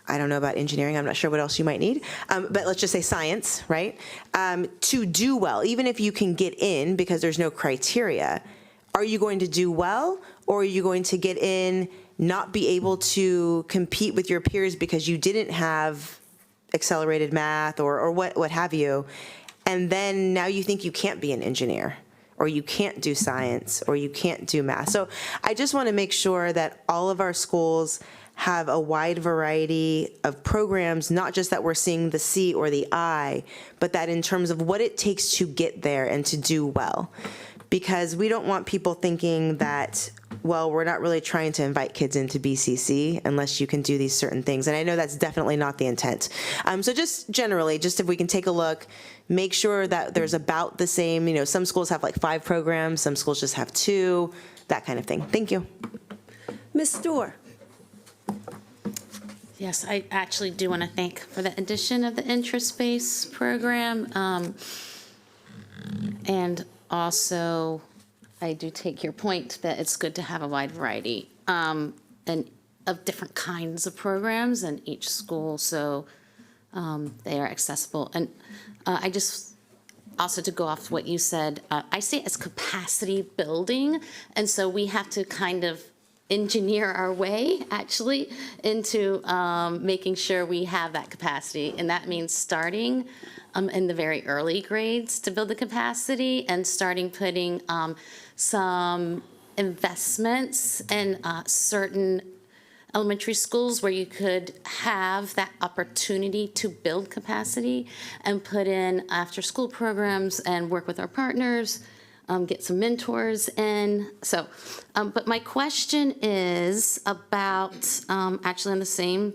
I don't know about engineering, I'm not sure what else you might need, but let's just say science, right? To do well, even if you can get in because there's no criteria, are you going to do well, or are you going to get in, not be able to compete with your peers because you didn't have accelerated math or what have you, and then now you think you can't be an engineer, or you can't do science, or you can't do math. So I just want to make sure that all of our schools have a wide variety of programs, not just that we're seeing the C or the I, but that in terms of what it takes to get there and to do well. Because we don't want people thinking that well, we're not really trying to invite kids into BCC unless you can do these certain things. And I know that's definitely not the intent. So just generally, just if we can take a look, make sure that there's about the same, some schools have like 5 programs, some schools just have 2, that kind of thing. Thank you. Ms. Stewart. Yes, I actually do want to thank for the addition of the interest-based program. And also, I do take your point that it's good to have a wide variety and of different kinds of programs in each school, so they are accessible. And I just, also to go off what you said, I see it as capacity building, and so we have to kind of engineer our way, actually, into making sure we have that capacity, and that means starting in the very early grades to build the capacity and starting putting some investments in certain elementary schools where you could have that opportunity to build capacity and put in after-school programs and work with our partners, get some mentors in. So, but my question is about, actually in the same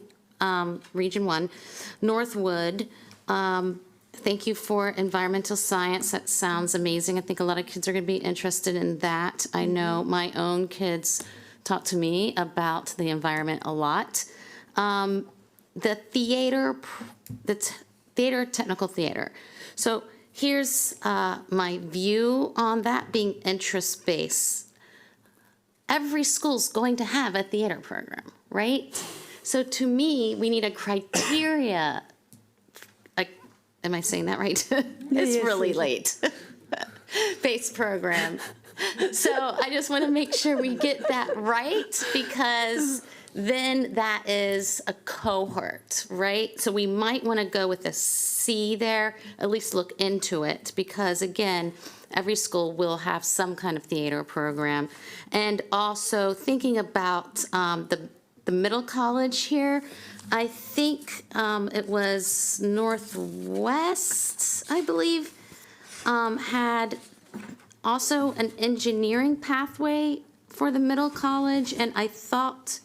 Region 1, Northwood. Thank you for environmental science. That sounds amazing. I think a lot of kids are going to be interested in that. I know my own kids talk to me about the environment a lot. The theater, technical theater. So here's my view on that being interest-based. Every school's going to have a theater program, right? So to me, we need a criteria. Am I saying that right? It's really late. Based program. So I just want to make sure we get that right, because then that is a cohort, right? So we might want to go with a C there, at least look into it, because again, every school will have some kind of theater program. And also thinking about the middle college here, I think it was Northwest, I believe, had also an engineering pathway for the middle college, and I thought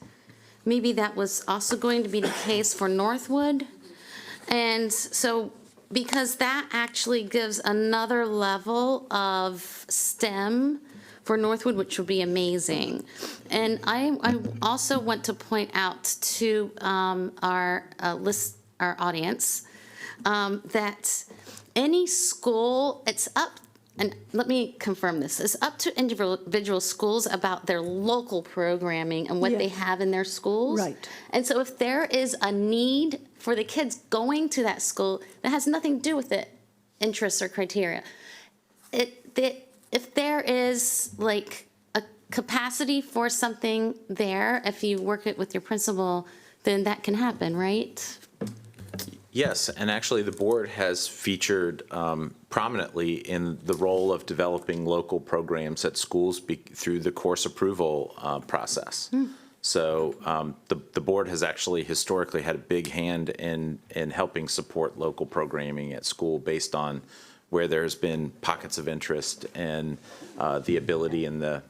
maybe that was also going to be the case for Northwood. And so, because that actually gives another level of STEM for Northwood, which would be amazing. And I also want to point out to our audience that any school, it's up, and let me confirm this, it's up to individual schools about their local programming and what they have in their schools. Right. And so if there is a need for the kids going to that school that has nothing to do with the interests or criteria, if there is like a capacity for something there, if you work it with your principal, then that can happen, right? Yes, and actually the board has featured prominently in the role of developing local programs at schools through the course approval process. So the board has actually historically had a big hand in helping support local programming at school based on where there's been pockets of interest and the ability and the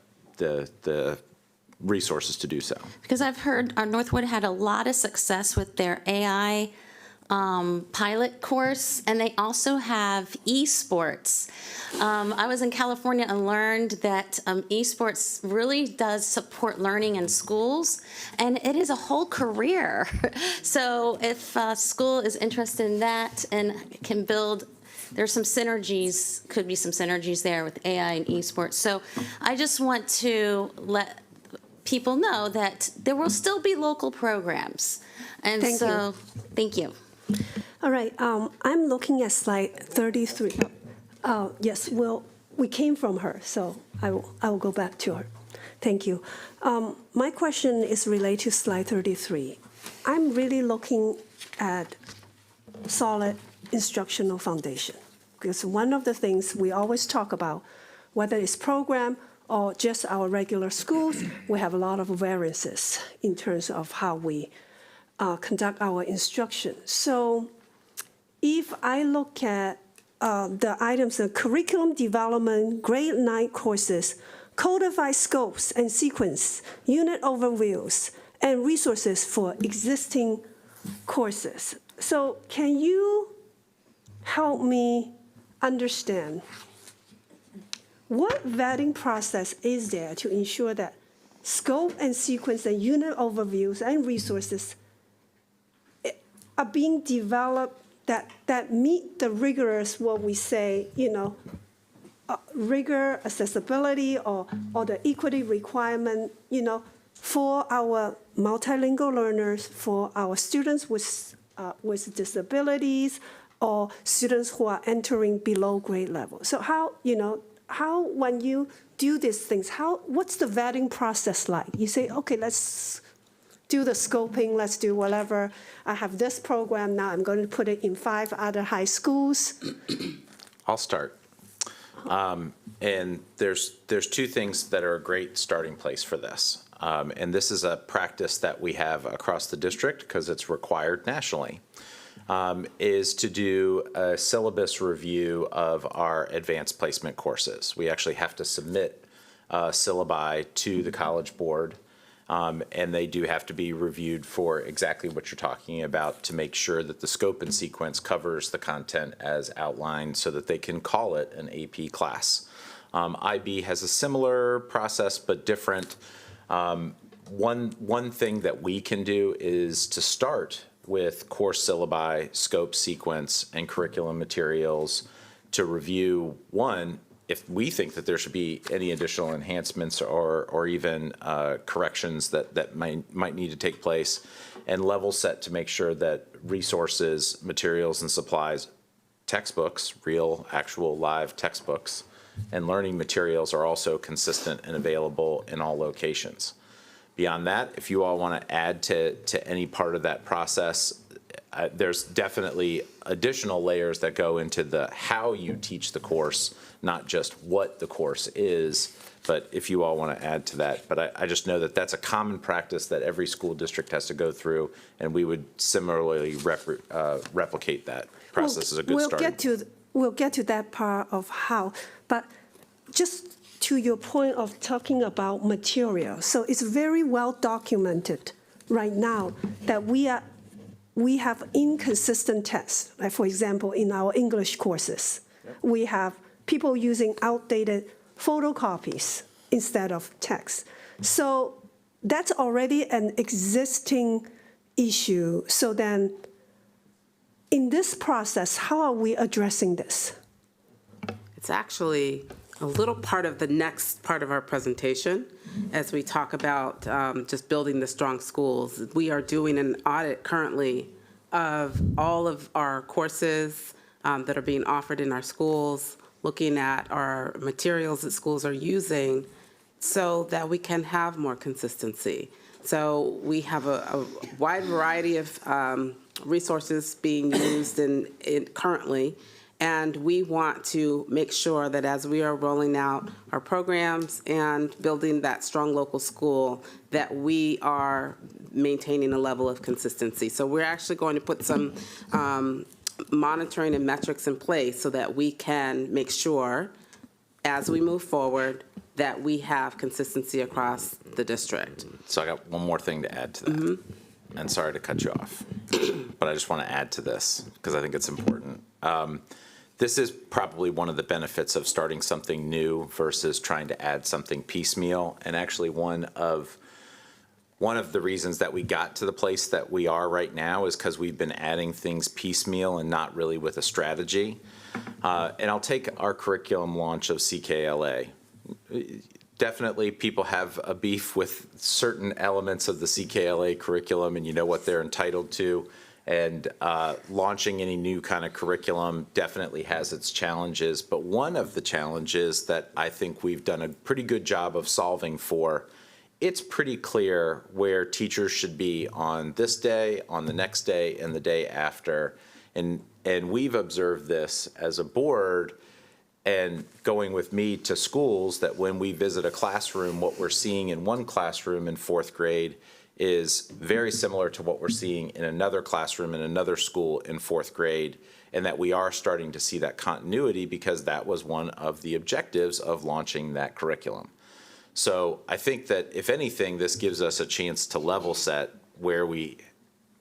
resources to do so. Because I've heard Northwood had a lot of success with their AI pilot course, and they also have esports. I was in California and learned that esports really does support learning in schools, and it is a whole career. So if a school is interested in that and can build, there's some synergies, could be some synergies there with AI and esports. So I just want to let people know that there will still be local programs. And thank you. All right, I'm looking at slide 33. Yes, well, we came from her, so I will go back to her. Thank you. My question is related to slide 33. I'm really looking at solid instructional foundation, because one of the things we always talk about, whether it's program or just our regular schools, we have a lot of variances in terms of how we conduct our instruction. So if I look at the items of curriculum development, grade 9 courses, codify scopes and sequence, unit overviews, and resources for existing courses. So can you help me understand what vetting process is there to ensure that scope and sequence and unit overviews and resources are being developed that meet the rigorous, what we say, rigor, accessibility, or the equity requirement, for our multilingual learners, for our students with disabilities, or students who are entering below grade level. So how when you do these things, what's the vetting process like? You say, okay, let's do the scoping, let's do whatever. I have this program now, I'm going to put it in 5 other high schools. I'll start. And there's 2 things that are a great starting place for this. And this is a practice that we have across the district because it's required nationally, is to do a syllabus review of our advanced placement courses. We actually have to submit syllabi to the College Board, and they do have to be reviewed for exactly what you're talking about to make sure that the scope and sequence covers the content as outlined so that they can call it an AP class. IB has a similar process but different. One thing that we can do is to start with course syllabi, scope, sequence, and curriculum materials to review, one, if we think that there should be any additional enhancements or even corrections that might need to take place, and level set to make sure that resources, materials, and supplies, textbooks, real, actual, live textbooks, and learning materials are also consistent and available in all locations. Beyond that, if you all want to add to any part of that process, there's definitely additional layers that go into the how you teach the course, not just what the course is, but if you all want to add to that. But I just know that that's a common practice that every school district has to go through, and we would similarly replicate that process as a good start. We'll get to that part of how, but just to your point of talking about material, so it's very well documented right now that we have inconsistent tests. Like for example, in our English courses, we have people using outdated photocopies instead of text. So that's already an existing issue. So then, in this process, how are we addressing this? It's actually a little part of the next part of our presentation as we talk about just building the strong schools. We are doing an audit currently of all of our courses that are being offered in our schools, looking at our materials that schools are using so that we can have more consistency. So we have a wide variety of resources being used currently, and we want to make sure that as we are rolling out our programs and building that strong local school, that we are maintaining a level of consistency. So we're actually going to put some monitoring and metrics in place so that we can make sure, as we move forward, that we have consistency across the district. So I got one more thing to add to that. And sorry to cut you off, but I just want to add to this because I think it's important. This is probably one of the benefits of starting something new versus trying to add something piecemeal. And actually one of the reasons that we got to the place that we are right now is because we've been adding things piecemeal and not really with a strategy. And I'll take our curriculum launch of CKLA. Definitely people have a beef with certain elements of the CKLA curriculum, and you know what they're entitled to. And launching any new kind of curriculum definitely has its challenges. But one of the challenges that I think we've done a pretty good job of solving for, it's pretty clear where teachers should be on this day, on the next day, and the day after. And we've observed this as a board and going with me to schools that when we visit a classroom, what we're seeing in one classroom in 4th grade is very similar to what we're seeing in another classroom in another school in 4th grade, and that we are starting to see that continuity because that was one of the objectives of launching that curriculum. So I think that if anything, this gives us a chance to level set where we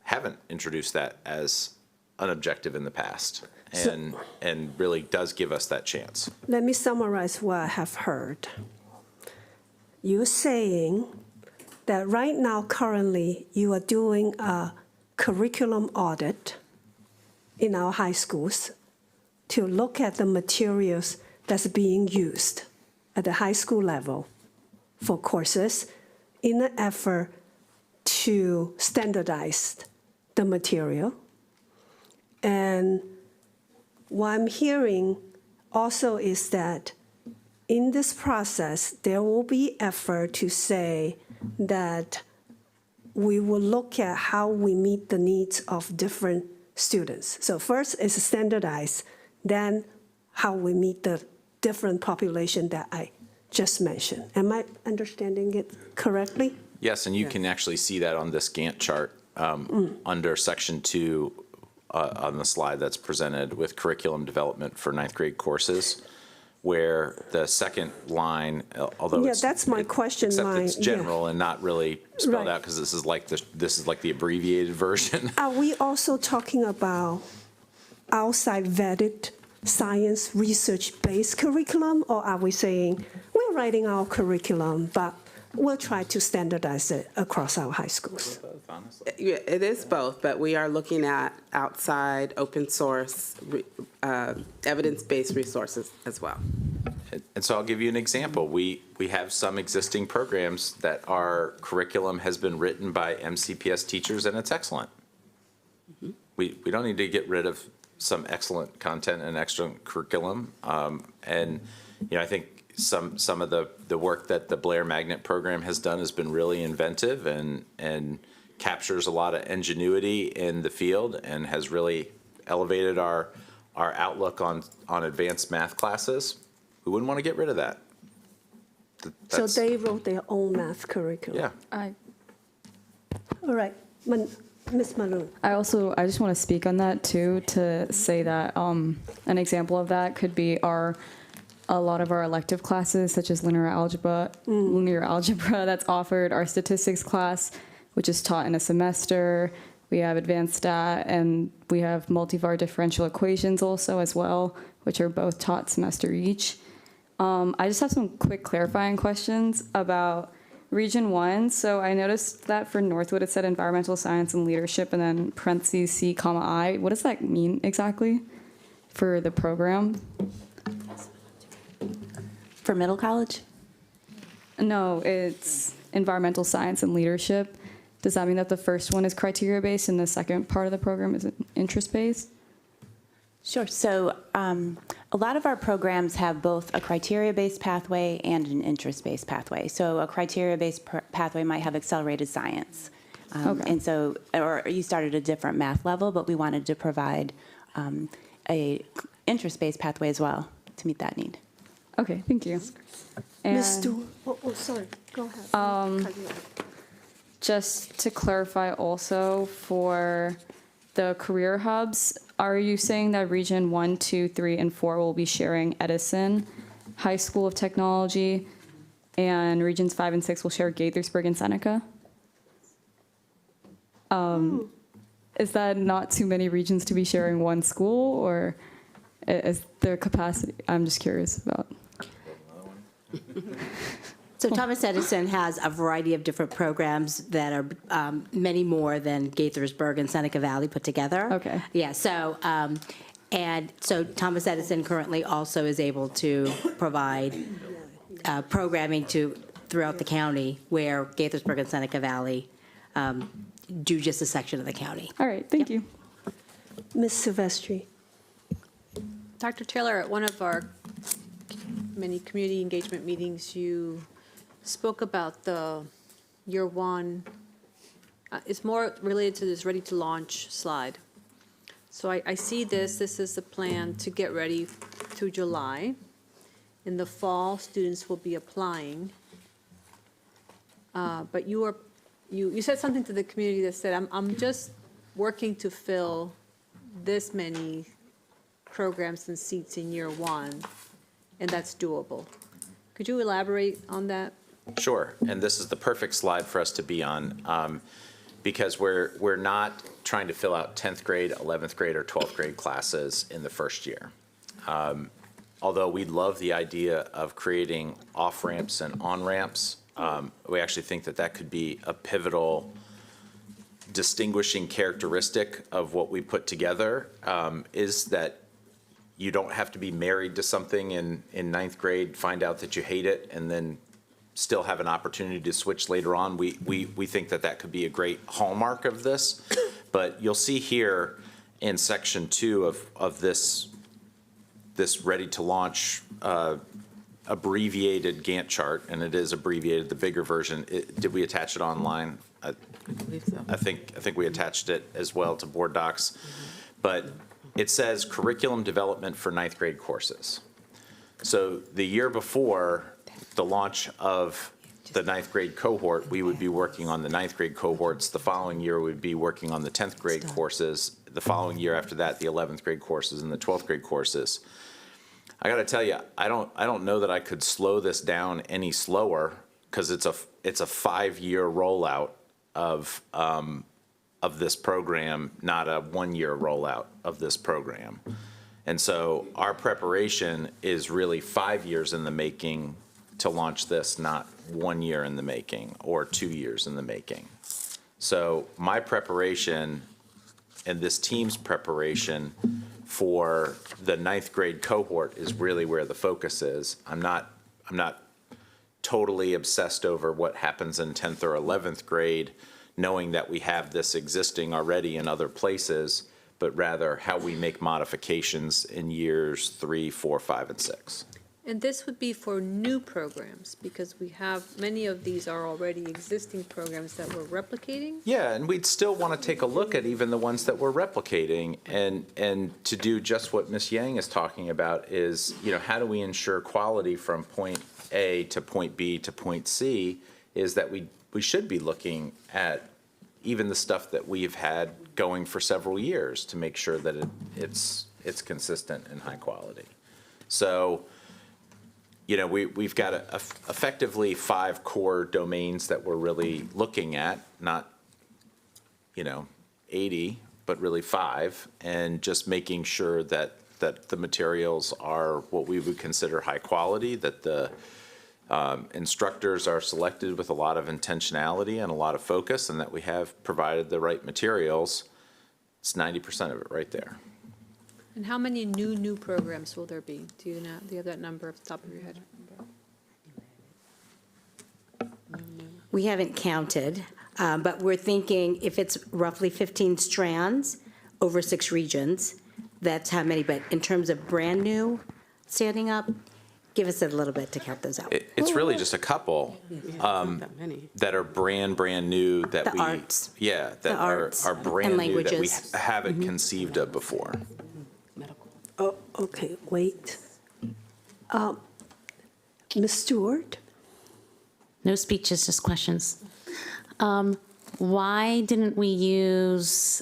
haven't introduced that as an objective in the past, and really does give us that chance. Let me summarize what I have heard. You're saying that right now, currently, you are doing a curriculum audit in our high schools to look at the materials that's being used at the high school level for courses in an effort to standardize the material. And what I'm hearing also is that in this process, there will be effort to say that we will look at how we meet the needs of different students. So first is standardize, then how we meet the different population that I just mentioned. Am I understanding it correctly? Yes, and you can actually see that on this Gantt chart under section 2 on the slide that's presented with curriculum development for ninth grade courses, where the second line, although Yeah, that's my question except line. it's general and not really spelled Right. out, because this is like the abbreviated version. Are we also talking about outside vetted science research-based curriculum, or are we saying we're writing our curriculum, but we'll try to standardize it across our high schools? Yeah, it is both, but we are looking at outside, open source, evidence-based resources as well. And so I'll give you an example. We have some existing programs that our curriculum has been written by MCPS teachers, and it's excellent. We don't need to get rid of some excellent content and excellent curriculum. And I think some of the work that the Blair Magnet program has done has been really inventive and captures a lot of ingenuity in the field and has really elevated our outlook on advanced math classes. We wouldn't want to get rid of that. So they wrote their own math curriculum? Yeah. All right, Ms. Maloon. I just want to speak on that too, to say that an example of that could be a lot of our elective classes, such as linear algebra that's offered, our statistics class, which is taught in a semester. We have advanced stat, and we have multivar differential equations also as well, which are both taught semester each. I just have some quick clarifying questions about Region 1. So I noticed that for Northwood, it said environmental science and leadership, and then parentheses C, comma I. What does that mean exactly for the program? For middle college? No, it's environmental science and leadership. Does that mean that the first one is criteria-based and the second part of the program is interest-based? Sure. So a lot of our programs have both a criteria-based pathway and an interest-based pathway. So a criteria-based pathway might have accelerated science. And so, or you start at a different math level, but we wanted to provide a interest-based pathway as well to meet that need. Okay, thank you. Ms. Stewart, sorry, go ahead. Just to clarify also for the career hubs, are you saying that Region 1, 2, 3, and 4 will be sharing Edison High School of Technology, and Regions 5 and 6 will share Gaithersburg and Seneca? Is that not too many regions to be sharing one school, or is there capacity? I'm just curious about. So Thomas Edison has a variety of different programs that are many more than Gaithersburg and Seneca Valley put together. Okay. Yeah, so, and so Thomas Edison currently also is able to provide programming throughout the county, where Gaithersburg and Seneca Valley do just a section of the county. All right, thank you. Ms. Silvestri. Dr. Taylor, at one of our many community engagement meetings, you spoke about the year one. It's more related to this ready to launch slide. So I see this is the plan to get ready through July. In the fall, students will be applying. But you said something to the community that said, I'm just working to fill this many programs and seats in year one, and that's doable. Could you elaborate on that? Sure, and this is the perfect slide for us to be on, because we're not trying to fill out 10th grade, 11th grade, or 12th grade classes in the first year. Although we love the idea of creating off-ramps and on-ramps, we actually think that that could be a pivotal distinguishing characteristic of what we put together, is that you don't have to be married to something in 9th grade, find out that you hate it, and then still have an opportunity to switch later on. We think that that could be a great hallmark of this. But you'll see here in section 2 of this ready to launch abbreviated Gantt chart, and it is abbreviated, the bigger version. Did we attach it online? I believe so. I think we attached it as well to board docs. But it says curriculum development for 9th grade courses. So the year before the launch of the 9th grade cohort, we would be working on the 9th grade cohorts. The following year, we'd be working on the 10th grade courses. The following year after that, the 11th grade courses and the 12th grade courses. I got to tell you, I don't know that I could slow this down any slower, because it's a 5-year rollout of this program, not a 1-year rollout of this program. And so our preparation is really 5 years in the making to launch this, not 1 year in the making or 2 years in the making. So my preparation and this team's preparation for the 9th grade cohort is really where the focus is. I'm not totally obsessed over what happens in 10th or 11th grade, knowing that we have this existing already in other places, but rather how we make modifications in years 3, 4, 5, and 6. And this would be for new programs, because we have, many of these are already existing programs that we're replicating? Yeah, and we'd still want to take a look at even the ones that we're replicating, and to do just what Ms. Yang is talking about is, how do we ensure quality from point A to point B to point C, is that we should be looking at even the stuff that we've had going for several years to make sure that it's consistent and high quality. So, we've got effectively 5 core domains that we're really looking at, not, 80, but really 5, and just making sure that the materials are what we would consider high quality, that the instructors are selected with a lot of intentionality and a lot of focus, and that we have provided the right materials. It's 90% of it right there. And how many new programs will there be? Do you have that number off the top of your head? We haven't counted, but we're thinking if it's roughly 15 strands over 6 regions, that's how many. But in terms of brand new standing up, give us a little bit to count those out. It's really just a couple that are brand new that The arts. that The are arts brand and new that we languages. haven't conceived of before. Oh, okay, wait. Ms. Stewart? No speeches, just questions. Why didn't we use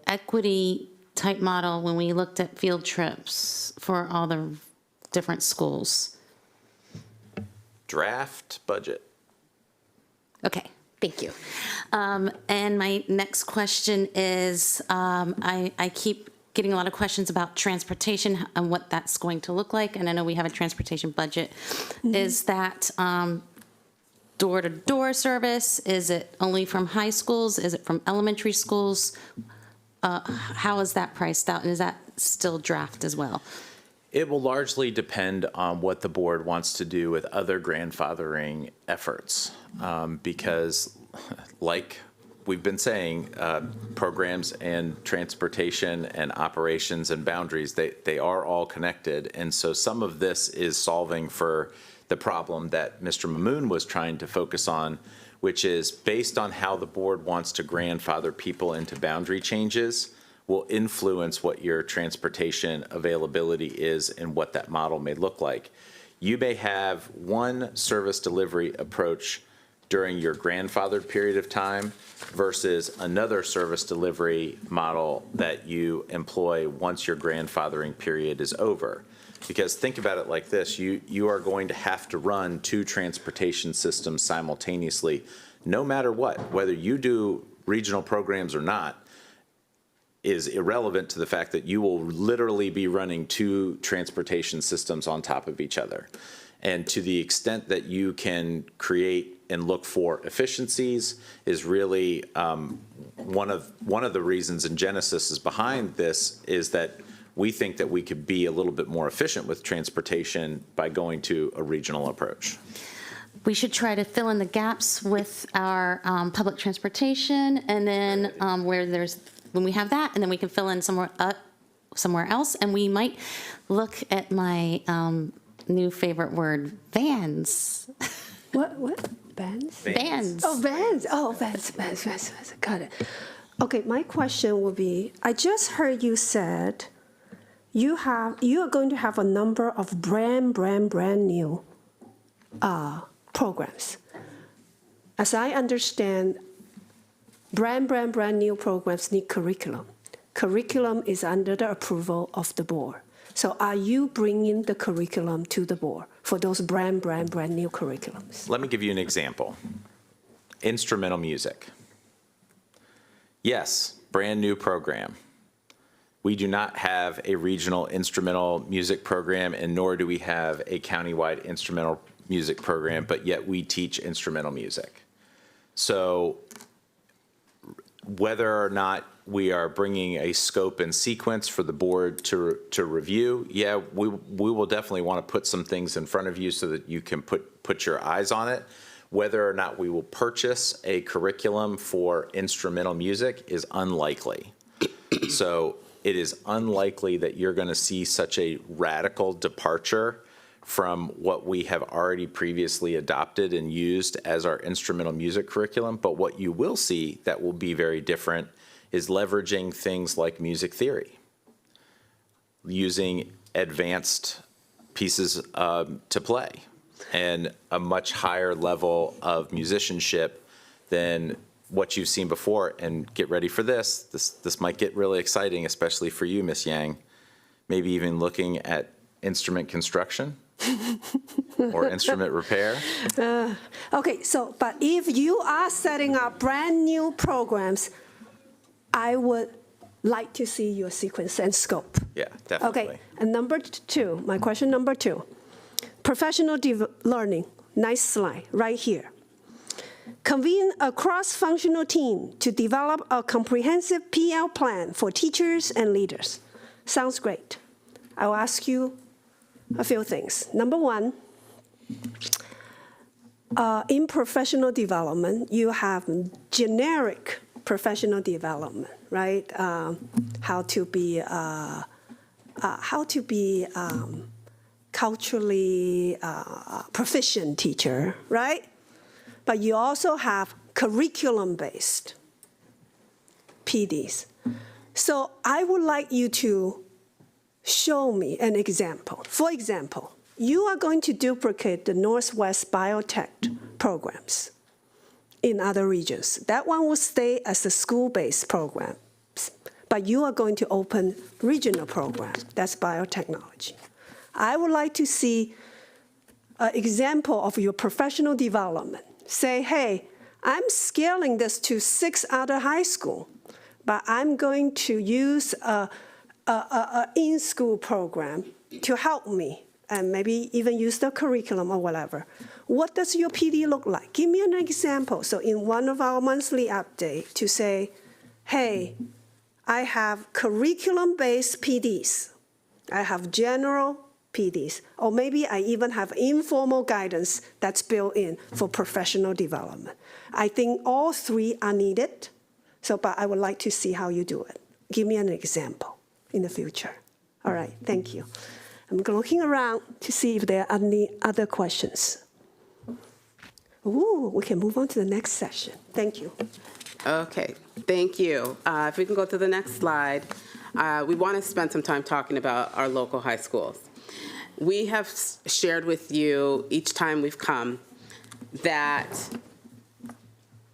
equity type model when we looked at field trips for all the different schools? Draft budget. Okay, thank you. And my next question is, I keep getting a lot of questions about transportation and what that's going to look like, and I know we have a transportation budget. Is that door-to-door service? Is it only from high schools? Is it from elementary schools? How is that priced out, and is that still draft as well? It will largely depend on what the board wants to do with other grandfathering efforts, because like we've been saying, programs and transportation and operations and boundaries, they are all connected. And so some of this is solving for the problem that Mr. Mamoon was trying to focus on, which is based on how the board wants to grandfather people into boundary changes will influence what your transportation availability is and what that model may look like. You may have one service delivery approach during your grandfathered period of time versus another service delivery model that you employ once your grandfathering period is over. Because think about it like this, you are going to have to run 2 transportation systems simultaneously, no matter what, whether you do regional programs or not, is irrelevant to the fact that you will literally be running 2 transportation systems on top of each other. And to the extent that you can create and look for efficiencies is really one of the reasons, and Genesis is behind this, is that we think that we could be a little bit more efficient with transportation by going to a regional approach. We should try to fill in the gaps with our public transportation, and then when we have that, and then we can fill in somewhere else, and we might look at my new favorite word, vans. What? Vans? Vans. Oh, vans. Oh, vans. Got it. Okay, my question will be, I just heard you said you are going to have a number of brand new programs. As I understand, brand new programs need curriculum. Curriculum is under the approval of the board. So are you bringing the curriculum to the board for those brand new curriculums? Let me give you an example. Instrumental music. Yes, brand new program. We do not have a regional instrumental music program, and nor do we have a countywide instrumental music program, but yet we teach instrumental music. So whether or not we are bringing a scope and sequence for the board to review, yeah, we will definitely want to put some things in front of you so that you can put your eyes on it. Whether or not we will purchase a curriculum for instrumental music is unlikely. So it is unlikely that you're going to see such a radical departure from what we have already previously adopted and used as our instrumental music curriculum. But what you will see that will be very different is leveraging things like music theory, using advanced pieces to play, and a much higher level of musicianship than what you've seen before. And get ready for this. This might get really exciting, especially for you, Ms. Yang. Maybe even looking at instrument construction or instrument repair. Okay, so, but if you are setting up brand new programs, I would like to see your sequence and scope. Yeah, definitely. Okay, and number 2, my question number 2, professional learning, nice slide, right here. Convene a cross-functional team to develop a comprehensive PL plan for teachers and leaders. Sounds great. I'll ask you a few things. Number 1, in professional development, you have generic professional development, right? How to be culturally proficient teacher, right? But you also have curriculum-based PDs. So I would like you to show me an example. For example, you are going to duplicate the Northwest Biotech programs in other regions. That one will stay as a school-based program, but you are going to open regional programs. That's biotechnology. I would like to see an example of your professional development. Say, hey, I'm scaling this to 6 other high schools, but I'm going to use a in-school program to help me, and maybe even use the curriculum or whatever. What does your PD look like? Give me an example. So in one of our monthly updates to say, hey, I have curriculum-based PDs. I have general PDs. Or maybe I even have informal guidance that's built in for professional development. I think all 3 are needed. So, but I would like to see how you do it. Give me an example in the future. All right, thank you. I'm looking around to see if there are any other questions. Ooh, we can move on to the next session. Thank you. Okay, thank you. If we can go to the next slide, we want to spend some time talking about our local high schools. We have shared with you each time we've come that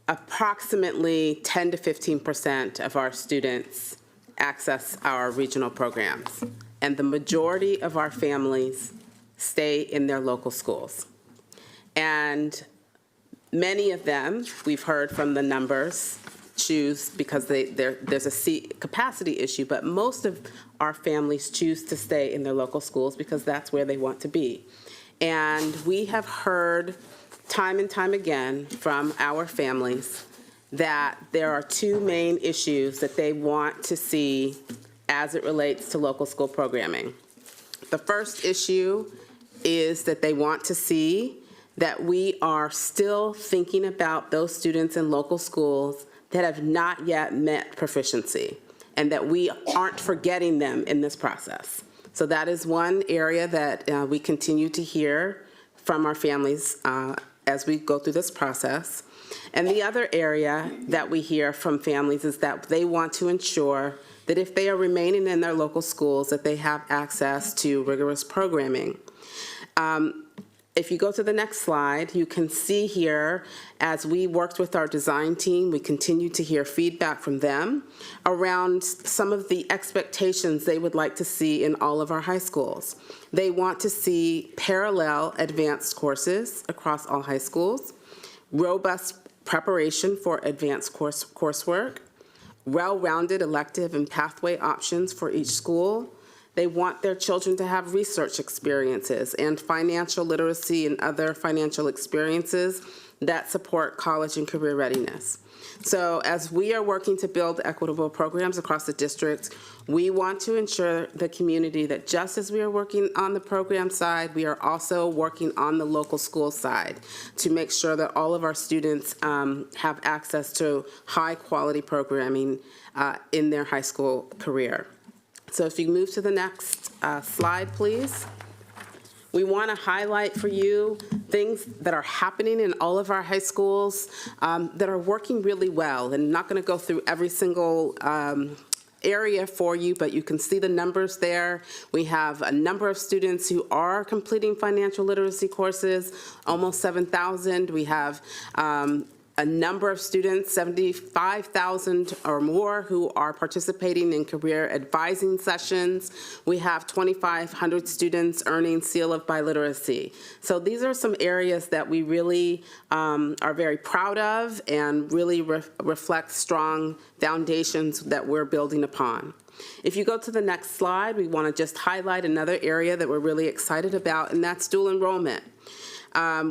approximately 10 to 15% of our students access our regional programs. and the majority of our families stay in their local schools. And many of them, we've heard from the numbers, choose because there's a seat capacity issue, but most of our families choose to stay in their local schools because that's where they want to be. And we have heard time and time again from our families that there are two main issues that they want to see as it relates to local school programming. The first issue is that they want to see that we are still thinking about those students in local schools that have not yet met proficiency, and that we aren't forgetting them in this process. So that is one area that we continue to hear from our families as we go through this process. And the other area that we hear from families is that they want to ensure that if they are remaining in their local schools, that they have access to rigorous programming. If you go to the next slide, you can see here, as we worked with our design team, we continue to hear feedback from them around some of the expectations they would like to see in all of our high schools. They want to see parallel advanced courses across all high schools, robust preparation for advanced coursework, well-rounded elective and pathway options for each school. They want their children to have research experiences and financial literacy and other financial experiences that support college and career readiness. So as we are working to build equitable programs across the district, we want to ensure the community that just as we are working on the program side, we are also working on the local school side to make sure that all of our students have access to high quality programming in their high school career. So if you move to the next slide, please. We want to highlight for you things that are happening in all of our high schools that are working really well. And I'm not going to go through every single area for you, but you can see the numbers there. We have a number of students who are completing financial literacy courses, almost 7,000. We have a number of students, 75,000 or more, who are participating in career advising sessions. We have 2,500 students earning Seal of Biliteracy. So these are some areas that we really are very proud of and really reflect strong foundations that we're building upon. If you go to the next slide, we want to just highlight another area that we're really excited about, and that's dual enrollment.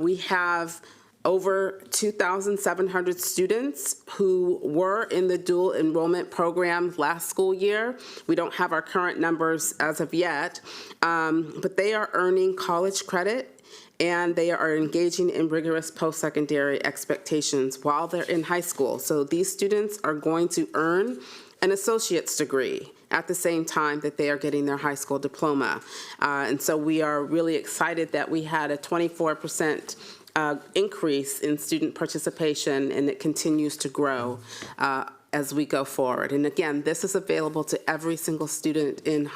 We have over 2,700 students who were in the dual enrollment program last school year. We don't have our current numbers as of yet, but they are earning college credit and they are engaging in rigorous post-secondary expectations while they're in high school. So these students are going to earn an associate's degree at the same time that they are getting their high school diploma. And so we are really excited that we had a 24% increase in student participation, and it continues to grow as we go forward. And again, this is available to every single student in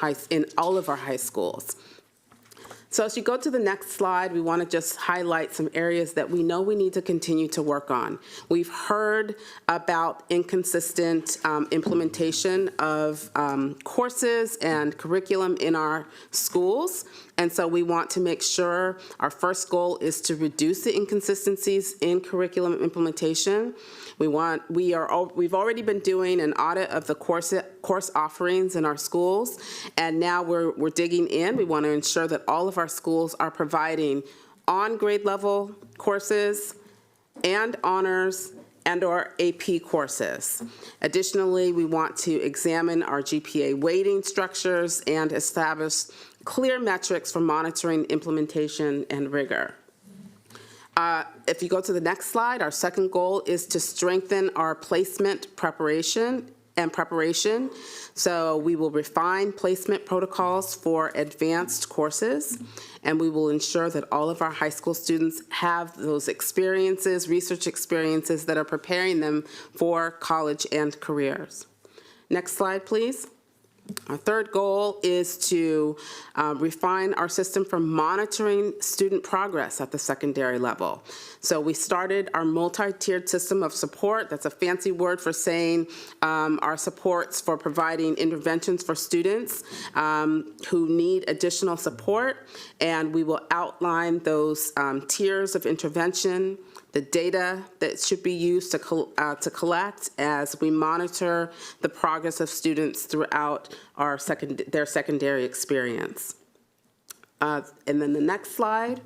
all of our high schools. So as you go to the next slide, we want to just highlight some areas that we know we need to continue to work on. We've heard about inconsistent implementation of courses and curriculum in our schools. And so we want to make sure our first goal is to reduce the inconsistencies in curriculum implementation. We've already been doing an audit of the course offerings in our schools, and now we're digging in. We want to ensure that all of our schools are providing on grade level courses and honors and/or AP courses. Additionally, we want to examine our GPA weighting structures and establish clear metrics for monitoring implementation and rigor. If you go to the next slide, our second goal is to strengthen our placement preparation. So we will refine placement protocols for advanced courses, and we will ensure that all of our high school students have those experiences, research experiences that are preparing them for college and careers. Next slide, please. Our third goal is to refine our system for monitoring student progress at the secondary level. So we started our multi-tiered system of support. That's a fancy word for saying our supports for providing interventions for students who need additional support. And we will outline those tiers of intervention, the data that should be used to collect as we monitor the progress of students throughout their secondary experience. And then the next slide.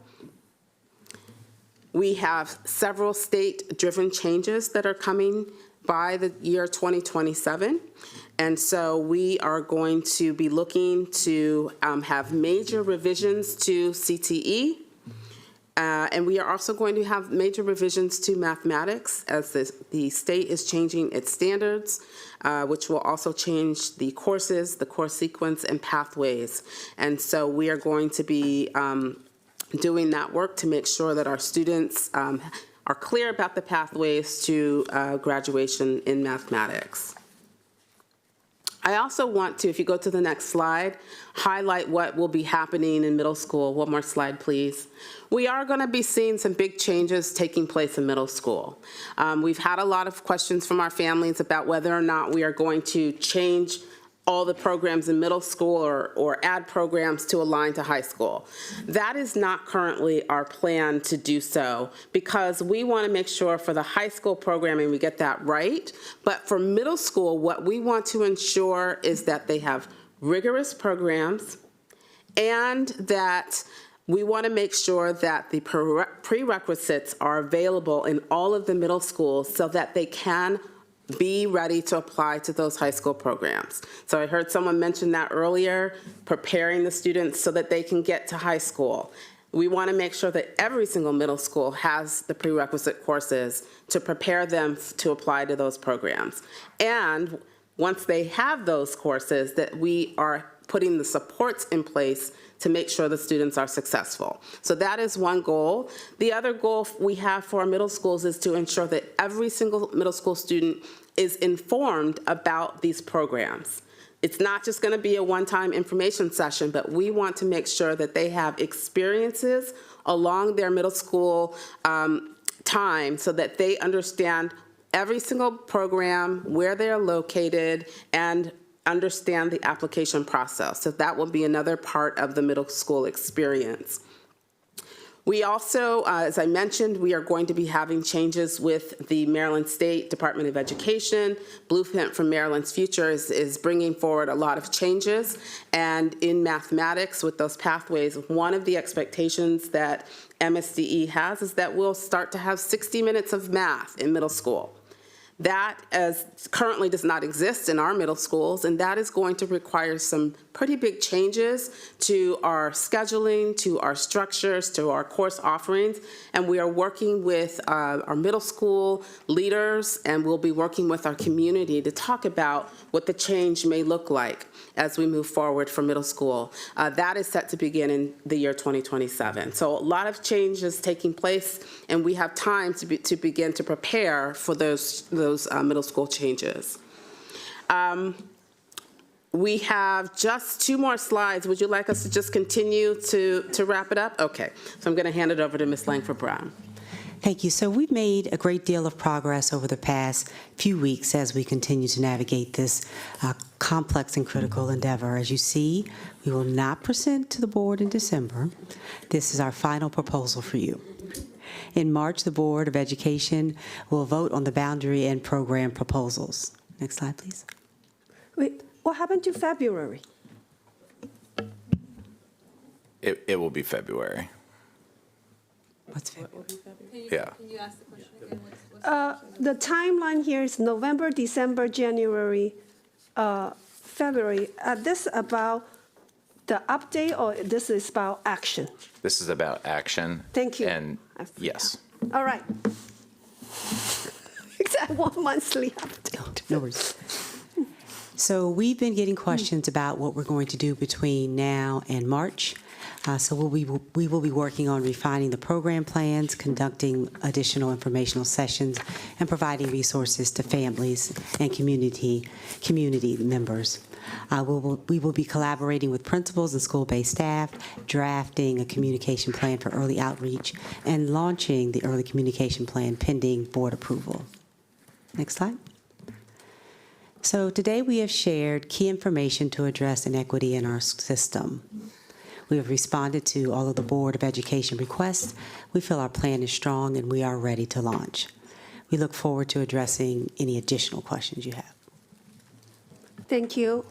We have several state-driven changes that are coming by the year 2027. And so we are going to be looking to have major revisions to CTE. And we are also going to have major revisions to mathematics as the state is changing its standards, which will also change the courses, the course sequence, and pathways. And so we are going to be doing that work to make sure that our students are clear about the pathways to graduation in mathematics. I also want to, if you go to the next slide, highlight what will be happening in middle school. One more slide, please. We are going to be seeing some big changes taking place in middle school. We've had a lot of questions from our families about whether or not we are going to change all the programs in middle school or add programs to align to high school. That is not currently our plan to do so because we want to make sure for the high school programming we get that right. But for middle school, what we want to ensure is that they have rigorous programs and that we want to make sure that the prerequisites are available in all of the middle schools so that they can be ready to apply to those high school programs. So I heard someone mention that earlier, preparing the students so that they can get to high school. We want to make sure that every single middle school has the prerequisite courses to prepare them to apply to those programs. And once they have those courses, that we are putting the supports in place to make sure the students are successful. So that is one goal. The other goal we have for our middle schools is to ensure that every single middle school student is informed about these programs. It's not just going to be a one-time information session, but we want to make sure that they have experiences along their middle school time so that they understand every single program, where they are located, and understand the application process. So that will be another part of the middle school experience. We also, as I mentioned, we are going to be having changes with the Maryland State Department of Education. Blueprint for Maryland's Future is bringing forward a lot of changes. And in mathematics, with those pathways, one of the expectations that MSDE has is that we'll start to have 60 minutes of math in middle school. That currently does not exist in our middle schools, and that is going to require some pretty big changes to our scheduling, to our structures, to our course offerings. And we are working with our middle school leaders, and we'll be working with our community to talk about what the change may look like as we move forward for middle school. That is set to begin in the year 2027. So a lot of changes taking place, and we have time to begin to prepare for those middle school changes. We have just 2 more slides. Would you like us to just continue to wrap it up? Okay, so I'm going to hand it over to Ms. Langford-Brown. Thank you. So we've made a great deal of progress over the past few weeks as we continue to navigate this complex and critical endeavor. As you see, we will not present to the board in December. This is our final proposal for you. In March, the Board of Education will vote on the boundary and program proposals. Next slide, please. Wait, what happened to February? It will be February. What's February? Yeah. Can you ask the question again? The timeline here is November, December, January, February. This about the update, or this is about action? This is about action. Thank you. And yes. All right. Exactly 1 monthly update. No worries. So we've been getting questions about what we're going to do between now and March. So we will be working on refining the program plans, conducting additional informational sessions, and providing resources to families and community members. We will be collaborating with principals and school-based staff, drafting a communication plan for early outreach, and launching the early communication plan pending board approval. Next slide. So today we have shared key information to address inequity in our system. We have responded to all of the Board of Education requests. We feel our plan is strong and we are ready to launch. We look forward to addressing any additional questions you have. Thank you.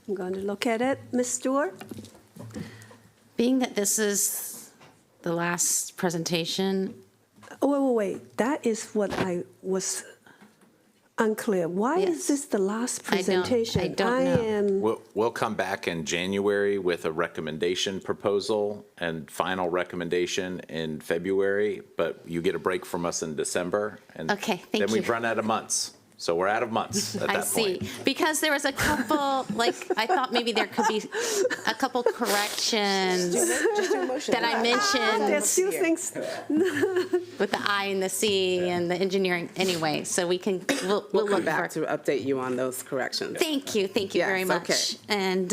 I'm going to look at it. Ms. Stewart? Being that this is the last presentation. Oh, wait. That is what I was unclear. Why is this the last presentation? I don't know. We'll come back in January with a recommendation proposal and final recommendation in February, but you get a break from us in December. And Okay, thank then we've you. run out of months. So we're out of months at that I see. Because there was a couple, like, I thought maybe there could be a couple corrections that I mentioned. There's still things. With the I and the C and the engineering, anyway, so we'll We'll look come back for. to update you on those corrections. Thank you Yes, very much. okay. And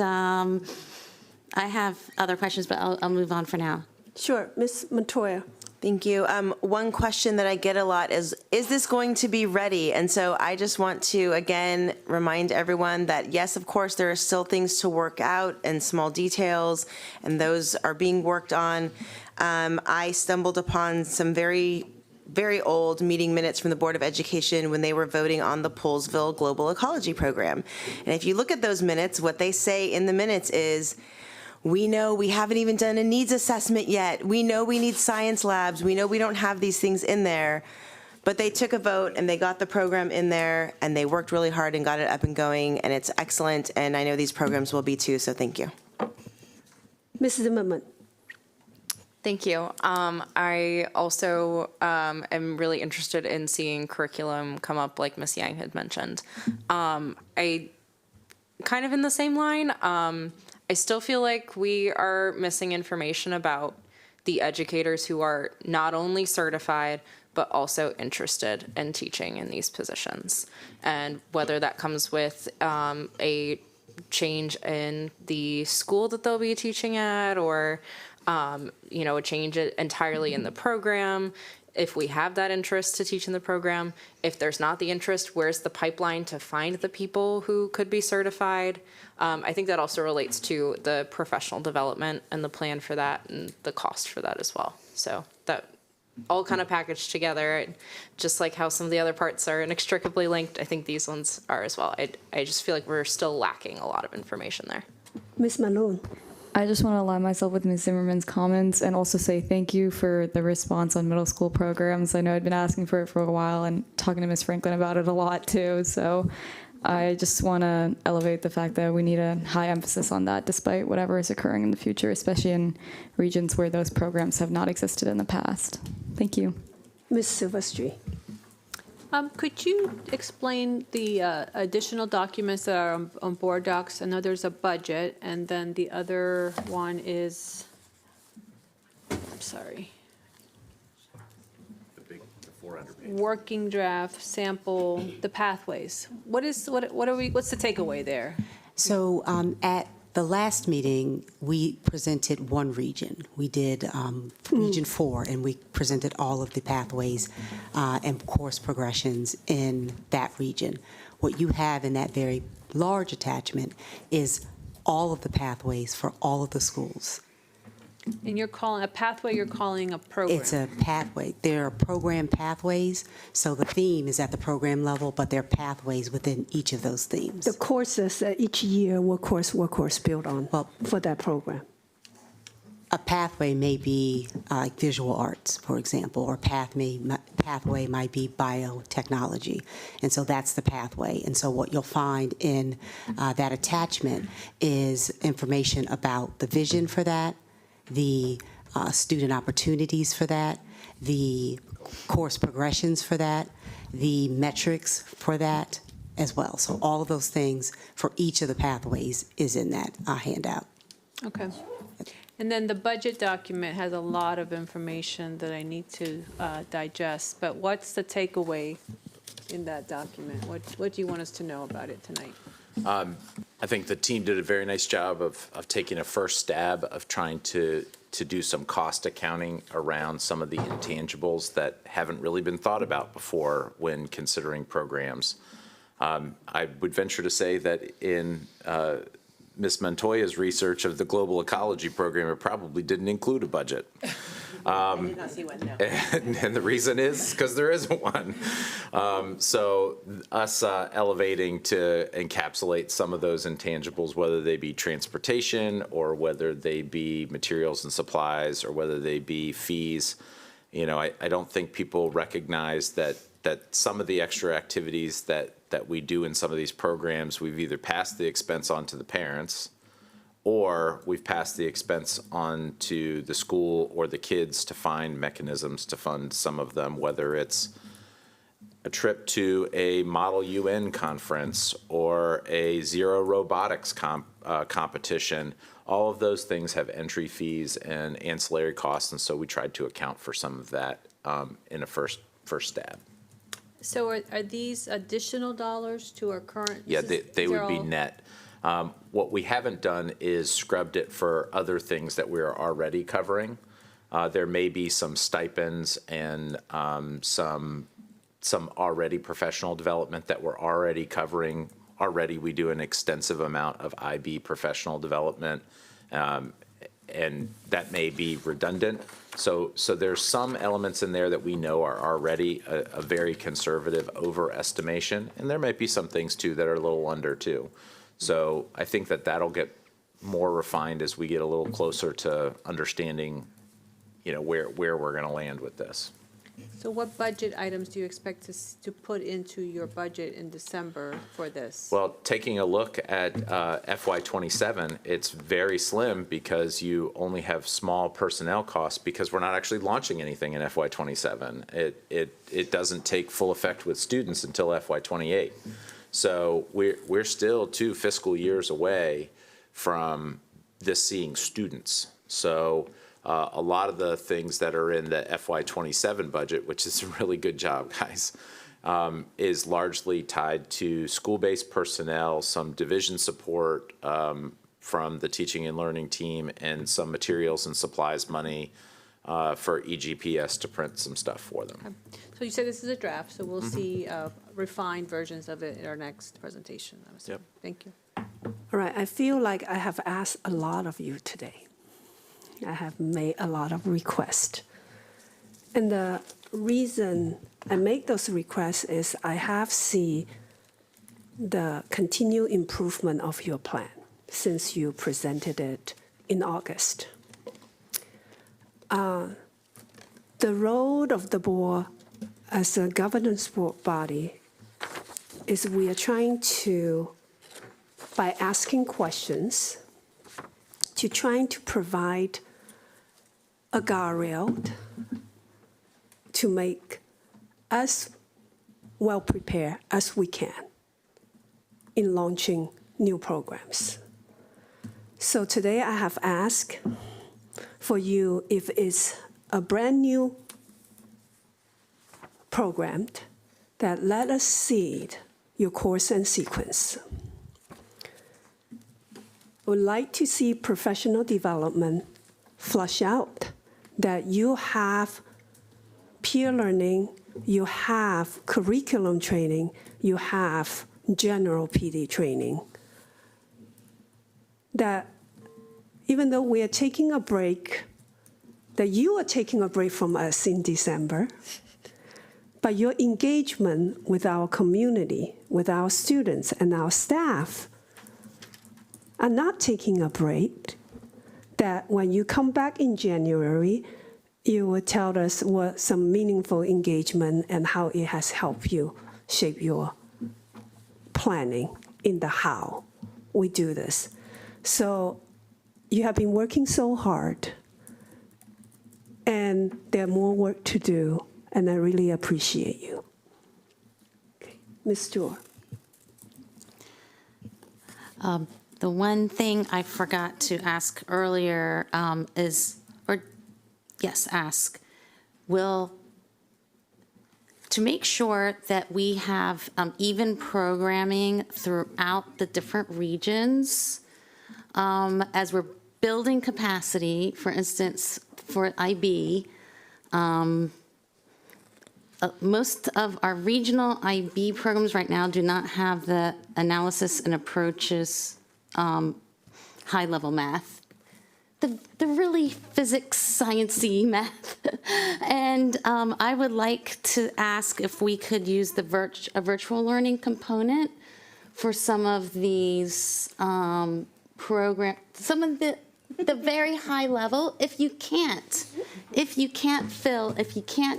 I have other questions, but I'll move on for now. Sure. Ms. Montoya? Thank you. One question that I get a lot is this going to be ready? And so I just want to, again, remind everyone that, yes, of course, there are still things to work out and small details, and those are being worked on. I stumbled upon some very old meeting minutes from the Board of Education when they were voting on the Poolesville Global Ecology Program. And if you look at those minutes, what they say in the minutes is, we know we haven't even done a needs assessment yet. We know we need science labs. We know we don't have these things in there. But they took a vote and they got the program in there and they worked really hard and got it up and going, and it's excellent. And I know these programs will be too, so thank you. Mrs. Zimmerman? Thank you. I also am really interested in seeing curriculum come up like Ms. Yang had mentioned. I kind of in the same line, I still feel like we are missing information about the educators who are not only certified, but also interested in teaching in these positions. And whether that comes with a change in the school that they'll be teaching at, or a change entirely in the program. If we have that interest to teach in the program, if there's not the interest, where's the pipeline to find the people who could be certified? I think that also relates to the professional development and the plan for that and the cost for that as well. So that all kind of packaged together, just like how some of the other parts are inextricably linked, I think these ones are as well. I just feel like we're still lacking a lot of information there. Ms. Malone? I just want to align myself with Ms. Zimmerman's comments and also say thank you for the response on middle school programs. I know I'd been asking for it for a while and talking to Ms. Franklin about it a lot too. So I just want to elevate the fact that we need a high emphasis on that despite whatever is occurring in the future, especially in regions where those programs have not existed in the past. Thank you. Ms. Silvestri? Could you explain the additional documents that are on board docs? I know there's a budget, and then the other one is, I'm sorry. The 400-page. Working draft, sample, the pathways. What's the takeaway there? So at the last meeting, we presented one region. We did Region 4, and we presented all of the pathways and course progressions in that region. What you have in that very large attachment is all of the pathways for all of the schools. And you're calling a pathway, you're calling a program. It's a pathway. There are program pathways, so the theme is at the program level, but there are pathways within each of those themes. The courses each year, what course built on for that program? A pathway may be like visual arts, for example, or pathway might be biotechnology. And so that's the pathway. And so what you'll find in that attachment is information about the vision for that, the student opportunities for that, the course progressions for that, the metrics for that as well. So all of those things for each of the pathways is in that handout. Okay. And then the budget document has a lot of information that I need to digest, but what's the takeaway in that document? What do you want us to know about it tonight? I think the team did a very nice job of taking a first stab of trying to do some cost accounting around some of the intangibles that haven't really been thought about before when considering programs. I would venture to say that in Ms. Montoya's research of the global ecology program, it probably didn't include a budget. I did not see one, no. And the reason is because there isn't one. So us elevating to encapsulate some of those intangibles, whether they be transportation or whether they be materials and supplies or whether they be fees, you know, I don't think people recognize that some of the extra activities that we do in some of these programs, we've either passed the expense on to the parents or we've passed the expense on to the school or the kids to find mechanisms to fund some of them, whether it's a trip to a Model UN conference or a zero robotics competition. All of those things have entry fees and ancillary costs, and so we tried to account for some of that in a first stab. So are these additional dollars to our current? Yeah, they would be net. What we haven't done is scrubbed it for other things that we're already covering. There may be some stipends and some already professional development that we're already covering. Already we do an extensive amount of IB professional development, and that may be redundant. So there's some elements in there that we know are already a very conservative overestimation, and there might be some things too that are a little under too. So I think that that'll get more refined as we get a little closer to understanding, you know, where we're going to land with this. So what budget items do you expect to put into your budget in December for this? Well, taking a look at FY27, it's very slim because you only have small personnel costs because we're not actually launching anything in FY27. It doesn't take full effect with students until FY28. So we're still 2 fiscal years away from this seeing students. So a lot of the things that are in the FY27 budget, which is a really good job, guys, is largely tied to school-based personnel, some division support from the teaching and learning team, and some materials and supplies money for EGPS to print some stuff for them. Okay. So you said this is a draft, so we'll see refined versions of it in our next presentation. Yep. Thank you. All right, I feel like I have asked a lot of you today. I have made a lot of requests. And the reason I make those requests is I have seen the continued improvement of your plan since you presented it in August. The role of the board as a governance board body is we are trying to, by asking questions, to trying to provide a guardrail to make us well prepared as we can in launching new programs. So today I have asked for you, if it's a brand new program, that let us see your course and sequence. I would like to see professional development flush out, that you have peer learning, you have curriculum training, you have general PD training. That even though we are taking a break, that you are taking a break from us in December, but your engagement with our community, with our students and our staff are not taking a break, that when you come back in January, you will tell us what some meaningful engagement and how it has helped you shape your planning in the how we do this. So you have been working so hard, and there's more work to do, and I really appreciate you. Okay. Ms. Stewart. The one thing I forgot to ask earlier ask, to to make sure that we have even programming throughout the different regions as we're building capacity, for instance, for IB. Most of our regional IB programs right now do not have the analysis and approaches high-level math, the really physics, sciencey math. And I would like to ask if we could use a virtual learning component for some of these programs, some of the very high level. If you can't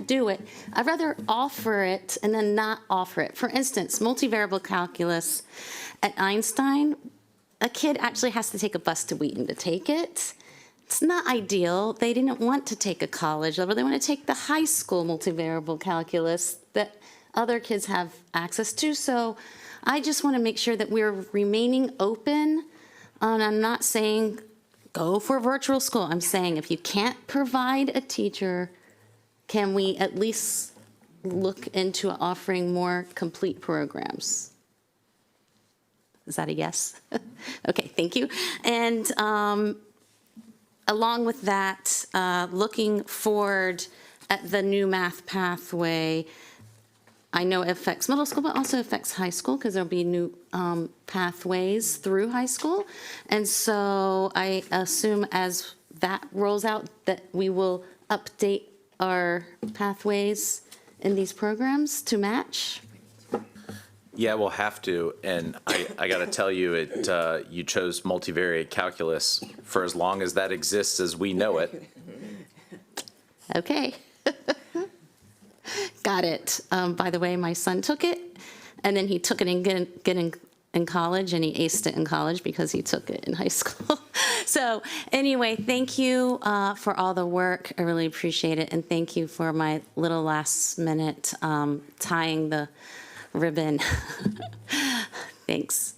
do it, I'd rather offer it and then not offer it. For instance, multivariable calculus at Einstein, a kid actually has to take a bus to Wheaton to take it. It's not ideal. They didn't want to take a college level. They want to take the high school multivariable calculus that other kids have access to. So I just want to make sure that we're remaining open. And I'm not saying go for virtual school. I'm saying if you can't provide a teacher, can we at least look into offering more complete programs? Is that a yes? Okay, thank you. And along with that, looking forward at the new math pathway, I know it affects middle school, but also affects high school because there'll be new pathways through high school. And so I assume as that rolls out that we will update our pathways in these programs to match. Yeah, we'll have to, and I got to tell you, you chose multivariate calculus for as long as that exists as we know it. Okay. Got it. By the way, my son took it, and then he took it in college, and he aced it in college because he took it in high school. So anyway, thank you for all the work. I really appreciate it, and thank you for my little last minute tying the ribbon. Thanks.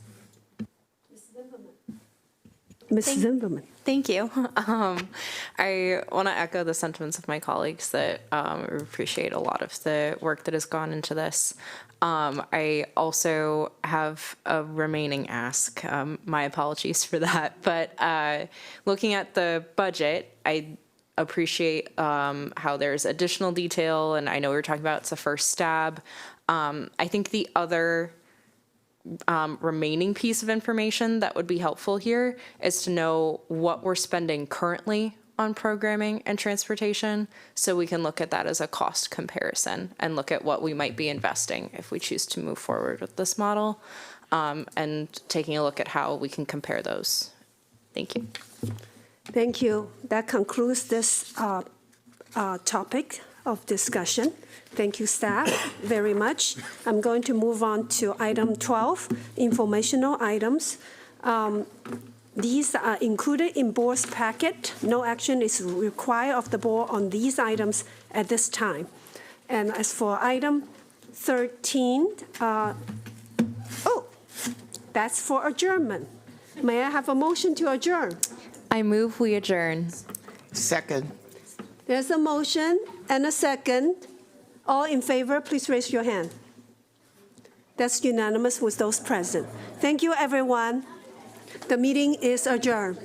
Ms. Zimmerman. Thank you. I want to echo the sentiments of my colleagues that we appreciate a lot of the work that has gone into this. I also have a remaining ask. My apologies for that. But looking at the budget, I appreciate how there's additional detail, and I know we were talking about it's a first stab. I think the other remaining piece of information that would be helpful here is to know what we're spending currently on programming and transportation, so we can look at that as a cost comparison and look at what we might be investing if we choose to move forward with this model, and taking a look at how we can compare those. Thank you. Thank you. That concludes this topic of discussion. Thank you, staff, very much. I'm going to move on to item 12, informational items. These are included in board's packet. No action is required of the board on these items at this time. And as for item 13, that's for adjournment. May I have a motion to adjourn? I move we adjourn. Second. There's a motion and a second. All in favor, please raise your hand. That's unanimous with those present. Thank you, everyone. The meeting is adjourned.